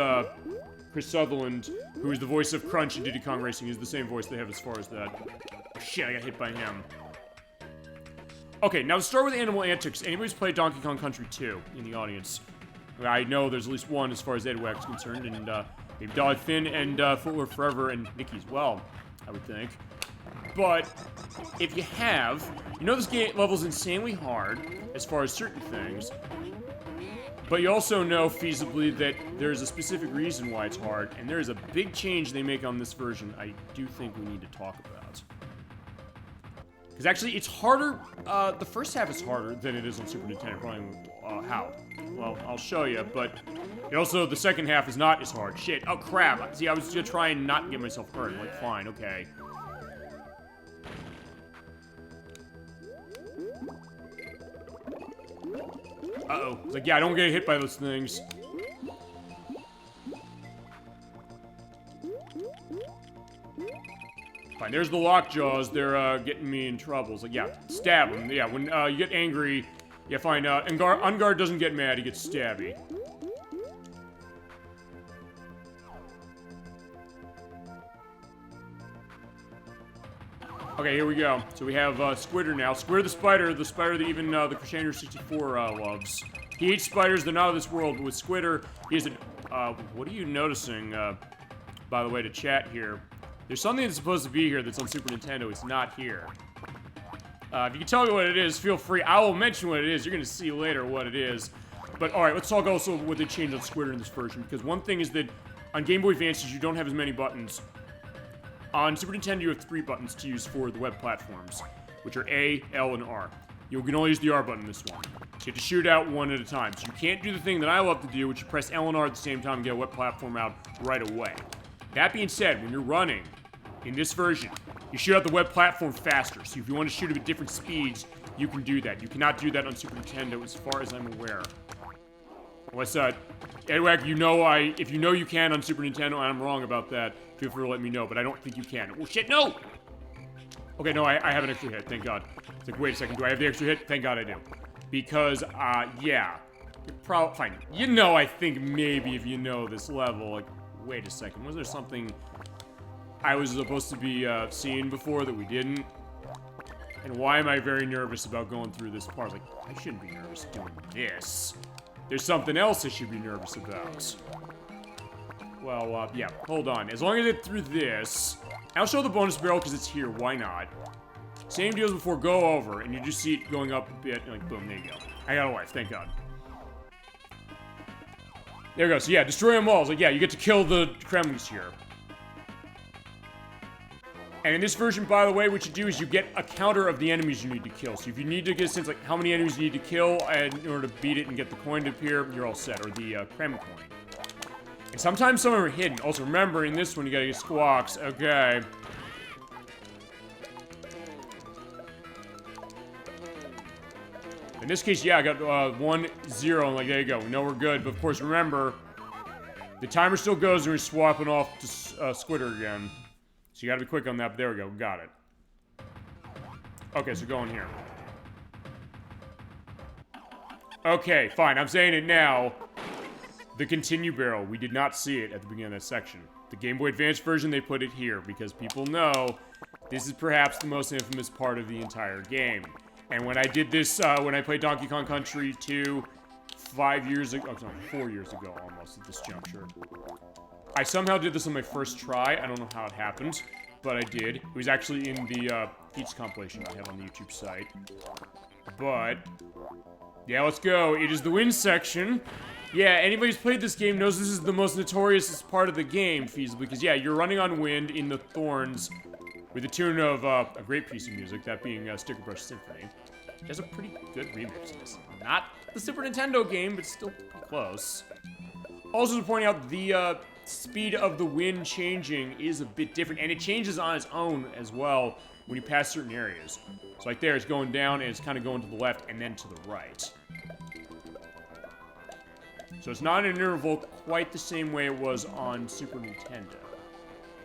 Chris Sutherland, who is the voice of Crunch in Diddy Kong Racing, is the same voice they have as far as that. Shit, I got hit by him. Okay, now to start with Animal Antics. Anybody's played Donkey Kong Country 2 in the audience? I know there's at least one as far as Edwack's concerned, and, maybe Dolly Finn and, Footwear Forever and Nikki as well, I would think. But, if you have, you know this game level's insanely hard, as far as certain things, but you also know, feasibly, that there's a specific reason why it's hard, and there is a big change they make on this version I do think we need to talk about. Because actually, it's harder, the first half is harder than it is on Super Nintendo. Probably, how? Well, I'll show you, but also the second half is not as hard. Shit, oh crap. See, I was gonna try and not get myself hurt. Like, fine, okay. Uh-oh. It's like, yeah, I don't get hit by those things. Fine, there's the lockjaws. They're, getting me in trouble. It's like, yeah, stab them. Yeah, when, you get angry, yeah, fine, Unguard doesn't get mad, he gets stabby. Okay, here we go. So we have, Squitter now. Squitter the spider that even, the Crescendo 64, loves. He hates spiders, they're not of this world, but with Squitter, he is an, what are you noticing, by the way, to chat here? There's something that's supposed to be here that's on Super Nintendo. It's not here. If you can tell me what it is, feel free. I will mention what it is. You're going to see later what it is. But alright, let's talk also what they changed on Squidder in this version. Because one thing is that on Game Boy Advances, you don't have as many buttons. On Super Nintendo, you have 3 buttons to use for the web platforms, which are A, L, and R. You can only use the R button in this one. So you have to shoot out one at a time. So you can't do the thing that I love to do, which you press L and R at the same time and get a web platform out right away. That being said, when you're running in this version, you shoot out the web platform faster. So if you want to shoot it at different speeds, you can do that. You cannot do that on Super Nintendo as far as I'm aware. What's that? Anyway, if you know you can on Super Nintendo and I'm wrong about that, feel free to let me know, but I don't think you can. Oh shit, no! Okay, no, I have an extra hit, thank God. It's like, wait a second, do I have the extra hit? Thank God I do. Because, yeah. You're probably, fine. You know, I think maybe if you know this level, like, wait a second, was there something I was supposed to be seeing before that we didn't? And why am I very nervous about going through this part? Like, I shouldn't be nervous doing this. There's something else I should be nervous about. Well, yeah, hold on. As long as I get through this, I'll show the bonus barrel because it's here. Why not? Same deal as before. Go over, and you just see it going up a bit. And like, boom, there you go. I got a life. Thank God. There we go. So yeah, destroy them all. It's like, yeah, you get to kill the Kremlings here. And in this version, by the way, what you do is you get a counter of the enemies you need to kill. So if you need to get a sense like how many enemies you need to kill and in order to beat it and get the coin to appear, you're all set. Or the Kremlin coin. And sometimes some of them are hidden. Also, remember, in this one, you gotta get squawks. Okay. In this case, yeah, I got 1, 0, and like, there you go. We know we're good. But of course, remember, the timer still goes and we're swapping off to Squidder again. So you gotta be quick on that, but there we go, got it. Okay, so go in here. Okay, fine, I'm saying it now. The continue barrel, we did not see it at the beginning of that section. The Game Boy Advance version, they put it here, because people know this is perhaps the most infamous part of the entire game. And when I did this, when I played Donkey Kong Country 2, 5 years ago, oh, sorry, 4 years ago almost at this juncture. I somehow did this on my first try. I don't know how it happened, but I did. It was actually in the Peach compilation I have on the YouTube site. But, yeah, let's go. It is the wind section. Yeah, anybody who's played this game knows this is the most notorious part of the game, feasibly, because, yeah, you're running on wind in the thorns with the tune of a great piece of music, that being Sticker Brush Symphony. It has a pretty good remix of this. Not the Super Nintendo game, but still pretty close. Also, to point out, the speed of the wind changing is a bit different, and it changes on its own as well when you pass certain areas. So like there, it's going down, and it's kind of going to the left and then to the right. So it's not an interval quite the same way it was on Super Nintendo.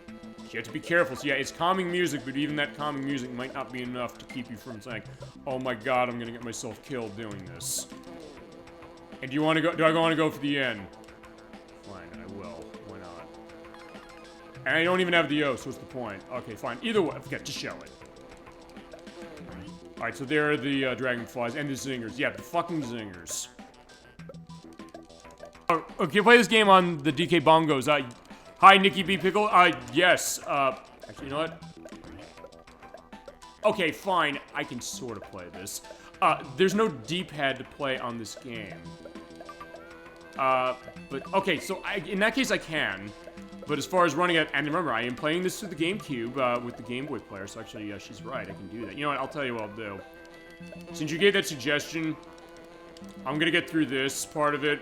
So you have to be careful. So yeah, it's calming music, but even that calming music might not be enough to keep you from saying, oh my God, I'm gonna get myself killed doing this. And do you want to go, do I want to go for the end? Fine, I will. Why not? And I don't even have the O, so what's the point? Okay, fine. Either way, forget, just show it. Alright, so there are the dragonflies and the zingers. Yeah, the fucking zingers. Okay, play this game on the DK Bongos. Hi, Nikki B. Pickle. Yes. Actually, you know what? Okay, fine. I can sort of play this. There's no D-pad to play on this game. But, okay, so in that case I can. But as far as running it, and remember, I am playing this through the GameCube, with the Game Boy player, so actually, she's right, I can do that. You know what, I'll tell you what I'll do. Since you gave that suggestion, I'm gonna get through this part of it,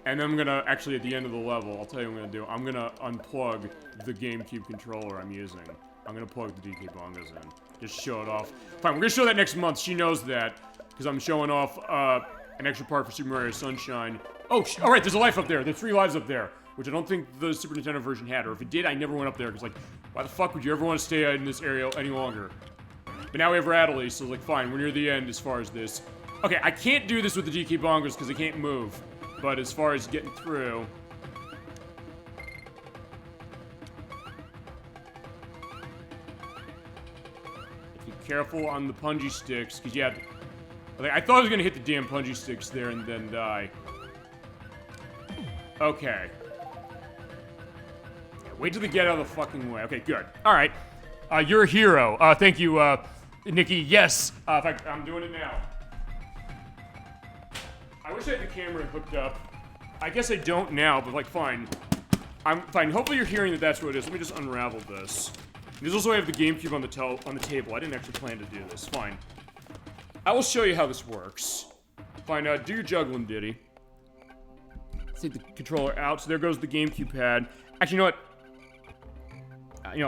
and then I'm gonna, actually at the end of the level, I'll tell you what I'm gonna do. I'm gonna unplug the GameCube controller I'm using. I'm gonna plug the DK Bongos in. Just show it off. Fine, we're gonna show that next month, she knows that, because I'm showing off, an extra part for Super Mario Sunshine. Oh, alright, there's a life up there, there's 3 lives up there. Which I don't think the Super Nintendo version had, or if it did, I never went up there, because, like, why the fuck would you ever want to stay in this area any longer? But now we have Rattly, so, like, fine, we're near the end as far as this. Okay, I can't do this with the DK Bongos, because I can't move. But as far as getting through... Be careful on the punji sticks, because, yeah... Like, I thought I was going to hit the damn punji sticks there and then die. Okay. Wait till they get out of the fucking way. Okay, good. All right. You're a hero. Thank you, Nikki. Yes. In fact, I'm doing it now. I wish I had the camera hooked up. I guess I don't now, but like, fine. I'm fine. Hopefully you're hearing that that's what it is. Let me just unravel this. Because also I have the GameCube on the table. I didn't actually plan to do this. Fine. I will show you how this works. Fine. Do your juggling, Diddy. Let's take the controller out. So there goes the GameCube pad. Actually, you know what?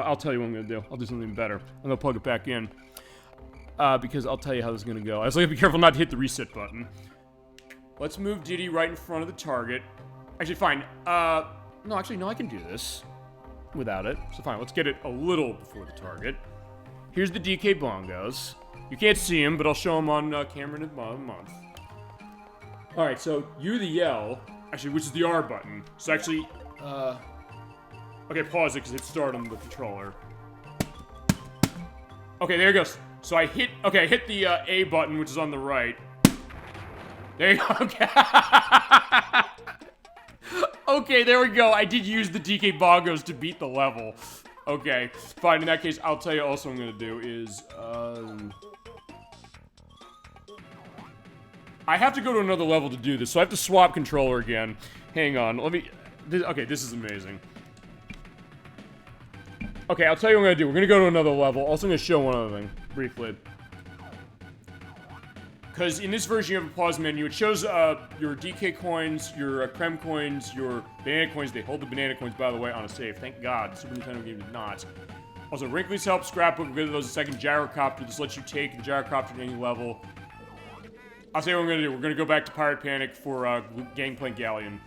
I'll tell you what I'm gonna do. I'll do something better. I'm gonna plug it back in. Because I'll tell you how this is gonna go. I was like, be careful not to hit the reset button. Let's move Diddy right in front of the target. Actually, fine. No, actually, no, I can do this without it. So fine, let's get it a little before the target. Here's the DK bongos. You can't see them, but I'll show them on camera in a month. All right, so you're the yell, actually, which is the R button. So actually, okay, pause it because it's start on the controller. Okay, there it goes. So I hit the A button, which is on the right. There you go. Okay. Okay, there we go. I did use the DK bongos to beat the level. Okay, fine. In that case, I'll tell you also what I'm gonna do is, I have to go to another level to do this, so I have to swap controller again. Hang on, okay, this is amazing. Okay, I'll tell you what I'm gonna do. We're gonna go to another level. Also, I'm gonna show one other thing, briefly. Because in this version, you have a pause menu. It shows your DK coins, your Creme coins, your banana coins. They hold the banana coins, by the way, on a save. Thank God. Super Nintendo game did not. Also, Wrinkly's Help, Scrapbook, we'll get those in a second. Gyrocopter, this lets you take the gyrocopter to any level. I'll say what I'm going to do. We're going to go back to Pirate Panic for Gangplank Galleon.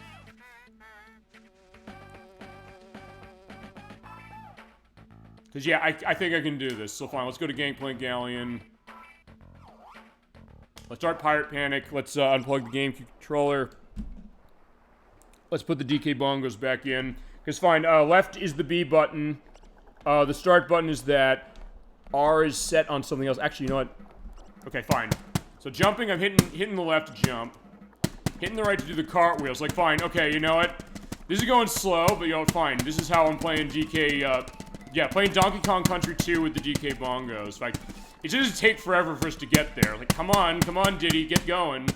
Because, yeah, I think I can do this. So, fine, let's go to Gangplank Galleon. Let's start Pirate Panic. Let's unplug the GameCube controller. Let's put the DK bongos back in. Because fine, left is the B button. The start button is that. R is set on something else. Actually, you know what? Okay, fine. So jumping, I'm hitting the left to jump. Hitting the right to do the cartwheels. Like, fine, okay, you know what? This is going slow, but you know, fine. This is how I'm playing DK, yeah, playing Donkey Kong Country 2 with the DK bongos. In fact, it doesn't take forever for us to get there. Like, come on, Diddy, get going.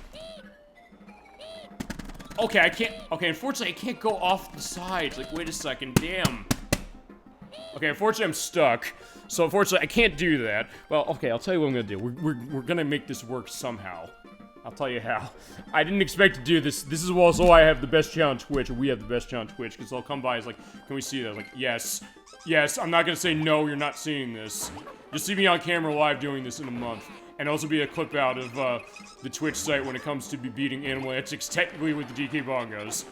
Okay, I can't, okay, unfortunately, I can't go off the sides. Like, wait a second, damn. Okay, unfortunately, I'm stuck. So, unfortunately, I can't do that. Well, okay, I'll tell you what I'm gonna do. We're gonna make this work somehow. I'll tell you how. I didn't expect to do this. This is also why I have the best channel on Twitch, or we have the best channel on Twitch, because they'll come by, it's like, can we see that? Like, yes. Yes, I'm not gonna say no, you're not seeing this. Just see me on camera live doing this in a month. And also be a clip out of the Twitch site when it comes to be beating Animal Antics, technically with the DK bongos.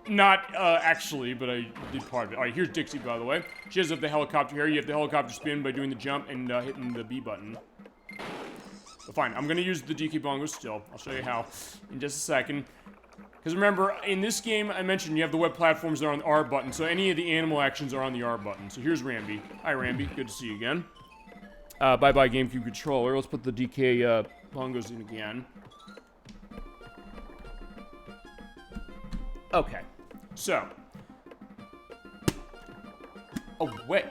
Not actually, but I did part of it. Alright, here's Dixie, by the way. She has the helicopter here. You have the helicopter spin by doing the jump and hitting the B button. But fine, I'm gonna use the DK bongos still. I'll show you how in just a second. Because remember, in this game, I mentioned you have the web platforms that are on the R button, so any of the animal actions are on the R button. So here's Rambi. Hi, Rambi. Good to see you again. Bye-bye GameCube controller. Let's put the DK bongos in again. Okay. So. Oh, wait.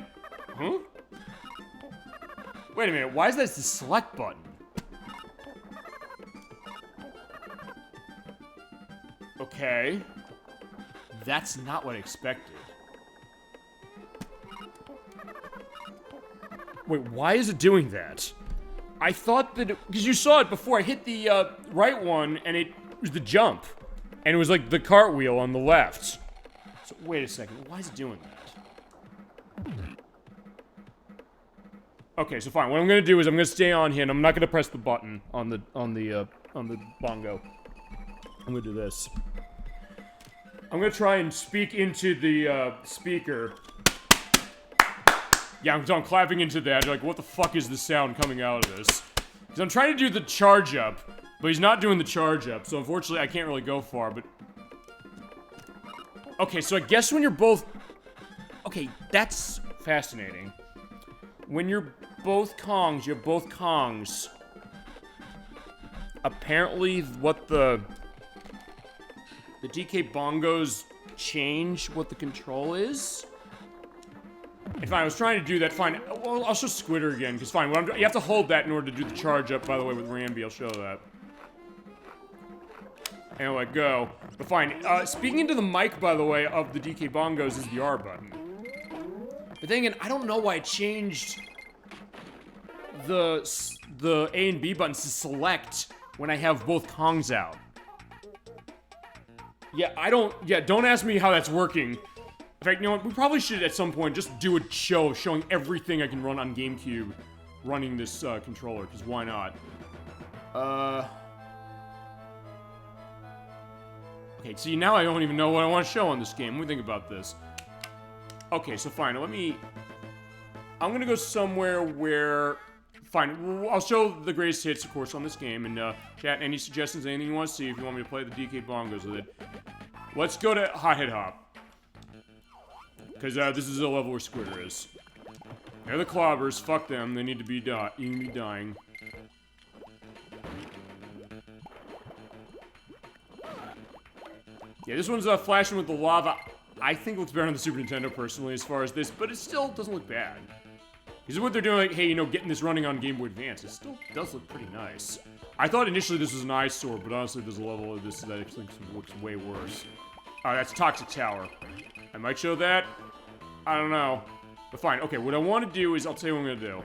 Huh? Wait a minute. Why is that the select button? Okay. That's not what I expected. Wait, why is it doing that? I thought that because you saw it before. I hit the right one, and it was the jump. And it was like the cartwheel on the left. So, wait a second. Why is it doing that? Okay, so fine. What I'm gonna do is I'm gonna stay on here, and I'm not gonna press the button on the bongo. I'm gonna do this. I'm gonna try and speak into the speaker. Yeah, I'm clapping into that. Like, what the fuck is the sound coming out of this? Because I'm trying to do the charge up, but he's not doing the charge up, so unfortunately I can't really go far, but... Okay, so I guess when you're both... Okay, that's fascinating. When you're both Kongs, you're both Kongs. Apparently, what the DK bongos change what the control is? And fine, I was trying to do that. Fine. Well, I'll show Squitter again, because fine. You have to hold that in order to do the charge up, by the way, with Rambi. I'll show that. And I'll let go. But fine. Speaking into the mic, by the way, of the DK Bongos is the R button. But then again, I don't know why I changed the A and B buttons to select when I have both Kongs out. Yeah, don't ask me how that's working. In fact, you know what, we probably should at some point just do a show showing everything I can run on GameCube running this controller, because why not? Okay, see, now I don't even know what I want to show on this game. Let me think about this. Okay, so fine, I'm gonna go somewhere where... Fine, I'll show the greatest hits, of course, on this game, and chat, any suggestions, anything you want to see, if you want me to play the DK Bongos with it. Let's go to Hot Hit Hop. Because this is a level where Squitter is. They're the clobbers, fuck them, they need to be dying. Yeah, this one's flashing with the lava. I think it looks better on the Super Nintendo, personally, as far as this, but it still doesn't look bad. This is what they're doing, like, hey, you know, getting this running on Game Boy Advance. It still does look pretty nice. I thought initially this was an eyesore, but honestly, there's a level of this that actually looks way worse. That's Toxic Tower. I might show that. I don't know. But fine. Okay, what I want to do is, I'll tell you what I'm going to do.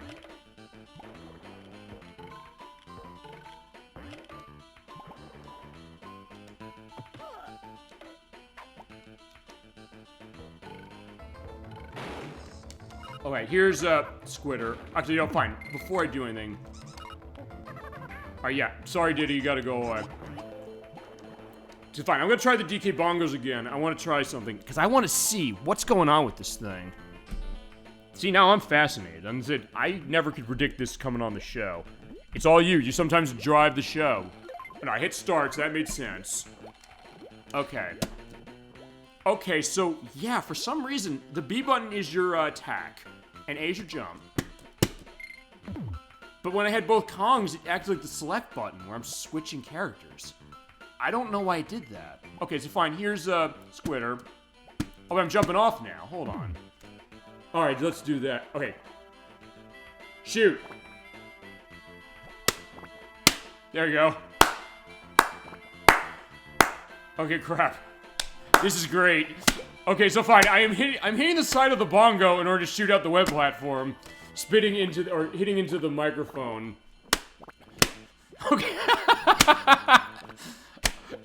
Okay, here's Squitter. Actually, no, fine. Before I do anything. Alright, yeah. Sorry, Diddy, you gotta go away. So fine, I'm gonna try the DK Bongos again. I want to try something, because I want to see what's going on with this thing. See, now I'm fascinated. I never could predict this coming on the show. It's all you. You sometimes drive the show. And I hit start, so that made sense. Okay. Okay, so, yeah, for some reason, the B button is your attack, and A is your jump. But when I had both Kongs, it acted like the select button, where I'm switching characters. I don't know why I did that. Okay, so fine, here's Squitter. Oh, but I'm jumping off now. Hold on. Alright, let's do that. Okay. Shoot. There you go. Okay, crap. This is great. Okay, so fine. I'm hitting the side of the bongo in order to shoot out the web platform, spitting into or hitting into the microphone. Okay.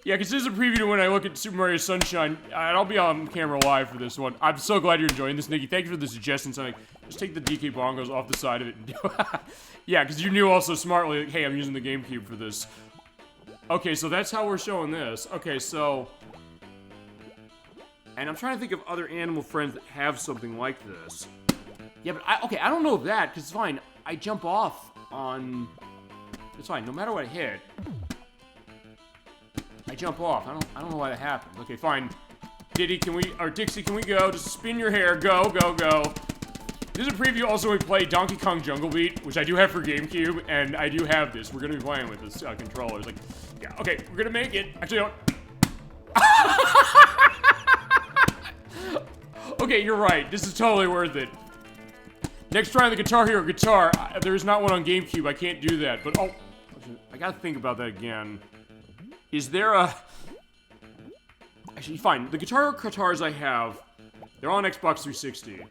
Yeah, because this is a preview to when I look at Super Mario Sunshine, and I'll be on camera live for this one. I'm so glad you're enjoying this, Nikki. Thank you for the suggestions. I'm like, just take the DK bongos off the side of it. Yeah, because you knew also smartly, like, hey, I'm using the GameCube for this. Okay, so that's how we're showing this. Okay, so... And I'm trying to think of other animal friends that have something like this. Yeah, but I don't know that, because it's fine. I jump off on... It's fine, no matter what I hit. I jump off. I don't know why that happened. Okay, fine. Diddy, Dixie, can we go? Just spin your hair. Go, go, go. This is a preview also when we play Donkey Kong Jungle Beat, which I do have for GameCube, and I do have this. We're going to be playing with this controller. It's like, yeah, okay, we're going to make it. Actually, don't. Okay, you're right. This is totally worth it. Next try on the Guitar Hero guitar. There's not one on GameCube. I can't do that. But, oh, I got to think about that again. Is there a... Actually, fine. The guitars I have, they're on Xbox 360.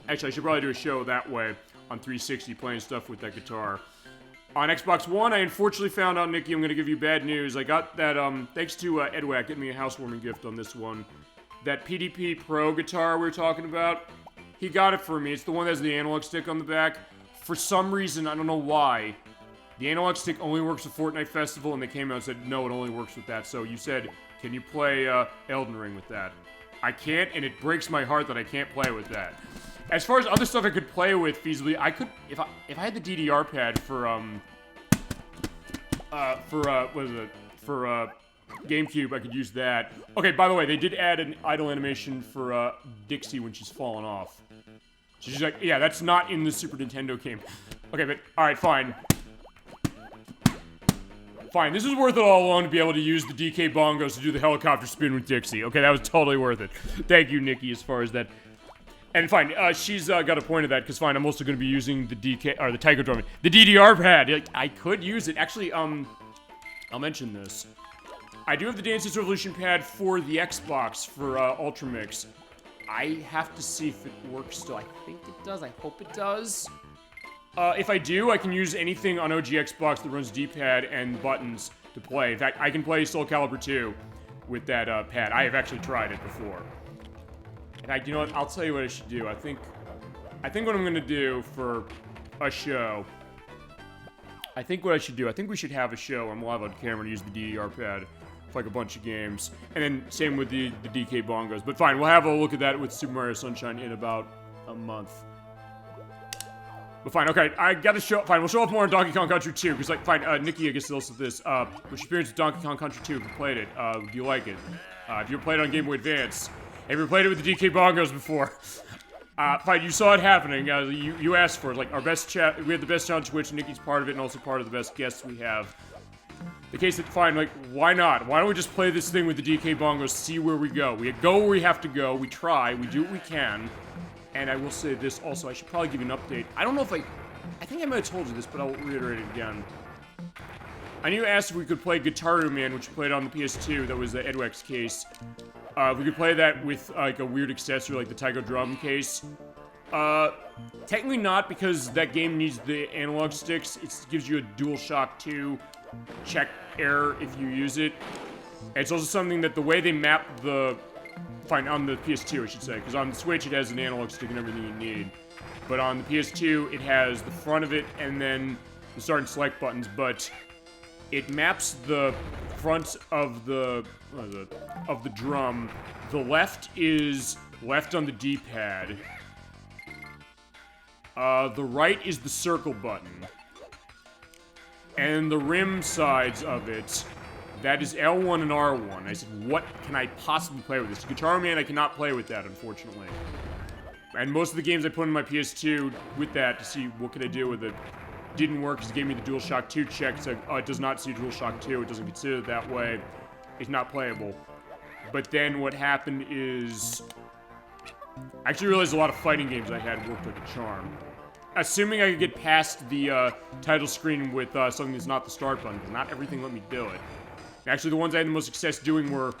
Actually, I should probably do a show that way on 360, playing stuff with that guitar. On Xbox One, I unfortunately found out, Nikki, I'm going to give you bad news. I got that, thanks to Edwack, getting me a housewarming gift on this one. That PDP Pro guitar we were talking about, he got it for me. It's the one that has the analog stick on the back. For some reason, I don't know why, the analog stick only works with Fortnite Festival, and they came out and said, no, it only works with that. So you said, can you play Elden Ring with that? I can't, and it breaks my heart that I can't play with that. As far as other stuff I could play with feasibly, I could, if I had the DDR pad for GameCube, I could use that. Okay, by the way, they did add an idle animation for Dixie when she's fallen off. So she's like, yeah, that's not in the Super Nintendo game. Okay, but, alright, fine. Fine, this is worth it all alone to be able to use the DK bongos to do the helicopter spin with Dixie. Okay, that was totally worth it. Thank you, Nikki, as far as that. And fine, she's got a point of that, because fine, I'm also going to be using the the Taiko drum, the DDR pad. Like, I could use it. Actually, I'll mention this. I do have the Dance Dance Revolution pad for the Xbox for Ultra Mix. I have to see if it works still. I think it does. I hope it does. If I do, I can use anything on OG Xbox that runs D-pad and buttons to play. In fact, I can play Soul Calibur 2 with that pad. I have actually tried it before. In fact, you know what? I'll tell you what I should do. I think what I'm gonna do for a show. I think what I should do. I think we should have a show where I'm live on camera and use the DDR pad for like a bunch of games, and then same with the DK bongos. But fine, we'll have a look at that with Super Mario Sunshine in about a month. But fine, okay, I gotta show. Fine, we'll show off more on Donkey Kong Country 2, because like, fine, Nikki, I guess this with this. Which experience with Donkey Kong Country 2? If you played it, do you like it? If you played it on Game Boy Advance. Have you played it with the DK bongos before? Fine, you saw it happening. You asked for it. Like, our best chat, we have the best chat on Twitch, Nikki's part of it, and also part of the best guests we have. The case that, fine, like, why not? Why don't we just play this thing with the DK bongos, see where we go? We go where we have to go, we try, we do what we can. And I will say this also, I should probably give you an update. I don't know if I think I might have told you this, but I'll reiterate it again. I knew you asked if we could play Guitar Man, which we played on the PS2, that was the Edwex case. We could play that with, like, a weird accessory, like the Taiko drum case. Technically not, because that game needs the analog sticks. It gives you a DualShock 2 check error if you use it. It's also something that the way they map the... Fine, on the PS2, I should say, because on the Switch it has an analog stick and everything you need. But on the PS2, it has the front of it and then the start and select buttons, but it maps the front of the drum. The left is left on the D-pad. The right is the circle button. And the rim sides of it, that is L1 and R1. I said, what can I possibly play with this? Guitar Man, I cannot play with that, unfortunately. And most of the games I put in my PS2 with that to see what could I do with it didn't work, because it gave me the DualShock 2 check. So, it does not see DualShock 2. It doesn't consider it that way. It's not playable. But then what happened is... I actually realized a lot of fighting games I had worked like a charm. Assuming I could get past the title screen with something that's not the start button, because not everything let me do it. Actually, the ones I had the most success doing were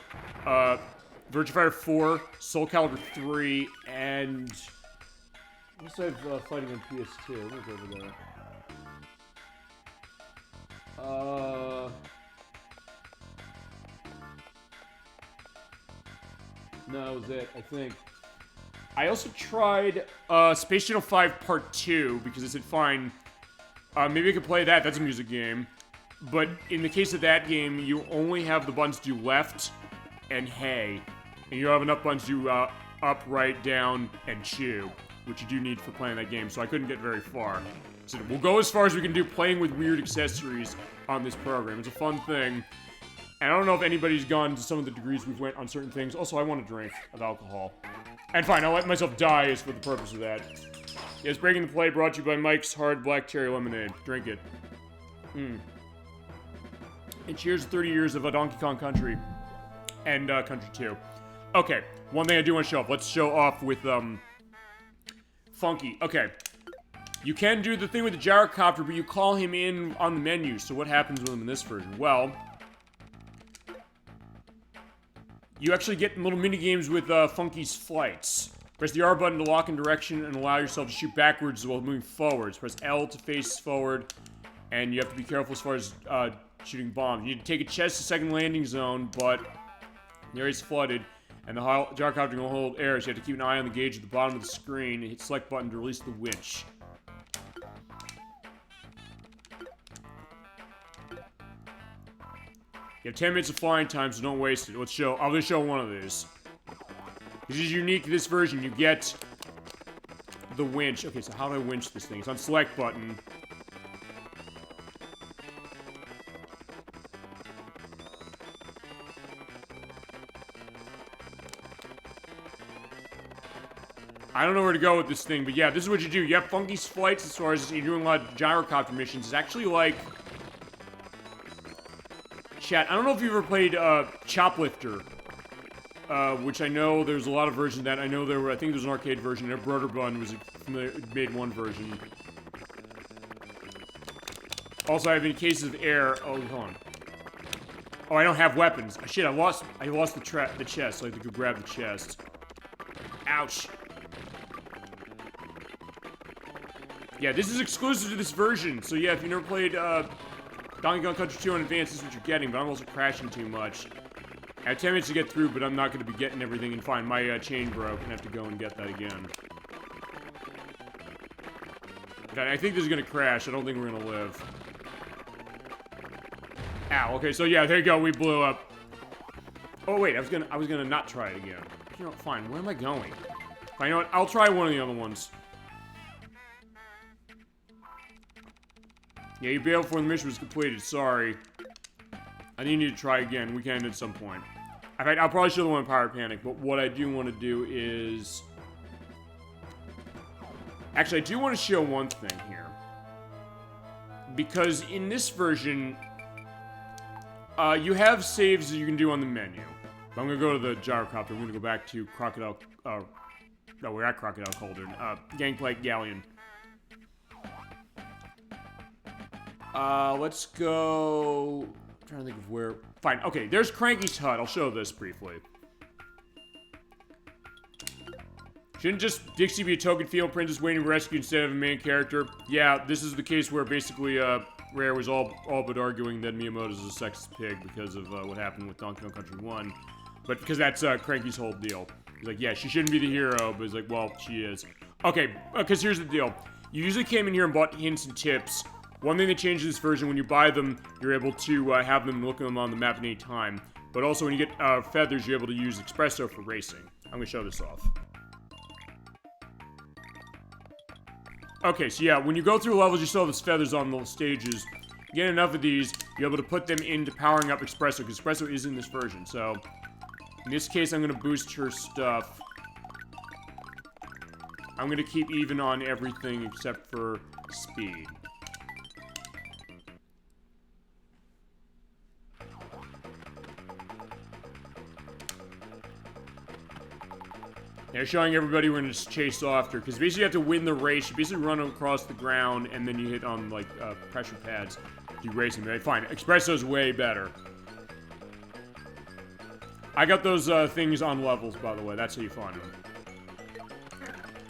Virtua Fighter 4, Soul Calibur 3, and... What was I fighting on PS2? Let me go over there. No, that was it, I think. I also tried Space Channel 5 Part 2, because I said, fine, maybe I could play that. That's a music game. But in the case of that game, you only have the buttons to do left and hey. And you don't have enough buttons to do up, right, down, and chew, which you do need for playing that game, so I couldn't get very far. So we'll go as far as we can do playing with weird accessories on this program. It's a fun thing. And I don't know if anybody's gone to some of the degrees we've went on certain things. Also, I want a drink of alcohol. And fine, I'll let myself die is for the purpose of that. Yes, Breaking the Play brought to you by Mike's Hard Black Cherry Lemonade. Drink it. And cheers to 30 years of Donkey Kong Country. And Country 2. Okay, one thing I do want to show off. Let's show off with, Funky. Okay. You can do the thing with the gyrocopter, but you call him in on the menu. So what happens with him in this version? Well... You actually get little mini-games with Funky's flights. Press the R button to lock in direction and allow yourself to shoot backwards while moving forwards. Press L to face forward, and you have to be careful as far as shooting bombs. You need to take a chest to second landing zone, but the area's flooded, and the gyrocopter will hold air, so you have to keep an eye on the gauge at the bottom of the screen and hit select button to release the winch. You have 10 minutes of flying time, so don't waste it. I'll just show one of these. This is unique to this version. You get the winch. Okay, so how do I winch this thing? It's on select button. I don't know where to go with this thing, but yeah, this is what you do. You have Funky's flights as far as you're doing a lot of gyrocopter missions. It's actually like... Chat, I don't know if you've ever played Choplifter which I know there's a lot of versions of that. I know I think there's an arcade version, and Broderbund made one version. Also, I have any cases of air. Oh, hold on. Oh, I don't have weapons. Shit, I lost the chest, so I have to go grab the chest. Ouch. Yeah, this is exclusive to this version, so yeah, if you never played, Donkey Kong Country 2 on Advance, this is what you're getting, but I'm also crashing too much. I have 10 minutes to get through, but I'm not going to be getting everything, and fine, my, chain broke, and I have to go and get that again. Okay, I think this is going to crash, I don't think we're going to live. Ow, okay, so yeah, there you go, we blew up. Oh wait, I was gonna not try it again. You know, fine, where am I going? Fine, you know what, I'll try one of the other ones. Yeah, you bailed before the mission was completed, sorry. I think you need to try again, we can end at some point. In fact, I'll probably show the one in Pirate Panic, but what I do want to do is... Actually, I do want to show one thing here. Because in this version... you have saves that you can do on the menu. But I'm gonna go to the gyrocopter. I'm gonna go back to Crocodile. No, we're at Crocodile Cauldron. Gangplank Galleon. Let's go. I'm trying to think of where. Fine. Okay, there's Cranky's hut. I'll show this briefly. Shouldn't just Dixie be a token field princess waiting to rescue instead of a main character? Yeah, this is the case where basically, Rare was all but arguing that Miyamoto's a sexist pig because of what happened with Donkey Kong Country 1. But because that's Cranky's whole deal. He's like, yeah, she shouldn't be the hero, but he's like, well, she is. Okay, because here's the deal. You usually came in here and bought hints and tips. One thing that changed in this version, when you buy them, you're able to have them look at them on the map at any time. But also when you get feathers, you're able to use Espresso for racing. I'm going to show this off. Okay, so yeah, when you go through levels, you still have those feathers on the stages. You get enough of these, you're able to put them into powering up Espresso, because Espresso is in this version, so... In this case, I'm going to boost her stuff. I'm going to keep even on everything except for speed. They're showing everybody we're going to chase after, because basically you have to win the race. You basically run across the ground, and then you hit on, like, pressure pads to do racing. Right? Fine. Espresso's way better. I got those, things on levels, by the way. That's how you find them.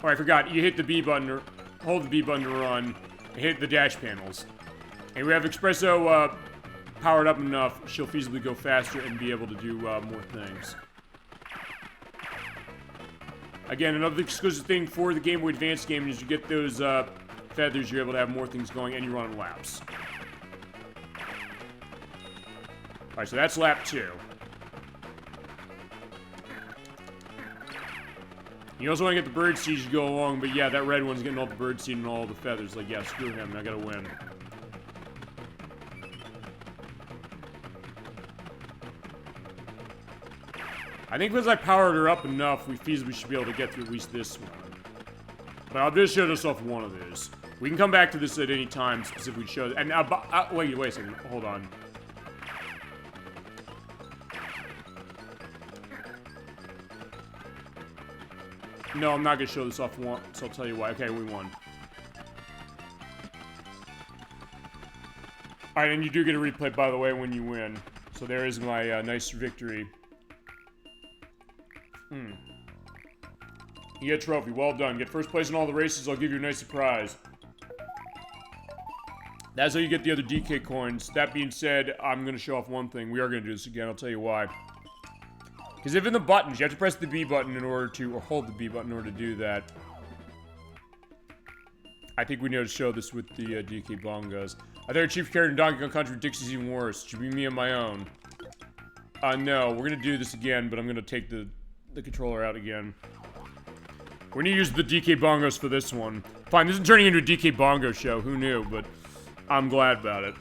Oh, I forgot. You hit the B button, or hold the B button to run, and hit the dash panels. And we have Espresso, powered up enough, she'll feasibly go faster and be able to do, more things. Again, another exclusive thing for the Game Boy Advance game is you get those feathers, you're able to have more things going, and you run laps. Alright, so that's lap 2. You also want to get the bird seed as you go along, but yeah, that red one's getting all the bird seed and all the feathers. Like, yeah, screw him, I gotta win. I think because I powered her up enough, we feasibly should be able to get through at least this one. But I'll just show this off one of these. We can come back to this at any time, specifically show... And wait a second, hold on. No, I'm not gonna show this off once, so I'll tell you why. Okay, we won. Alright, and you do get a replay, by the way, when you win. So there is my nice victory. You get a trophy. Well done. Get first place in all the races. I'll give you a nice surprise. That's how you get the other DK coins. That being said, I'm going to show off one thing. We are going to do this again. I'll tell you why. Because if in the buttons, you have to press the B button in order to, or hold the B button in order to do that. I think we need to show this with the DK bongos. I thought chief character in Donkey Kong Country Dixie's even worse. Should be me on my own. No, we're going to do this again, but I'm going to take the controller out again. We're gonna use the DK bongos for this one. Fine, this is turning into a DK bongo show. Who knew? But I'm glad about it.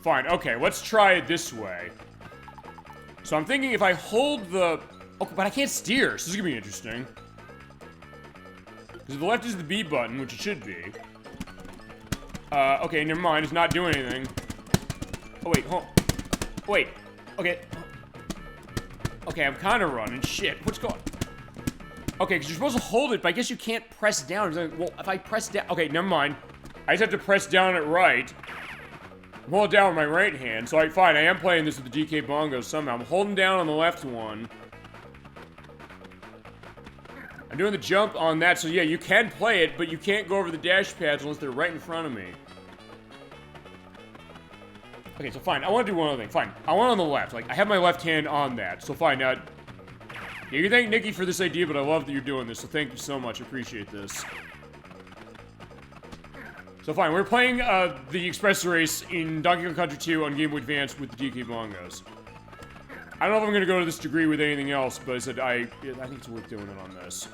Fine, okay, let's try it this way. So I'm thinking if I hold the... Okay, but I can't steer, so this is gonna be interesting. Because the left is the B button, which it should be. Okay, never mind, it's not doing anything. Oh, wait, hold on. Wait, okay. Okay, I'm kind of running. Shit, what's going on? Okay, because you're supposed to hold it, but I guess you can't press down. Like, well, if I press down... Okay, never mind. I just have to press down it right. Hold it down with my right hand. So, fine, I am playing this with the DK bongos somehow. I'm holding down on the left one. I'm doing the jump on that, so yeah, you can play it, but you can't go over the dash pads unless they're right in front of me. Okay, so fine, I want to do one other thing. Fine, I want on the left. Like, I have my left hand on that, so fine. Now, yeah, you can thank Nikki for this idea, but I love that you're doing this, so thank you so much. I appreciate this. So fine, we're playing the Express Race in Donkey Kong Country 2 on Game Boy Advance with the DK bongos. I don't know if I'm going to go to this degree with anything else, but I said I think it's worth doing it on this.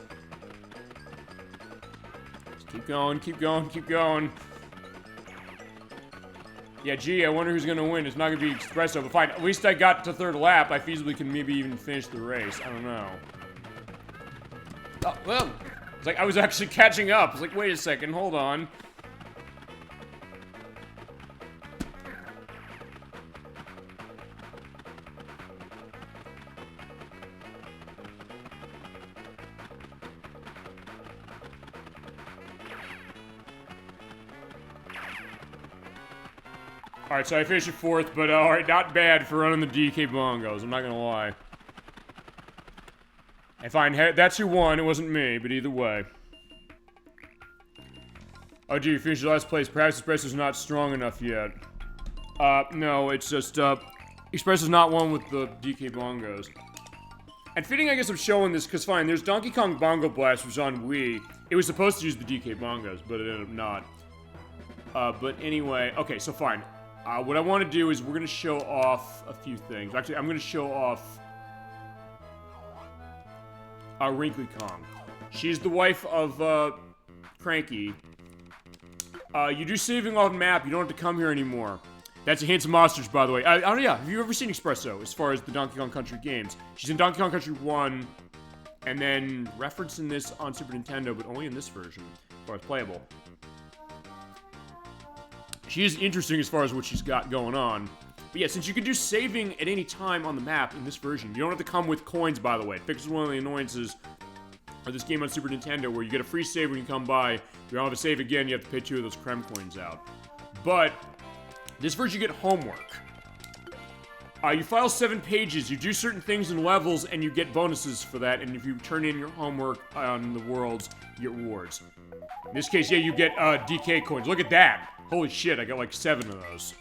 Just keep going, keep going, keep going. Yeah, gee, I wonder who's going to win. It's not going to be Espresso, but fine. At least I got to third lap. I feasibly can maybe even finish the race. I don't know. Oh, well. It's like I was actually catching up. It's like, wait a second, hold on. Alright, so I finished at fourth, but alright, not bad for running the DK bongos, I'm not gonna lie. And fine, that's who won, it wasn't me, but either way. Oh gee, you finished last place, perhaps Espresso's not strong enough yet. No, it's just, Espresso's not one with the DK bongos. And fitting, I guess, I'm showing this, because fine, there's Donkey Kong Bongo Blast, which was on Wii. It was supposed to use the DK bongos, but it ended up not. But anyway, okay, so fine. What I want to do is we're going to show off a few things. Actually, I'm going to show off Wrinkly Kong. She's the wife of Cranky. You do saving off the map. You don't have to come here anymore. That's a hint of monsters, by the way. Oh yeah, have you ever seen Espresso as far as the Donkey Kong Country games? She's in Donkey Kong Country 1, and then referencing this on Super Nintendo, but only in this version, as far as playable. She is interesting as far as what she's got going on. But yeah, since you can do saving at any time on the map in this version, you don't have to come with coins, by the way. It fixes one of the annoyances of this game on Super Nintendo where you get a free save when you come by. If you don't have a save again, you have to pay 2 of those Creme coins out. But this version, you get homework. You file 7 pages, you do certain things in levels, and you get bonuses for that. And if you turn in your homework on the worlds, you get rewards. In this case, yeah, you get DK coins. Look at that! Holy shit, I got like 7 of those.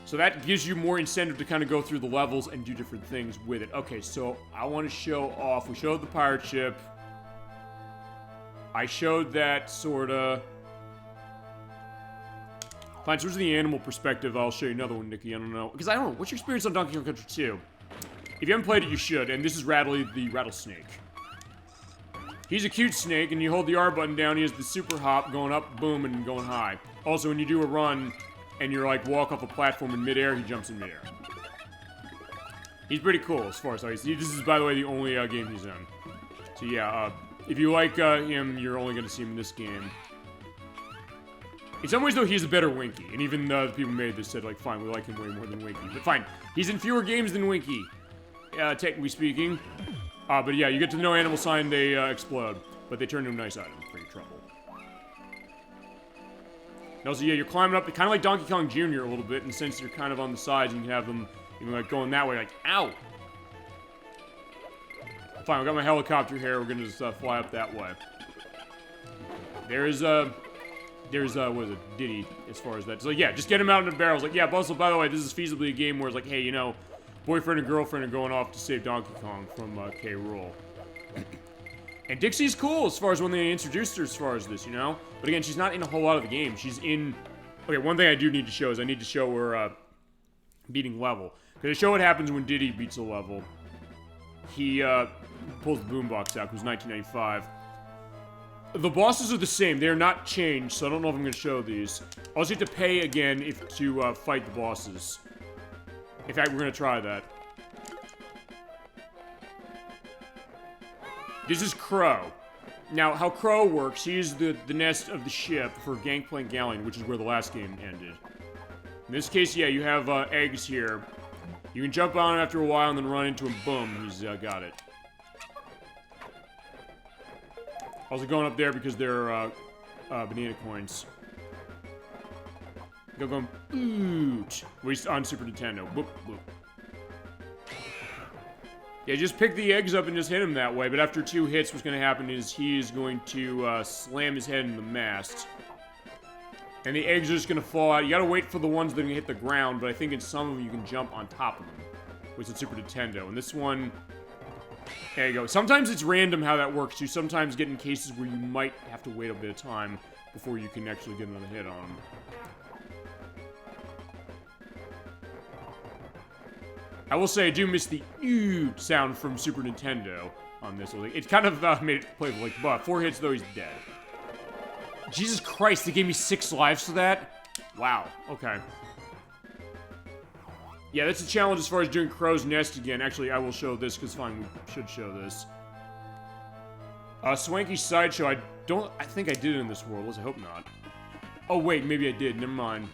So that gives you more incentive to kind of go through the levels and do different things with it. Okay, so I want to show off. We showed the pirate ship. I showed that, sorta. Fine, so where's the animal perspective? I'll show you another one, Nikki. I don't know. Because I don't know. What's your experience on Donkey Kong Country 2? If you haven't played it, you should. And this is Rattly the rattlesnake. He's a cute snake, and you hold the R button down, he has the super hop going up, boom, and going high. Also, when you do a run, and you're like walk off a platform in midair, he jumps in midair. He's pretty cool as far as I see. This is, by the way, the only game he's in. So yeah, if you like him, you're only going to see him in this game. In some ways, though, he's a better Winky. And even the people who made this said, like, fine, we like him way more than Winky. But fine, he's in fewer games than Winky, technically speaking. But yeah, you get to the no animal sign, they explode. But they turn into a nice item for your trouble. And also, yeah, you're climbing up, kind of like Donkey Kong Jr. a little bit, in the sense you're kind of on the sides and you have them, you know, like going that way, like, ow! Fine, we got my helicopter here, we're gonna just fly up that way. There's what is it, Diddy, as far as that. So yeah, just get him out in the barrels. Like, yeah, Bustle, by the way, this is feasibly a game where it's like, hey, you know, boyfriend and girlfriend are going off to save Donkey Kong from K. Rool. And Dixie's cool as far as when they introduced her as far as this, you know? But again, she's not in a whole lot of the game. She's in... Okay, one thing I do need to show is I need to show her beating level. Because I show what happens when Diddy beats a level. He pulls the boombox out, because 1995. The bosses are the same. They're not changed, so I don't know if I'm going to show these. Also, you have to pay again to fight the bosses. In fact, we're going to try that. This is Crow. Now, how Crow works, he is the nest of the ship for Gangplank Galleon, which is where the last game ended. In this case, yeah, you have eggs here. You can jump on him after a while and then run into him. Boom, he's got it. Also going up there because they're banana coins. Go going boot. At least on Super Nintendo. Boop, boop. Yeah, just pick the eggs up and just hit him that way. But after 2 hits, what's going to happen is he is going to slam his head in the mast. And the eggs are just going to fall out. You got to wait for the ones that are going to hit the ground. But I think in some of them you can jump on top of them. Which is Super Nintendo. And this one... There you go. Sometimes it's random how that works. You sometimes get in cases where you might have to wait a bit of time before you can actually get another hit on them. I will say I do miss the "oot" sound from Super Nintendo on this. It kind of made it playable like butt. 4 hits though, he's dead. Jesus Christ, they gave me 6 lives for that? Wow, okay. Yeah, that's a challenge as far as doing Crow's Nest again. Actually, I will show this, because fine, we should show this. Swanky Sideshow, I think I did it in this world, I hope not. Oh wait, maybe I did, never mind.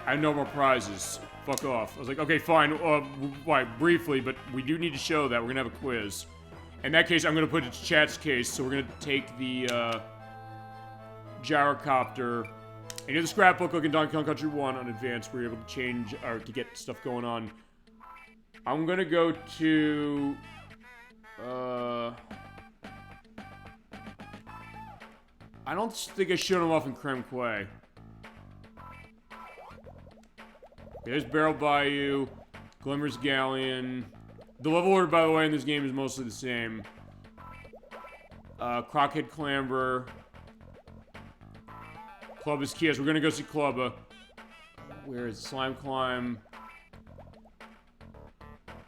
I have no more prizes. Fuck off. I was like, okay, fine, briefly, but we do need to show that. We're gonna have a quiz. In that case, I'm gonna put it to chat's case, so we're gonna take the, gyrocopter. And you have the scrapbook like in Donkey Kong Country 1 on Advanced, where you're able to change, or to get stuff going on. I'm gonna go to... I don't think I showed him off in Creme Quay. There's Barrel Bayou, Glimmer's Galleon. The level order, by the way, in this game is mostly the same. Crockhead Clamber. Clubba's Kiosk. We're gonna go see Clubba. Where is Slime Climb?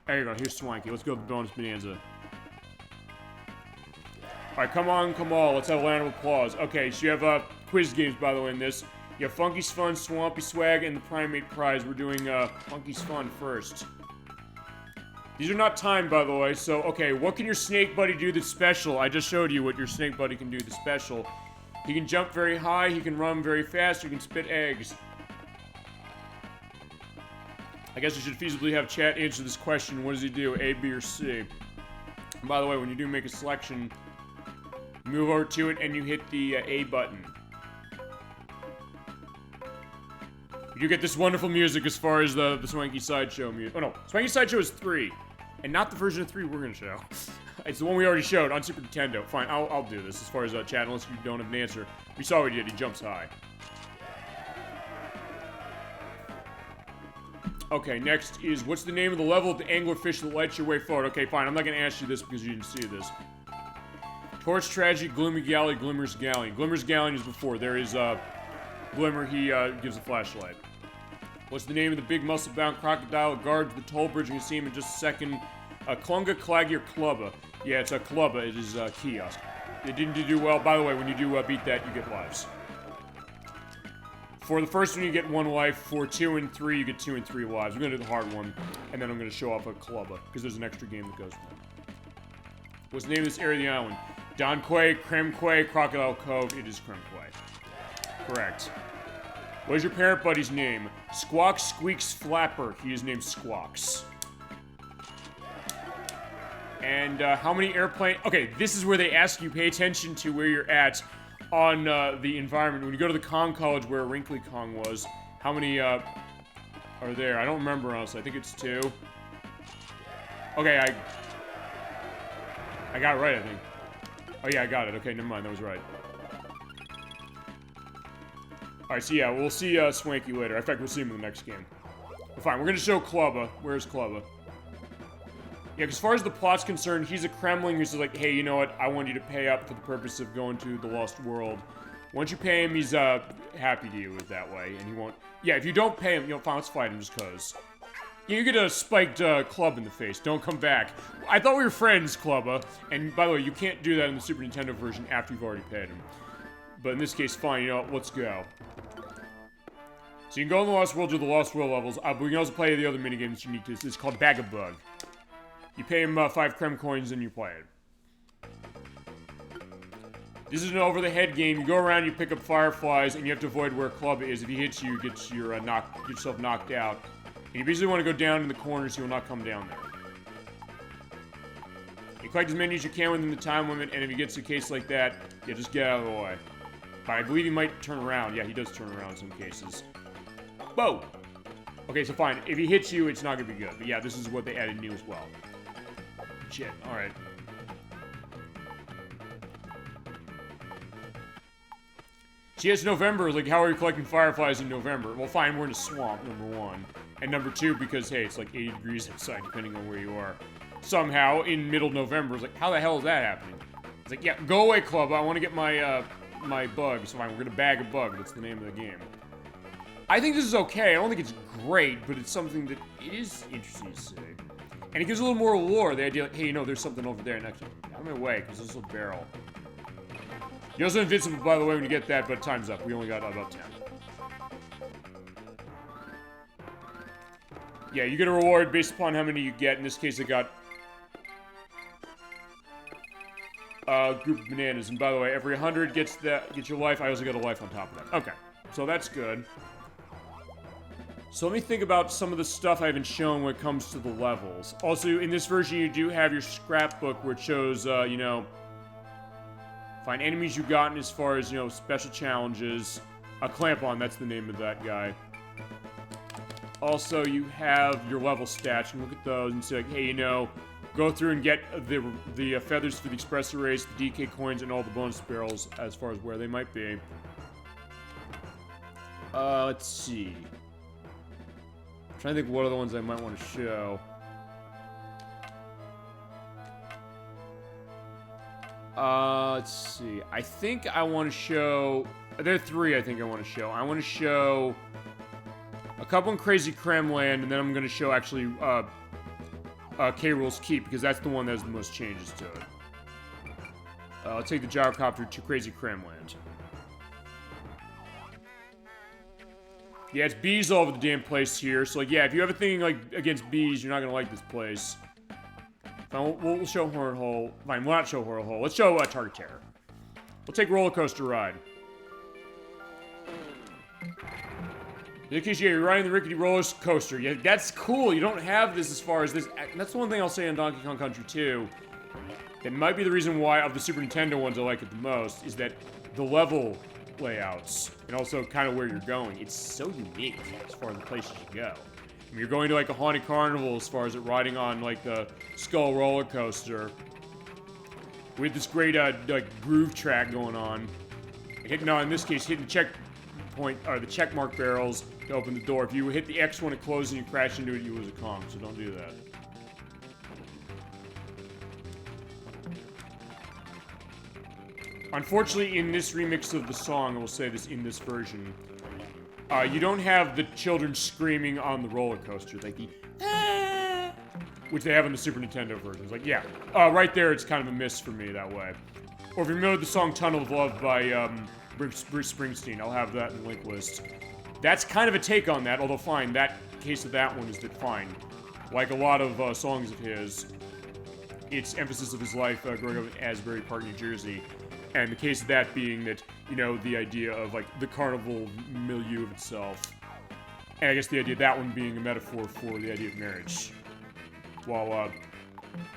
There you go. Here's Swanky. Let's go to the bonus bonanza. Alright, come on, come on. Let's have a round of applause. Okay, so you have quiz games, by the way, in this. You have Funky's Fun, Swampy Swag, and the Primate Prize. We're doing Funky's Fun first. These are not timed, by the way, so, okay, what can your snake buddy do that's special? I just showed you what your snake buddy can do that's special. He can jump very high, he can run very fast, he can spit eggs. I guess we should feasibly have chat answer this question. What does he do, A, B, or C? And by the way, when you do make a selection, move over to it and you hit the A button. You do get this wonderful music as far as the Swanky Sideshow music. Oh no, Swanky Sideshow is 3. And not the version of 3 we're gonna show. It's the one we already showed on Super Nintendo. Fine, I'll do this as far as chat, unless you don't have an answer. We saw what he did, he jumps high. Okay, next is, what's the name of the level of the anglerfish that lights your way forward? Okay, fine, I'm not gonna ask you this because you didn't see this. Torch Tragedy, Gloomy Galley, Glimmer's Galleon. Glimmer's Galleon is before. There is, Glimmer, he, gives a flashlight. What's the name of the big muscle-bound crocodile that guards the toll bridge? You can see him in just a second. Klunga, Claggy, or Clubba. Yeah, it's a Clubba. It is Kiosk. It didn't do well. By the way, when you do beat that, you get lives. For the first one, you get 1 life. For 2 and 3, you get 2 and 3 lives. We're gonna do the hard one, and then I'm gonna show off a Clubba, because there's an extra game that goes with it. What's the name of this area of the island? Don Quay, Creme Quay, Crocodile Cove. It is Creme Quay. Correct. What is your parent buddy's name? Squawks, Squeaks, Flapper. He is named Squawks. And how many airplane... Okay, this is where they ask you, pay attention to where you're at on the environment. When you go to the Kong College where Wrinkly Kong was, how many are there? I don't remember, honestly. I think it's 2. Okay, I got it right, I think. Oh yeah, I got it. Okay, never mind. That was right. Alright, so yeah, we'll see Swanky later. In fact, we'll see him in the next game. But fine, we're gonna show Clubba. Where's Clubba? Yeah, as far as the plot's concerned, he's a Kremling who's like, hey, you know what? I want you to pay up for the purpose of going to the Lost World. Once you pay him, he's happy to you with that way, and he won't... Yeah, if you don't pay him, you know, fine, let's fight him just cause. Yeah, you get a spiked club in the face. Don't come back. I thought we were friends, Clubba. And by the way, you can't do that in the Super Nintendo version after you've already paid him. But in this case, fine, you know what? Let's go. So you can go in the Lost World, do the Lost World levels, but you can also play the other minigame that's unique to this. It's called Bag a Bug. You pay him 5 Creme coins and you play it. This is an over-the-head game. You go around, you pick up fireflies, and you have to avoid where Club is. If he hits you, you get yourself knocked out. You basically want to go down in the corner so you'll not come down there. You collect as many as you can within the time limit, and if he gets a case like that, yeah, just get out of the way. But I believe he might turn around. Yeah, he does turn around in some cases. Whoa! Okay, so fine. If he hits you, it's not going to be good. But yeah, this is what they added new as well. Shit, alright. See, it's November. Like, how are you collecting fireflies in November? Well, fine, we're in a swamp, number one. And number two, because, hey, it's like 80 degrees outside, depending on where you are. Somehow, in middle November, it's like, how the hell is that happening? It's like, yeah, go away, club. I want to get my, my bug. So fine, we're gonna bag a bug. That's the name of the game. I think this is okay. I don't think it's great, but it's something that it is interesting to see. And it gives a little more lore. The idea, like, hey, you know, there's something over there next to me. Out of my way, because this is a barrel. You're also invincible, by the way, when you get that, but time's up. We only got about 10. Yeah, you get a reward based upon how many you get. In this case, I got a group of bananas. And by the way, every 100 gets your life. I also get a life on top of that. Okay, so that's good. So let me think about some of the stuff I haven't shown when it comes to the levels. Also, in this version, you do have your scrapbook where it shows, you know, find enemies you've gotten as far as, you know, special challenges. A clamp-on, that's the name of that guy. Also, you have your level stats. You can look at those and say, like, hey, you know, go through and get the feathers for the express erase, the DK coins, and all the bonus barrels as far as where they might be. Let's see. I'm trying to think what other ones I might want to show. Let's see. I think I want to show... There are three I think I want to show. I want to show a couple in Crazy Kremland, and then I'm going to show actually K. Rool's Keep, because that's the one that has the most changes to it. I'll take the gyrocopter to Crazy Kremland. Yeah, it's bees all over the damn place here. So, like, yeah, if you have a thing, like, against bees, you're not gonna like this place. Fine, we'll show Horror Hole. Fine, we'll not show Horror Hole. Let's show Target Terror. We'll take Roller Coaster Ride. In case you're riding the rickety roller coaster. Yeah, that's cool. You don't have this as far as this. That's the one thing I'll say on Donkey Kong Country 2. That might be the reason why, of the Super Nintendo ones, I like it the most, is that the level layouts, and also kind of where you're going, it's so unique as far as the places you go. I mean, you're going to like a haunted carnival as far as it riding on like the Skull roller coaster with this great like groove track going on. No, in this case, hitting checkpoint or the check mark barrels to open the door. If you hit the X when it closes and you crash into it, you lose a Kong. So don't do that. Unfortunately, in this remix of the song, I will say this in this version, you don't have the children screaming on the roller coaster, like the which they have in the Super Nintendo version. It's like, yeah, right there, it's kind of a miss for me that way. Or if you remember the song "Tunnel of Love" by Bruce Springsteen, I'll have that in the link list. That's kind of a take on that, although fine. That case of that one is that fine. Like a lot of songs of his, it's emphasis of his life growing up in Asbury Park, New Jersey. And the case of that being that, you know, the idea of, like, the carnival milieu of itself. And I guess the idea of that one being a metaphor for the idea of marriage. While,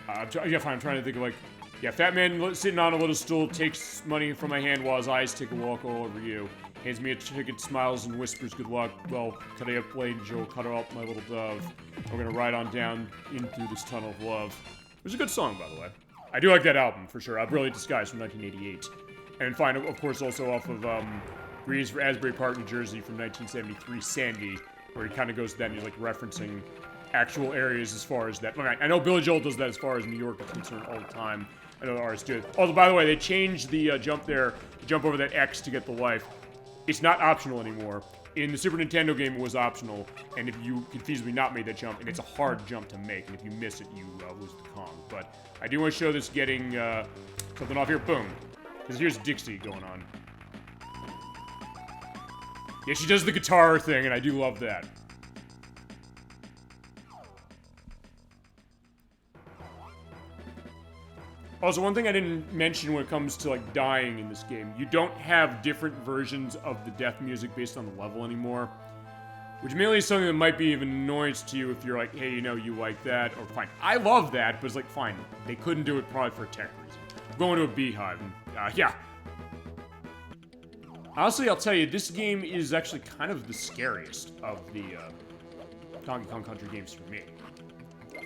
I'm trying to think of, like, yeah, fat man sitting on a little stool takes money from my hand while his eyes take a walk all over you. Hands me a ticket, smiles, and whispers, good luck. Well, cut up, angel, cut her up, my little dove. We're gonna ride on down in through this tunnel of love. It was a good song, by the way. I do like that album, for sure. Brilliant Disguise from 1988. And fine, of course, also off of Breeze for Asbury Park, New Jersey from 1973, Sandy, where he kind of goes to that and he's like referencing actual areas as far as that. I know Billy Joel does that as far as New York is concerned all the time. I know the artists do it. Also, by the way, they changed the jump there, jump over that X to get the life. It's not optional anymore. In the Super Nintendo game, it was optional, and if you could feasibly not make that jump, and it's a hard jump to make, and if you miss it, you lose the Kong. But I do want to show this getting something off here. Boom. Because here's Dixie going on. Yeah, she does the guitar thing, and I do love that. Also, one thing I didn't mention when it comes to, like, dying in this game, you don't have different versions of the death music based on the level anymore. Which mainly is something that might be of an annoyance to you if you're like, hey, you know, you like that, or fine. I love that, but it's like, fine. They couldn't do it probably for a tech reason. I'm going to a beehive, and, yeah. Honestly, I'll tell you, this game is actually kind of the scariest of the, Donkey Kong Country games for me.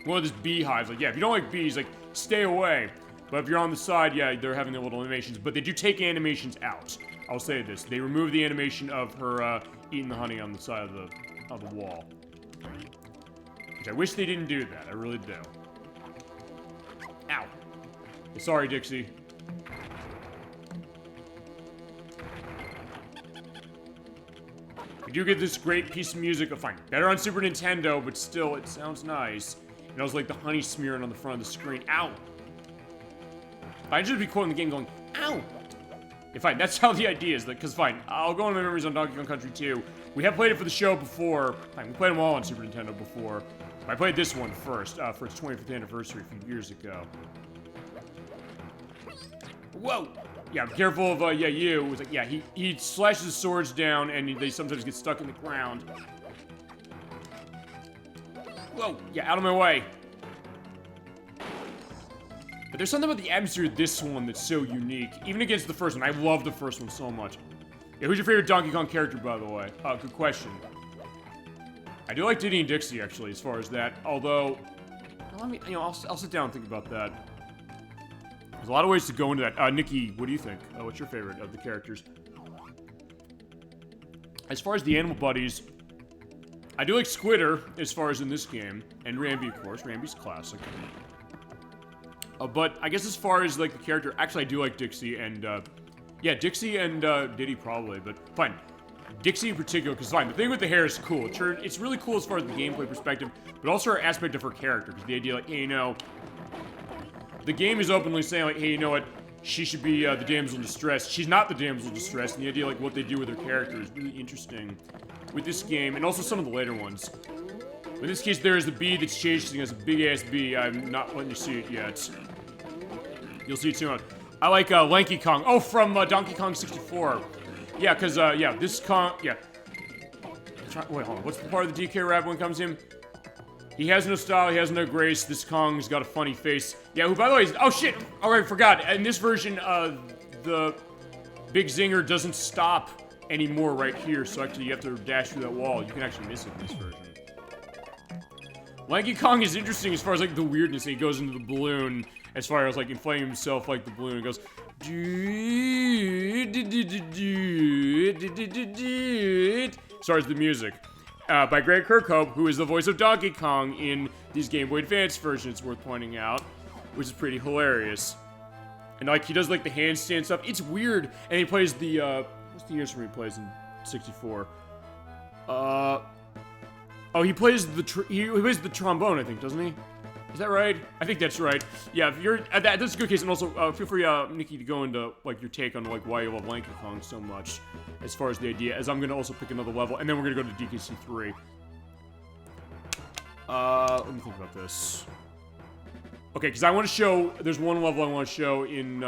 One of this beehives, like, yeah, if you don't like bees, like, stay away. But if you're on the side, yeah, they're having their little animations, but they do take animations out. I'll say this, they remove the animation of her, eating the honey on the side of the wall. Which I wish they didn't do that, I really do. Ow. Sorry, Dixie. We do get this great piece of music, fine, better on Super Nintendo, but still, it sounds nice. And I was like the honey smearing on the front of the screen. Ow! If I just be quoting the game going, ow! Yeah, fine, that's how the idea is, because fine, I'll go into my memories on Donkey Kong Country 2. We have played it for the show before. Fine, we played them all on Super Nintendo before. I played this one first, for its 25th anniversary a few years ago. Whoa! Yeah, be careful of, yeah, you. It was like, yeah, he slashes his swords down, and they sometimes get stuck in the ground. Whoa! Yeah, out of my way. But there's something about the atmosphere of this one that's so unique. Even against the first one. I love the first one so much. Yeah, who's your favorite Donkey Kong character, by the way? Good question. I do like Diddy and Dixie, actually, as far as that. Although, let me, you know, I'll sit down and think about that. There's a lot of ways to go into that. Nikki, what do you think? What's your favorite of the characters? As far as the animal buddies, I do like Squitter, as far as in this game. And Rambi, of course. Rambi's classic. But I guess as far as, like, the character, actually, I do like Dixie and, yeah, Dixie and, Diddy probably, but fine. Dixie in particular, because fine, the thing with the hair is cool. It's really cool as far as the gameplay perspective, but also her aspect of her character, because the idea, like, hey, you know, the game is openly saying, like, hey, you know what, she should be, the damsel in distress. She's not the damsel in distress, and the idea, like, what they do with her character is really interesting with this game, and also some of the later ones. In this case, there is the bee that's chasing us, a big-ass bee. I'm not letting you see it yet. You'll see it soon. I like, Lanky Kong. Oh, from, Donkey Kong 64. Yeah, because, yeah, this Kong, yeah. Wait, hold on. What's the part of the DK rap when it comes to him? He has no style, he has no grace. This Kong's got a funny face. Yeah, who, by the way, is, oh, shit! Alright, forgot. In this version, the big zinger doesn't stop anymore right here, so actually you have to dash through that wall. You can actually miss it in this version. Lanky Kong is interesting as far as, like, the weirdness. He goes into the balloon, as far as, like, inflating himself like the balloon. It goes... Starts the music. By Greg Kirkhope, who is the voice of Donkey Kong in these Game Boy Advance versions, it's worth pointing out. Which is pretty hilarious. And, like, he does, like, the handstand stuff. It's weird. And he plays the, what's the instrument he plays in 64? Oh, he plays the he plays the trombone, I think, doesn't he? Is that right? I think that's right. Yeah, if you're that's a good case, and also feel free, Nikki, to go into like your take on like why you love Lanky Kong so much, as far as the idea. As I'm gonna also pick another level, and then we're gonna go to DKC 3. Let me think about this. Okay, because I want to show. There's one level I want to show in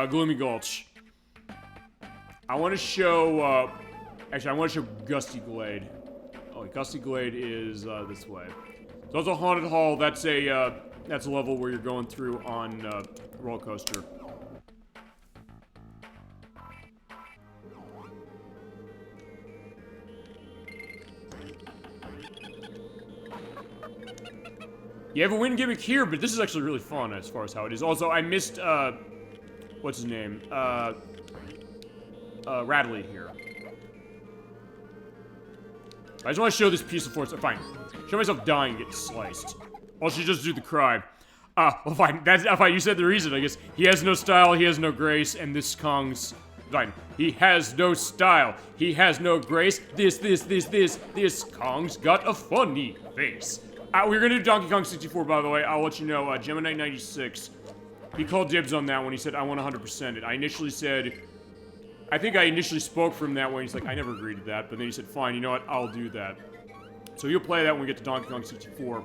Gloomy Gulch. I want to show. Actually, I want to show Gusty Glade. Oh, Gusty Glade is this way. So it's a haunted hall. That's a level where you're going through on roller coaster. You have a win gimmick here, but this is actually really fun as far as how it is. Also, I missed what's his name? Radley here. I just want to show this piece of force. Fine. Show myself dying, get sliced. Or should just do the cry. Well, fine. That's fine. You said the reason, I guess. He has no style, he has no grace, and this Kong's... Fine. He has no style. He has no grace. This Kong's got a funny face. We're gonna do Donkey Kong 64, by the way. I'll let you know. Gemini 96. He called dibs on that one. He said, I want 100% it. I initially said... I think I initially spoke for him that way. He's like, I never agreed to that. But then he said, fine, you know what? I'll do that. So you'll play that when we get to Donkey Kong 64,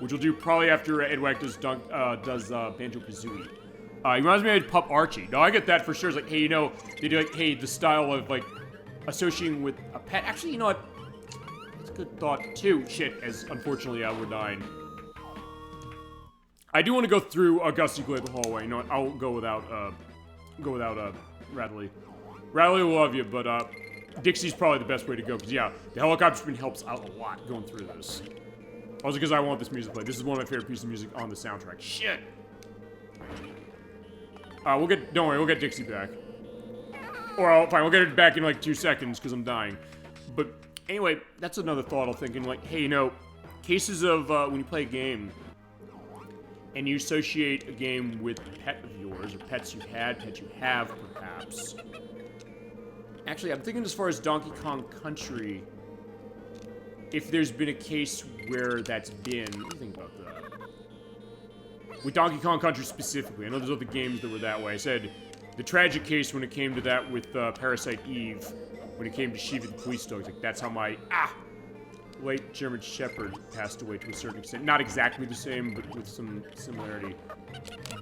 which we'll do probably after Edwack does Banjo-Kazooie. He reminds me of Pup Archie. No, I get that for sure. It's like, hey, you know, they do like, hey, the style of, like, associating with a pet. Actually, you know what? It's a good thought, too. Shit, as unfortunately, we're dying. I do want to go through Gusty Glade the hallway. You know what? I'll go without Radley. Radley will love you, but, Dixie's probably the best way to go, because, yeah, the helicopter spin helps out a lot going through this. Also, because I want this music to play. This is one of my favorite pieces of music on the soundtrack. Shit! Don't worry, we'll get Dixie back. Or, fine, we'll get it back in, like, 2 seconds, because I'm dying. But, anyway, that's another thought I'm thinking, like, hey, you know, cases of, when you play a game, and you associate a game with a pet of yours, or pets you've had, pets you have, perhaps. Actually, I'm thinking as far as Donkey Kong Country, if there's been a case where that's been... What do you think about that? With Donkey Kong Country specifically. I know there's other games that were that way. I said the tragic case when it came to that with Parasite Eve, when it came to Shiva the police dog. Like, that's how my late German Shepherd passed away to a certain extent. Not exactly the same, but with some similarity.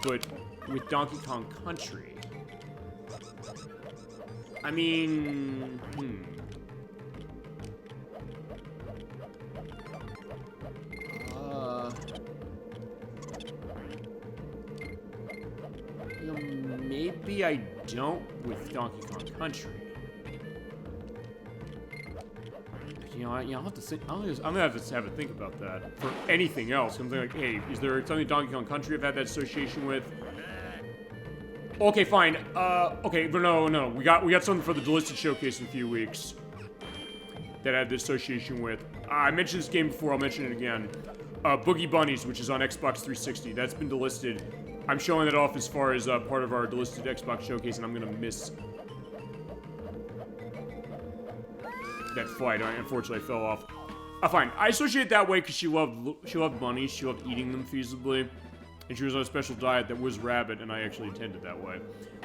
But with Donkey Kong Country, I mean, you know, maybe I don't with Donkey Kong Country. You know, I'll have to think. I'm gonna have to have a think about that. For anything else, I'm thinking like, hey, is there something Donkey Kong Country I've had that association with? Okay, fine. Okay, but no. We got something for the Delisted Showcase in a few weeks that I had the association with. I mentioned this game before. I'll mention it again. Boogie Bunnies, which is on Xbox 360. That's been delisted. I'm showing that off as far as part of our delisted Xbox Showcase, and I'm gonna miss that flight. Unfortunately, I fell off. Fine. I associate it that way because she loved bunnies. She loved eating them feasibly. And she was on a special diet that was rabbit, and I actually intended that way.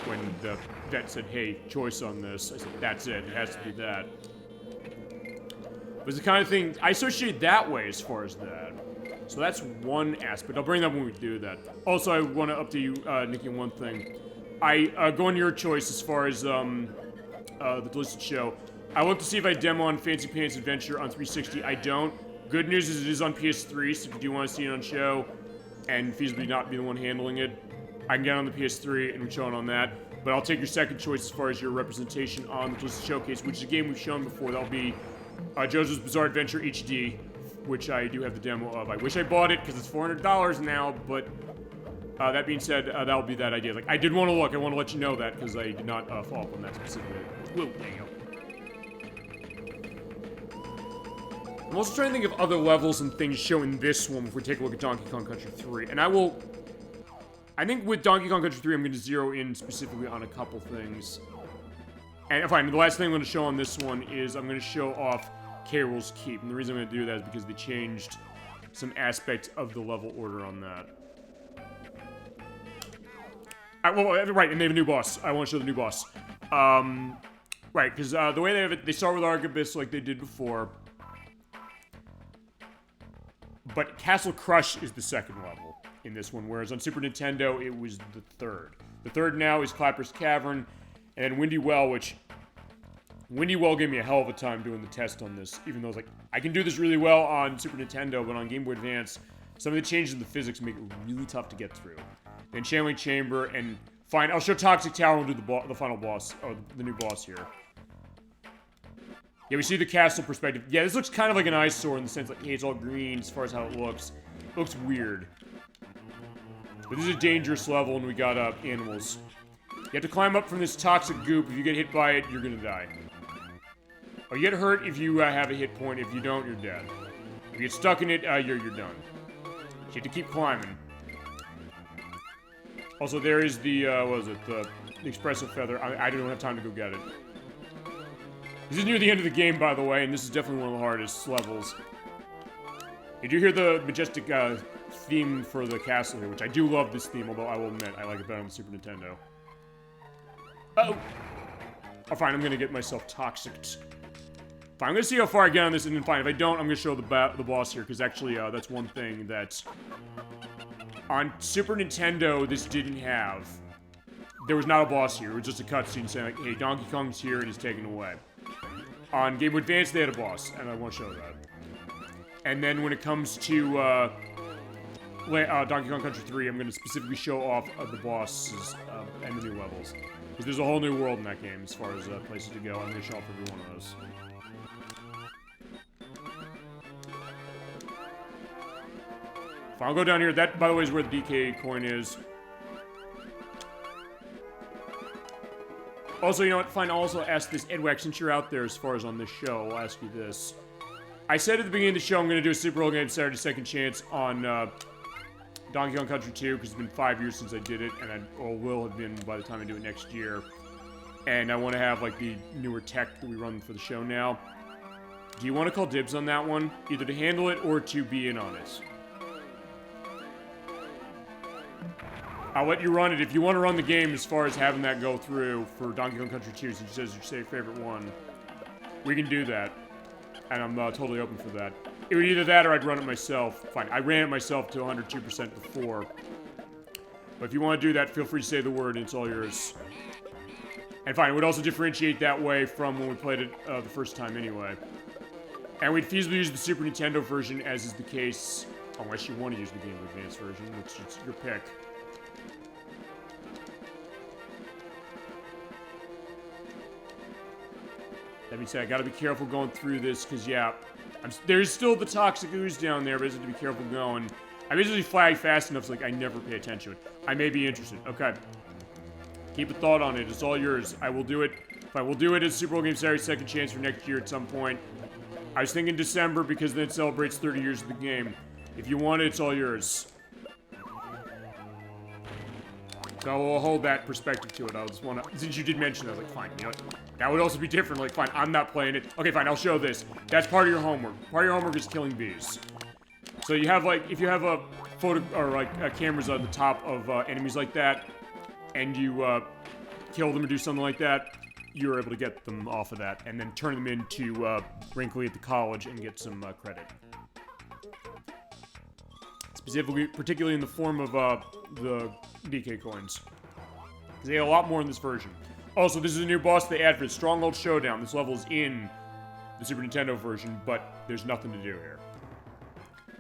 When the vet said, hey, choice on this, I said, that's it. It has to be that. But it's the kind of thing I associate that way as far as that. So that's one aspect. I'll bring that up when we do that. Also, I want to update you, Nikki, on one thing. I go on your choice as far as the Delisted Show. I looked to see if I demo on Fancy Pants Adventure on 360. I don't. Good news is it is on PS3, so if you do want to see it on show, and feasibly not be the one handling it, I can get on the PS3 and show it on that. But I'll take your second choice as far as your representation on the Delisted Showcase, which is a game we've shown before. That'll be JoJo's Bizarre Adventure HD, which I do have the demo of. I wish I bought it because it's $400 now, but that being said, that'll be that idea. Like, I did want to look. I want to let you know that because I did not follow up on that specifically. Whoa, there you go. I'm also trying to think of other levels and things shown in this one if we take a look at Donkey Kong Country 3. And I think with Donkey Kong Country 3, I'm going to zero in specifically on a couple things. And fine, the last thing I'm going to show on this one is I'm going to show off K. Rool's Keep. And the reason I'm going to do that is because they changed some aspects of the level order on that. Right, and they have a new boss. I want to show the new boss. Right, because the way they have it, they start with Arquebus like they did before. But Castle Crush is the second level in this one, whereas on Super Nintendo, it was the third. The third now is Clapper's Cavern, and then Windy Well, which... Windy Well gave me a hell of a time doing the test on this, even though I was like, I can do this really well on Super Nintendo, but on Game Boy Advance, some of the changes in the physics make it really tough to get through. Then Channeling Chamber, and fine, I'll show Toxic Tower and we'll do the final boss, or the new boss here. Yeah, we see the castle perspective. Yeah, this looks kind of like an eyesore in the sense like, hey, it's all green as far as how it looks. It looks weird. But this is a dangerous level, and we got animals. You have to climb up from this toxic goop. If you get hit by it, you're gonna die. Or you get hurt if you have a hit point. If you don't, you're dead. If you get stuck in it, you're done. So you have to keep climbing. Also, there is the, what is it? The Espresso Feather. I don't have time to go get it. This is near the end of the game, by the way, and this is definitely one of the hardest levels. You do hear the majestic theme for the castle here, which I do love this theme, although I will admit I like it better on the Super Nintendo. Uh-oh. Oh, fine, I'm gonna get myself toxicked. Fine, I'm gonna see how far I get on this, and then fine, if I don't, I'm gonna show the boss here, because actually, that's one thing that... On Super Nintendo, this didn't have. There was not a boss here, it was just a cutscene saying, like, hey, Donkey Kong's here and he's taken away. On Game Boy Advance, they had a boss, and I want to show that. And then when it comes to Donkey Kong Country 3, I'm going to specifically show off the bosses and the new levels. Because there's a whole new world in that game as far as places to go. I'm going to show off every one of those. Fine, I'll go down here. That, by the way, is where the DK coin is. Also, you know what? Fine, I'll also ask this. Edwax, since you're out there as far as on this show, I'll ask you this. I said at the beginning of the show I'm going to do a Super Bowl Game Saturday Second Chance on Donkey Kong Country 2, because it's been 5 years since I did it, and or will have been by the time I do it next year. And I want to have, like, the newer tech that we run for the show now. Do you want to call dibs on that one? Either to handle it or to be in on it? I'll let you run it. If you want to run the game as far as having that go through for Donkey Kong Country 2, since you says your favorite one, we can do that. And I'm totally open for that. It would either that or I'd run it myself. Fine, I ran it myself to 102% before. But if you want to do that, feel free to say the word and it's all yours. And fine, it would also differentiate that way from when we played it the first time anyway. And we'd feasibly use the Super Nintendo version, as is the case, unless you want to use the Game Boy Advance version, which is your pick. That being said, I gotta be careful going through this, because, yeah, there's still the toxic ooze down there, but I just have to be careful going. I basically flag fast enough so, like, I never pay attention to it. I may be interested. Okay. Keep a thought on it. It's all yours. I will do it. If I will do it as Super Bowl Game Saturday Second Chance for next year at some point. I was thinking December, because then it celebrates 30 years of the game. If you want it, it's all yours. So we'll hold that perspective to it. I just want to, since you did mention that, I was like, fine, you know what? That would also be different. Like, fine, I'm not playing it. Okay, fine, I'll show this. That's part of your homework. Part of your homework is killing bees. So you have, like, if you have a photo, or, like, cameras on the top of enemies like that, and you kill them or do something like that, you're able to get them off of that, and then turn them into Wrinkly at the college and get some credit. Specifically, particularly in the form of the DK coins. Because they have a lot more in this version. Also, this is a new boss they add for the Stronghold Showdown. This level is in the Super Nintendo version, but there's nothing to do here.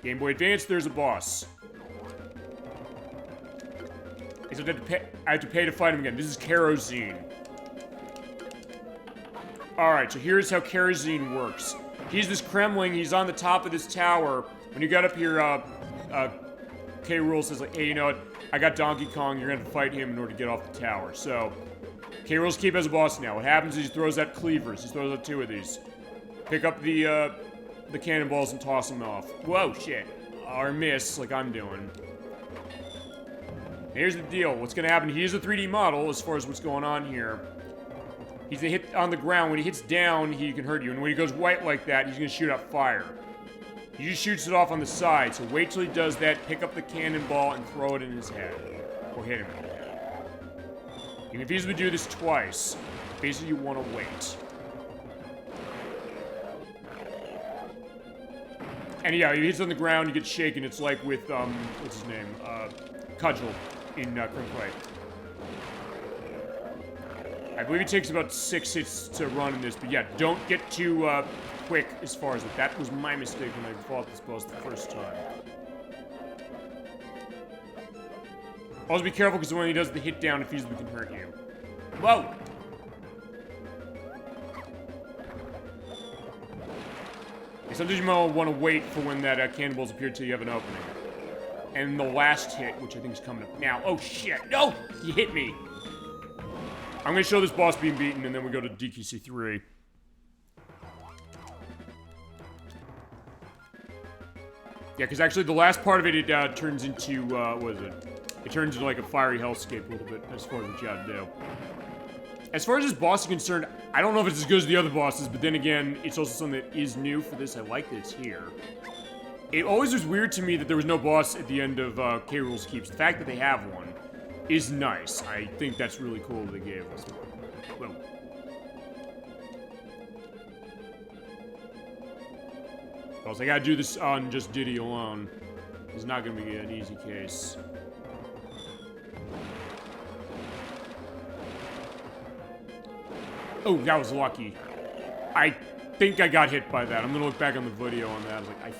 Game Boy Advance, there's a boss. Except I have to pay to fight him again. This is Kerosene. Alright, so here's how Kerosene works. He's this Kremling, he's on the top of this tower. When you got up here, K. Rool says, like, hey, you know what? I got Donkey Kong, you're gonna have to fight him in order to get off the tower. So, K. Rool's keep as a boss now. What happens is he throws out cleavers. He throws out 2 of these. Pick up the cannonballs and toss them off. Whoa, shit. Or miss, like I'm doing. Here's the deal. What's gonna happen, he is a 3D model as far as what's going on here. He's gonna hit on the ground. When he hits down, he can hurt you. And when he goes white like that, he's gonna shoot out fire. He just shoots it off on the side, so wait till he does that, pick up the cannonball, and throw it in his head. Or hit him in the head. You can feasibly do this twice. Basically, you want to wait. And yeah, he hits on the ground, he gets shaken. It's like with, what's his name? Cudgel in Crinkle. I believe it takes about 6 hits to run in this, but yeah, don't get too, quick as far as that was my mistake when I fought this boss the first time. Always be careful, because when he does the hit down, it feasibly can hurt you. Whoa! And sometimes you might want to wait for when that cannonballs appear till you have an opening. And the last hit, which I think is coming up now. Oh shit! No! You hit me! I'm gonna show this boss being beaten, and then we go to DKC 3. Yeah, because actually the last part of it, it turns into, what is it? It turns into like a fiery hellscape a little bit, as far as what you gotta do. As far as this boss is concerned, I don't know if it's as good as the other bosses, but then again, it's also something that is new for this. I like that it's here. It always was weird to me that there was no boss at the end of K. Rool's Keeps. The fact that they have one is nice. I think that's really cool that they gave us one. Whoa. Also, I gotta do this on just Diddy alone. It's not gonna be an easy case. Oh, that was lucky. think I got hit by that. I'm gonna look back on the video on that. I was like, I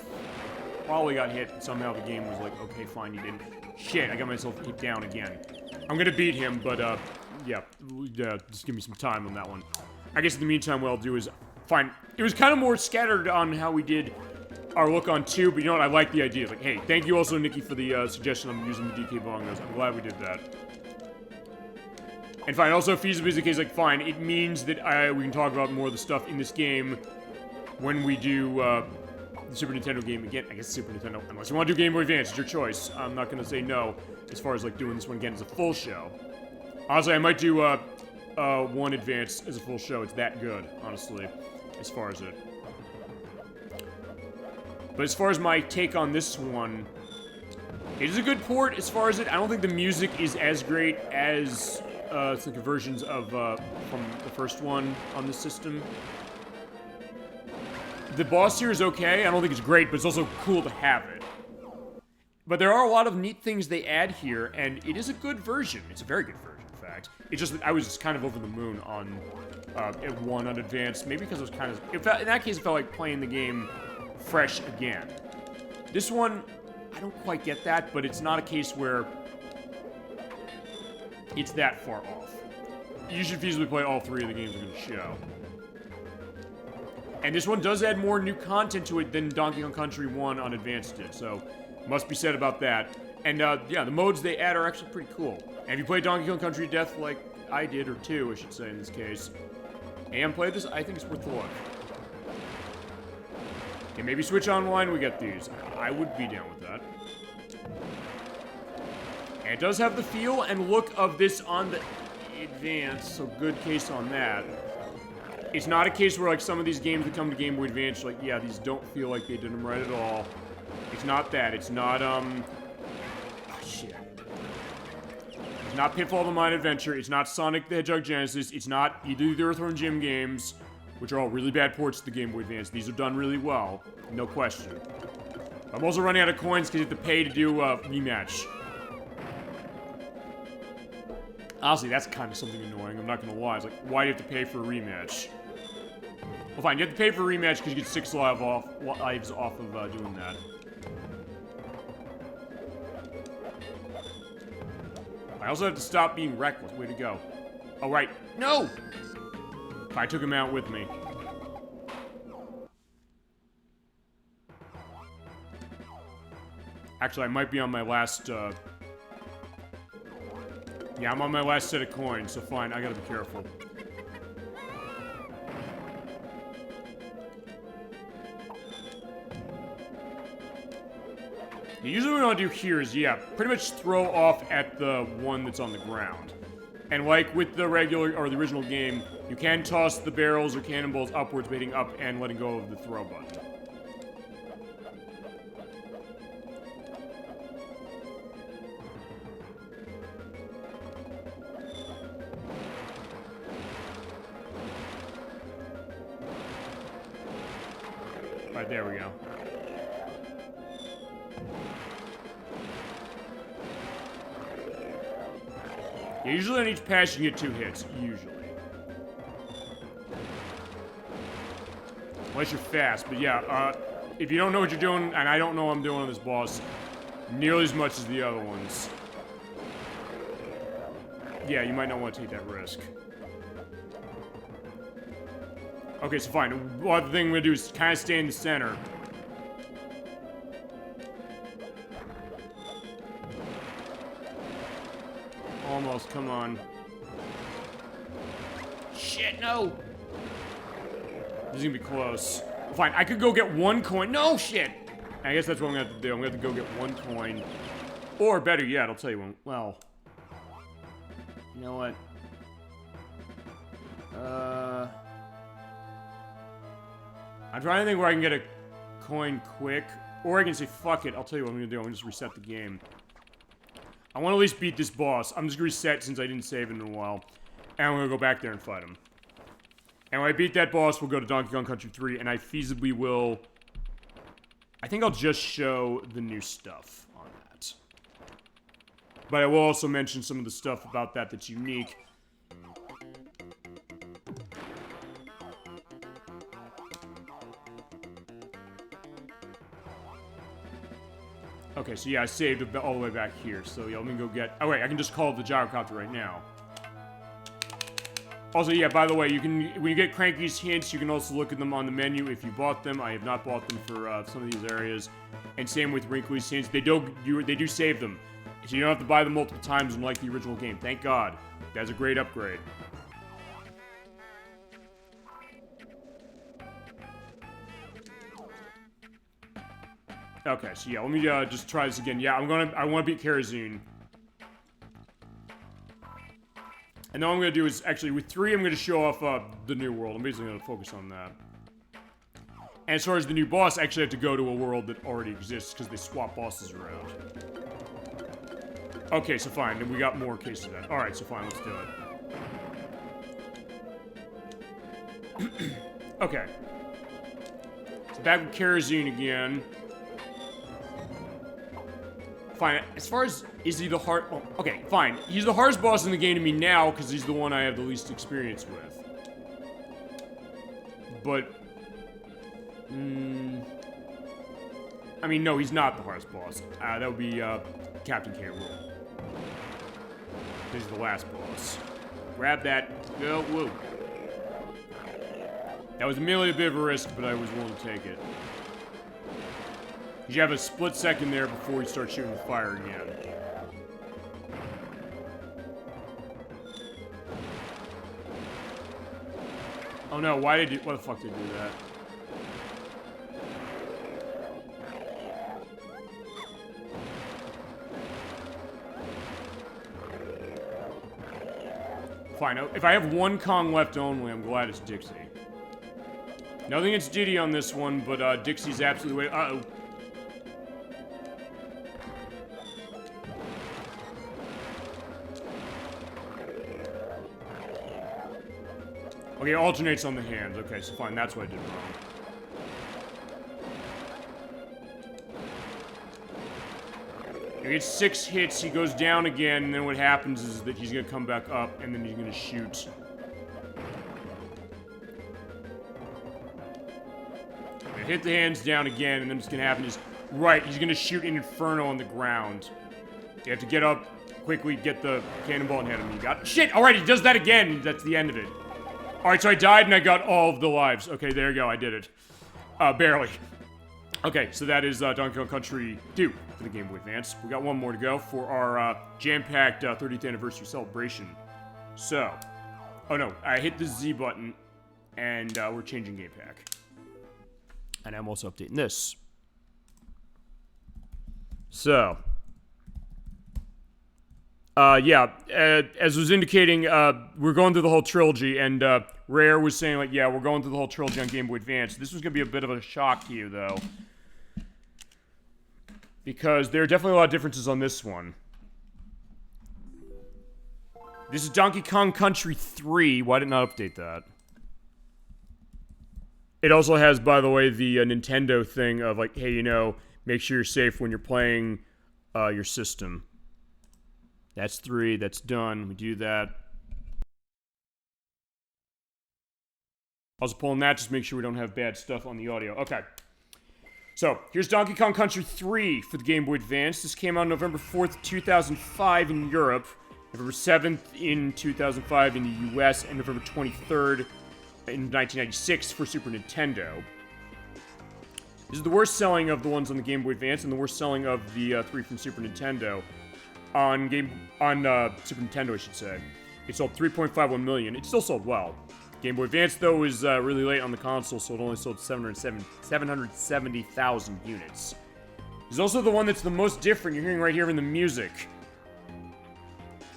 probably got hit, and somehow the game was like, okay, fine, you didn't. Shit, I got myself hit down again. I'm gonna beat him, but, yeah, just give me some time on that one. I guess in the meantime, what I'll do is, fine. It was kind of more scattered on how we did our look on 2, but you know what, I like the idea. Like, hey, thank you also, Nikki, for the, suggestion on using the DK bongos. I'm glad we did that. And fine, also feasibly is the case, like, fine, it means that we can talk about more of the stuff in this game when we do, the Super Nintendo game again. I guess Super Nintendo, unless you want to do Game Boy Advance, it's your choice. I'm not gonna say no, as far as, like, doing this one again as a full show. Honestly, I might do, one Advance as a full show. It's that good, honestly, as far as it. But as far as my take on this one, it is a good port as far as it. I don't think the music is as great as, the conversions of, from the first one on the system. The boss here is okay. I don't think it's great, but it's also cool to have it. But there are a lot of neat things they add here, and it is a good version. It's a very good version, in fact. It's just that I was kind of over the moon on, one on Advanced. Maybe because it was kind of... in that case, it felt like playing the game fresh again. This one, I don't quite get that, but it's not a case where it's that far off. You should feasibly play all 3 of the games we're going to show. And this one does add more new content to it than Donkey Kong Country 1 on Advanced did, so must be said about that. And, yeah, the modes they add are actually pretty cool. And if you play Donkey Kong Country to death like I did, or 2, I should say in this case, and play this, I think it's worth the look. Okay, maybe Switch Online, we get these. I would be down with that. And it does have the feel and look of this on the Advance, so good case on that. It's not a case where, like, some of these games that come to Game Boy Advance, like, yeah, these don't feel like they did them right at all. It's not that. It's not, oh, shit. It's not Pitfall the Mine Adventure. It's not Sonic the Hedgehog Genesis. It's not either of the Earthworm Jim games, which are all really bad ports to the Game Boy Advance. These are done really well, no question. I'm also running out of coins because you have to pay to do a rematch. Honestly, that's kind of something annoying, I'm not gonna lie. It's like, why do you have to pay for a rematch? Well, fine, you have to pay for a rematch because you get 6 lives off of doing that. I also have to stop being reckless. Way to go. Oh, right. No! I took him out with me. Actually, I might be on my last, yeah, I'm on my last set of coins, so fine, I gotta be careful. Usually what I want to do here is, yeah, pretty much throw off at the one that's on the ground. And like with the regular, or the original game, you can toss the barrels or cannonballs upwards, hitting up and letting go of the throw button. Right, there we go. Yeah, usually on each pass you get 2 hits, usually. Unless you're fast, but yeah, if you don't know what you're doing, and I don't know what I'm doing on this boss, nearly as much as the other ones, yeah, you might not want to take that risk. Okay, so fine. Well, the thing we're gonna do is kind of stay in the center. Almost, come on. Shit, no! This is gonna be close. Fine, I could go get 1 coin. No, shit! I guess that's what I'm gonna have to do. I'm gonna have to go get 1 coin. Or better yet, I'll tell you one. Well, you know what? I'm trying to think where I can get a coin quick. Or I can say, fuck it, I'll tell you what I'm gonna do. I'm gonna just reset the game. I want to at least beat this boss. I'm just gonna reset since I didn't save it in a while. And I'm gonna go back there and fight him. And when I beat that boss, we'll go to Donkey Kong Country 3, and I feasibly will... I think I'll just show the new stuff on that. But I will also mention some of the stuff about that that's unique. Okay, so yeah, I saved all the way back here. So yeah, let me go get... Oh wait, I can just call the gyrocopter right now. Also, yeah, by the way, you can, when you get Cranky's hints, you can also look at them on the menu if you bought them. I have not bought them for some of these areas. And same with Wrinkly's hints. They do save them. So you don't have to buy them multiple times unlike the original game. Thank God. That's a great upgrade. Okay, so yeah, let me just try this again. Yeah, I want to beat Karazun. And then what I'm going to do is, actually, with 3, I'm going to show off the new world. I'm basically going to focus on that. And as far as the new boss, I actually have to go to a world that already exists, because they swap bosses around. Okay, so fine. Then we got more cases of that. Alright, so fine, let's do it. Okay. So back with Karazun again. Fine. As far as, is he the hard... Oh, okay, fine. He's the hardest boss in the game to me now, because he's the one I have the least experience with. But... I mean, no, he's not the hardest boss. That would be, Captain K. Rool. This is the last boss. Grab that. Go, whoa. That was merely a bit of a risk, but I was willing to take it. You have a split second there before you start shooting the fire again. Oh no, why the fuck did you do that? Fine, if I have one Kong left only, I'm glad it's Dixie. Nothing against Diddy on this one, but Dixie's absolutely... Uh-oh. Okay, it alternates on the hands. Okay, so fine, that's what I did wrong. He gets 6 hits, he goes down again, and then what happens is that he's gonna come back up, and then he's gonna shoot. Gonna hit the hands down again, and then what's gonna happen is, right, he's gonna shoot an Inferno on the ground. You have to get up quickly, get the cannonball and hit him. You got it. Shit! Alright, he does that again! That's the end of it. Alright, so I died and I got all of the lives. Okay, there you go, I did it. Barely. Okay, so that is Donkey Kong Country 2 for the Game Boy Advance. We got one more to go for our jam-packed 30th anniversary celebration. So, oh no, I hit the Z button, and we're changing game pack. And I'm also updating this. So, yeah, as was indicating, we're going through the whole trilogy, and Rare was saying, like, yeah, we're going through the whole trilogy on Game Boy Advance. This was going to be a bit of a shock to you, though. Because there are definitely a lot of differences on this one. This is Donkey Kong Country 3. Why didn't I update that? It also has, by the way, the Nintendo thing of, like, hey, you know, make sure you're safe when you're playing your system. That's 3. That's done. We do that. Also pulling that, just make sure we don't have bad stuff on the audio. Okay. So, here's Donkey Kong Country 3 for the Game Boy Advance. This came out November 4th, 2005 in Europe, November 7th in 2005 in the US, and November 23rd in 1996 for Super Nintendo. This is the worst selling of the ones on the Game Boy Advance, and the worst selling of the 3 from Super Nintendo. On Super Nintendo, I should say. It sold 3.51 million. It still sold well. Game Boy Advance, though, was really late on the console, so it only sold 770,000 units. It's also the one that's the most different. You're hearing right here in the music.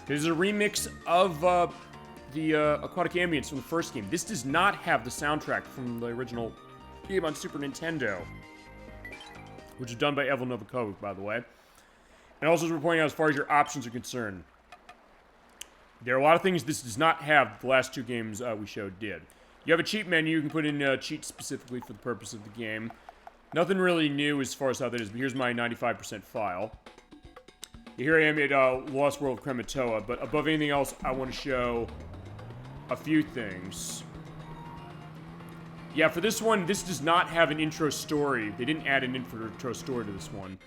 This is a remix of the Aquatic Ambience from the first game. This does not have the soundtrack from the original game on Super Nintendo, which is done by Evel Novakovic, by the way. And also, as we're pointing out, as far as your options are concerned, there are a lot of things this does not have the last 2 games we showed did. You have a cheat menu. You can put in cheats specifically for the purpose of the game. Nothing really new as far as how that is, but here's my 95% file. Here I am at Lost World of Krematoa, but above anything else, I want to show a few things. Yeah, for this one, this does not have an intro story. They didn't add an intro story to this one.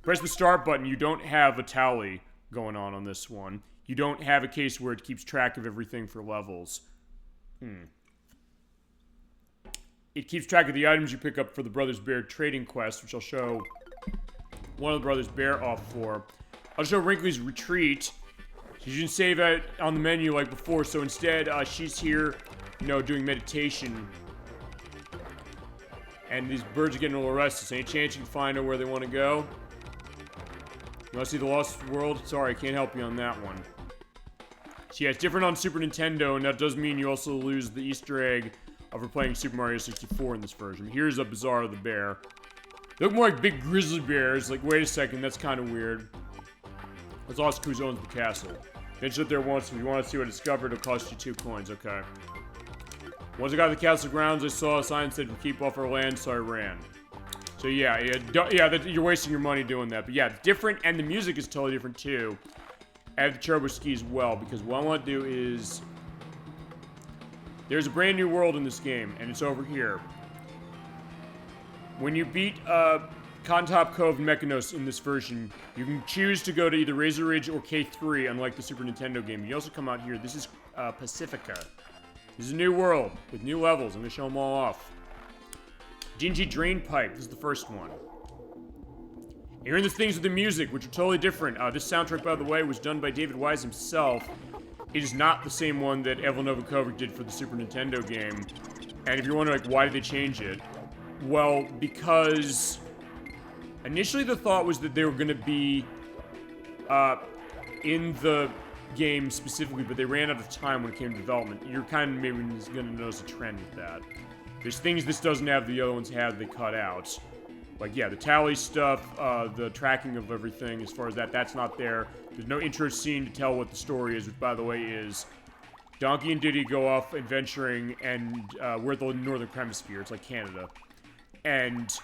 Press the start button, you don't have a tally going on this one. You don't have a case where it keeps track of everything for levels. It keeps track of the items you pick up for the Brothers Bear trading quest, which I'll show one of the Brothers Bear off for. I'll show Wrinkly's retreat. She didn't save it on the menu like before, so instead, she's here, you know, doing meditation. And these birds are getting a little restless. Any chance you can find out where they want to go? You want to see the Lost World? Sorry, I can't help you on that one. So yeah, it's different on Super Nintendo, and that does mean you also lose the Easter egg of her playing Super Mario 64 in this version. Here's a Bizarre the Bear. They look more like big grizzly bears. Like, wait a second, that's kind of weird. Let's ask who owns the castle. Venture up there once. If you want to see what I discovered, it'll cost you 2 coins. Okay. Once I got to the castle grounds, I saw a sign that said, "We keep off our land," so I ran. So yeah, you're wasting your money doing that. But yeah, different, and the music is totally different too. I have the turbo ski as well, because what I want to do is... There's a brand new world in this game, and it's over here. When you beat Contop Cove and Mechanos in this version, you can choose to go to either Razor Ridge or K3, unlike the Super Nintendo game. You also come out here. This is Pacifica. This is a new world with new levels. I'm going to show them all off. Dingy Drain Pipe. This is the first one. Hearing the things with the music, which are totally different. This soundtrack, by the way, was done by David Wise himself. It is not the same one that Evelyn Novakovic did for the Super Nintendo game. And if you're wondering, like, why did they change it? Well, because initially the thought was that they were going to be in the game specifically, but they ran out of time when it came to development. You're kind of maybe going to notice a trend with that. There's things this doesn't have the other ones have they cut out. Like, yeah, the tally stuff, the tracking of everything, as far as that's not there. There's no intro scene to tell what the story is, which, by the way, is Donkey and Diddy go off adventuring, and we're at the Northern Hemisphere. It's like Canada. And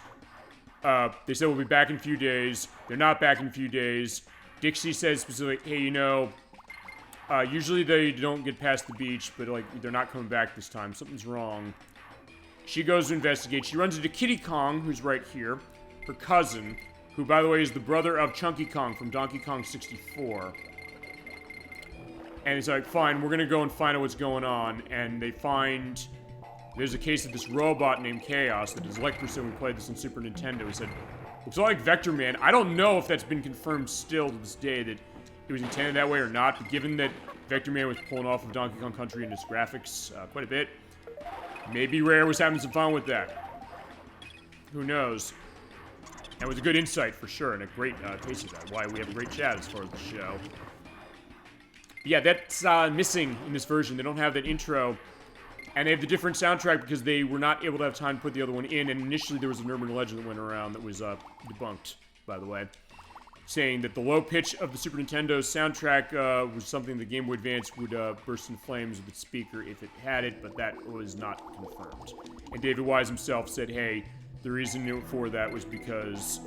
they said we'll be back in a few days. They're not back in a few days. Dixie says specifically, hey, you know, usually they don't get past the beach, but, like, they're not coming back this time. Something's wrong. She goes to investigate. She runs into Kitty Kong, who's right here. Her cousin, who, by the way, is the brother of Chunky Kong from Donkey Kong 64. And it's like, fine, we're gonna go and find out what's going on. And they find... There's a case of this robot named Chaos that is Electro said when we played this on Super Nintendo. He said, looks like Vector Man. I don't know if that's been confirmed still to this day that it was intended that way or not, but given that Vector Man was pulling off of Donkey Kong Country in its graphics quite a bit, maybe Rare was having some fun with that. Who knows? That was a good insight for sure, and a great taste of that. Why we have a great chat as far as the show. But yeah, that's missing in this version. They don't have that intro. And they have the different soundtrack because they were not able to have time to put the other one in. And initially there was an urban legend that went around that was debunked, by the way, saying that the low pitch of the Super Nintendo's soundtrack was something the Game Boy Advance would burst in flames with its speaker if it had it, but that was not confirmed. And David Wise himself said, hey, the reason for that was because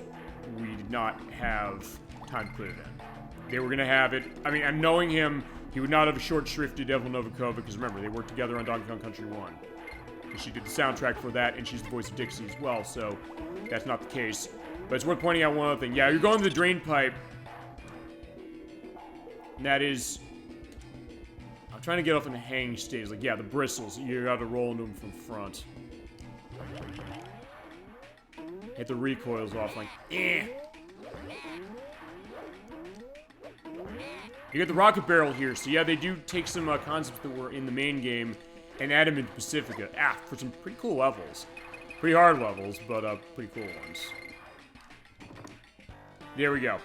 we did not have time to put it in. They were going to have it. I mean, and knowing him, he would not have short-shrifted Evelyn Novakovic, because remember, they worked together on Donkey Kong Country 1. And she did the soundtrack for that, and she's the voice of Dixie as well, so that's not the case. But it's worth pointing out one other thing. Yeah, you're going to the drain pipe. And that is... I'm trying to get off in a hanging stage. Like, yeah, the bristles. You gotta roll into them from front. Hit the recoils off, like, eh. You get the rocket barrel here, so yeah, they do take some concepts that were in the main game and add them into Pacifica. For some pretty cool levels. Pretty hard levels, but pretty cool ones. There we go.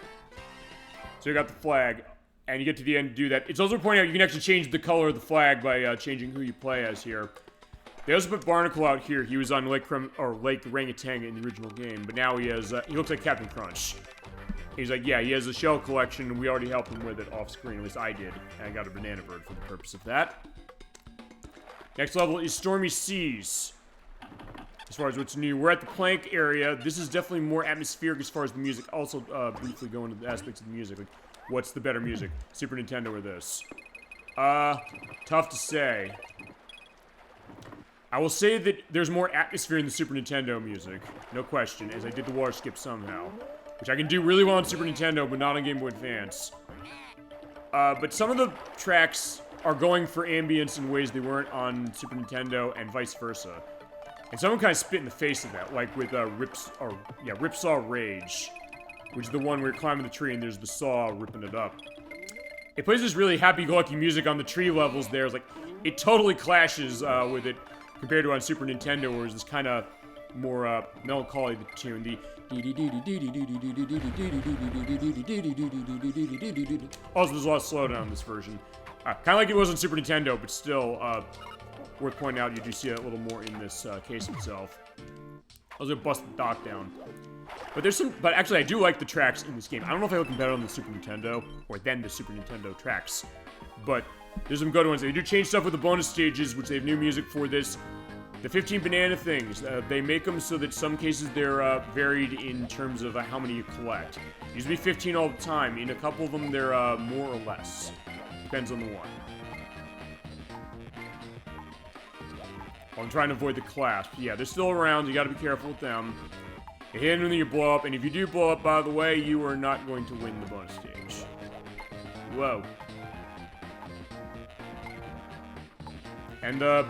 So you got the flag, and you get to the end to do that. It's also pointing out you can actually change the color of the flag by changing who you play as here. They also put Barnacle out here. He was on Lake Rangitanga in the original game, but now he has, he looks like Captain Crunch. He's like, yeah, he has a shell collection, and we already helped him with it off screen. At least I did, and I got a banana bird for the purpose of that. Next level is Stormy Seas. As far as what's new, we're at the plank area. This is definitely more atmospheric as far as the music. Also, briefly go into the aspects of the music. Like, what's the better music, Super Nintendo or this? Tough to say. I will say that there's more atmosphere in the Super Nintendo music, no question, as I did the water skip somehow. which I can do really well on Super Nintendo, but not on Game Boy Advance. But some of the tracks are going for ambience in ways they weren't on Super Nintendo, and vice versa. And some of them kind of spit in the face of that, like with Ripsaw Rage, which is the one where you're climbing the tree and there's the saw ripping it up. It plays this really happy-go-lucky music on the tree levels there. It's like, it totally clashes with it compared to on Super Nintendo, where it's this kind of more melancholy tune. The also, there's a lot of slowdown in this version. Kind of like it was on Super Nintendo, but still, worth pointing out, you do see a little more in this case itself. I was gonna bust the dock down. But actually, I do like the tracks in this game. I don't know if I like them better on the Super Nintendo, or than the Super Nintendo tracks. But there's some good ones. They do change stuff with the bonus stages, which they have new music for this. The 15 banana things, they make them so that some cases they're varied in terms of how many you collect. Usually 15 all the time. In a couple of them, they're more or less. Depends on the one. I'm trying to avoid the clasp. Yeah, they're still around. You gotta be careful with them. You hit them and you blow up, and if you do blow up, by the way, you are not going to win the bonus stage. Whoa. And the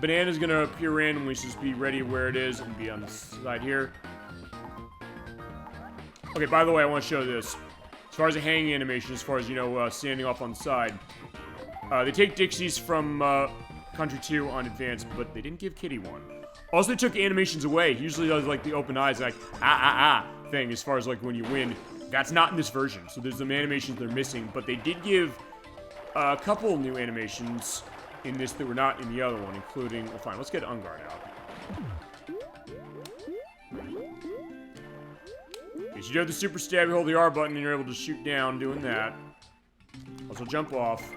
banana's gonna appear randomly, so just be ready where it is and be on the side here. Okay, by the way, I want to show this. As far as a hanging animation, as far as, you know, standing off on the side. They take Dixies from Country 2 on Advance, but they didn't give Kitty one. Also, they took animations away. He usually does, like, the open eyes, like, thing, as far as, like, when you win. That's not in this version, so there's some animations they're missing, but they did give a couple new animations in this that were not in the other one, including... Well, fine, let's get Ungard out. Okay, so you do have the super stab, you hold the R button, and you're able to shoot down doing that. Also, jump off.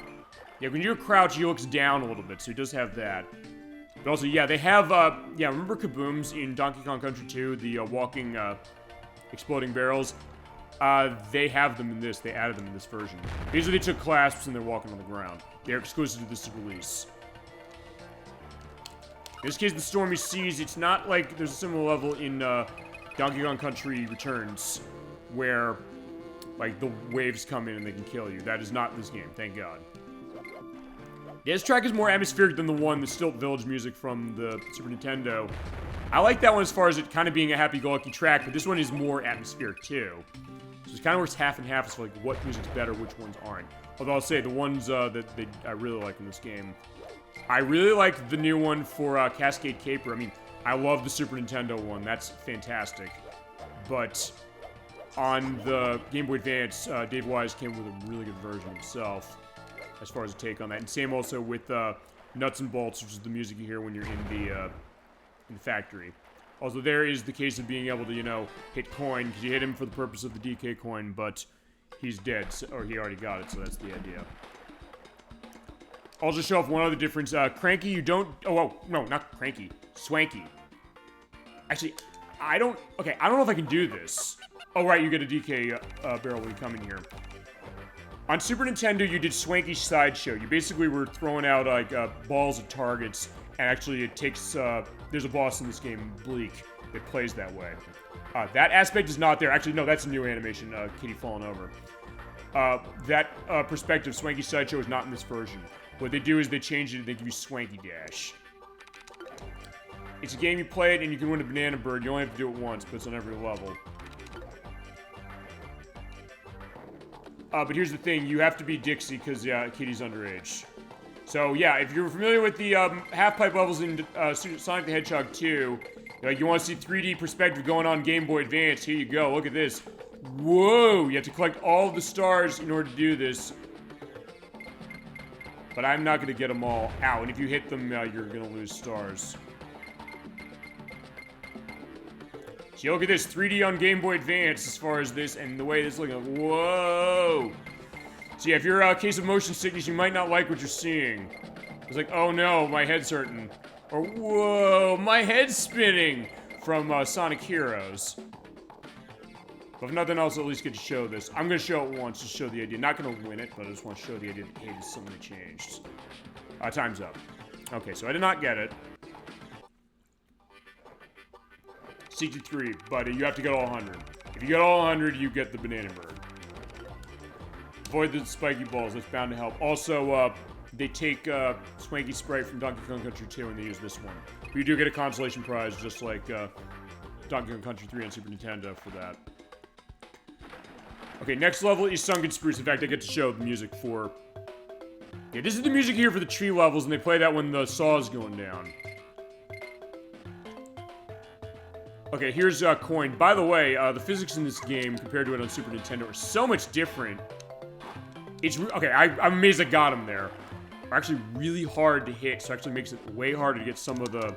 Yeah, when you do a crouch, he looks down a little bit, so he does have that. But also, yeah, they have, yeah, remember Kabooms in Donkey Kong Country 2, the walking, exploding barrels? They have them in this. They added them in this version. Basically, they took clasps and they're walking on the ground. They're exclusive to this release. In this case, the Stormy Seas, it's not like there's a similar level in Donkey Kong Country Returns, where, like, the waves come in and they can kill you. That is not this game, thank God. Yeah, this track is more atmospheric than the one, the Stilt Village music from the Super Nintendo. I like that one as far as it kind of being a happy-go-lucky track, but this one is more atmospheric, too. So it kind of works half and half as for, like, what music's better, which ones aren't. Although I'll say, the ones that I really like in this game. I really like the new one for Cascade Caper. I mean, I love the Super Nintendo one. That's fantastic. But on the Game Boy Advance, Dave Wise came with a really good version himself, as far as a take on that. And same also with Nuts and Bolts, which is the music you hear when you're in the factory. Also, there is the case of being able to, you know, hit coin, because you hit him for the purpose of the DK coin, but he's dead, so, or he already got it, so that's the idea. I'll just show off one other difference. Cranky, you don't... Oh, no, not Cranky. Swanky. Actually, I don't know if I can do this. Oh, right, you get a DK barrel when you come in here. On Super Nintendo, you did Swanky Sideshow. You basically were throwing out, like, balls at targets, and actually it takes, there's a boss in this game, Bleak, that plays that way. That aspect is not there. Actually, no, that's a new animation, Kitty falling over. That perspective, Swanky Sideshow, is not in this version. What they do is they change it and they give you Swanky Dash. It's a game, you play it, and you can win a banana bird. You only have to do it once, but it's on every level. But here's the thing, you have to be Dixie, because, yeah, Kitty's underage. So, yeah, if you're familiar with the half-pipe levels in Sonic the Hedgehog 2, you want to see 3D perspective going on Game Boy Advance, here you go, look at this. Whoa! You have to collect all of the stars in order to do this. But I'm not going to get them all out, and if you hit them, you're going to lose stars. So look at this, 3D on Game Boy Advance as far as this, and the way this is looking. Whoa! So yeah, if you're a case of motion sickness, you might not like what you're seeing. It's like, oh no, my head's hurting. Or, whoa, my head's spinning! From Sonic Heroes. But if nothing else, I'll at least get to show this. I'm going to show it once to show the idea. Not going to win it, but I just want to show the idea that, hey, this is something that changed. Time's up. Okay, so I did not get it. 63, but you have to get all 100. If If you get all 100, you get the banana bird. Avoid the spiky balls. That's bound to help. Also, they take Swanky Sprite from Donkey Kong Country 2 and they use this one. But you do get a consolation prize, just like Donkey Kong Country 3 on Super Nintendo for that. Okay, next level is Sunken Spruce. In fact, I get to show the music for... Yeah, this is the music here for the tree levels, and they play that when the saw is going down. Okay, here's Coin. By the way, the physics in this game, compared to it on Super Nintendo, are so much different. It's... Okay, I'm amazed I got him there. They're actually really hard to hit, so it actually makes it way harder to get some of the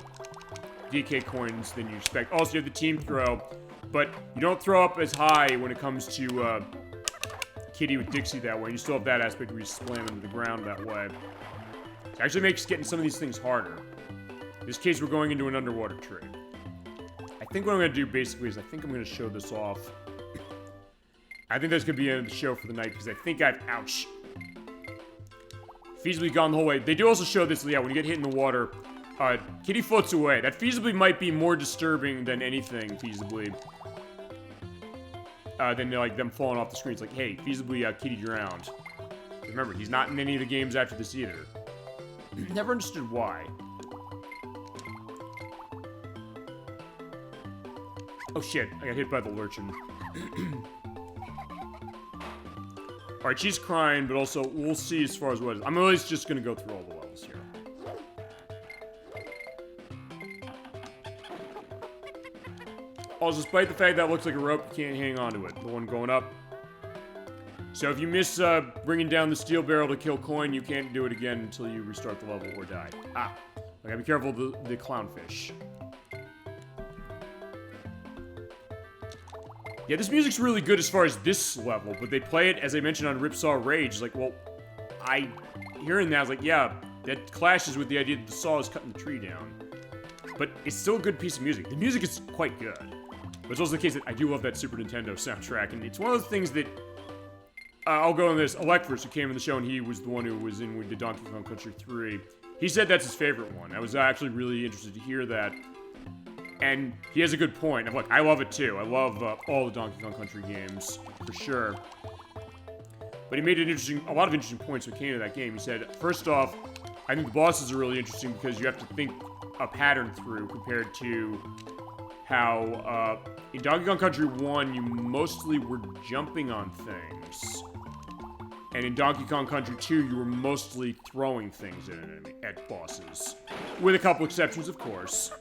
DK coins than you expect. Also, you have the team throw, but you don't throw up as high when it comes to Kitty with Dixie that way. You still have that aspect where you slam into the ground that way. It actually makes getting some of these things harder. In this case, we're going into an underwater tree. I think what I'm going to do, basically, is I think I'm going to show this off. I think that's going to be the end of the show for the night, because I think I've... Ouch. Feasibly gone the whole way. They do also show this, yeah, when you get hit in the water, Kitty floats away. That feasibly might be more disturbing than anything, feasibly. Than, like, them falling off the screen. It's like, hey, feasibly, Kitty drowned. Remember, he's not in any of the games after this either. Never understood why. Oh shit, I got hit by the lurchin. Alright, she's crying, but also, we'll see as far as what it is. I'm always just gonna go through all the levels here. Also, despite the fact that looks like a rope, you can't hang on to it. The one going up. So if you miss bringing down the steel barrel to kill Coin, you can't do it again until you restart the level or die. Ah, I gotta be careful of the clownfish. Yeah, this music's really good as far as this level, but they play it, as I mentioned, on Ripsaw Rage. Like, well, hearing that, I was like, yeah, that clashes with the idea that the saw is cutting the tree down. But it's still a good piece of music. The music is quite good. But it's also the case that I do love that Super Nintendo soundtrack, and it's one of those things that... I'll go on this. Electris, who came in the show, and he was the one who was in with the Donkey Kong Country 3. He said that's his favorite one. I was actually really interested to hear that. And he has a good point. I'm like, I love it too. I love all the Donkey Kong Country games, for sure. But he made a lot of interesting points when it came to that game. He said, first off, I think the bosses are really interesting because you have to think a pattern through compared to how in Donkey Kong Country 1, you mostly were jumping on things. And in Donkey Kong Country 2, you were mostly throwing things at bosses. With a couple exceptions, of course.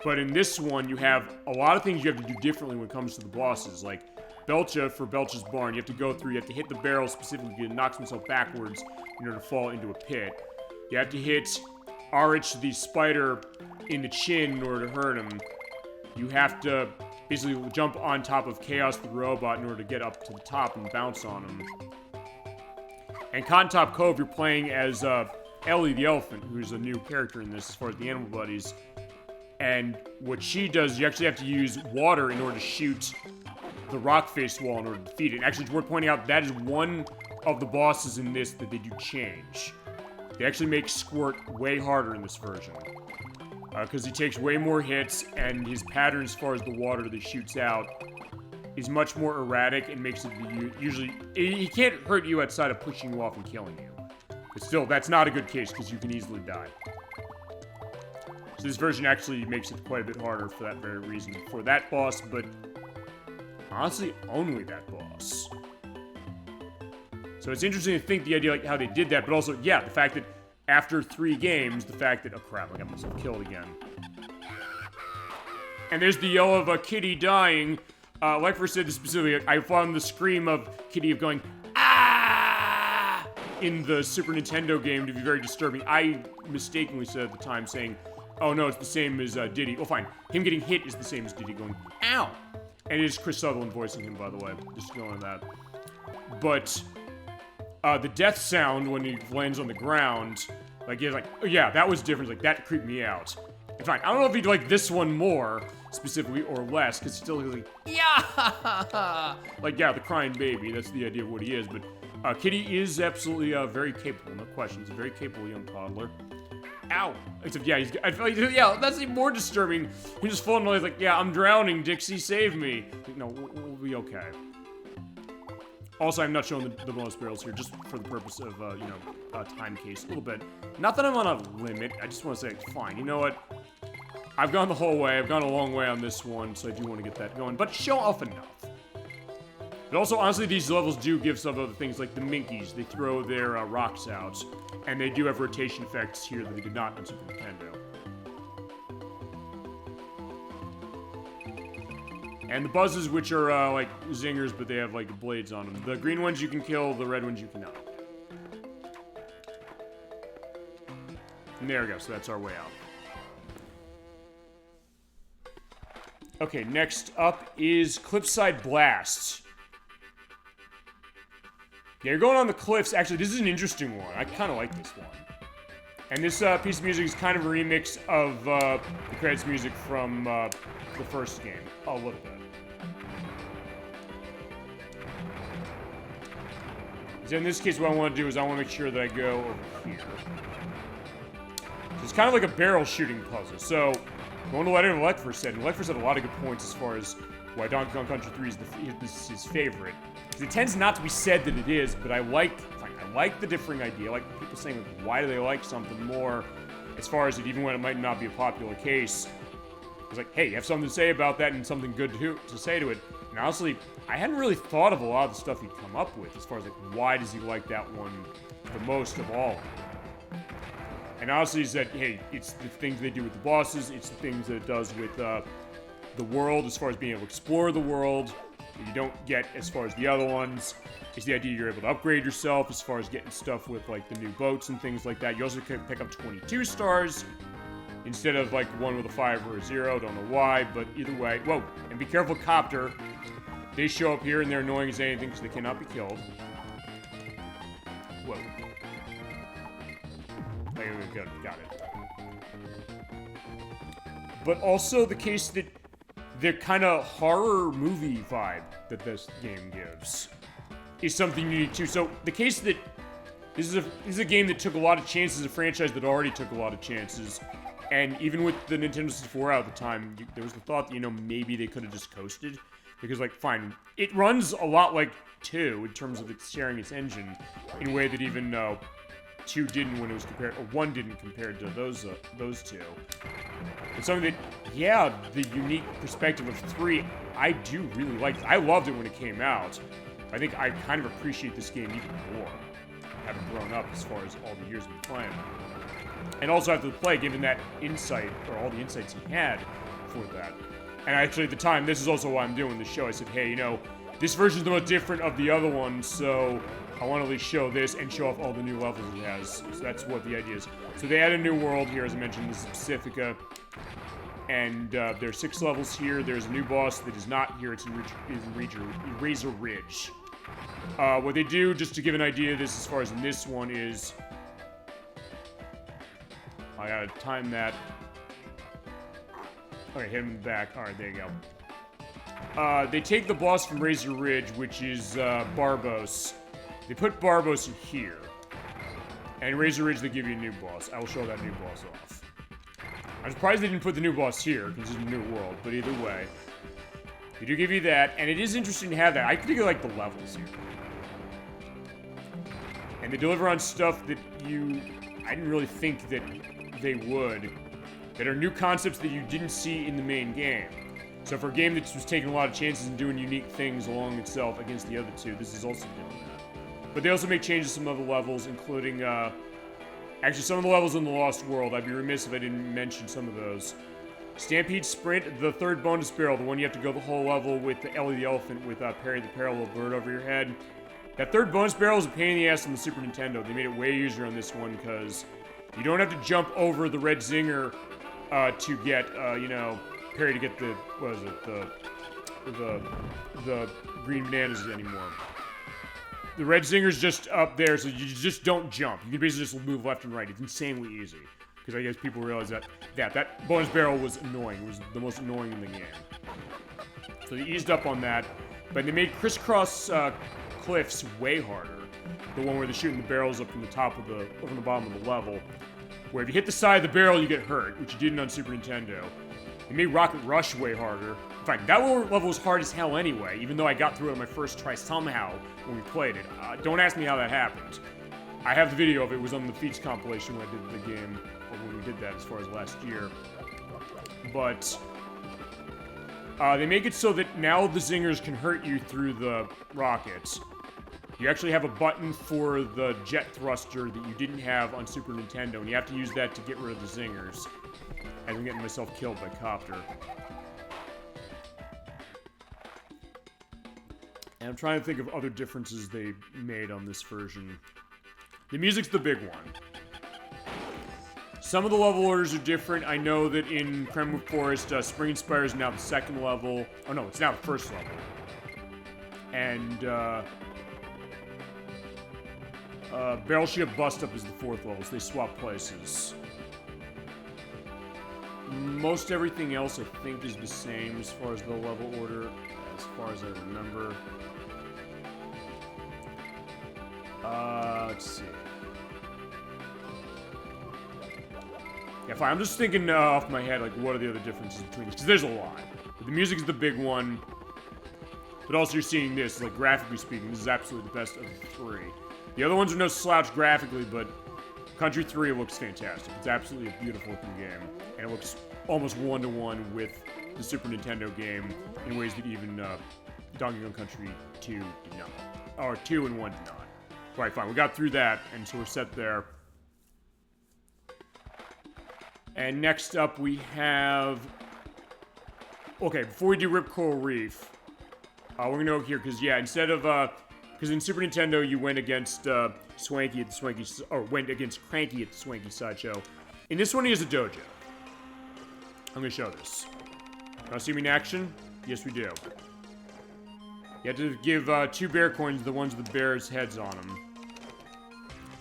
But in this one, you have a lot of things you have to do differently when it comes to the bosses. Like, Belcha, for Belcha's Barn, you have to go through, you have to hit the barrel specifically to knock himself backwards in order to fall into a pit. You have to hit Arich, the spider, in the chin in order to hurt him. You have to basically jump on top of Chaos the robot in order to get up to the top and bounce on him. And Cotton Top Cove, you're playing as Ellie the elephant, who's a new character in this as far as the animal buddies. And what she does, you actually have to use water in order to shoot the rock-faced wall in order to defeat it. And actually, it's worth pointing out, that is one of the bosses in this that they do change. They actually make Squirt way harder in this version. Because he takes way more hits, and his pattern as far as the water that he shoots out is much more erratic and makes it usually... He can't hurt you outside of pushing you off and killing you. But still, that's not a good case, because you can easily die. So this version actually makes it quite a bit harder for that very reason. For that boss, but honestly, only that boss. So it's interesting to think the idea, like, how they did that, but also, yeah, the fact that after 3 games, the fact that... Oh, crap, I got myself killed again. And there's the yell of a Kitty dying. Like I said specifically, I found the scream of Kitty of going, ah! In the Super Nintendo game to be very disturbing. I mistakenly said at the time, saying... Oh no, it's the same as Diddy. Oh, fine. Him getting hit is the same as Diddy going, ow! And it is Chris Sutherland voicing him, by the way. Just going on that. But, the death sound when he lands on the ground, like, he's like, oh yeah, that was different. Like, that creeped me out. And fine, I don't know if he'd like this one more, specifically, or less, because still he's like, yeah! Like, yeah, the crying baby, that's the idea of what he is. But, Kitty is absolutely, very capable, no question. He's a very capable young toddler. Ow. Except, yeah, I feel like, yeah, that's even more disturbing. He just falling away, like, yeah, I'm drowning, Dixie, save me. Like, no, we'll be okay. Also, I'm not showing the bonus barrels here, just for the purpose of, you know, time case a little bit. Not that I'm on a limit, I just want to say, fine, you know what? I've gone the whole way, I've gone a long way on this one, so I do want to get that going, but show off enough. But also, honestly, these levels do give some other things, like the Minkies. They throw their rocks out, and they do have rotation effects here that they did not on Super Nintendo. And the buzzes, which are like zingers, but they have like blades on them. The green ones you can kill, the red ones you cannot. And there we go, so that's our way out. Okay, next up is Cliffside Blast. Yeah, you're going on the cliffs. Actually, this is an interesting one. I kind of like this one. And this piece of music is kind of a remix of the credits music from the first game. A little bit. So in this case, what I want to do is I want to make sure that I go over here. So it's kind of like a barrel shooting puzzle. So, going to let it elect for a second. Electfor's had a lot of good points as far as why Donkey Kong Country 3 is his favorite. It tends not to be said that it is, but I like the differing idea. I like people saying, like, why do they like something more, as far as it, even when it might not be a popular case. It's like, hey, you have something to say about that and something good to say to it. And honestly, I hadn't really thought of a lot of the stuff he'd come up with, as far as, like, why does he like that one the most of all? And honestly, he said, hey, it's the things they do with the bosses, it's the things that it does with the world, as far as being able to explore the world, that you don't get as far as the other ones. It's the idea you're able to upgrade yourself as far as getting stuff with, like, the new boats and things like that. You also can pick up 22 stars instead of, like, one with a 5 or a 0. Don't know why, but either way. Whoa, and be careful, Copter. They show up here and they're annoying as anything because they cannot be killed. Whoa. There we go, got it. But also the case that the kind of horror movie vibe that this game gives is something unique too. So the case that this is a game that took a lot of chances, a franchise that already took a lot of chances, and even with the Nintendo 64 out at the time, there was the thought that, you know, maybe they could have just coasted, because, like, fine, it runs a lot like 2 in terms of it sharing its engine in a way that even 2 didn't when it was compared, or 1 didn't compared to those two. It's something that, yeah, the unique perspective of 3, I do really like. I loved it when it came out. I think I kind of appreciate this game even more, having grown up as far as all the years we've been playing. And also after the play, given that insight, or all the insights he had for that. And actually at the time, this is also why I'm doing this show. I said, hey, you know, this version's the most different of the other ones, so I want to at least show this and show off all the new levels it has. So that's what the idea is. So they added a new world here, as I mentioned. This is Pacifica. And there's 6 levels here. There's a new boss that is not here. It's in Razor Ridge. What they do, just to give an idea of this as far as in this one, is... I gotta time that. Okay, hit him in the back. Alright, there you go. They take the boss from Razor Ridge, which is Barbos. They put Barbos in here. And Razor Ridge, they give you a new boss. I will show that new boss off. I'm surprised they didn't put the new boss here, because it's a new world, but either way. They do give you that, and it is interesting to have that. I particularly like the levels here. And they deliver on stuff that I didn't really think that they would. That are new concepts that you didn't see in the main game. So for a game that was taking a lot of chances and doing unique things along itself against the other two, this is also doing that. But they also make changes to some of the levels, including, actually some of the levels in the Lost World. I'd be remiss if I didn't mention some of those. Stampede Sprint, the third bonus barrel, the one you have to go the whole level with the Ellie the Elephant with Perry the Parallel Bird over your head. That third bonus barrel is a pain in the ass on the Super Nintendo. They made it way easier on this one because you don't have to jump over the red zinger to get, you know, Perry to get the, what is it, the green bananas anymore. The red zinger's just up there, so you just don't jump. You can basically just move left and right. It's insanely easy. Because I guess people realize that bonus barrel was annoying. It was the most annoying in the game. So they eased up on that. But they made crisscross cliffs way harder. The one where they're shooting the barrels up from the top of from the bottom of the level. where if you hit the side of the barrel, you get hurt, which you didn't on Super Nintendo. They made Rocket Rush way harder. In fact, that level was hard as hell anyway, even though I got through it on my first try somehow when we played it. Don't ask me how that happened. I have the video of it. It was on the Feats compilation when I did the game, or when we did that as far as last year. But they make it so that now the zingers can hurt you through the rockets. You actually have a button for the jet thruster that you didn't have on Super Nintendo, and you have to use that to get rid of the zingers. As I'm getting myself killed by Copter. And I'm trying to think of other differences they made on this version. The music's the big one. Some of the level orders are different. I know that in Kremwood Forest, Spring and Spire is now the second level. Oh no, it's now the first level. And Battleship Bust Up is the fourth level, so they swap places. Most everything else, I think, is the same as far as the level order, as far as I remember. Let's see. Yeah, fine. I'm just thinking off my head, like, what are the other differences between these? Because there's a lot. But the music's the big one. But also you're seeing this, like, graphically speaking, this is absolutely the best of the three. The other ones are no slouch graphically, but Country 3 looks fantastic. It's absolutely a beautiful looking game. And it looks almost one-to-one with the Super Nintendo game in ways that even Donkey Kong Country 2 did not. Or 2 and 1 did not. Right, fine. We got through that, and so we're set there. And next up we have... Okay, before we do Rip Coral Reef, we're gonna go here, because, yeah, instead of... Because in Super Nintendo, you went against Swanky at the Swanky... Or went against Cranky at the Swanky Sideshow. In this one, he has a dojo. I'm gonna show this. Want to see me in action? Yes, we do. You have to give 2 bear coins, the ones with the bears' heads on them.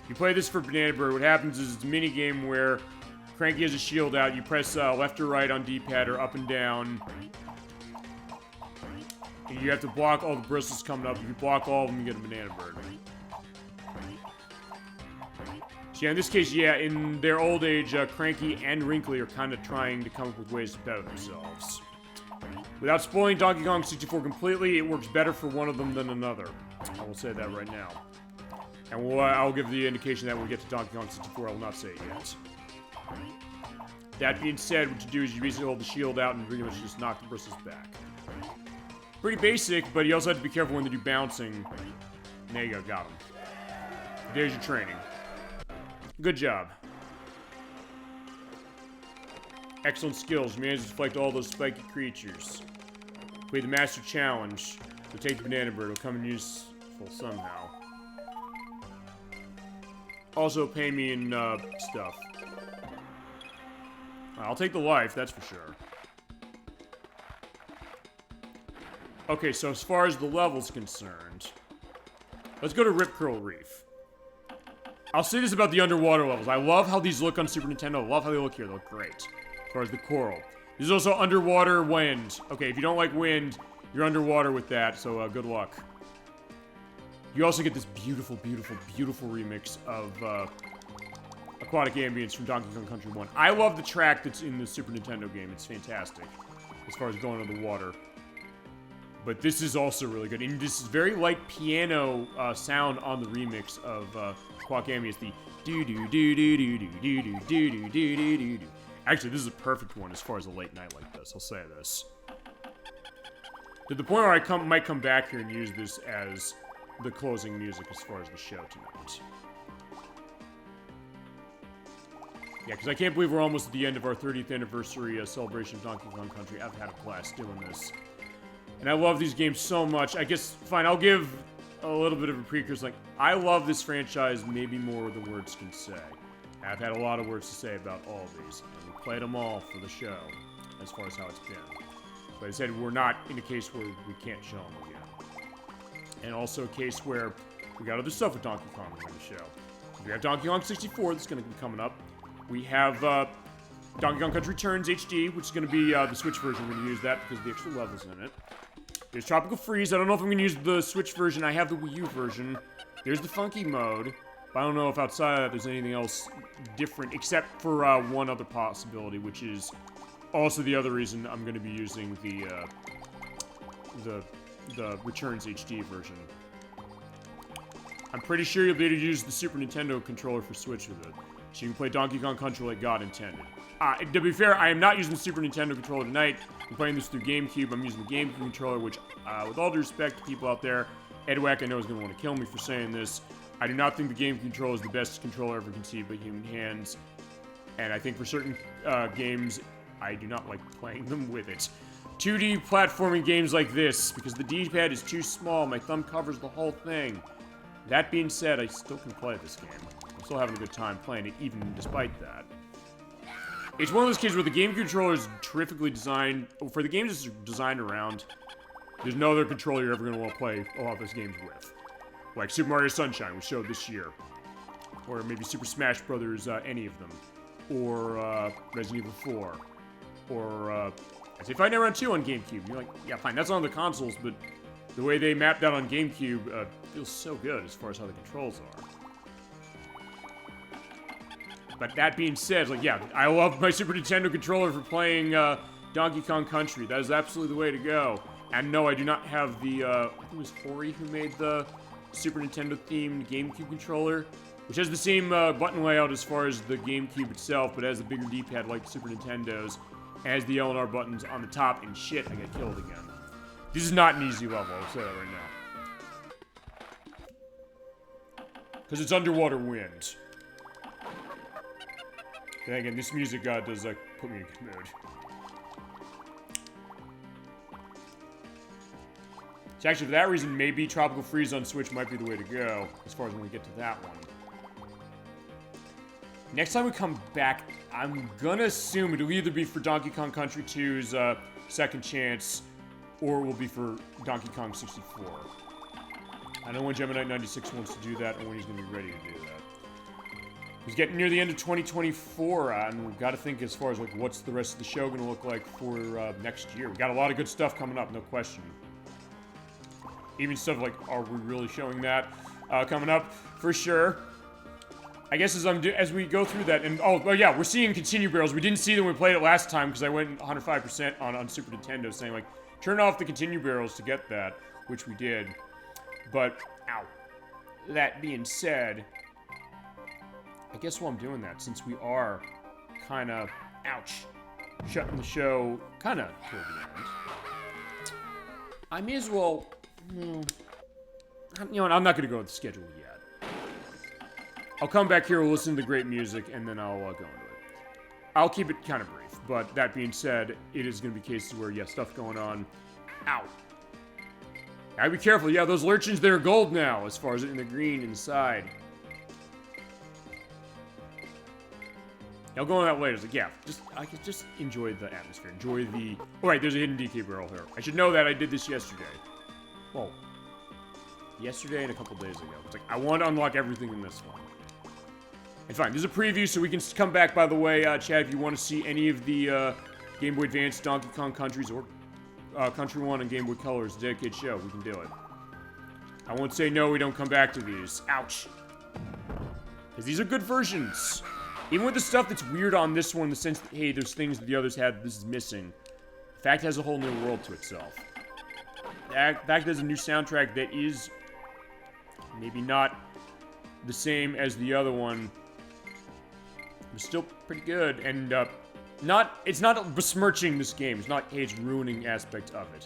You play this for Banana Bird. What happens is it's a mini game where Cranky has a shield out. You press left or right on D-pad or up and down. And you have to block all the bristles coming up. If you block all of them, you get a Banana Bird. So yeah, in this case, yeah, in their old age, Cranky and Wrinkly are kind of trying to come up with ways to better themselves. Without spoiling Donkey Kong 64 completely, it works better for one of them than another. I will say that right now. And I'll give the indication that when we get to Donkey Kong 64, I will not say it yet. That being said, what you do is you basically hold the shield out and pretty much just knock the bristles back. Pretty basic, but you also have to be careful when they do bouncing. And there you go, got him. There's your training. Good job. Excellent skills. You managed to deflect all those spiky creatures. Play the Master Challenge. So take the Banana Bird. It'll come in useful somehow. Also pay me in stuff. I'll take the life, that's for sure. Okay, so as far as the level's concerned, let's go to Rip Curl Reef. I'll say this about the underwater levels. I love how these look on Super Nintendo. I love how they look here. They look great. As far as the coral. There's also underwater wind. Okay, if you don't like wind, you're underwater with that, so good luck. You also get this beautiful, beautiful, beautiful remix of Aquatic Ambience from Donkey Kong Country 1. I love the track that's in the Super Nintendo game. It's fantastic as far as going under the water. But this is also really good. And this is very light piano sound on the remix of Aquatic Ambience. The do-do-do-do-do-do-do-do-do-do-do-do. Actually, this is a perfect one as far as a late night like this. I'll say this. To the point where I might come back here and use this as the closing music as far as the show tonight. Yeah, because I can't believe we're almost at the end of our 30th anniversary celebration of Donkey Kong Country. I've had a blast doing this. And I love these games so much. I guess, fine, I'll give a little bit of a precursor. Like, I love this franchise maybe more than words can say. I've had a lot of words to say about all of these. And we played them all for the show, as far as how it's been. But I said we're not in a case where we can't show them again. And also a case where we got other stuff with Donkey Kong on the show. We have Donkey Kong 64 that's going to be coming up. We have Donkey Kong Country Returns HD, which is going to be the Switch version. We're going to use that because of the extra levels in it. There's Tropical Freeze. I don't know if I'm going to use the Switch version. I have the Wii U version. There's the Funky mode. But I don't know if outside of that there's anything else different, except for one other possibility, which is also the other reason I'm going to be using the Returns HD version. I'm pretty sure you'll be able to use the Super Nintendo controller for Switch with it, so you can play Donkey Kong Country like God intended. To be fair, I am not using the Super Nintendo controller tonight. I'm playing this through GameCube. I'm using the GameCube controller, which, with all due respect to people out there, Edwack I know is going to want to kill me for saying this. I do not think the GameCube controller is the best controller ever conceived by human hands. And I think for certain games, I do not like playing them with it. 2D platforming games like this, because the D-pad is too small, my thumb covers the whole thing. That being said, I still can play this game. I'm still having a good time playing it, even despite that. It's one of those games where the game controller is terrifically designed. For the games it's designed around, there's no other controller you're ever going to want to play a lot of those games with. Like Super Mario Sunshine, we showed this year. Or maybe Super Smash Brothers, any of them. Or Resident Evil 4. Or, I'd say Fight Night Round 2 on GameCube. You're like, yeah, fine, that's on the consoles, but the way they mapped out on GameCube feels so good as far as how the controls are. But that being said, like, yeah, I love my Super Nintendo controller for playing Donkey Kong Country. That is absolutely the way to go. And no, I do not have the, I think it was Hori who made the Super Nintendo themed GameCube controller, which has the same button layout as far as the GameCube itself, but has a bigger D-pad like the Super Nintendo's, and has the L and R buttons on the top, and shit, I got killed again. This is not an easy level, I'll say that right now. Because it's underwater wind. And again, this music does put me in a good mood. So actually, for that reason, maybe Tropical Freeze on Switch might be the way to go, as far as when we get to that one. Next time we come back, I'm gonna assume it'll either be for Donkey Kong Country 2's Second Chance, or it will be for Donkey Kong 64. I know when Gemini96 wants to do that, and when he's gonna be ready to do that. He's getting near the end of 2024, and we've got to think as far as like what's the rest of the show going to look like for next year. We got a lot of good stuff coming up, no question. Even stuff like, are we really showing that coming up for sure? I guess as we go through that, and oh yeah, we're seeing continue barrels. We didn't see them when we played it last time because I went 105% on Super Nintendo, saying like, turn off the continue barrels to get that, which we did. But ow. That being said, I guess while I'm doing that, since we are kind of, ouch, shutting the show kind of toward the end, I may as well, you know what, I'm not going to go with the schedule yet. I'll come back here, we'll listen to the great music, and then I'll go into it. I'll keep it kind of brief, but that being said, it is going to be cases where, yeah, stuff going on. Ow. Gotta be careful, yeah, those lurchins, they're gold now, as far as in the green inside. I'll go on that later. It's like, yeah, I could just enjoy the atmosphere. Enjoy the... Oh, right, there's a hidden DK barrel here. I should know that I did this yesterday. Well, yesterday and a couple days ago. It's like, I want to unlock everything in this one. And fine, this is a preview, so we can come back, by the way, Chad, if you want to see any of the Game Boy Advance Donkey Kong Countries or Country 1 and Game Boy Color is a dedicated show. We can do it. I won't say no, we don't come back to these. Ouch. Because these are good versions. Even with the stuff that's weird on this one, in the sense that, hey, there's things that the others had this is missing. The fact it has a whole new world to itself. The fact there's a new soundtrack that is maybe not the same as the other one, but still pretty good. And it's not besmirching this game. It's not, hey, it's ruining aspects of it.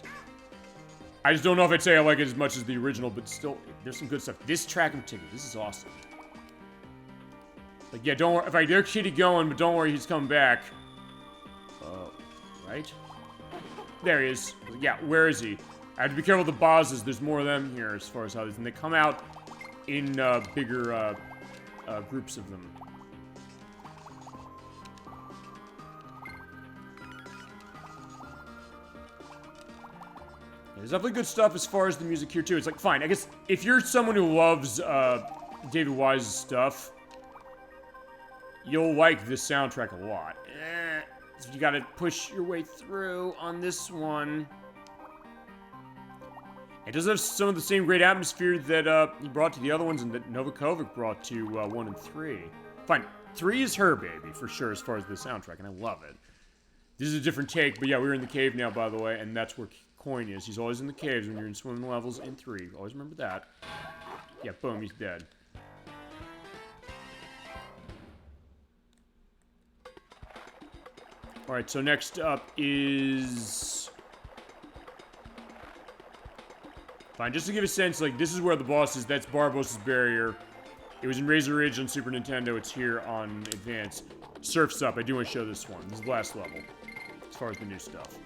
I just don't know if I'd say I like it as much as the original, but still, there's some good stuff. This track in particular, this is awesome. Like, yeah, don't worry. If I hear Kitty going, but don't worry, he's coming back. Right? There he is. Yeah, where is he? I have to be careful with the bosses. There's more of them here as far as how these... And they come out in bigger groups of them. There's definitely good stuff as far as the music here, too. It's like, fine, I guess if you're someone who loves David Wise's stuff, you'll like this soundtrack a lot. So you gotta push your way through on this one. It does have some of the same great atmosphere that he brought to the other ones and that Novakovic brought to 1 and 3. Fine, 3 is her baby, for sure, as far as the soundtrack, and I love it. This is a different take, but yeah, we're in the cave now, by the way, and that's where Coin is. He's always in the caves when you're in swimming levels in 3. Always remember that. Yeah, boom, he's dead. Alright, so next up is... Fine, just to give a sense, like, this is where the boss is. That's Barbos' Barrier. It was in Razor Ridge on Super Nintendo. It's here on Advance. Surf's Up. I do want to show this one. This is the last level, as far as the new stuff.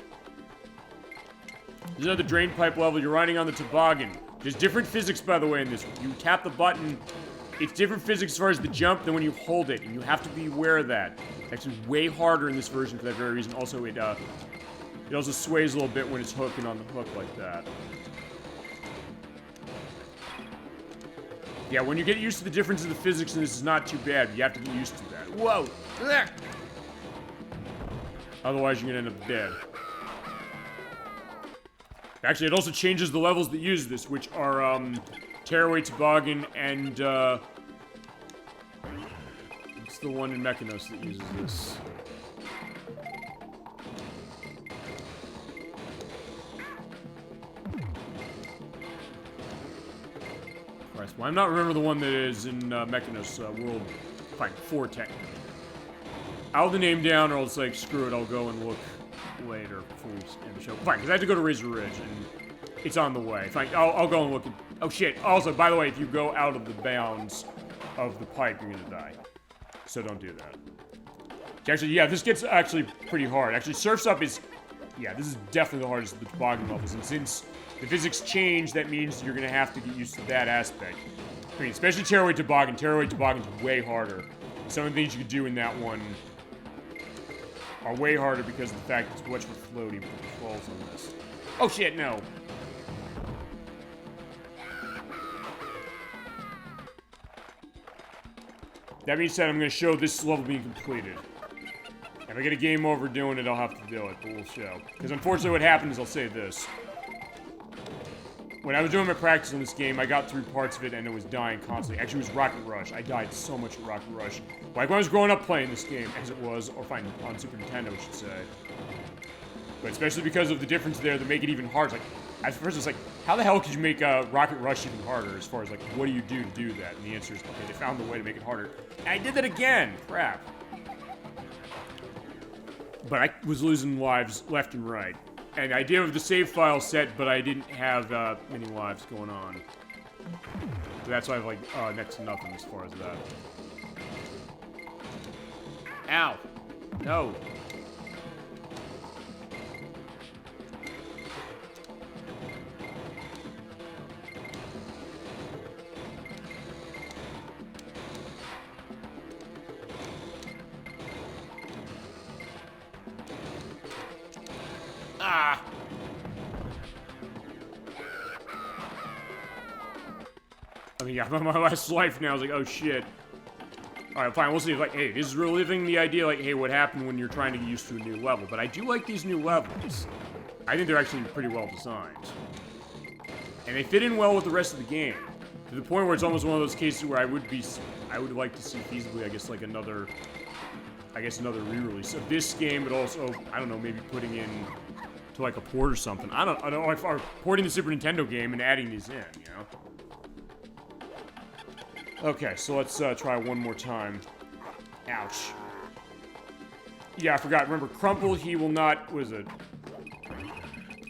There's another drain pipe level. You're riding on the toboggan. There's different physics, by the way, in this. You tap the button. It's different physics as far as the jump than when you hold it, and you have to be aware of that. It's actually way harder in this version for that very reason. Also, it also sways a little bit when it's hooking on the hook like that. Yeah, when you get used to the difference in the physics, and this is not too bad, but you have to get used to that. Whoa! Otherwise, you're gonna end up dead. Actually, it also changes the levels that use this, which are, Tearaway Toboggan and, it's the one in Mechanos that uses this. Christ, well, I'm not remember the one that is in, Mechanos, World, fine, 4 technically. I'll have the name down, or I'll just, like, screw it, I'll go and look later before we end the show. Fine, because I have to go to Razor Ridge, and it's on the way. Fine, I'll go and look at... Oh, shit. Also, by the way, if you go out of the bounds of the pipe, you're gonna die. So don't do that. Actually, yeah, this gets actually pretty hard. Actually, Surf's Up is... Yeah, this is definitely the hardest of the toboggan levels, and since the physics change, that means you're gonna have to get used to that aspect. I mean, especially Tearaway Toboggan. Tearaway Toboggan's way harder. Some of the things you could do in that one are way harder because of the fact it's much more floaty with the controls on this. Oh shit, no. That being said, I'm going to show this level being completed. If I get a game over doing it, I'll have to do it, but we'll show. Because unfortunately what happened is, I'll say this. When I was doing my practice on this game, I got through parts of it and it was dying constantly. Actually, it was Rocket Rush. I died so much at Rocket Rush. Like when I was growing up playing this game, as it was, or fine, on Super Nintendo, I should say. But especially because of the difference there that make it even harder. Like, at first it's like, how the hell could you make Rocket Rush even harder as far as like, what do you do to do that? And the answer is, okay, they found the way to make it harder. And I did that again! Crap. But I was losing lives left and right. And I did have the save file set, but I didn't have many lives going on. So that's why I have like next to nothing as far as that. Ow! No! Ah! I mean, yeah, I'm on my last life now. I was like, oh shit. Alright, fine, we'll see. Like, hey, this is reliving the idea, like, hey, what happened when you're trying to get used to a new level. But I do like these new levels. I think they're actually pretty well designed. And they fit in well with the rest of the game. To the point where it's almost one of those cases where I would like to see feasibly, I guess, like another re-release of this game, but also, I don't know, maybe putting in to like a port or something. I don't know, or porting the Super Nintendo game and adding these in, you know? Okay, so let's try one more time. Ouch. Yeah, I forgot. Remember, Crumple, he will not, what is it?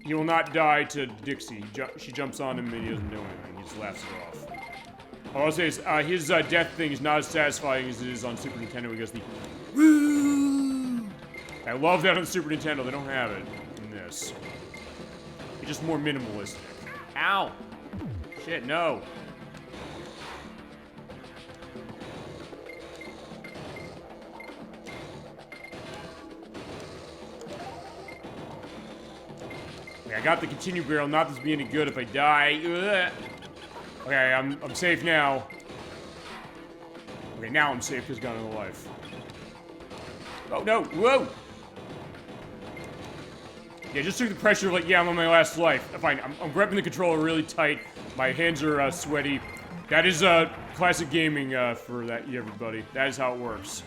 He will not die to Dixie. She jumps on him and he doesn't do anything. He just laughs it off. All I'll say is, his death thing is not as satisfying as it is on Super Nintendo because the woo! I love that on the Super Nintendo. They don't have it in this. It's just more minimalistic. Ow! Shit, no. Okay, I got the continue barrel. Not this being any good if I die. Ugh. Okay, I'm safe now. Okay, now I'm safe because I got another life. Oh no! Whoa! Yeah, just took the pressure of like, yeah, I'm on my last life. Fine, I'm gripping the controller really tight. My hands are sweaty. That is classic gaming for that, everybody. That is how it works.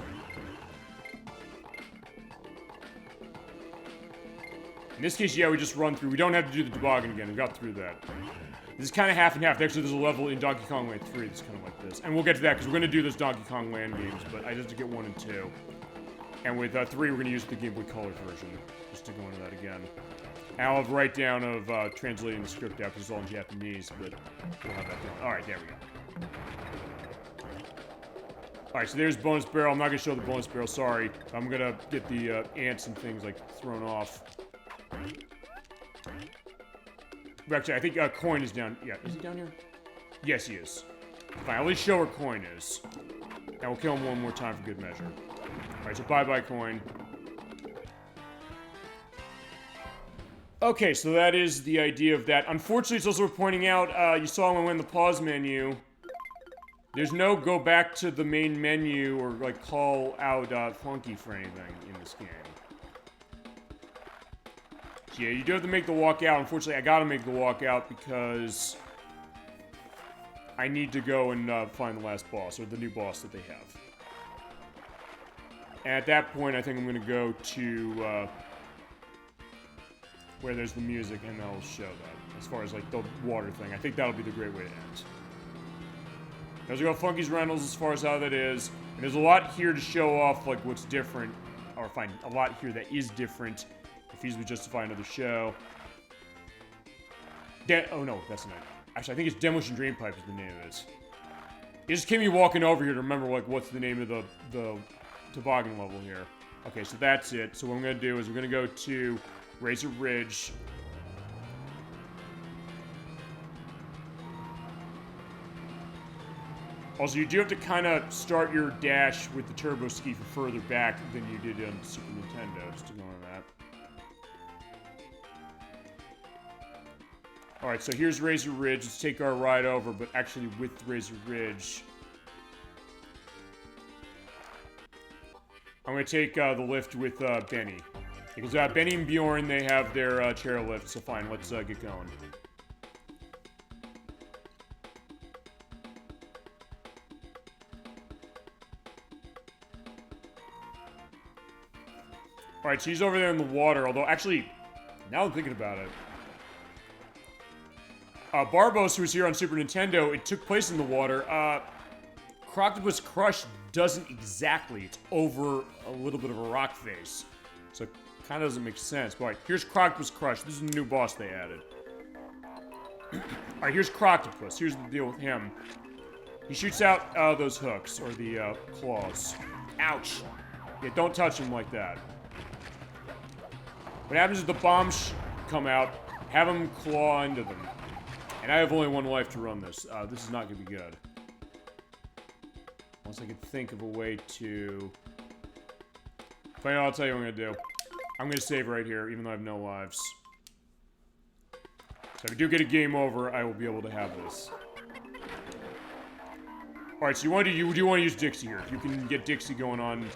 In this case, yeah, we just run through. We don't have to do the toboggan again. We got through that. This is kind of half and half. Actually, there's a level in Donkey Kong Land 3 that's kind of like this. And we'll get to that because we're going to do those Donkey Kong Land games, but I just have to get 1 and 2. And with 3, we're going to use the Game Boy Color version, just to go into that again. And I'll have a write-down of translating the script out because it's all in Japanese, but we'll have that down. Alright, there we go. Alright, so there's bonus barrel. I'm not going to show the bonus barrel, sorry. I'm going to get the ants and things, like, thrown off. Actually, I think Coin is down. Yeah, is he down here? Yes, he is. Fine, I'll at least show where Coin is. And we'll kill him one more time for good measure. Alright, so bye-bye, Coin. Okay, so that is the idea of that. Unfortunately, it's also worth pointing out, you saw when we went in the pause menu, there's no go back to the main menu or, like, call out Funky for anything in this game. So yeah, you do have to make the walk out. Unfortunately, I gotta make the walk out because I need to go and find the last boss, or the new boss that they have. And at that point, I think I'm gonna go to, where there's the music, and I'll show that. As far as, like, the water thing. I think that'll be the great way to end. There's go Funky's Rentals as far as how that is. And there's a lot here to show off, like, what's different. Or, fine, a lot here that is different. If he's would justify another show. Oh, no, that's not. Actually, I think it's Demolition Drain Pipe is the name of it. It just came me walking over here to remember, like, what's the name of the toboggan level here. Okay, so that's it. So what I'm going to do is we're going to go to Razor Ridge. Also, you do have to kind of start your dash with the turbo ski for further back than you did on Super Nintendo, just to go on that. Alright, so here's Razor Ridge. Let's take our ride over, but actually with Razor Ridge. I'm going to take the lift with Benny. Because Benny and Bjorn, they have their chairlift, so fine, let's get going. Alright, so he's over there in the water, although actually, now I'm thinking about it. Barbos, who was here on Super Nintendo, it took place in the water. Croctopus Crush doesn't exactly. It's over a little bit of a rock face. So it kind of doesn't make sense. But alright, here's Croctopus Crush. This is the new boss they added. Alright, here's Croctopus. Here's the deal with him. He shoots out those hooks, or the claws. Ouch. Yeah, don't touch him like that. What happens is the bombs come out, have them claw into them. And I have only 1 life to run this. This is not going to be good. Unless I can think of a way to... If I know, I'll tell you what I'm going to do. I'm going to save right here, even though I have no lives. So if I do get a game over, I will be able to have this. Alright, so you do want to use Dixie here. If you can get Dixie going on...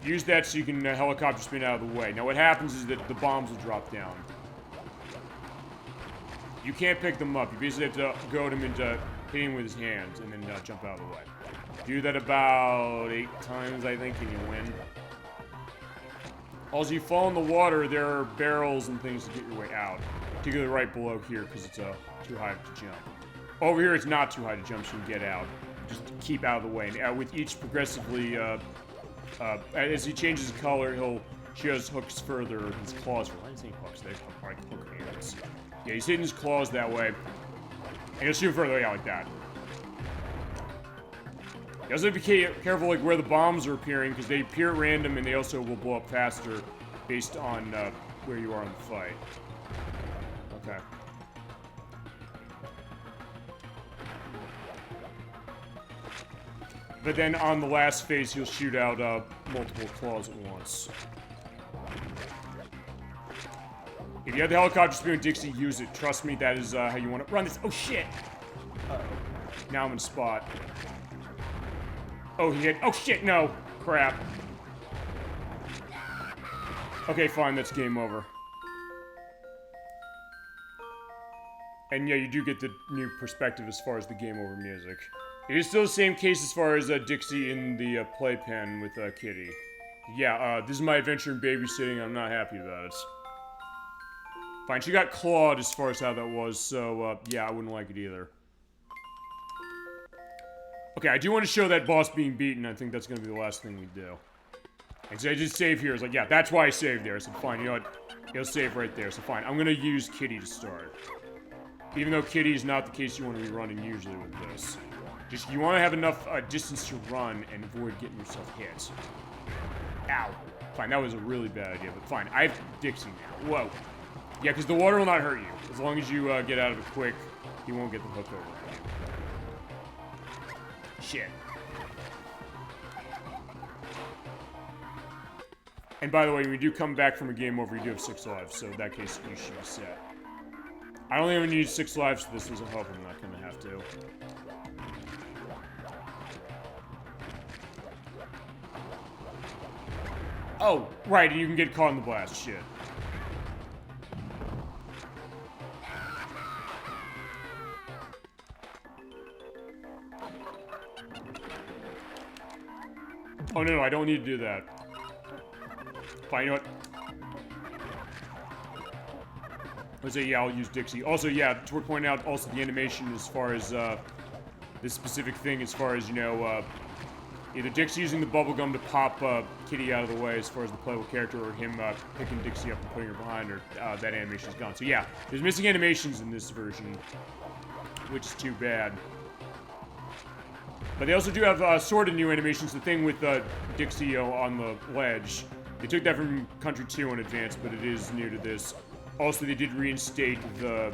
Use that so you can helicopter spin out of the way. Now what happens is that the bombs will drop down. You can't pick them up. You basically have to goad him into hitting him with his hands and then jump out of the way. Do that about 8 times, I think, and you win. Also, you fall in the water, there are barrels and things to get your way out. Particularly right below here, because it's too high to jump. Over here, it's not too high to jump, so you can get out. Just keep out of the way. And with each progressively... as he changes color, she has hooks further, his claws. Why is he hooks? They're like hook hands. Yeah, he's hitting his claws that way. And he'll shoot further out like that. You also have to be careful like where the bombs are appearing, because they appear at random and they also will blow up faster based on where you are in the fight. Okay. But then on the last phase, he'll shoot out multiple claws at once. If you have the helicopter spin with Dixie, use it. Trust me, that is how you want to run this. Oh, shit! Uh-oh. Now I'm in spot. Oh, he hit. Oh, shit, no! Crap. Okay, fine, that's game over. And yeah, you do get the new perspective as far as the game over music. It is still the same case as far as Dixie in the playpen with Kitty. Yeah, this is my adventure in babysitting. I'm not happy about it. Fine, she got clawed as far as how that was, so yeah, I wouldn't like it either. Okay, I do want to show that boss being beaten. I think that's going to be the last thing we do. And so I just save here. It's like, yeah, that's why I saved there. I said, fine, you know what? It'll save right there. So fine, I'm going to use Kitty to start. Even though Kitty is not the case you want to be running usually with this. Just, you want to have enough distance to run and avoid getting yourself hit. Ow. Fine, that was a really bad idea, but fine. I have Dixie now. Whoa. Yeah, because the water will not hurt you. As long as you get out of it quick, you won't get the hook over you. Shit. And by the way, when you do come back from a game over, you do have 6 lives, so in that case, you should be set. I only ever need 6 lives, so this is a hope I'm not gonna have to. Oh, right, and you can get caught in the blast. Shit. Oh, no, I don't need to do that. Fine, you know what? Let's say, yeah, I'll use Dixie. Also, yeah, it's worth pointing out also the animation as far as, this specific thing as far as, you know, either Dixie using the bubblegum to pop, Kitty out of the way as far as the playable character, or him, picking Dixie up and putting her behind her, that animation's gone. So, yeah, there's missing animations in this version, which is too bad. But they also do have, sort of new animations. The thing with, Dixie on the ledge, they took that from Country 2 in advance, but it is new to this. Also, they did reinstate the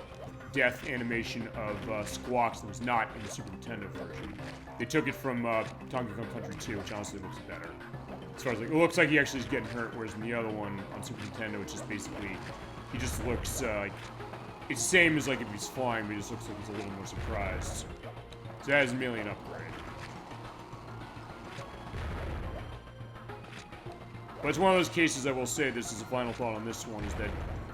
death animation of Squawks that was not in the Super Nintendo version. They took it from Donkey Kong Country 2, which honestly looks better. As far as like, it looks like he actually is getting hurt, whereas in the other one on Super Nintendo, which is basically, he just looks like, it's the same as like if he's flying, but he just looks like he's a little more surprised. So that is merely an upgrade. But it's one of those cases I will say, this is a final thought on this one, is that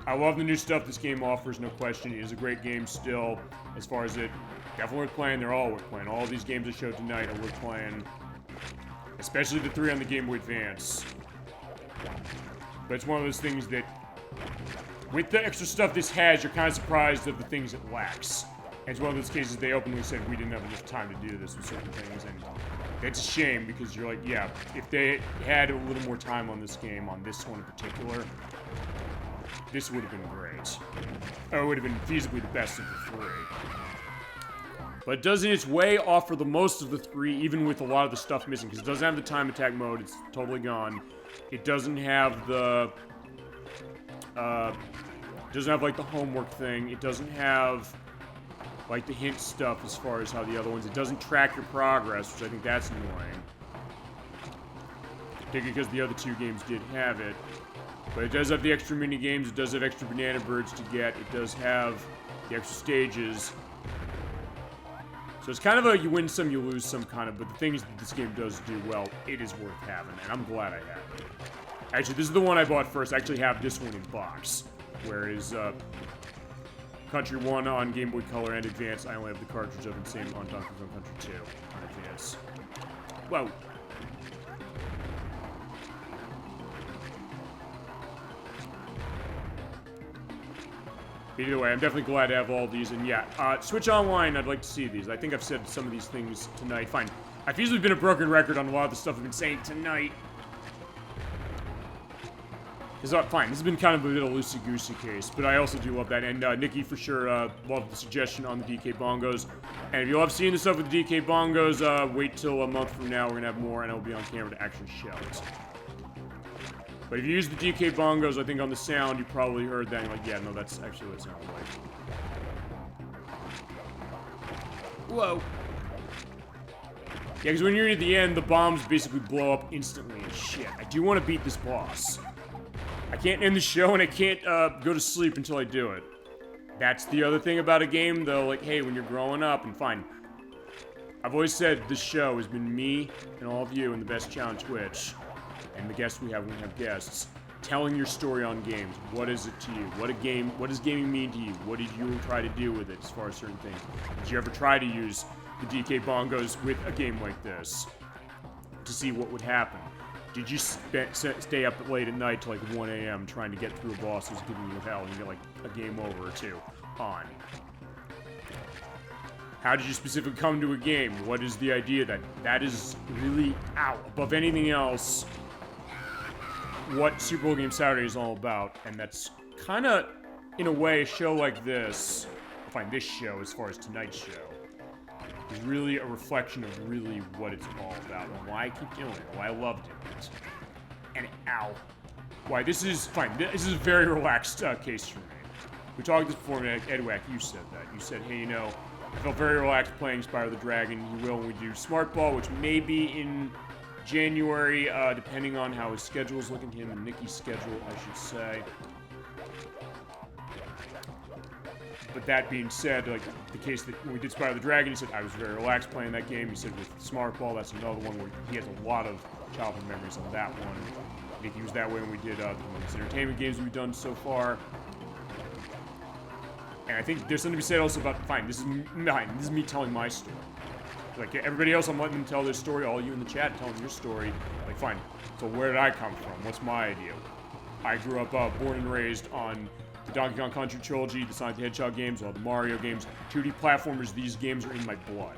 I love the new stuff this game offers, no question. It is a great game still, as far as it definitely worth playing. They're all worth playing. All of these games I showed tonight are worth playing, especially the 3 on the Game Boy Advance. But it's one of those things that, with the extra stuff this has, you're kind of surprised of the things it lacks. And it's one of those cases they openly said we didn't have enough time to do this with certain things, and it's a shame because you're like, yeah, if they had a little more time on this game, on this one in particular, this would have been great. Or it would have been feasibly the best of the 3. But it does in its way offer the most of the 3, even with a lot of the stuff missing, because it doesn't have the time attack mode, it's totally gone. It doesn't have the, doesn't have like the homework thing, it doesn't have like the hint stuff as far as how the other ones, it doesn't track your progress, which I think that's annoying. Particularly because the other 2 games did have it. But it does have the extra mini games, it does have extra banana birds to get, it does have the extra stages. So it's kind of a you win some, you lose some kind of, but the things that this game does do well, it is worth having, and I'm glad I have it. Actually, this is the one I bought first. I actually have this one in box, whereas Country 1 on Game Boy Color and Advance, I only have the cartridge of, and same on Donkey Kong Country 2 on Advance. Whoa. Either way, I'm definitely glad to have all these, and yeah, Switch Online, I'd like to see these. I think I've said some of these things tonight. Fine. I've usually been a broken record on a lot of the stuff I've been saying tonight. Fine, this has been kind of a bit of a loosey-goosey case, but I also do love that, and Nikki for sure loved the suggestion on the DK Bongos. And if you love seeing the stuff with the DK Bongos, wait till a month from now, we're gonna have more, and I'll be on camera to actually show it. But if you use the DK Bongos, I think on the sound, you probably heard that, and you're like, yeah, no, that's actually what it sounds like. Whoa. Yeah, because when you're at the end, the bombs basically blow up instantly and shit. I do want to beat this boss. I can't end the show, and I can't go to sleep until I do it. That's the other thing about a game, though, like, hey, when you're growing up, and fine. I've always said this show has been me and all of you and the best challenge Twitch. And the guests we have when we have guests. telling your story on games. What is it to you? What does gaming mean to you? What did you try to do with it as far as certain things? Did you ever try to use the DK bongos with a game like this to see what would happen? Did you stay up late at night till like 1 a.m. trying to get through a boss who's giving you hell and you get like a game over or two on? How did you specifically come to a game? What is the idea that is really above anything else what Super Bowl Game Saturday is all about? And that's kind of, in a way, a show like this, I find this show, as far as tonight's show, is really a reflection of really what it's all about and why I keep doing it, why I love doing it. And why this is, fine, this is a very relaxed case for me. We talked this before, and Edwack, you said that. You said, hey, you know, I felt very relaxed playing Spyro the Dragon. You will when we do Smart Ball, which may be in January, depending on how his schedule's looking, him and Nikki's schedule, I should say. But that being said, like the case that when we did Spyro the Dragon, he said I was very relaxed playing that game. He said with Smart Ball, that's another one where he has a lot of childhood memories on that one. Nikki was that way when we did the entertainment games we've done so far. And I think there's something to be said also about, fine, this is me telling my story. Like, everybody else, I'm letting them tell their story, all you in the chat telling your story. Like, fine, so where did I come from? What's my idea? I grew up born and raised on the Donkey Kong Country trilogy, the Sonic the Hedgehog games, all the Mario games, 2D platformers. These games are in my blood.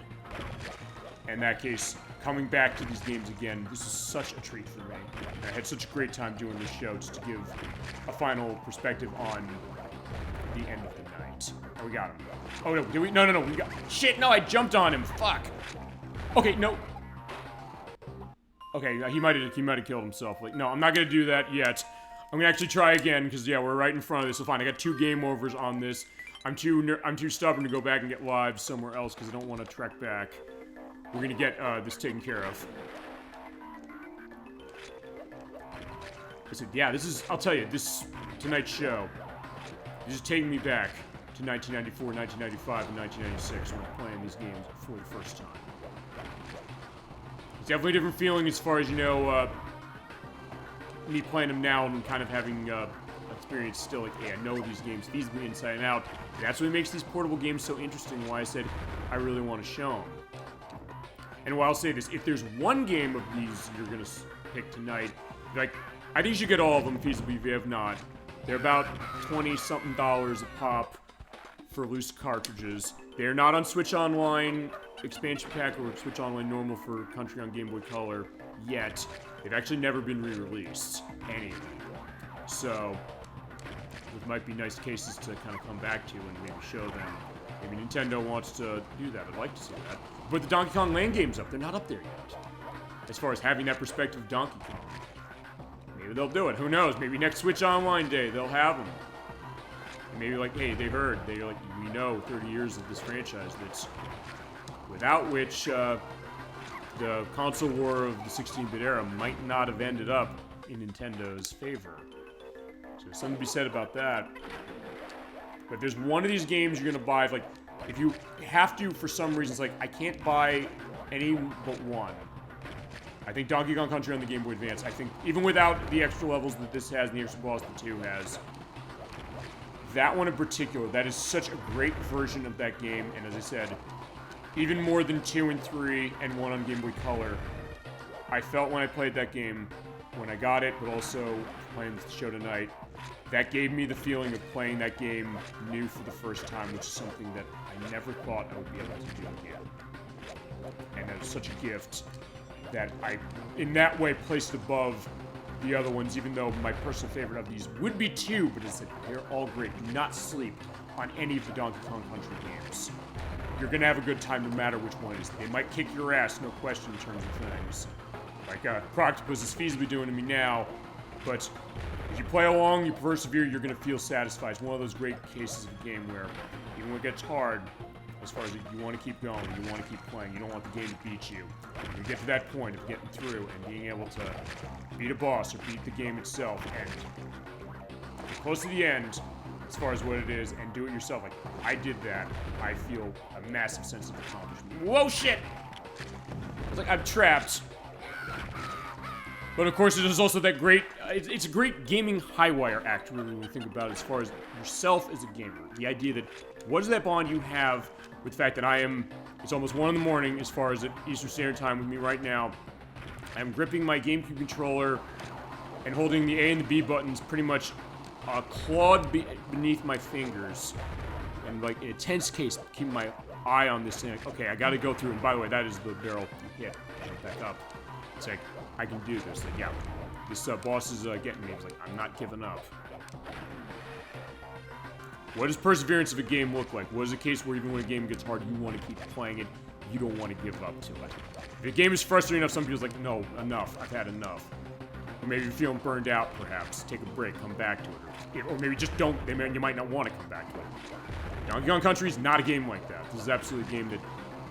In that case, coming back to these games again, this is such a treat for me. And I had such a great time doing this show just to give a final perspective on the end of the night. Oh, we got him. Oh, no, did we? No, we got... Shit, no, I jumped on him. Fuck. Okay, no. Okay, he might have killed himself. Like, no, I'm not gonna do that yet. I'm gonna actually try again, because, yeah, we're right in front of this, so fine. I got 2 game overs on this. I'm too stubborn to go back and get live somewhere else, because I don't want to trek back. We're gonna get, this taken care of. Listen, yeah, this is... I'll tell you, tonight's show, this is taking me back to 1994, 1995, and 1996 when I'm playing these games for the first time. It's definitely a different feeling as far as, you know, me playing them now and kind of having experience still, like, hey, I know these games feasibly inside and out. And that's what makes these portable games so interesting, why I said I really want to show them. And while I'll say this, if there's one game of these you're going to pick tonight, like, I think you should get all of them feasibly if you have not. They're about $20-something a pop for loose cartridges. They're not on Switch Online expansion pack or Switch Online normal for Country on Game Boy Color yet. They've actually never been re-released, any of them. So, it might be nice cases to kind of come back to and maybe show them. Maybe Nintendo wants to do that. I'd like to see that. But the Donkey Kong Land game's up. They're not up there yet. As far as having that perspective of Donkey Kong. Maybe they'll do it. Who knows? Maybe next Switch Online day, they'll have them. And maybe like, hey, they've heard. They're like, we know 30 years of this franchise that's... Without which, the console war of the 16-bit era might not have ended up in Nintendo's favor. So there's something to be said about that. But if there's one of these games you're gonna buy, like, if you have to, for some reason, it's like, I can't buy any but one. I think Donkey Kong Country on the Game Boy Advance, I think, even without the extra levels that this has and the extra balls that 2 has, that one in particular, that is such a great version of that game, and as I said, even more than 2 and 3 and 1 on Game Boy Color, I felt when I played that game, when I got it, but also playing the show tonight, that gave me the feeling of playing that game new for the first time, which is something that I never thought I would be able to do again. And that was such a gift that I, in that way, placed above the other ones, even though my personal favorite of these would be 2, but it's that they're all great. Do not sleep on any of the Donkey Kong Country games. You're gonna have a good time no matter which one it is. They might kick your ass, no question, in terms of things. Like, Proctopus is feasibly doing to me now, but if you play along, you persevere, you're gonna feel satisfied. It's one of those great cases of a game where, even when it gets hard, as far as you want to keep going, you want to keep playing, you don't want the game to beat you. When you get to that point of getting through and being able to beat a boss or beat the game itself and get close to the end, as far as what it is, and do it yourself, like, I did that, I feel a massive sense of accomplishment. Whoa, shit! It's like, I'm trapped. But of course, there's also that great it's a great gaming high wire act, really, when you think about it, as far as yourself as a gamer. The idea that, what is that bond you have with the fact that it's almost 1 in the morning as far as at Eastern Standard Time with me right now. I'm gripping my GameCube controller and holding the A and the B buttons pretty much clawed beneath my fingers. And like in a tense case, keeping my eye on this thing, like, okay, I gotta go through, and by the way, that is the barrel you hit. Back up. It's like, I can do this. Like, yeah, this boss is getting me. It's like, I'm not giving up. What does perseverance of a game look like? What is a case where even when a game gets hard, you want to keep playing it, you don't want to give up to it? If a game is frustrating enough, some people's like, no, enough, I've had enough. Or maybe you're feeling burned out, perhaps. Take a break, come back to it. Or maybe just don't, you might not want to come back to it. Donkey Kong Country is not a game like that. This is absolutely a game that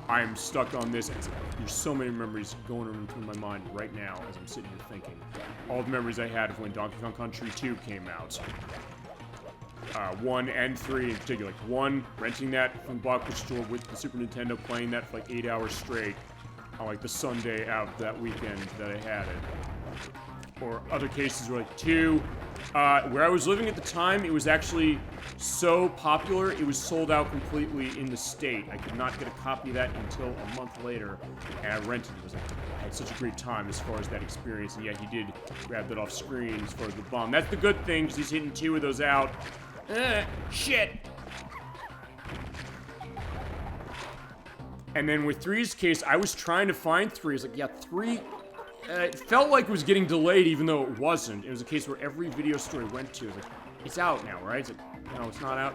I'm stuck on this, and there's so many memories going through my mind right now as I'm sitting here thinking. All the memories I had of when Donkey Kong Country 2 came out. 1 and 3 in particular. Like 1, renting that from Blockbuster store with the Super Nintendo, playing that for like 8 hours straight on like the Sunday of that weekend that I had it. Or other cases were like 2. Where I was living at the time, it was actually so popular, it was sold out completely in the state. I could not get a copy of that until a month later, and I rented it. I had such a great time as far as that experience, and yeah, he did grab that off screen as far as the bomb. That's the good thing, because he's hitting 2 of those out. Shit! And then with 3's case, I was trying to find 3. I was like, yeah, 3... it felt like it was getting delayed, even though it wasn't. It was a case where every video store I went to was like, it's out now, right? It's like, no, it's not out.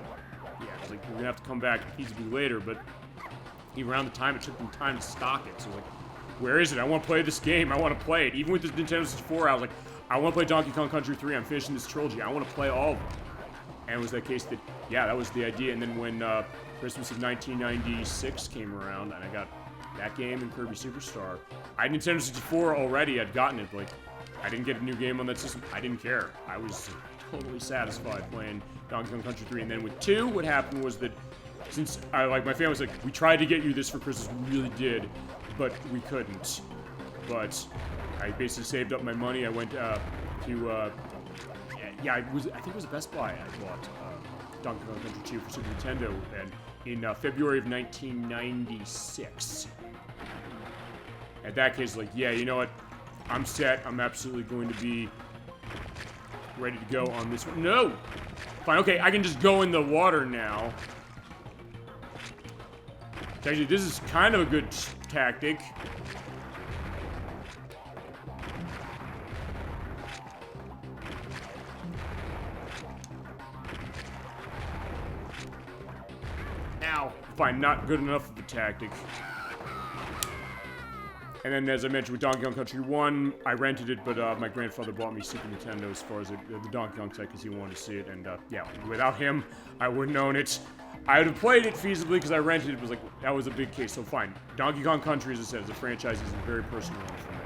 Yeah, it's like, we're gonna have to come back feasibly later, but even around the time, it took them time to stock it. So I was like, where is it? I want to play this game. I want to play it. Even with the Nintendo 64, I was like, I want to play Donkey Kong Country 3. I'm finishing this trilogy. I want to play all of them. And it was that case that, yeah, that was the idea. And then when Christmas of 1996 came around, and I got that game and Kirby Superstar. I had Nintendo 64 already. I'd gotten it. Like, I didn't get a new game on that system. I didn't care. I was totally satisfied playing Donkey Kong Country 3. And then with 2, what happened was that since my family was like, we tried to get you this for Christmas, we really did, but we couldn't. But I basically saved up my money. I went to I think it was a Best Buy. I bought Donkey Kong Country 2 for Super Nintendo, and in February of 1996. At that case, like, yeah, you know what? I'm set. I'm absolutely going to be ready to go on this one. No! Fine, okay, I can just go in the water now. Actually, this is kind of a good tactic. Ow. Fine, not good enough of a tactic. And then, as I mentioned, with Donkey Kong Country 1, I rented it, but my grandfather bought me Super Nintendo as far as the Donkey Kong side because he wanted to see it. And, yeah, without him, I wouldn't own it. I would have played it feasibly because I rented it. It was like, that was a big case, so fine. Donkey Kong Country, as I said, as a franchise, is a very personal one for me.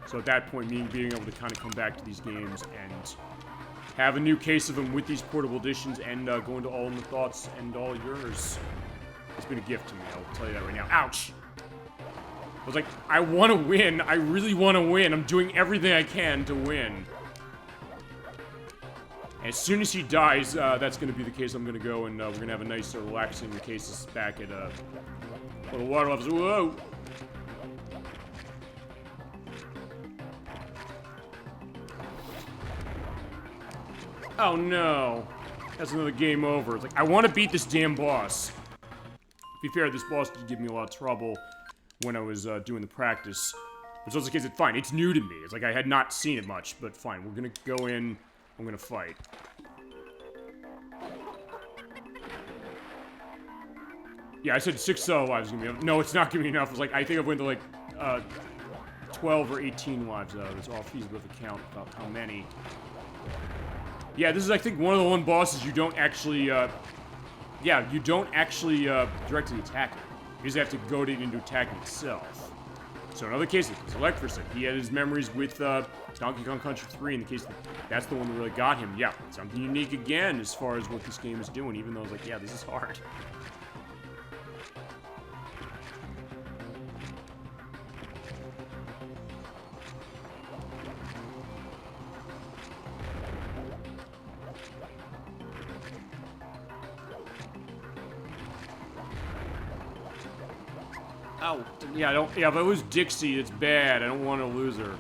So at that point, me being able to kind of come back to these games and have a new case of them with these portable editions and go into all of the thoughts and all yours, it's been a gift to me, I'll tell you that right now. Ouch! I was like, I want to win. I really want to win. I'm doing everything I can to win. And as soon as he dies, that's going to be the case I'm going to go, and we're going to have a nice, relaxing cases back at the water levels. Whoa! Oh no. That's another game over. It's like, I want to beat this damn boss. To be fair, this boss did give me a lot of trouble when I was doing the practice. It's also the case that, fine, it's new to me. It's like I had not seen it much, but fine, we're gonna go in, I'm gonna fight. Yeah, I said 6 lives is gonna be enough. No, it's not gonna be enough. It's like, I think I've went to like, 12 or 18 lives out of it. It's all feasible to count about how many. Yeah, this is, I think, one of the one bosses you don't actually, you don't actually, directly attack it. You just have to goad it into attacking itself. So in other cases, Electra said he had his memories with Donkey Kong Country 3 in the case that's the one that really got him. Yeah, something unique again as far as what this game is doing, even though I was like, yeah, this is hard. Oh, yeah, yeah, if I lose Dixie, it's bad. I don't want to lose her.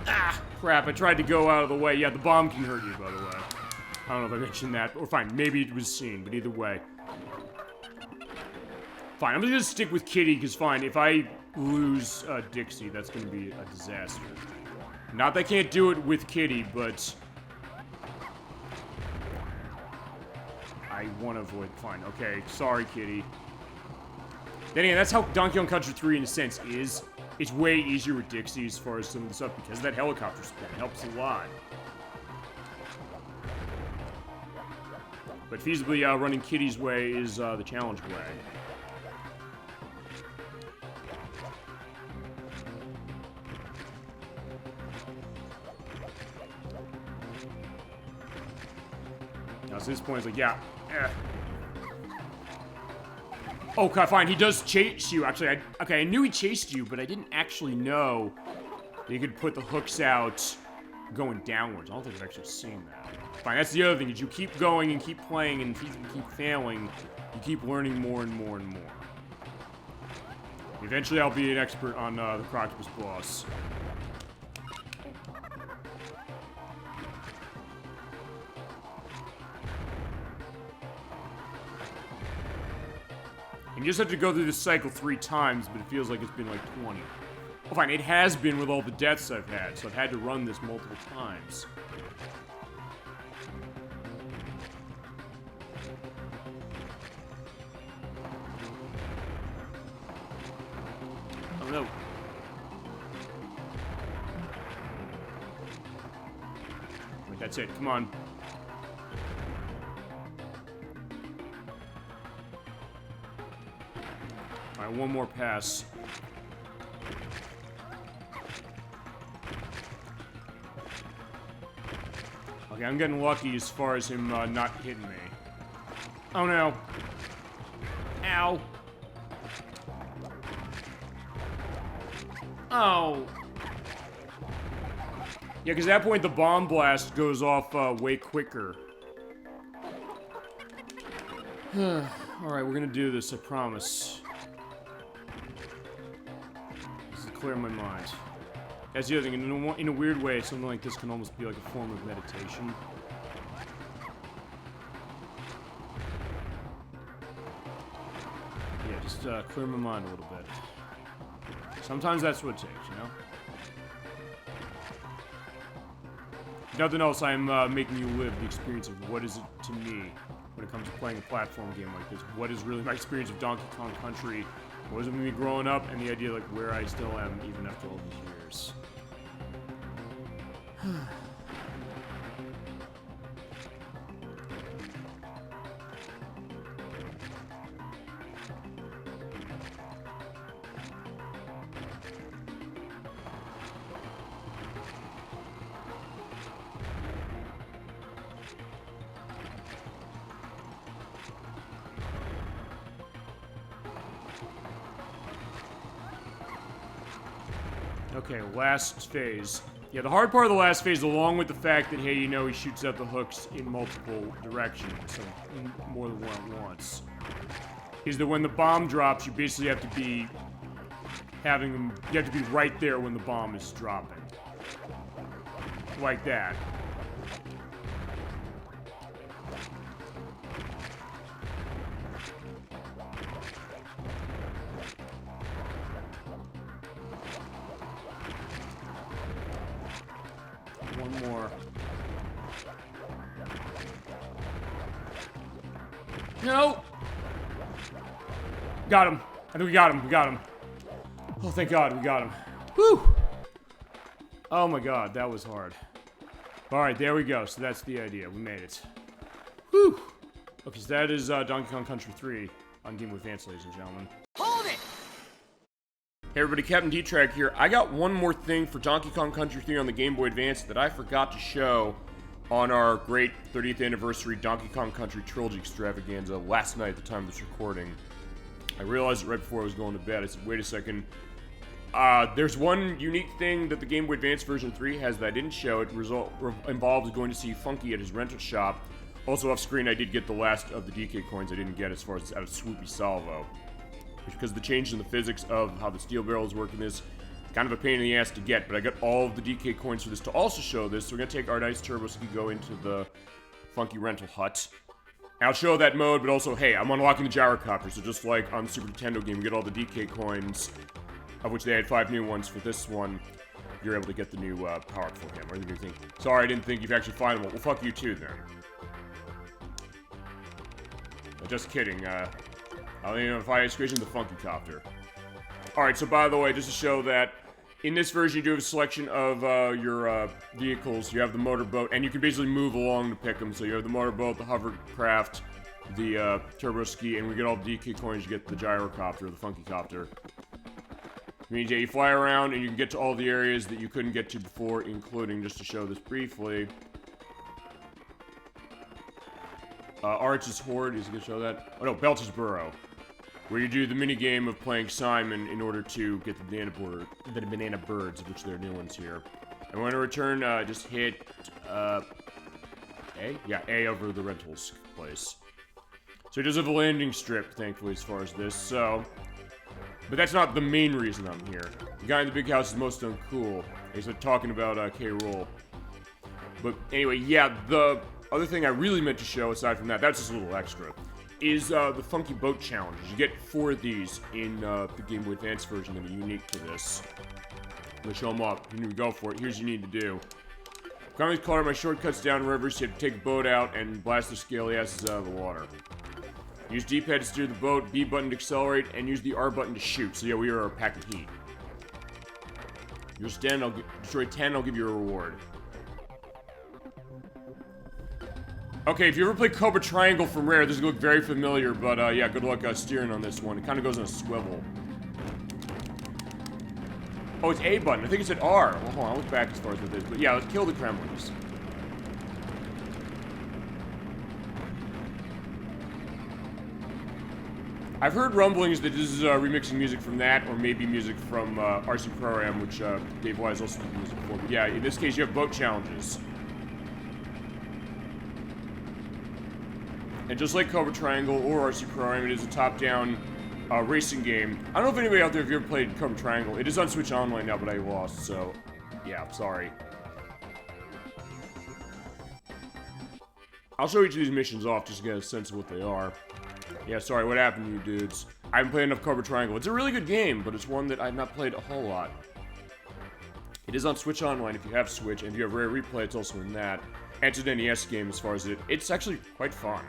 Ah, crap, I tried to go out of the way. Yeah, the bomb can hurt you, by the way. I don't know if I mentioned that, or fine, maybe it was seen, but either way. Fine, I'm just gonna stick with Kitty, because fine, if I lose Dixie, that's gonna be a disaster. Not that I can't do it with Kitty, but I want to avoid. Fine, okay, sorry, Kitty. Then again, that's how Donkey Kong Country 3, in a sense, is. It's way easier with Dixie as far as some of the stuff, because of that helicopter spin. It helps a lot. But feasibly, running Kitty's way is the challenge way. Now, so this point, it's like, yeah. Okay, fine. He does chase you. Actually, I knew he chased you, but I didn't actually know that you could put the hooks out going downwards. I don't think I've actually seen that. Fine, that's the other thing, is you keep going and keep playing, and if you keep failing, you keep learning more and more and more. Eventually, I'll be an expert on the Croctopus boss. You just have to go through this cycle 3 times, but it feels like it's been like 20. Well, fine, it has been with all the deaths I've had, so I've had to run this multiple times. Oh no. Wait, that's it, come on. Alright, one more pass. Okay, I'm getting lucky as far as him not hitting me. Oh no. Ow. Oh. Yeah, because at that point the bomb blast goes off way quicker. Alright, we're gonna do this, I promise. Clear my mind. That's the other thing. In a weird way, something like this can almost be like a form of meditation. Yeah, just clear my mind a little bit. Sometimes that's what it takes, you know? If nothing else, I'm making you live the experience of what is it to me when it comes to playing a platform game like this. What is really my experience of Donkey Kong Country? What was it with me growing up, and the idea like where I still am even after all these years. Okay, last phase. Yeah, the hard part of the last phase, along with the fact that, hey, you know, he shoots out the hooks in multiple directions, so more than one at once, is that when the bomb drops, you basically have to be having them, you have to be right there when the bomb is dropping. Like that. One more. No! Got him. I think we got him. We got him. Oh, thank God, we got him. Whew! Oh my God, that was hard. Alright, there we go. So that's the idea. We made it. Whew! Okay, so that is Donkey Kong Country 3 on Game Boy Advance, ladies and gentlemen. Hold it! Hey everybody, Captain D-Track here. I got one more thing for Donkey Kong Country 3 on the Game Boy Advance that I forgot to show on our great 30th anniversary Donkey Kong Country Trilogy extravaganza last night at the time of this recording. I realized it right before I was going to bed. I said, wait a second, There's one unique thing that the Game Boy Advance version 3 has that I didn't show. It involves going to see Funky at his rental shop. Also off screen, I did get the last of the DK coins I didn't get as far as out of Swoopy Salvo. Because of the change in the physics of how the steel barrels work in this, kind of a pain in the ass to get, but I got all of the DK coins for this to also show this, so we're gonna take our nice turbo ski, go into the Funky rental hut. And I'll show that mode, but also, hey, I'm unlocking the gyrocopter, so just like on the Super Nintendo game, you get all the DK coins, of which they had 5 new ones for this one. You're able to get the new power-up for him, or the new thing. Sorry, I didn't think you've actually found one. Well, fuck you too, then. Just kidding, I'll identify ice creation the Funky Copter. Alright, so by the way, just to show that in this version you do have a selection of your vehicles. You have the motorboat, and you can basically move along to pick them. So you have the motorboat, the hovercraft, the turbo ski, and we get all the DK coins, you get the gyrocopter, the Funky Copter. It means, yeah, you fly around and you can get to all the areas that you couldn't get to before, including, just to show this briefly, Arch's Hoard, is it gonna show that? Oh no, Belch's Burrow, where you do the mini game of playing Simon in order to get the banana birds, of which there are new ones here. And when I return, just hit A? Yeah, A over the rentals place. So it does have a landing strip, thankfully, as far as this, so... But that's not the main reason I'm here. The guy in the big house is most uncool. He's talking about K. Rool. But anyway, yeah, the other thing I really meant to show, aside from that, that's just a little extra, is the Funky Boat Challenges. You get 4 of these in the Game Boy Advance version that are unique to this. I'm gonna show them up. You need to go for it. Here's what you need to do. Commonly call my shortcuts down rivers. You have to take a boat out and blast the scaly asses out of the water. Use D-pad to steer the boat, B button to accelerate, and use the R button to shoot. So yeah, we are packing heat. You'll stand, I'll destroy 10, I'll give you a reward. Okay, if you ever play Cobra Triangle from Rare, this will look very familiar, but yeah, good luck steering on this one. It kind of goes on a swivel. Oh, it's A button. I think it said R. Well, hold on, I'll look back as far as what it is. But yeah, let's kill the Kremlins. I've heard rumblings that this is remixing music from that, or maybe music from RC Pro-Am, which Dave Wise also did music for. But yeah, in this case, you have boat challenges. And just like Cobra Triangle or RC Pro-Am, it is a top-down racing game. I don't know if anybody out there, if you ever played Cobra Triangle. It is on Switch Online now, but I lost, so yeah, sorry. I'll show each of these missions off just to get a sense of what they are. Yeah, sorry, what happened to you dudes? I haven't played enough Cobra Triangle. It's a really good game, but it's one that I've not played a whole lot. It is on Switch Online if you have Switch, and if you have Rare Replay, it's also in that. And it's an NES game as far as it's actually quite fun.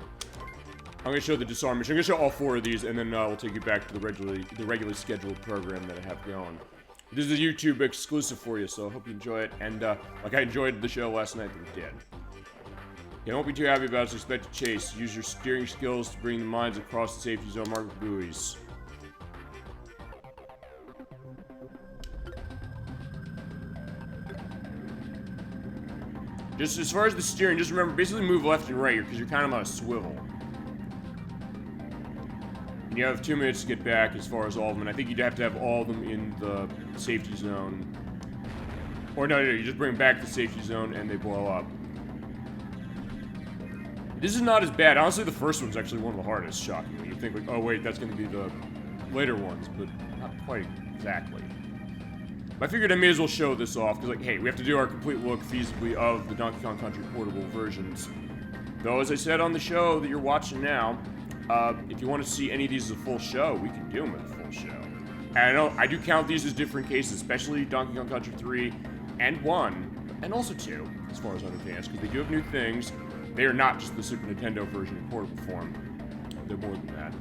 I'm going to show the disarm mission. I'm going to show all 4 of these, and then we'll take you back to the regularly scheduled program that I have going. This is a YouTube exclusive for you, so I hope you enjoy it. And like I enjoyed the show last night that we did. Yeah, don't be too happy about it, so expect to chase. Use your steering skills to bring the mines across the safety zone marked with buoys. Just as far as the steering, just remember, basically move left and right here, because you're kind of on a swivel. And you have 2 minutes to get back as far as all of them, and I think you'd have to have all of them in the safety zone. Or no, you just bring them back to the safety zone and they blow up. This is not as bad. Honestly, the first one's actually one of the hardest, shockingly. You think, like, oh wait, that's going to be the later ones, but not quite exactly. But I figured I may as well show this off, because, like, hey, we have to do our complete look, feasibly, of the Donkey Kong Country portable versions. Though, as I said on the show that you're watching now, if you want to see any of these as a full show, we can do them as a full show. And I know, I do count these as different cases, especially Donkey Kong Country 3 and 1, and also 2, as far as I'm advanced, because they do have new things. They are not just the Super Nintendo version in portable form. They're more than that.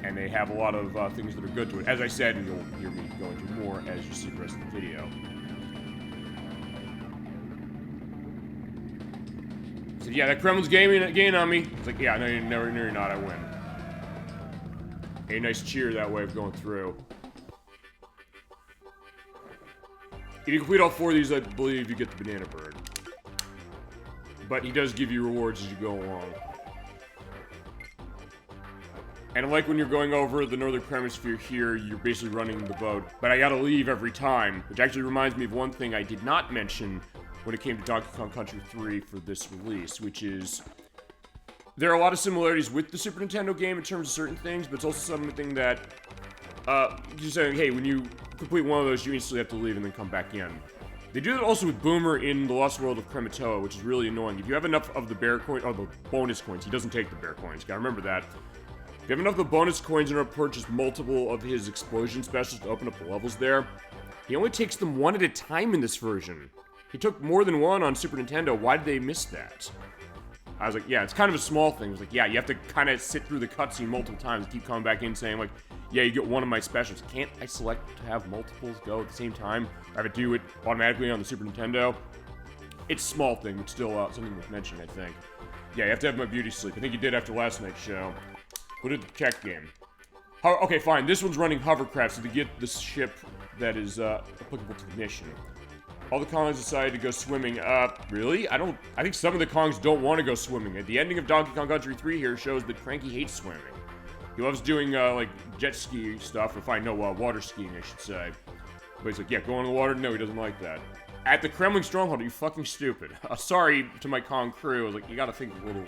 And they have a lot of things that are good to it. As I said, and you'll hear me go into more as you see the rest of the video. So yeah, that Kremlin's gaining on me. It's like, yeah, no, you're not, I win. A nice cheer that way of going through. If you complete all 4 of these, I believe you get the banana bird. But he does give you rewards as you go along. And like when you're going over the northern hemisphere here, you're basically running the boat. But I gotta leave every time, which actually reminds me of one thing I did not mention when it came to Donkey Kong Country 3 for this release, which is there are a lot of similarities with the Super Nintendo game in terms of certain things, but it's also something that you're saying, hey, when you complete one of those, you instantly have to leave and then come back in. They do that also with Boomer in the Lost World of Krematoa, which is really annoying. If you have enough of the bear coin, or the bonus coins, he doesn't take the bear coins, you gotta remember that. If you have enough of the bonus coins in order to purchase multiple of his explosion specials to open up the levels there, he only takes them one at a time in this version. He took more than one on Super Nintendo. Why did they miss that? I was like, yeah, it's kind of a small thing. I was like, yeah, you have to kind of sit through the cutscene multiple times and keep coming back in saying, like, yeah, you get one of my specials. Can't I select to have multiples go at the same time? Or have it do it automatically on the Super Nintendo? It's a small thing, but still something worth mentioning, I think. Yeah, you have to have my beauty sleep. I think you did after last night's show. What did the check game? Okay, fine. This one's running hovercraft, so to get the ship that is applicable to the mission. All the Kongs decided to go swimming. Really? I think some of the Kongs don't want to go swimming. At the ending of Donkey Kong Country 3 here shows that Cranky hates swimming. He loves doing, like, jet ski stuff, or fine, no, water skiing, I should say. But he's like, yeah, going in the water? No, he doesn't like that. At the Kremling Stronghold, are you fucking stupid? Sorry to my Kong crew. I was like, you gotta think a little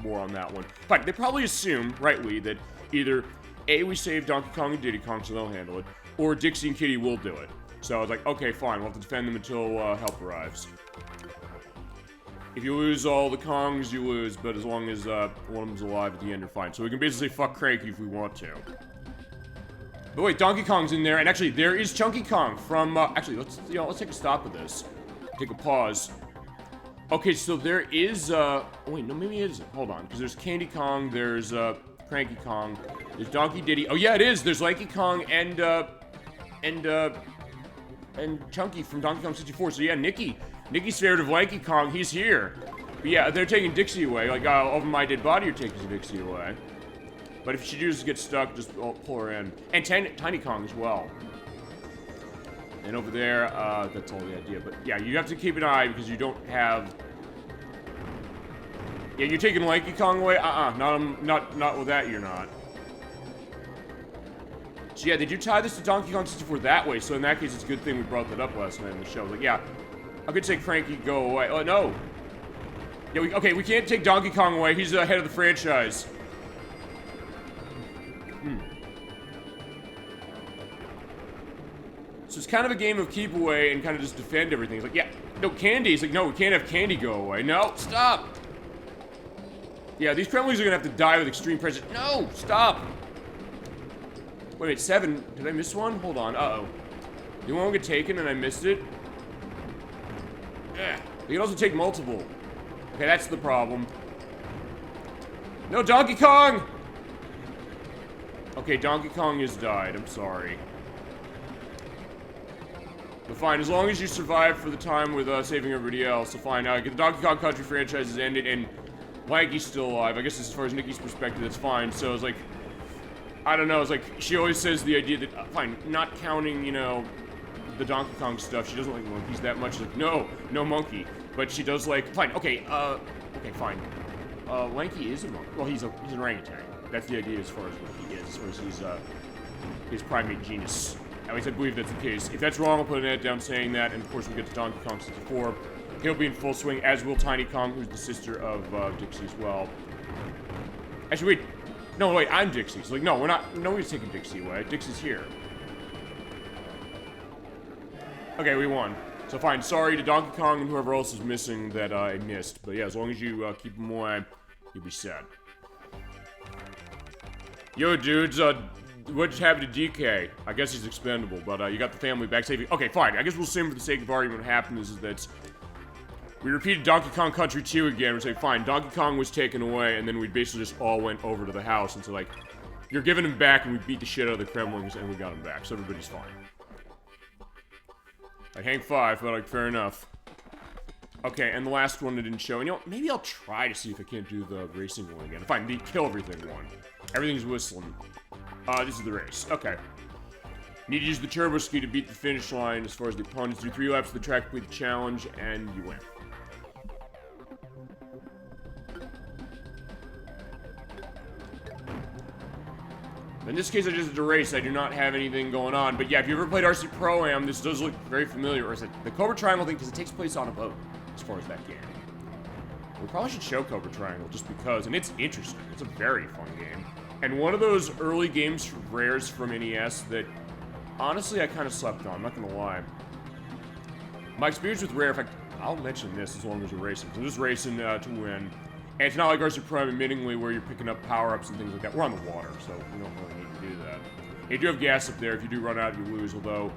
more on that one. But they probably assume, rightly, that either A, we save Donkey Kong and Diddy Kong so they'll handle it, or Dixie and Kitty will do it. So I was like, okay, fine, we'll have to defend them until help arrives. If you lose all the Kongs, you lose, but as long as one of them's alive at the end, you're fine. So we can basically fuck Cranky if we want to. But wait, Donkey Kong's in there, and actually, there is Chunky Kong from, actually, let's take a stop of this. Take a pause. Okay, so there is, wait, no, maybe it isn't. Hold on, because there's Candy Kong, there's, Cranky Kong, there's Donkey Diddy. Oh, yeah, it is! There's Lanky Kong and Chunky from Donkey Kong 64. So yeah, Nicky's favorite of Lanky Kong, he's here. But yeah, they're taking Dixie away. Like, over my dead body, you're taking Dixie away. But if she chooses to get stuck, just pull her in. And Tiny Kong as well. And over there, that's all the idea. But yeah, you have to keep an eye because you don't have... Yeah, you're taking Lanky Kong away? Not with that, you're not. So yeah, they do tie this to Donkey Kong 64 that way, so in that case, it's a good thing we brought that up last night on the show. Like, yeah, I could say Cranky, go away. Oh, no. Yeah, okay, we can't take Donkey Kong away. He's the head of the franchise. So it's kind of a game of keep away and kind of just defend everything. It's like, yeah, no, Candy. It's like, no, we can't have Candy go away. No, stop. Yeah, these Kremlings are gonna have to die with extreme pressure. No, stop. Wait, 7. Did I miss one? Hold on. Uh-oh. Did one get taken and I missed it? Yeah. You can also take multiple. Okay, that's the problem. No, Donkey Kong! Okay, Donkey Kong has died. I'm sorry. But fine, as long as you survive for the time with saving everybody else, so fine. Now, the Donkey Kong Country franchise has ended, and Lanky's still alive. I guess as far as Nicky's perspective, that's fine. So it's like, I don't know. It's like she always says the idea that fine, not counting, you know, the Donkey Kong stuff. She doesn't like monkeys that much. She's like, no monkey. But she does like fine. Okay, okay, fine. Lanky is a monkey. Well, he's an orangutan. That's the idea as far as what he is, as far as his primate genus. At least I believe that's the case. If that's wrong, I'll put an edit down saying that, and of course we get to Donkey Kong 64. He'll be in full swing, as will Tiny Kong, who's the sister of Dixie as well. Actually, wait. No, wait, I'm Dixie. So, like, no, we're not. Nobody's taking Dixie away. Dixie's here. Okay, we won. So fine. Sorry to Donkey Kong and whoever else is missing that I missed. But yeah, as long as you keep them away, you'll be set. Yo, dudes, what just happened to DK? I guess he's expendable, but you got the family back safely. Okay, fine. I guess we'll assume for the sake of argument what happened is that we repeated Donkey Kong Country 2 again. We say, fine, Donkey Kong was taken away, and then we basically just all went over to the house. And so, like, you're giving him back, and we beat the shit out of the Kremlings, and we got him back. So everybody's fine. I hang 5, but, like, fair enough. Okay, and the last one I didn't show. And, you know, maybe I'll try to see if I can't do the racing one again. Fine, the kill everything one. Everything's whistling. This is the race. Okay. Need to use the turbo ski to beat the finish line as far as the opponents. Do 3 laps of the track, complete the challenge, and you win. In this case, I just did a race. I do not have anything going on. But yeah, if you ever played RC Pro-Am, this does look very familiar. Or is it the Cobra Triangle thing? Because it takes place on a boat, as far as that game. We probably should show Cobra Triangle just because, and it's interesting. It's a very fun game. And one of those early games rares from NES that, honestly, I kind of slept on. I'm not going to lie. My experience with Rare, in fact, I'll mention this as long as you're racing. So I'm just racing to win. And it's not like RC Prime, admittingly, where you're picking up power-ups and things like that. We're on the water, so we don't really need to do that. You do have gas up there. If you do run out, you lose, although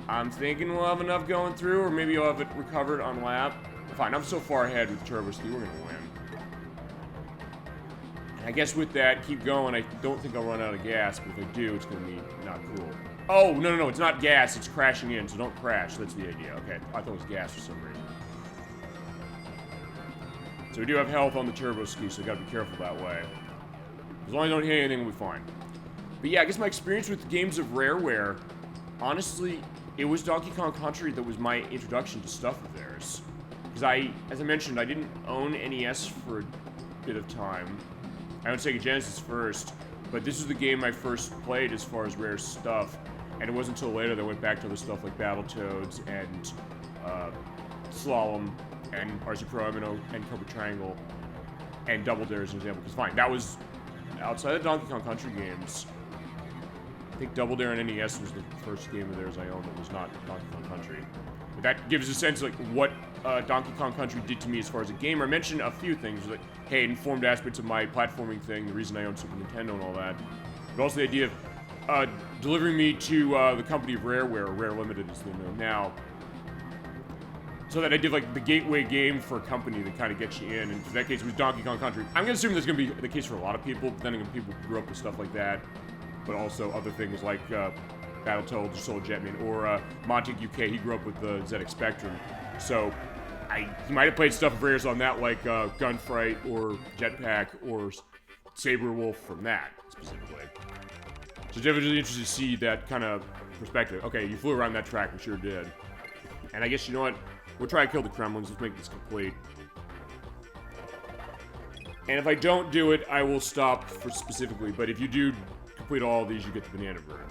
I'm thinking we'll have enough going through, or maybe you'll have it recovered on lap. Fine, I'm so far ahead with Turbo Ski, we're gonna win. And I guess with that, keep going. I don't think I'll run out of gas, but if I do, it's gonna be not cool. Oh, no, it's not gas, it's crashing in, so don't crash. That's the idea. Okay, I thought it was gas for some reason. So we do have health on the Turbo Ski, so we gotta be careful that way. As long as I don't hit anything, we'll be fine. But yeah, I guess my experience with games of Rareware, honestly, it was Donkey Kong Country that was my introduction to stuff of theirs. Because as I mentioned, I didn't own NES for a bit of time. I owned Sega Genesis first, but this was the game I first played as far as Rare stuff. And it wasn't until later that I went back to other stuff like Battletoads and Slalom and RC Pro and Cobra Triangle and Double Dare as an example. Because fine, that was outside of Donkey Kong Country games. I think Double Dare and NES was the first game of theirs I owned that was not Donkey Kong Country. But that gives a sense of like what Donkey Kong Country did to me as far as a gamer. I mentioned a few things, like, hey, it informed aspects of my platforming thing, the reason I own Super Nintendo and all that. But also the idea of delivering me to the company of Rareware, Rare Limited as they know now. So that I did like the gateway game for a company that kind of gets you in, and in that case it was Donkey Kong Country. I'm gonna assume that's gonna be the case for a lot of people, but then again, people grew up with stuff like that, but also other things like Battletoads or Soul Jetman, or Monty UK, he grew up with the ZX Spectrum. So, he might have played stuff of Rares on that, like Gunfight, or Jetpack, or Saber Wolf from that, specifically. So, definitely interested to see that kind of perspective. Okay, you flew around that track, we sure did. And I guess, you know what? We'll try to kill the Kremlins, let's make this complete. And if I don't do it, I will stop for specifically, but if you do complete all of these, you get the Banana Bird.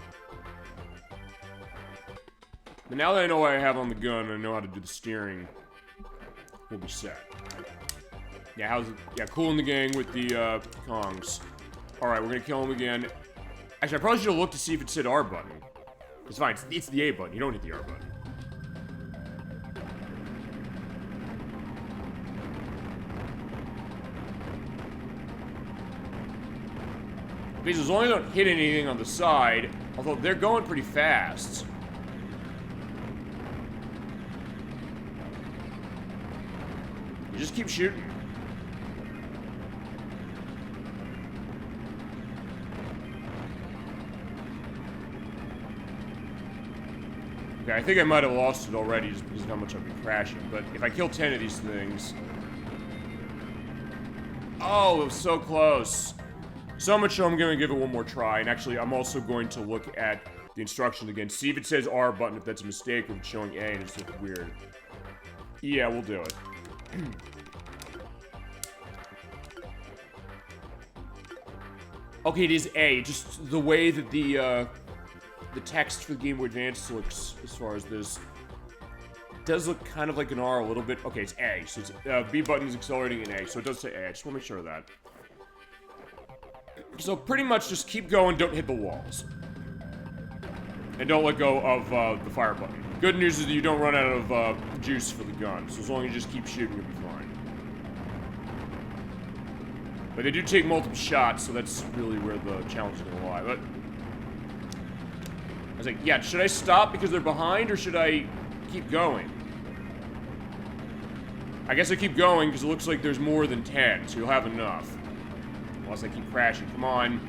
But now that I know what I have on the gun and I know how to do the steering, we'll be set. Yeah, how's it? Yeah, cool in the gang with the Kongs. Alright, we're gonna kill him again. Actually, I probably should have looked to see if it said R button. It's fine, it's the A button. You don't hit the R button. Because as long as I don't hit anything on the side, although they're going pretty fast. You just keep shooting. Okay, I think I might have lost it already just because of how much I've been crashing. But if I kill 10 of these things... Oh, it was so close. So much so I'm going to give it one more try. And actually, I'm also going to look at the instructions again. See if it says R button, if that's a mistake, or if it's showing A and it's looking weird. Yeah, we'll do it. Okay, it is A. Just the way that the text for the Game Boy Advance looks, as far as this, does look kind of like an R a little bit. Okay, it's A. So it's, B button is accelerating in A, so it does say A. I just want to make sure of that. So pretty much just keep going, don't hit the walls. And don't let go of the fire button. Good news is that you don't run out of juice for the gun, so as long as you just keep shooting, you'll be fine. But they do take multiple shots, so that's really where the challenge is going to lie. But I was like, yeah, should I stop because they're behind, or should I keep going? I guess I keep going because it looks like there's more than 10, so you'll have enough. Unless I keep crashing. Come on.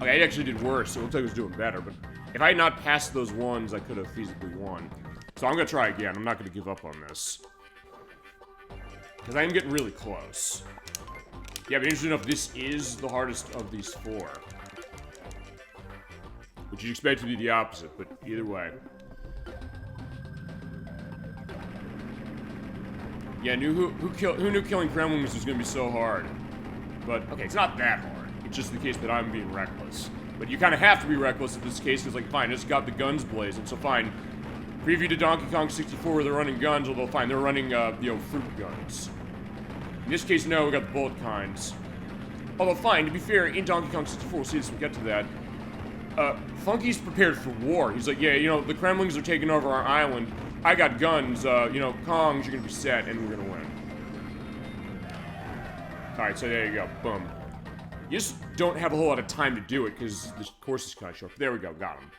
Okay, it actually did worse, so it looks like it was doing better, but if I had not passed those ones, I could have feasibly won. So I'm gonna try again. I'm not gonna give up on this. Because I am getting really close. Yeah, but interesting enough, this is the hardest of these four. Which you'd expect to be the opposite, but either way. Yeah, who knew killing gremlins was gonna be so hard? But, okay, it's not that hard. It's just the case that I'm being reckless. But you kind of have to be reckless in this case, because, like, fine, I just got the guns blazing, so fine. Preview to Donkey Kong 64 where they're running guns, although fine, they're running, fruit guns. In this case, no, we got the bullet kinds. Although fine, to be fair, in Donkey Kong 64, we'll see this when we get to that, Funky's prepared for war. He's like, yeah, the Kremlings are taking over our island. I got guns, Kongs, you're gonna be set, and we're gonna win. Alright, so there you go, boom. You just don't have a whole lot of time to do it, because the course is kind of short. There we go, got him.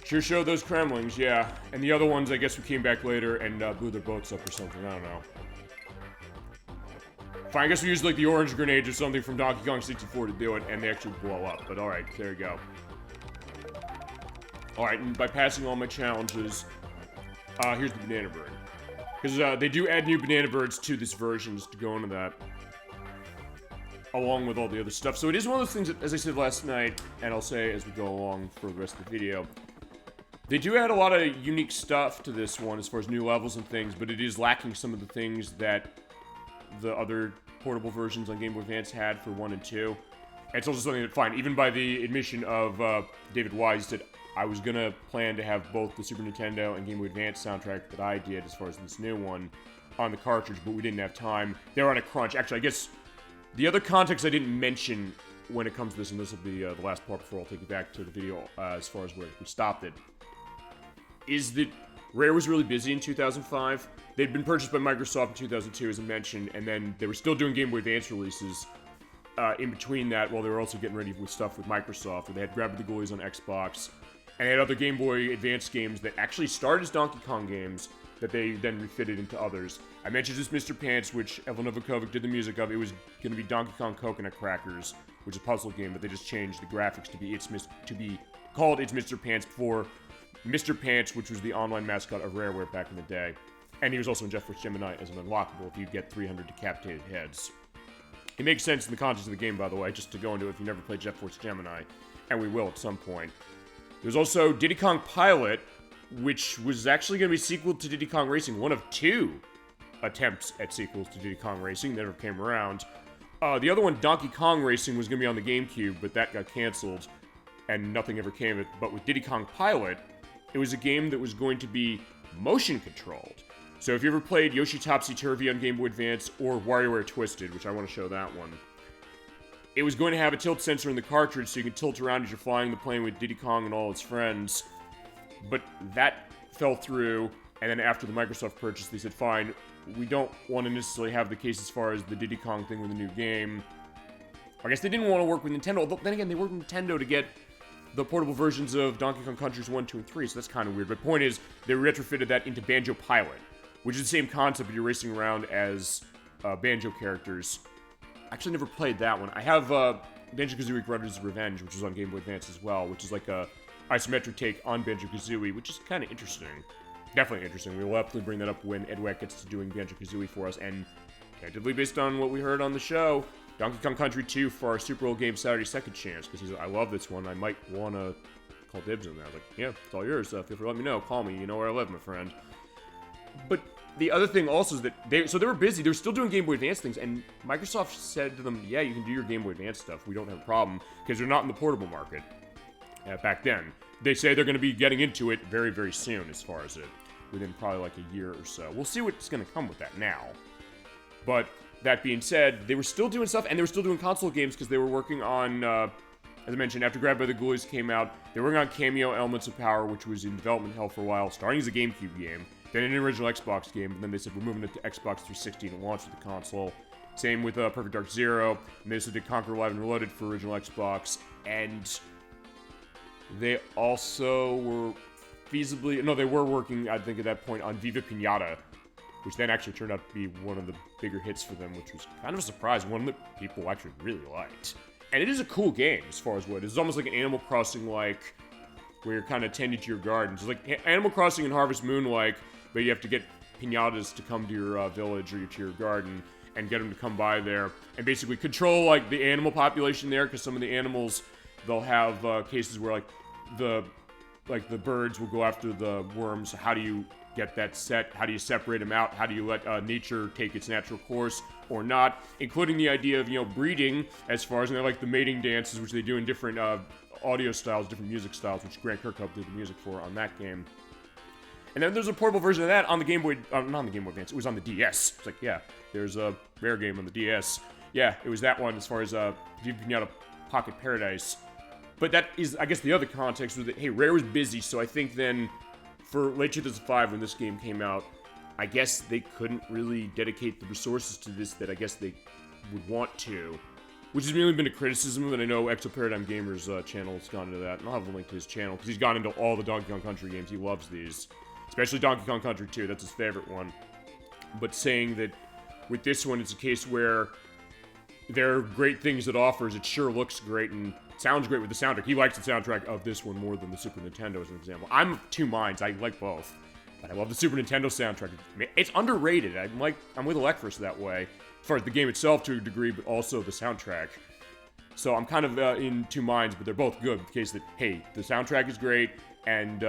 Sure showed those Kremlings, yeah. And the other ones, I guess, who came back later and blew their boats up or something, I don't know. Fine, I guess we used, like, the orange grenades or something from Donkey Kong 64 to do it, and they actually blow up. But alright, there you go. Alright, and by passing all my challenges, here's the Banana Bird. Because they do add new Banana Birds to this version, just to go into that. Along with all the other stuff. So it is one of those things that, as I said last night, and I'll say as we go along for the rest of the video, they do add a lot of unique stuff to this one as far as new levels and things, but it is lacking some of the things that the other portable versions on Game Boy Advance had for 1 and 2. And it's also something that, fine, even by the admission of David Wise, said I was gonna plan to have both the Super Nintendo and Game Boy Advance soundtrack that I did, as far as this new one, on the cartridge, but we didn't have time. They were on a crunch. Actually, I guess the other context I didn't mention when it comes to this, and this will be the last part before I'll take it back to the video as far as where we stopped it, is that Rare was really busy in 2005. They'd been purchased by Microsoft in 2002, as I mentioned, and then they were still doing Game Boy Advance releases in between that, while they were also getting ready with stuff with Microsoft, where they had Grab the Ghoulies on Xbox, and they had other Game Boy Advance games that actually started as Donkey Kong games that they then refitted into others. I mentioned this Mr. Pants, which Evelyn Novakovic did the music of. It was going to be Donkey Kong Coconut Crackers, which is a puzzle game, but they just changed the graphics to be called It's Mr. Pants for Mr. Pants, which was the online mascot of Rareware back in the day. And he was also in Jet Force Gemini as an unlockable if you get 300 decapitated heads. It makes sense in the context of the game, by the way, just to go into it if you never played Jet Force Gemini, and we will at some point. There's also Diddy Kong Pilot, which was actually going to be a sequel to Diddy Kong Racing, one of 2 attempts at sequels to Diddy Kong Racing that never came around. The other one, Donkey Kong Racing, was going to be on the GameCube, but that got canceled, and nothing ever came of it. But with Diddy Kong Pilot, it was a game that was going to be motion-controlled. So if you ever played Yoshi Topsy-Turvy on Game Boy Advance, or WarioWare Twisted, which I want to show that one, it was going to have a tilt sensor in the cartridge so you can tilt around as you're flying the plane with Diddy Kong and all his friends. But that fell through, and then after the Microsoft purchase, they said, fine, we don't want to necessarily have the case as far as the Diddy Kong thing with the new game. I guess they didn't want to work with Nintendo, although then again, they worked with Nintendo to get the portable versions of Donkey Kong Countries 1, 2, and 3, so that's kind of weird. But point is, they retrofitted that into Banjo Pilot, which is the same concept, but you're racing around as Banjo characters. I actually never played that one. I have Banjo-Kazooie Grudge's Revenge, which is on Game Boy Advance as well, which is like a isometric take on Banjo-Kazooie, which is kind of interesting. Definitely interesting. We will absolutely bring that up when Ed Weck gets to doing Banjo-Kazooie for us, and candidly, based on what we heard on the show, Donkey Kong Country 2 for our Super Old Game Saturday Second Chance, because he's like, I love this one, I might want to call dibs on that. I was like, yeah, it's all yours, feel free to let me know, call me, you know where I live, my friend. But the other thing also is that they were busy, they were still doing Game Boy Advance things, and Microsoft said to them, yeah, you can do your Game Boy Advance stuff, we don't have a problem, because they're not in the portable market back then. They say they're going to be getting into it very, very soon, as far as it, within probably like a year or so. We'll see what's going to come with that now. But that being said, they were still doing stuff, and they were still doing console games, because they were working on, as I mentioned, after Grabbed by the Ghoulies came out, they were working on Cameo Elements of Power, which was in development hell for a while, starting as a GameCube game, then an original Xbox game, and then they said, we're moving it to Xbox 360 and launch with the console. Same with Perfect Dark Zero, and they also did Conquer Live and Reloaded for original Xbox, and they also were they were working, I think at that point, on Viva Pinata, which then actually turned out to be one of the bigger hits for them, which was kind of a surprise, one that people actually really liked. And it is a cool game, as far as what it is. It's almost like an Animal Crossing-like, where you're kind of tending to your gardens. It's like Animal Crossing and Harvest Moon-like, but you have to get pinatas to come to your village or to your garden, and get them to come by there, and basically control, like, the animal population there, because some of the animals, they'll have cases where, like, the birds will go after the worms. So how do you get that set? How do you separate them out? How do you let nature take its natural course or not? Including the idea of, breeding as far as, like the mating dances, which they do in different audio styles, different music styles, which Grant Kirkhope did the music for on that game. And then there's a portable version of that on the Game Boy, not on the Game Boy Advance, it was on the DS. It's like, yeah, there's a Rare game on the DS. Yeah, it was that one as far as giving out a Pocket Paradise. But that is, I guess, the other context was that, hey, Rare was busy, so I think then, for late 2005 when this game came out, I guess they couldn't really dedicate the resources to this that I guess they would want to. Which has really been a criticism, and I know Exo Paradigm Gamer's channel has gone into that, and I'll have a link to his channel, because he's gone into all the Donkey Kong Country games. He loves these. Especially Donkey Kong Country 2, that's his favorite one. But saying that with this one, it's a case where there are great things it offers, it sure looks great, and sounds great with the soundtrack. He likes the soundtrack of this one more than the Super Nintendo, as an example. I'm of two minds, I like both. But I love the Super Nintendo soundtrack. It's underrated. I'm with Electris that way. As far as the game itself to a degree, but also the soundtrack. So I'm kind of in two minds, but they're both good. In the case that, hey, the soundtrack is great, and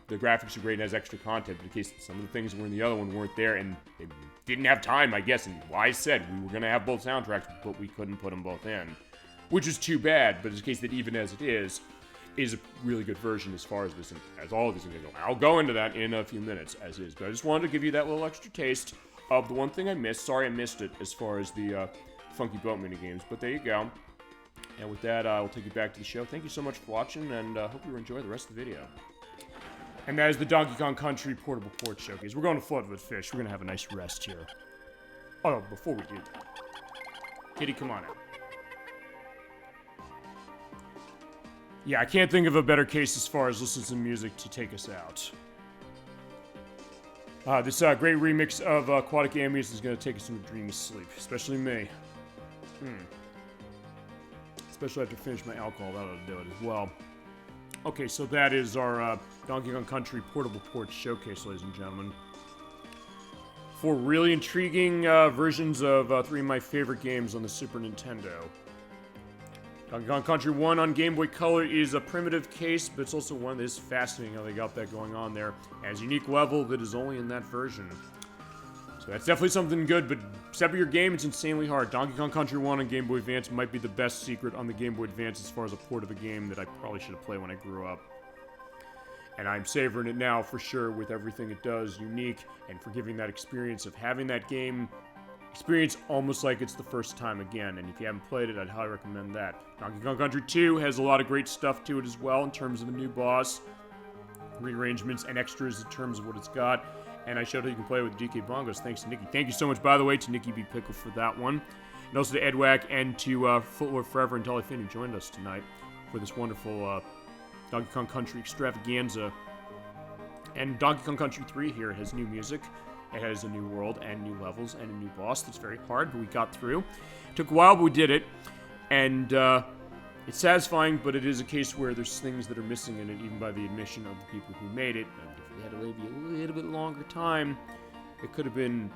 the graphics are great and has extra content. In the case that some of the things that were in the other one weren't there, and they didn't have time, I guess. And Wise said we were going to have both soundtracks, but we couldn't put them both in. Which is too bad, but it's a case that even as it is a really good version as far as this, and as all of these things go. I'll go into that in a few minutes, as is. But I just wanted to give you that little extra taste of the one thing I missed. Sorry I missed it as far as the Funky Boat minigames, but there you go. And with that, I will take you back to the show. Thank you so much for watching, and hope you enjoy the rest of the video. And that is the Donkey Kong Country Portable Port Showcase. We're going to Flood with Fish. We're going to have a nice rest here. Oh, before we do that, Kitty, come on out. Yeah, I can't think of a better case as far as listening to music to take us out. This great remix of Aquatic Ambience is going to take us into a dreamy sleep, especially me. Especially after I finish my alcohol, that ought to do it as well. Okay, so that is our Donkey Kong Country Portable Port Showcase, ladies and gentlemen. Four really intriguing versions of three of my favorite games on the Super Nintendo. Donkey Kong Country 1 on Game Boy Color is a primitive case, but it's also one that is fascinating how they got that going on there. It has a unique level that is only in that version. So that's definitely something good, but step up your game, it's insanely hard. Donkey Kong Country 1 on Game Boy Advance might be the best secret on the Game Boy Advance as far as a port of a game that I probably should have played when I grew up. And I'm savoring it now for sure with everything it does, unique, and for giving that experience of having that game experience almost like it's the first time again. And if you haven't played it, I'd highly recommend that. Donkey Kong Country 2 has a lot of great stuff to it as well in terms of a new boss, rearrangements, and extras in terms of what it's got. And I showed how you can play with DK Bongos thanks to Nikki. Thank you so much, by the way, to Nikki B. Pickle for that one. And also to Edwack and to Footlore Forever and Dolly Finn who joined us tonight for this wonderful Donkey Kong Country extravaganza. And Donkey Kong Country 3 here has new music. It has a new world and new levels and a new boss that's very hard, but we got through. It took a while, but we did it. And it's satisfying, but it is a case where there's things that are missing in it, even by the admission of the people who made it. And if we had maybe a little bit longer time, it could have been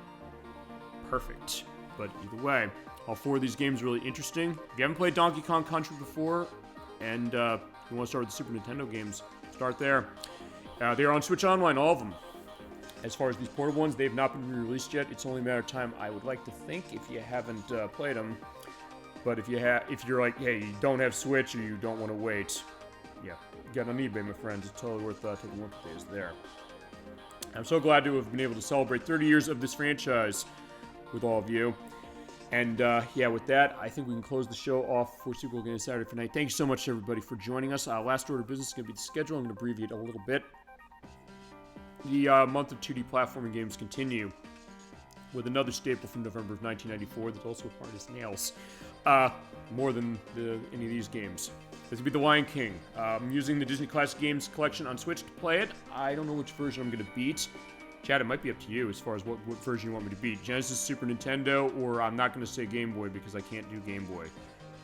perfect. But either way, all four of these games are really interesting. If you haven't played Donkey Kong Country before, and you want to start with the Super Nintendo games, start there. They are on Switch Online, all of them. As far as these portable ones, they've not been re-released yet. It's only a matter of time, I would like to think, if you haven't played them. But if you're like, hey, you don't have Switch or you don't want to wait, yeah, get on eBay, my friends. It's totally worth taking a look at these there. I'm so glad to have been able to celebrate 30 years of this franchise with all of you. And yeah, with that, I think we can close the show off for Super Bowl Game Saturday for night. Thank you so much, everybody, for joining us. Last order of business is going to be the schedule. I'm going to abbreviate a little bit. The month of 2D platforming games continue with another staple from November of 1994 that's also hard as nails. More than any of these games. This would be The Lion King. I'm using the Disney Classic Games collection on Switch to play it. I don't know which version I'm going to beat. Chad, it might be up to you as far as what version you want me to beat. Genesis, Super Nintendo, or I'm not going to say Game Boy because I can't do Game Boy.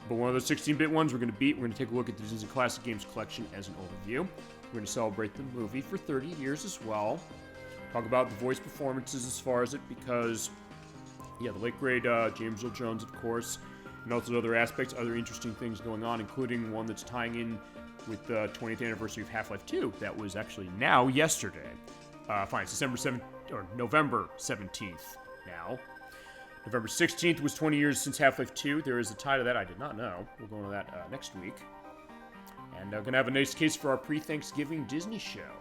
But one of those 16-bit ones we're going to beat. We're going to take a look at the Disney Classic Games collection as an overview. We're going to celebrate the movie for 30 years as well. Talk about the voice performances as far as it because, yeah, the late great James Earl Jones, of course, and also other aspects, other interesting things going on, including one that's tying in with the 20th anniversary of Half-Life 2. That was actually now yesterday. Fine, it's November 17th now. November 16th was 20 years since Half-Life 2. There is a tie to that I did not know. We'll go into that next week. And I'm going to have a nice case for our pre-Thanksgiving Disney show.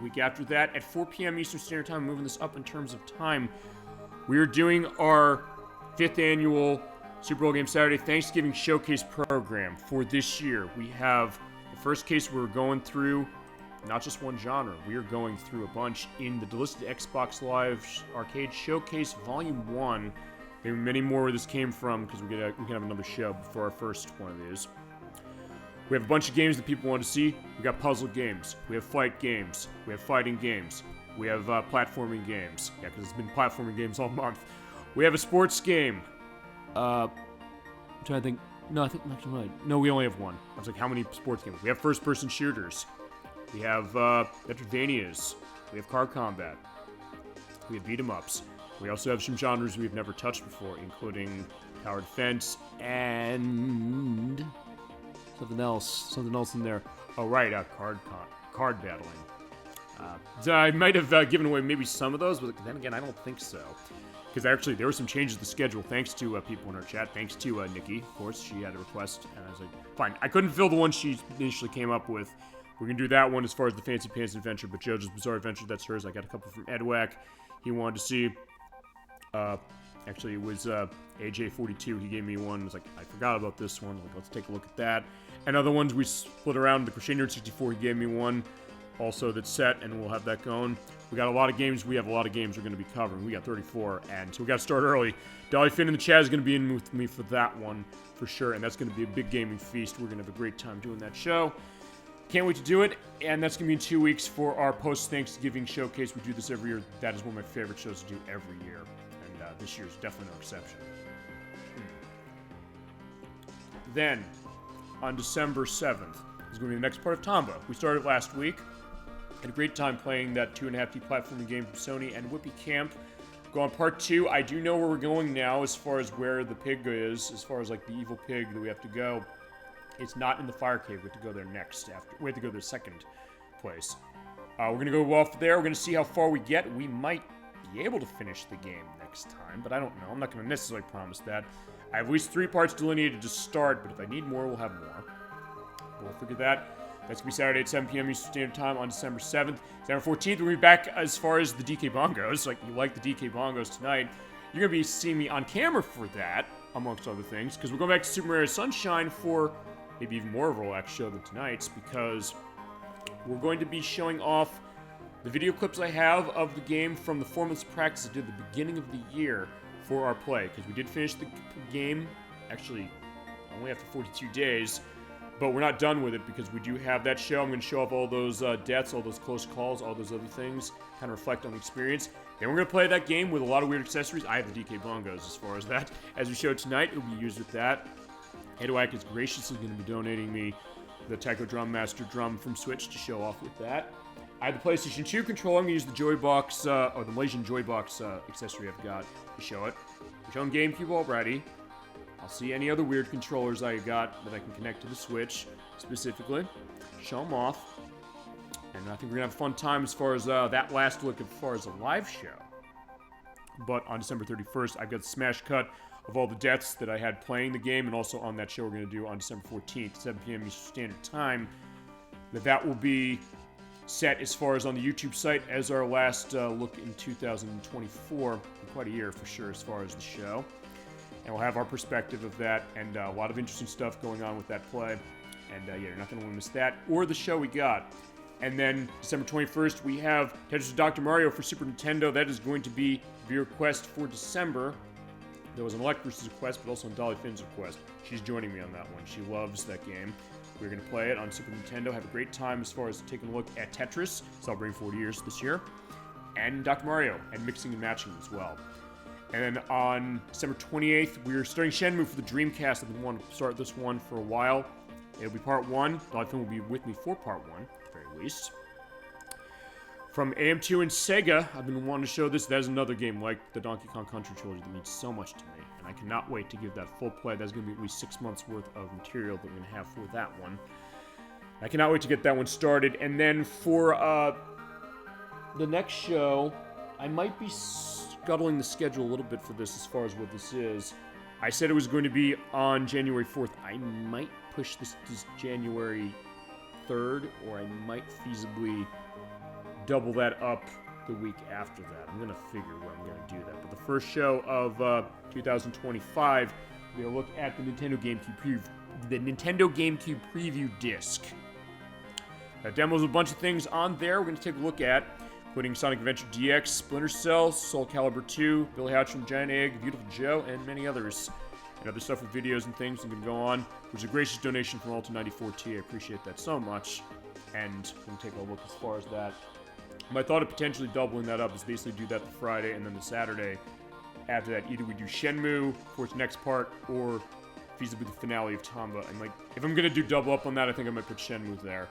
Week after that, at 4 p.m. Eastern Standard Time, moving this up in terms of time, we are doing our 5th annual Super Bowl Game Saturday Thanksgiving Showcase program for this year. We have the first case we're going through, not just one genre. We are going through a bunch in the delisted Xbox Live Arcade Showcase Volume 1. Maybe many more where this came from, because we can have another show before our first one of these. We have a bunch of games that people want to see. We got puzzle games. We have fight games. We have fighting games. We have platforming games. Yeah, because it's been platforming games all month. We have a sports game. I'm trying to think. No, I think actually right. No, we only have one. I was like, how many sports games? We have first-person shooters. We have Metroidvanias. We have car combat. We have beat-em-ups. We also have some genres we've never touched before, including tower defense and something else in there. Oh, right, card battling. So I might have given away maybe some of those, but then again, I don't think so. Because actually, there were some changes to the schedule thanks to people in our chat. Thanks to Nikki, of course. She had a request, and I was like, fine. I couldn't fill the one she initially came up with. We're going to do that one as far as the Fancy Pants Adventure, but JoJo's Bizarre Adventure, that's hers. I got a couple from Edwack. He wanted to see. Actually, it was AJ42. He gave me one. I was like, I forgot about this one. Like, let's take a look at that. And other ones we split around. The Crochet Nerd 64, he gave me one. Also, that's set, and we'll have that going. We got a lot of games. We have a lot of games we're going to be covering. We got 34, and so we got to start early. Dolly Finn in the chat is going to be in with me for that one, for sure, and that's going to be a big gaming feast. We're going to have a great time doing that show. Can't wait to do it, and that's going to be in 2 weeks for our post-Thanksgiving showcase. We do this every year. That is one of my favorite shows to do every year, and this year is definitely no exception. Then, on December 7th, is going to be the next part of Tomba. We started last week. Had a great time playing that 2.5D platforming game from Sony and Whippy Camp. Go on part 2. I do know where we're going now as far as where the pig is, as far as like the evil pig that we have to go. It's not in the fire cave. We have to go there next. We have to go to the second place. We're going to go off there. We're going to see how far we get. We might be able to finish the game next time, but I don't know. I'm not going to necessarily promise that. I have at least 3 parts delineated to start, but if I need more, we'll have more. We'll figure that. That's going to be Saturday at 7 p.m. Eastern Standard Time on December 7th. December 14th, we're going to be back as far as the DK Bongos. Like, you like the DK Bongos tonight. You're going to be seeing me on camera for that, amongst other things, because we're going back to Super Mario Sunshine for maybe even more of a relaxed show than tonight's, because we're going to be showing off the video clips I have of the game from the 4 months of practice I did at the beginning of the year for our play, because we did finish the game, actually, only after 42 days, but we're not done with it because we do have that show. I'm going to show off all those deaths, all those close calls, all those other things, kind of reflect on the experience. Then we're going to play that game with a lot of weird accessories. I have the DK Bongos as far as that. As we showed tonight, it will be used with that. Edwack is graciously going to be donating me the Taiko Drum Master drum from Switch to show off with that. I have the PlayStation 2 controller. I'm going to use the Joybox, or the Malaysian Joybox accessory I've got to show it. We're showing GameCube already. I'll see any other weird controllers I got that I can connect to the Switch, specifically. Show them off. And I think we're going to have a fun time as far as that last look as far as a live show. But on December 31st, I've got the smash cut of all the deaths that I had playing the game, and also on that show we're going to do on December 14th, 7 p.m. Eastern Standard Time. That will be set as far as on the YouTube site as our last look in 2024. Quite a year for sure as far as the show. And we'll have our perspective of that, and a lot of interesting stuff going on with that play. And yeah, you're not going to want to miss that, or the show we got. And then December 21st, we have Tetris of Dr. Mario for Super Nintendo. That is going to be the request for December. There was an Electric's request, but also on Dolly Finn's request. She's joining me on that one. She loves that game. We're going to play it on Super Nintendo, have a great time as far as taking a look at Tetris, celebrating 40 years this year, and Dr. Mario, and mixing and matching as well. And then on December 28th, we're starting Shenmue for the Dreamcast. I've been wanting to start this one for a while. It'll be part 1. Dolly Finn will be with me for part 1, at the very least. From AM2 and Sega, I've been wanting to show this. That is another game like the Donkey Kong Country trilogy that means so much to me. And I cannot wait to give that full play. That's going to be at least 6 months worth of material that we're going to have for that one. I cannot wait to get that one started. And then for the next show, I might be scuttling the schedule a little bit for this as far as what this is. I said it was going to be on January 4th. I might push this to January 3rd, or I might feasibly double that up the week after that. I'm going to figure where I'm going to do that. But the first show of 2025, we're going to look at the Nintendo GameCube preview disc. That demos a bunch of things on there we're going to take a look at, including Sonic Adventure DX, Splinter Cell, Soul Calibur 2, Billy Hatch from Giant Egg, Beautiful Joe, and many others. And other stuff with videos and things I'm going to go on, which is a gracious donation from Alta94T. I appreciate that so much. And we're going to take a look as far as that. My thought of potentially doubling that up is basically do that the Friday and then the Saturday. After that, either we do Shenmue for its next part, or feasibly the finale of Tomba. If I'm going to do double up on that, I think I might put Shenmue there.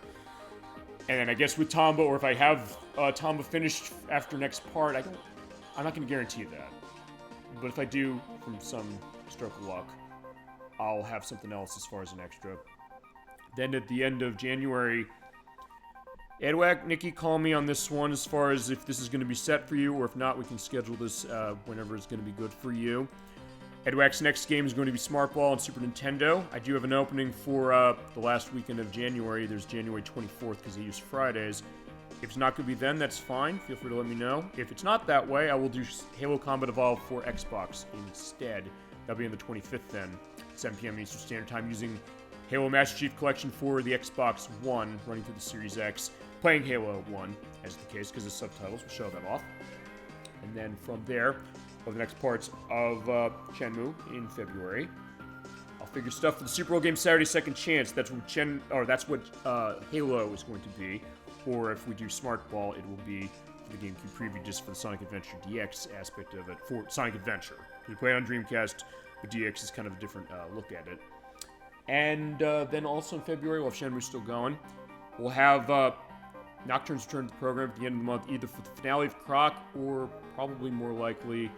And then I guess with Tomba, or if I have Tomba finished after next part, I'm not going to guarantee that. But if I do, from some stroke of luck, I'll have something else as far as an extra. Then at the end of January, Edwack, Nikki, call me on this one as far as if this is going to be set for you, or if not, we can schedule this whenever it's going to be good for you. Edwack's next game is going to be Smart Ball on Super Nintendo. I do have an opening for the last weekend of January. There's January 24th because they use Fridays. If it's not going to be then, that's fine. Feel free to let me know. If it's not that way, I will do Halo Combat Evolved for Xbox instead. That'll be on the 25th then, 7 p.m. Eastern Standard Time, using Halo Master Chief Collection for the Xbox One, running through the Series X, playing Halo 1, as the case, because the subtitles will show that off. And then from there, of the next parts of Shenmue in February. I'll figure stuff for the Super Bowl game Saturday Second Chance. That's what Halo is going to be. Or if we do Smart Ball, it will be for the GameCube preview just for the Sonic Adventure DX aspect of it for Sonic Adventure. If you play it on Dreamcast, the DX is kind of a different look at it. And then also in February, we'll have Shenmue still going. We'll have Nocturne's return to the program at the end of the month, either for the finale of Croc or probably more likely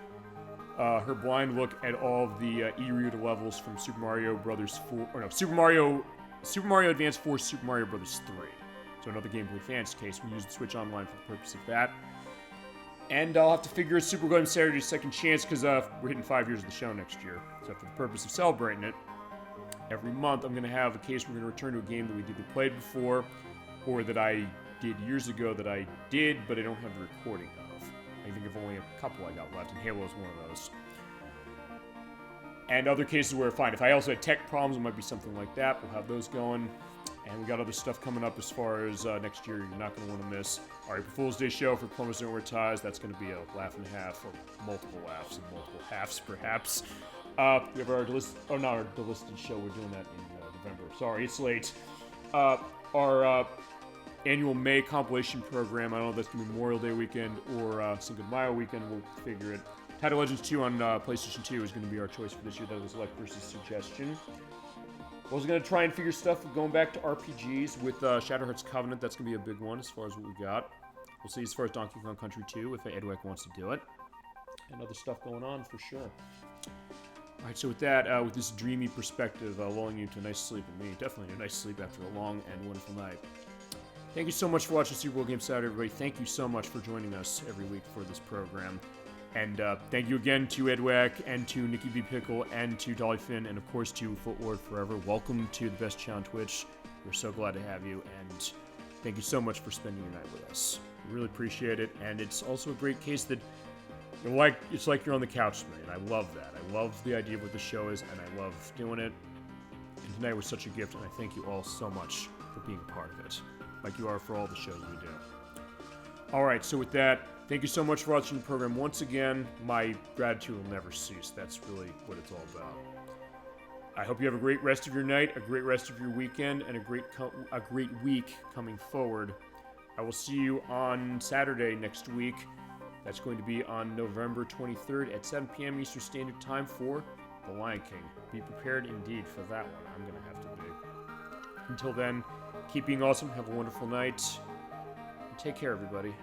her blind look at all of the E-Ruta levels from Super Mario Brothers 4, or no, Super Mario Advance 4, Super Mario Brothers 3. So another Game Boy Advance case. We use the Switch Online for the purpose of that. And I'll have to figure a Super Bowl Game Saturday Second Chance because we're hitting 5 years of the show next year. So for the purpose of celebrating it, every month I'm going to have a case we're going to return to a game that we either played before or that I did years ago that I did, but I don't have the recording of. I think of only a couple I got left, and Halo is one of those. And other cases where, fine, if I also had tech problems, it might be something like that. We'll have those going. And we got other stuff coming up as far as next year you're not going to want to miss. Our April Fool's Day show for Plumbers Don't Wear Ties. That's going to be a laugh and a half, or multiple laughs and multiple halves, perhaps. We have our delisted show. We're doing that in November. Sorry, it's late. Our annual May compilation program. I don't know if that's going to be Memorial Day weekend or Cinco de Mayo weekend. We'll figure it. Title Legends 2 on PlayStation 2 is going to be our choice for this year. That was select versus suggestion. I was going to try and figure stuff going back to RPGs with Shatterheart's Covenant. That's going to be a big one as far as what we got. We'll see as far as Donkey Kong Country 2 if Edwick wants to do it. And other stuff going on for sure. Alright, so with that, with this dreamy perspective, lulling you to a nice sleep, and me definitely a nice sleep after a long and wonderful night. Thank you so much for watching Super Bowl Game Saturday, everybody. Thank you so much for joining us every week for this program. And thank you again to Edwack and to Nikki B. Pickle and to Dolly Finn and, of course, to Footlord Forever. Welcome to the best channel on Twitch. We're so glad to have you, and thank you so much for spending your night with us. We really appreciate it, and it's also a great case that it's like you're on the couch with me, and I love that. I love the idea of what the show is, and I love doing it. And tonight was such a gift, and I thank you all so much for being a part of it, like you are for all the shows we do. Alright, so with that, thank you so much for watching the program. Once again, my gratitude will never cease. That's really what it's all about. I hope you have a great rest of your night, a great rest of your weekend, and a great week coming forward. I will see you on Saturday next week. That's going to be on November 23rd at 7 p.m. Eastern Standard Time for The Lion King. Be prepared indeed for that one. I'm going to have to be. Until then, keep being awesome. Have a wonderful night. And take care, everybody.